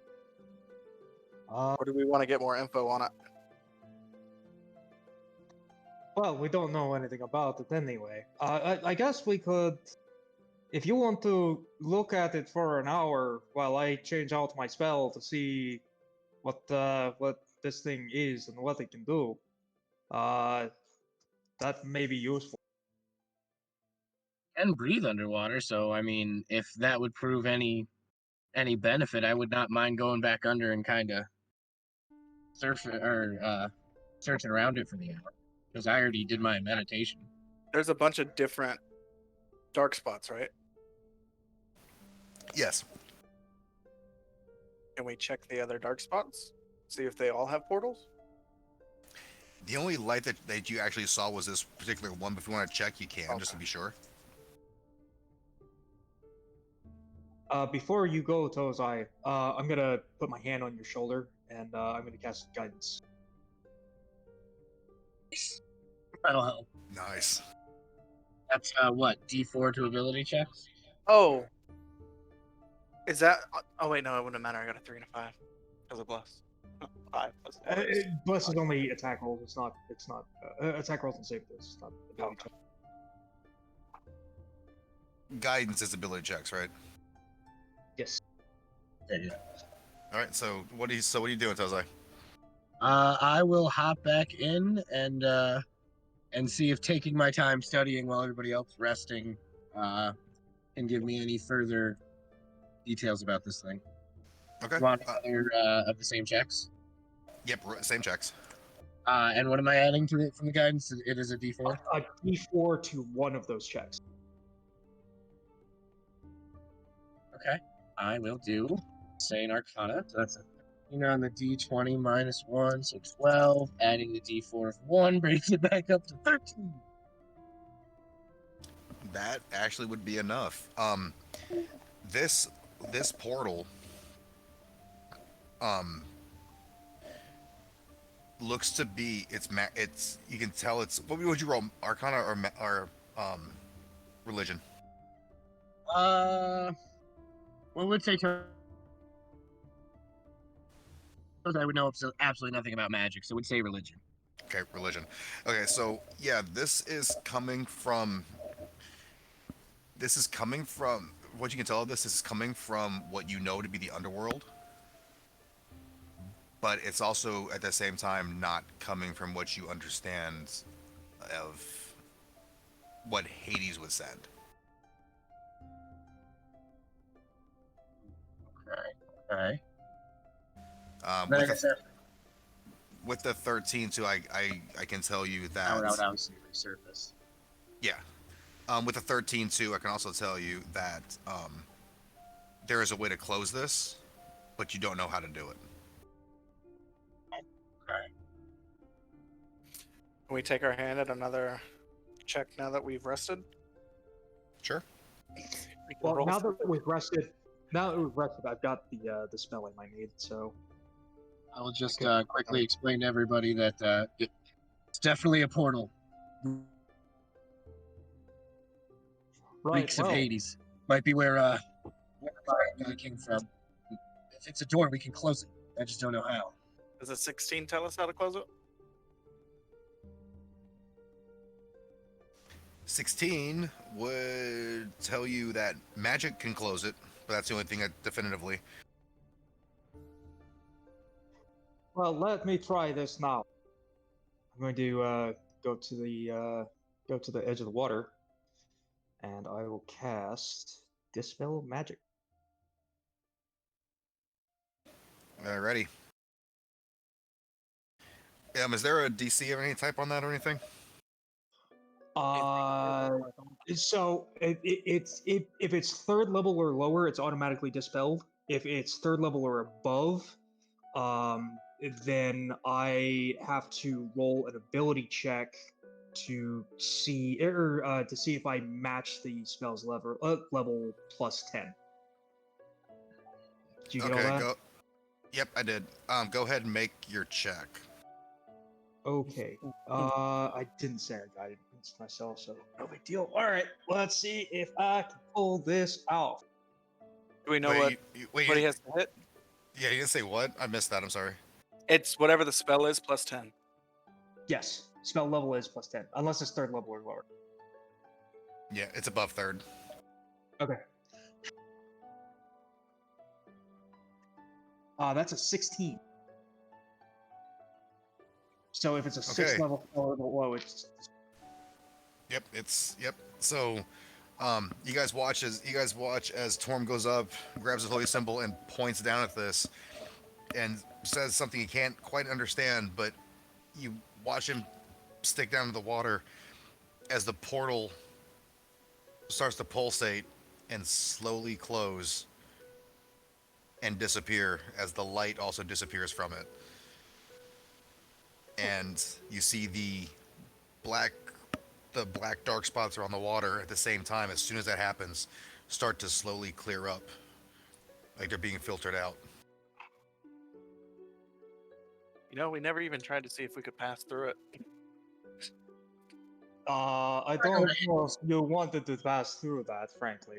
Speaker 11: Or do we want to get more info on it?
Speaker 12: Well, we don't know anything about it anyway. I guess we could, if you want to look at it for an hour while I change out my spell to see what this thing is and what it can do, that may be useful.
Speaker 13: And breathe underwater, so I mean, if that would prove any benefit, I would not mind going back under and kind of searching around it for the hour, because I already did my meditation.
Speaker 11: There's a bunch of different dark spots, right?
Speaker 10: Yes.
Speaker 11: Can we check the other dark spots? See if they all have portals?
Speaker 10: The only light that you actually saw was this particular one, but if you want to check, you can, just to be sure.
Speaker 12: Before you go, Tozai, I'm gonna put my hand on your shoulder and I'm gonna cast guidance.
Speaker 13: That'll help.
Speaker 10: Nice.
Speaker 13: That's what, D4 to ability checks?
Speaker 11: Oh. Is that... Oh, wait, no, it wouldn't matter. I got a 3 and a 5. Because of Bless. 5 plus
Speaker 12: Bless is only attack rolls. It's not attack rolls and save throws. It's not ability check.
Speaker 10: Guidance is ability checks, right?
Speaker 12: Yes.
Speaker 13: Yeah.
Speaker 10: All right. So what are you doing, Tozai?
Speaker 13: I will hop back in and see if taking my time studying while everybody else resting can give me any further details about this thing.
Speaker 10: Okay.
Speaker 13: You want another of the same checks?
Speaker 10: Yep, same checks.
Speaker 13: And what am I adding to it from the guidance? It is a D4?
Speaker 12: A D4 to one of those checks.
Speaker 13: Okay. I will do Insane Arcana. So that's a 13 on the D20 minus 1, so 12. Adding the D4 of 1 brings it back up to 13.
Speaker 10: That actually would be enough. This portal looks to be it's you can tell it's what would you roll, Arcana or religion?
Speaker 13: Well, let's say I would know absolutely nothing about magic, so we'd say religion.
Speaker 10: Okay, religion. Okay, so yeah, this is coming from what you can tell of this is coming from what you know to be the underworld. But it's also at the same time not coming from what you understand of what Hades would send.
Speaker 13: Okay.
Speaker 10: With the 13 too, I can tell you that
Speaker 13: I would obviously resurface.
Speaker 10: Yeah. With the 13 too, I can also tell you that there is a way to close this, but you don't know how to do it.
Speaker 13: Okay.
Speaker 11: Can we take our hand at another check now that we've rested?
Speaker 10: Sure.
Speaker 12: Well, now that we've rested, I've got the spelling I need. So
Speaker 13: I will just quickly explain to everybody that it's definitely a portal.
Speaker 12: Right.
Speaker 13: Reeks of Hades. Might be where it came from. If it's a door, we can close it. I just don't know how.
Speaker 11: Does a 16 tell us how to close it?
Speaker 10: 16 would tell you that magic can close it, but that's the only thing that definitively.
Speaker 12: Well, let me try this now. I'm going to go to the edge of the water, and I will cast Dispel Magic.
Speaker 10: Alrighty. Is there a DC of any type on that or anything?
Speaker 12: So if it's third level or lower, it's automatically dispelled. If it's third level or above, then I have to roll an ability check to see if I match the spell's level plus 10. Did you get all that?
Speaker 10: Yep, I did. Go ahead and make your check.
Speaker 12: Okay. I didn't say I got it myself, so no big deal. All right, let's see if I can pull this off.
Speaker 11: Do we know what he has to hit?
Speaker 10: Yeah, you didn't say what? I missed that. I'm sorry.
Speaker 11: It's whatever the spell is plus 10.
Speaker 12: Yes, spell level is plus 10, unless it's third level or lower.
Speaker 10: Yeah, it's above third.
Speaker 12: Okay. That's a 16. So if it's a 6th level or below, it's.
Speaker 10: Yep. So, you guys watch as Torm goes up, grabs his holy symbol, and points down at this, and says something he can't quite understand. But you watch him stick down to the water as the portal starts to pulsate and slowly close and disappear as the light also disappears from it. And you see the black dark spots around the water at the same time, as soon as that happens, start to slowly clear up, like they're being filtered out.
Speaker 11: You know, we never even tried to see if we could pass through it.
Speaker 12: I don't know if you wanted to pass through that, frankly.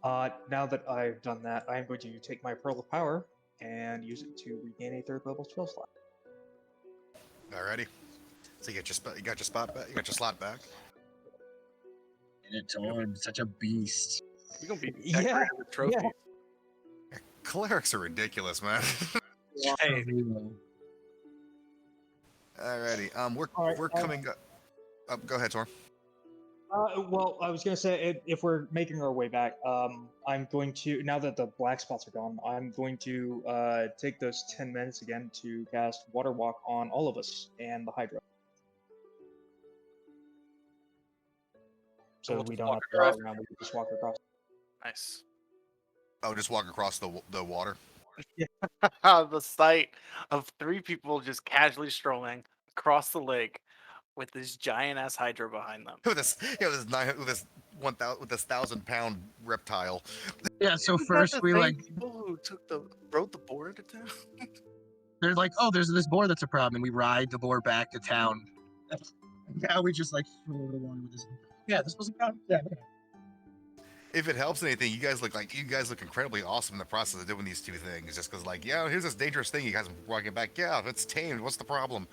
Speaker 12: Now that I've done that, I'm going to take my Pearl of Power and use it to regain a third level spell slot.
Speaker 10: Alrighty. So you got your spot back. You got your slot back.
Speaker 13: And it's Torm, such a beast.
Speaker 11: You're gonna be decorated with trophies.
Speaker 10: Yeah. Clerics are ridiculous, man.
Speaker 11: Hey.
Speaker 10: Alrighty. We're coming up. Go ahead, Torm.
Speaker 12: Well, I was gonna say if we're making our way back, I'm going to, now that the black spots are gone, I'm going to take those 10 minutes again to cast Water Walk on all of us and the Hydra, so
Speaker 11: We'll
Speaker 12: we
Speaker 11: just
Speaker 12: don't
Speaker 11: walk
Speaker 12: have to go
Speaker 11: across.
Speaker 12: around. We can just walk across.
Speaker 11: Nice.
Speaker 10: Oh, just walk across the water.
Speaker 11: The sight of 3 people just casually strolling across the lake with this giant ass Hydra behind them.
Speaker 10: With this, yeah, with this 1,000-pound reptile.
Speaker 13: Yeah, so
Speaker 11: Isn't that
Speaker 13: first
Speaker 11: the
Speaker 13: we
Speaker 11: same
Speaker 13: like,
Speaker 11: people who rode the boar to town?
Speaker 13: they're like, oh, there's this boar that's a problem, and we ride the boar back to town. Now we just like throw over the water with this. Yeah, this was a problem. Yeah.
Speaker 10: If it helps anything, you guys look incredibly awesome in the process of doing these 2 things. Just because, like, yeah, here's this dangerous thing. You guys are walking back. Yeah, it's tamed. What's the problem?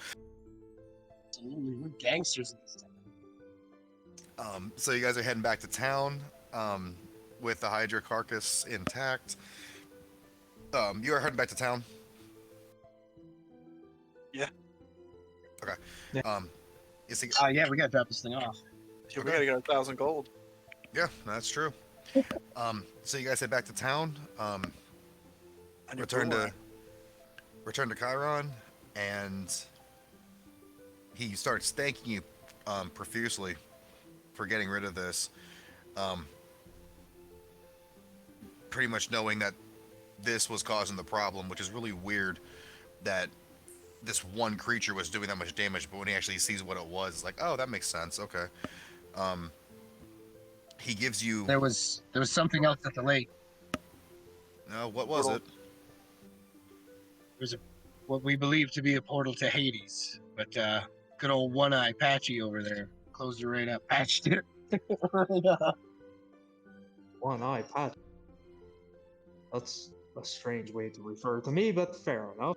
Speaker 13: Absolutely, we're gangsters in this town.
Speaker 10: So you guys are heading back to town, with the Hydra carcass intact. You are heading back to town.
Speaker 11: Yeah.
Speaker 10: Okay.
Speaker 12: Yeah.
Speaker 10: You see,
Speaker 13: Yeah, we gotta drop this thing off.
Speaker 11: We gotta get 1,000 gold.
Speaker 10: yeah, that's true. So you guys head back to town. Return to Chiron, and he starts thanking you profusely for getting rid of this. Pretty much knowing that this was causing the problem, which is really weird that this one creature was doing that much damage, but when he actually sees what it was, it's like, oh, that makes sense. Okay. He gives you.
Speaker 13: There was something else at the lake.
Speaker 10: No, what was it?
Speaker 13: There's what we believe to be a portal to Hades, but good old One Eye Patchy over there closed it right up, patched it right up.
Speaker 12: One Eye Patch. That's a strange way to refer to me, but fair enough.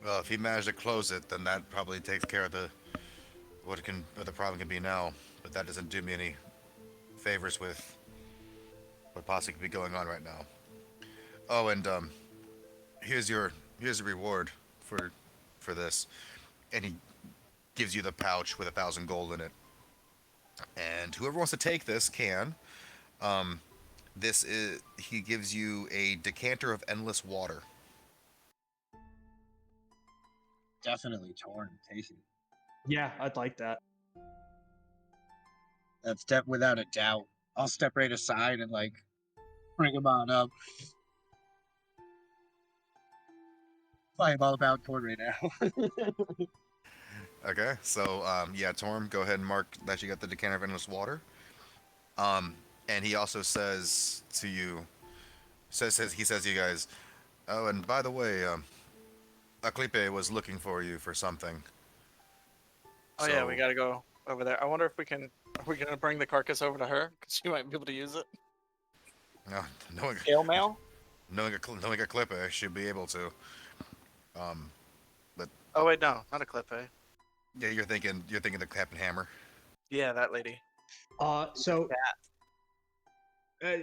Speaker 10: Well, if he managed to close it, then that probably takes care of what the problem can be now. But that doesn't do me any favors with what possibly could be going on right now. Oh, and here's the reward for this, and he gives you the pouch with 1,000 gold in it. And whoever wants to take this can. He gives you a decanter of endless water.
Speaker 13: Definitely torn, take it.
Speaker 12: Yeah, I'd like that.
Speaker 13: That's without a doubt. I'll step right aside and like bring him on up. I am all about Torn right now.
Speaker 10: Okay, so yeah, Torm, go ahead and mark that you got the decanter of endless water. And he also says to you, he says to you guys, oh, and by the way, Aklipe was looking for you for something.
Speaker 11: Oh yeah, we gotta go over there. I wonder if we can. Are we gonna bring the carcass over to her? Because she might be able to use it.
Speaker 10: No, knowing
Speaker 11: Scale mail?
Speaker 10: knowing Aklipe, she'll be able to. But
Speaker 11: Oh wait, no, not a clip, eh?
Speaker 10: yeah, you're thinking the Captain Hammer.
Speaker 11: Yeah, that lady.
Speaker 12: So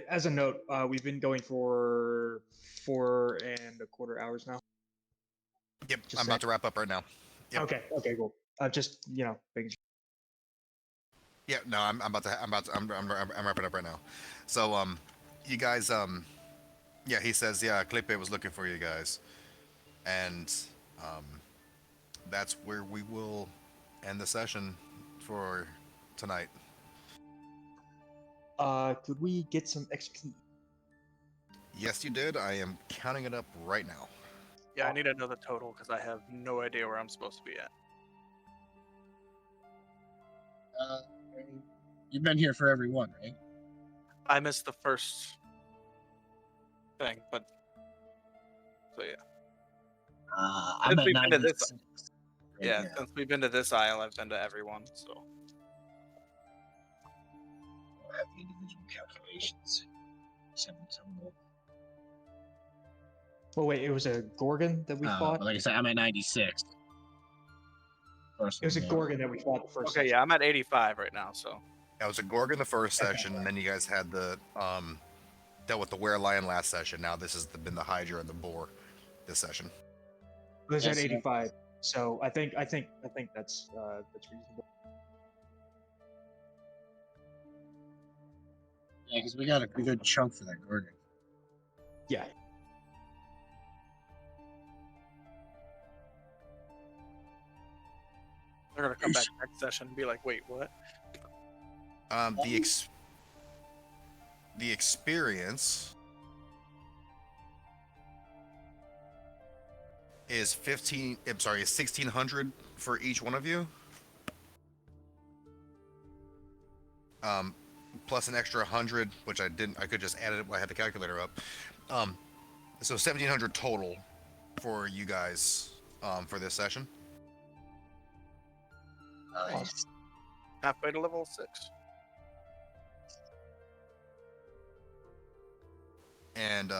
Speaker 12: as a note, we've been going for 4.25 hours now.
Speaker 10: Yep, I'm about to wrap up right now. Yep.
Speaker 12: Okay, cool. Just making sure.
Speaker 10: Yeah, no, I'm wrapping up right now. So, you guys, yeah, he says, yeah, Clipe was looking for you guys, and that's where we will end the session for tonight.
Speaker 12: Could we get some XP?
Speaker 10: Yes, you did. I am counting it up right now.
Speaker 11: Yeah, I need to know the total because I have no idea where I'm supposed to be at.
Speaker 13: You've been here for every one, right?
Speaker 11: I missed the first thing, but so yeah.
Speaker 13: I'm at 96.
Speaker 11: Yeah, since we've been to this aisle, I've been to everyone. So
Speaker 13: I'll have the individual calculations. 7 total.
Speaker 12: Oh wait, it was a Gorgon that we fought.
Speaker 13: Like I said, I'm at 96.
Speaker 12: It was a Gorgon that we fought the first.
Speaker 11: Okay, yeah, I'm at 85 right now. So
Speaker 10: That was a Gorgon the first session, and then you guys had the dealt with the Were-Lion last session. Now this has been the Hydra and the Boar this session.
Speaker 12: It was at 85. So I think that's reasonable.
Speaker 13: Yeah, because we got a good chunk for that Gorgon.
Speaker 12: Yeah.
Speaker 11: They're gonna come back next session and be like, "Wait, what?"
Speaker 10: The experience is 1,600 for each one of you. Plus an extra 100, which I didn't. I could just add it when I had the calculator up. So 1,700 total for you guys for this session.
Speaker 13: Nice.
Speaker 11: Halfway to level 6.
Speaker 10: And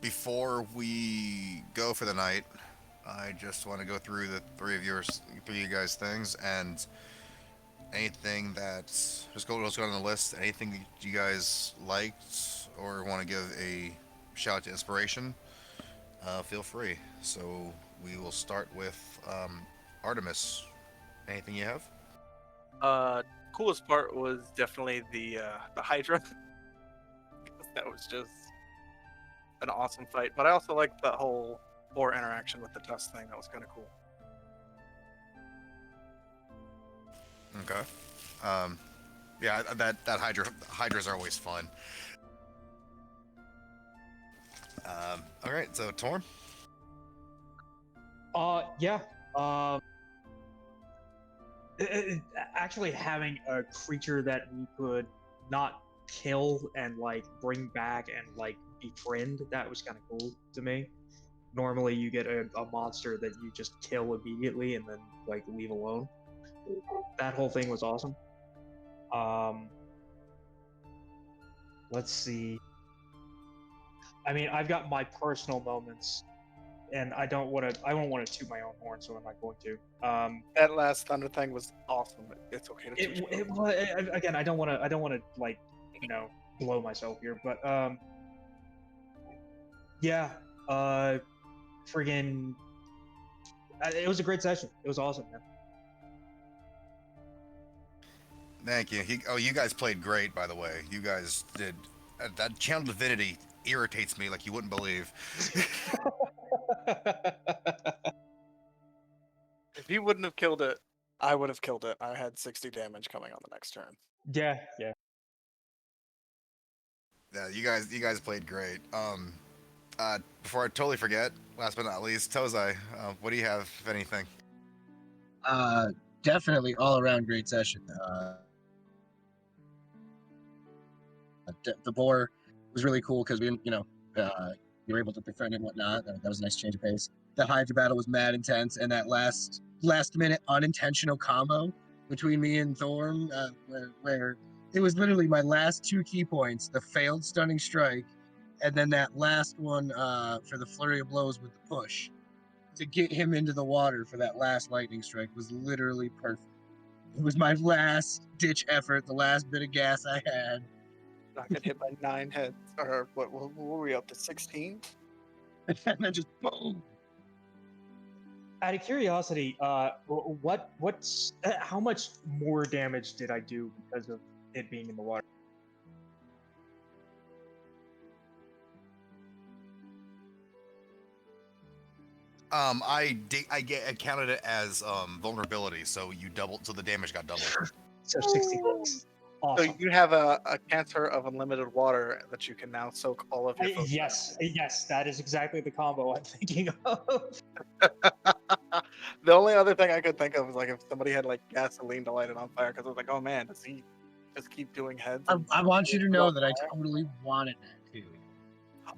Speaker 10: before we go for the night, I just want to go through the three of you guys things, and anything that's just go on the list. Anything that you guys liked or want to give a shout out to inspiration, feel free. So we will start with Artemis. Anything you have?
Speaker 11: Coolest part was definitely the Hydra. That was just an awesome fight. But I also liked that whole boar interaction with the dust thing. That was kind of cool.
Speaker 10: Okay. Yeah, that Hydras are always fun. All right, so Torm.
Speaker 12: Yeah. Actually, having a creature that we could not kill and like bring back and like befriend, that was kind of cool to me. Normally, you get a monster that you just kill immediately and then like leave alone. That whole thing was awesome. Let's see. I mean, I've got my personal moments, and I don't want to. I won't want to toot my own horn, so I'm not going to.
Speaker 11: That last thunder thing was awesome. It's okay to toot your own horn.
Speaker 12: Again, I don't want to. I don't want to like, blow myself here, but yeah, friggin', it was a great session. It was awesome, man.
Speaker 10: Thank you. You guys played great, by the way. You guys did. That channel divinity irritates me like you wouldn't believe.
Speaker 11: If he wouldn't have killed it, I would have killed it. I had 60 damage coming on the next turn.
Speaker 12: Yeah.
Speaker 10: Yeah, you guys played great. Before I totally forget, last but not least, Tozai, what do you have, if anything?
Speaker 13: Definitely all around great session. The boar was really cool because we, you were able to befriend and whatnot. That was a nice change of pace. The Hydra battle was mad intense, and that last minute unintentional combo between me and Thorm, where it was literally my last 2 key points: the failed stunning strike, and then that last one for the flurry of blows with the push to get him into the water for that last lightning strike was literally perfect. It was my last ditch effort, the last bit of gas I had.
Speaker 11: Not get hit by 9 heads, or what were we up to, 16?
Speaker 13: And then just boom.
Speaker 12: Out of curiosity, what's how much more damage did I do because of it being in the water?
Speaker 10: I counted it as vulnerability, so the damage got doubled.
Speaker 12: So 66. Awesome.
Speaker 11: So you have a cancer of unlimited water that you can now soak all of your foes.
Speaker 12: Yes, that is exactly the combo I'm thinking of.
Speaker 11: The only other thing I could think of was like if somebody had like gasoline to light it on fire, because I was like, oh man, does he just keep doing heads?
Speaker 13: I want you to know that I totally wanted that too.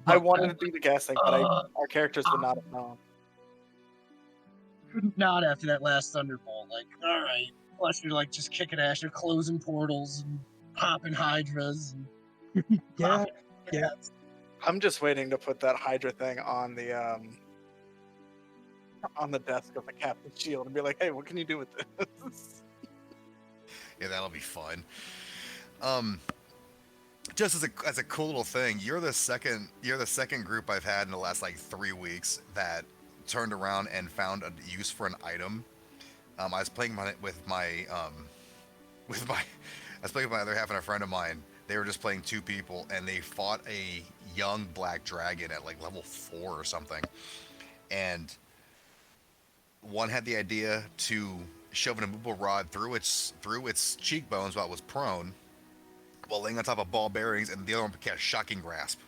Speaker 11: I wanted to do the gas thing, but our characters would not have known.
Speaker 13: Couldn't not after that last Thunderbolt. Like, all right, plus you're like just kicking ass, you're closing portals and popping Hydras. And
Speaker 12: yeah.
Speaker 11: I'm just waiting to put that Hydra thing on the desk of the Captain's shield and be like, hey, what can you do with this?
Speaker 10: Yeah, that'll be fun. Just as a cool little thing, you're the second group I've had in the last like 3 weeks that turned around and found a use for an item. I was playing with my other half and a friend of mine. They were just playing 2 people, and they fought a young black dragon at like level 4 or something. And one had the idea to shove an immovable rod through its cheekbones while it was prone, while laying on top of ball bearings, and the other one cast shocking grasp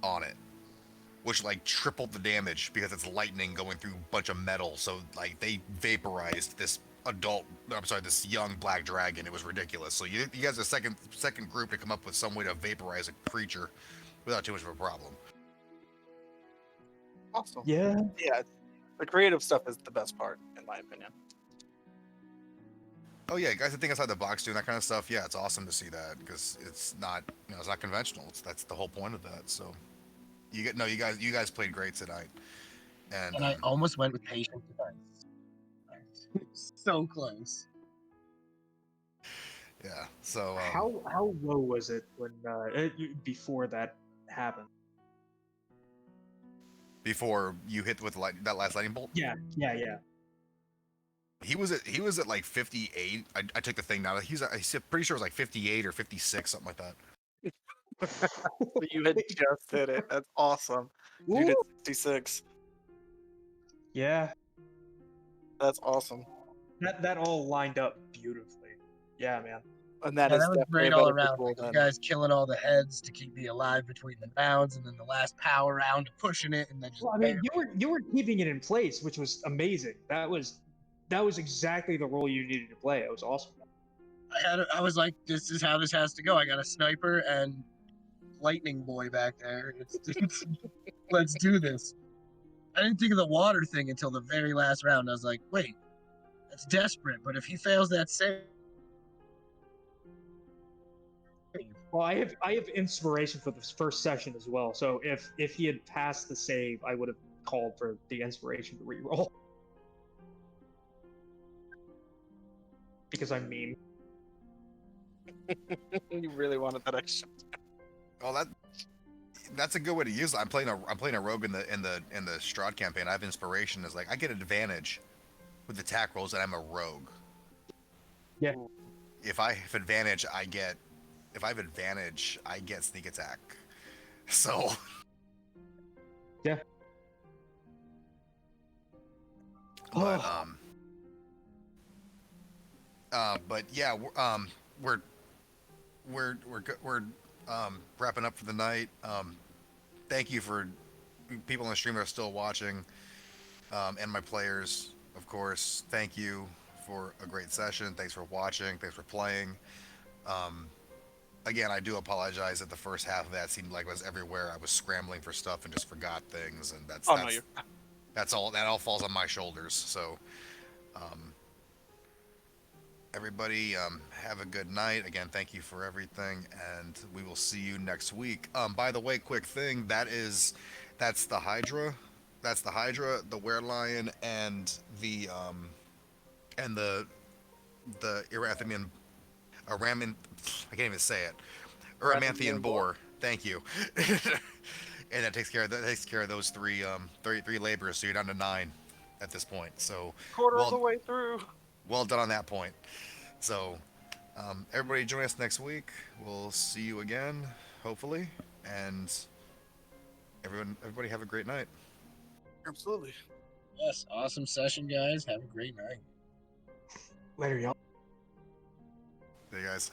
Speaker 10: on it, which like tripled the damage because it's lightning going through a bunch of metal. So like they vaporized this young black dragon. It was ridiculous. So you guys are the second group to come up with some way to vaporize a creature without too much of a problem.
Speaker 11: Awesome.
Speaker 12: Yeah.
Speaker 11: Yeah. The creative stuff is the best part, in my opinion.
Speaker 10: Oh yeah, guys that think outside the box doing that kind of stuff. Yeah, it's awesome to see that because it's not, it's not conventional. That's the whole point of that. So you guys played great tonight, and
Speaker 13: I almost went with patient device. So close.
Speaker 10: Yeah. So
Speaker 12: How low was it when before that happened?
Speaker 10: before you hit with that last lightning bolt?
Speaker 12: Yeah.
Speaker 10: He was at like 58. I took the thing down. He's pretty sure it was like 58 or 56, something like that.
Speaker 11: You had just hit it. That's awesome. You did 66.
Speaker 12: Yeah.
Speaker 11: That's awesome.
Speaker 12: That all lined up beautifully. Yeah, man.
Speaker 11: And
Speaker 13: That was great all around.
Speaker 11: visual
Speaker 13: Like, you
Speaker 11: then.
Speaker 13: guys killing all the heads to keep me alive between the rounds, and then the last power round pushing it, and then just.
Speaker 12: Well, I mean, you were keeping it in place, which was amazing. That was exactly the role you needed to play. It was awesome.
Speaker 13: I was like, this is how this has to go. I got a sniper and lightning boy back there. Let's do this. I didn't think of the water thing until the very last round. I was like, wait, that's desperate. But if he fails that save.
Speaker 12: Well, I have inspiration for this first session as well. So if he had passed the save, I would have called for the inspiration to reroll. Because I'm mean.
Speaker 11: You really wanted that extra.
Speaker 10: Well, that's a good way to use it. I'm playing a rogue in the Strahd campaign. I have inspiration as like I get advantage with attack rolls, and I'm a rogue.
Speaker 12: Yeah.
Speaker 10: If I have advantage, I get sneak attack. So.
Speaker 12: Yeah.
Speaker 10: But yeah, we're wrapping up for the night. Thank you for people on the stream that are still watching, and my players, of course. Thank you for a great session. Thanks for watching. Thanks for playing. Again, I do apologize that the first half of that seemed like I was everywhere. I was scrambling for stuff and just forgot things, and that's all. That all falls on my shoulders. So, everybody, have a good night. Again, thank you for everything, and we will see you next week. By the way, quick thing. That's the Hydra. That's the Hydra, the Werelion, and the Erathamian. I can't even say it. Eramanthian boar. Thank you. And that takes care of those three laborers. So you're down to 9 at this point. So
Speaker 11: Quarter of the way through.
Speaker 10: Well done on that point. So everybody join us next week. We'll see you again, hopefully. And everybody have a great night.
Speaker 11: Absolutely.
Speaker 13: Yes, awesome session, guys. Have a great night.
Speaker 12: Later, y'all.
Speaker 10: See you guys.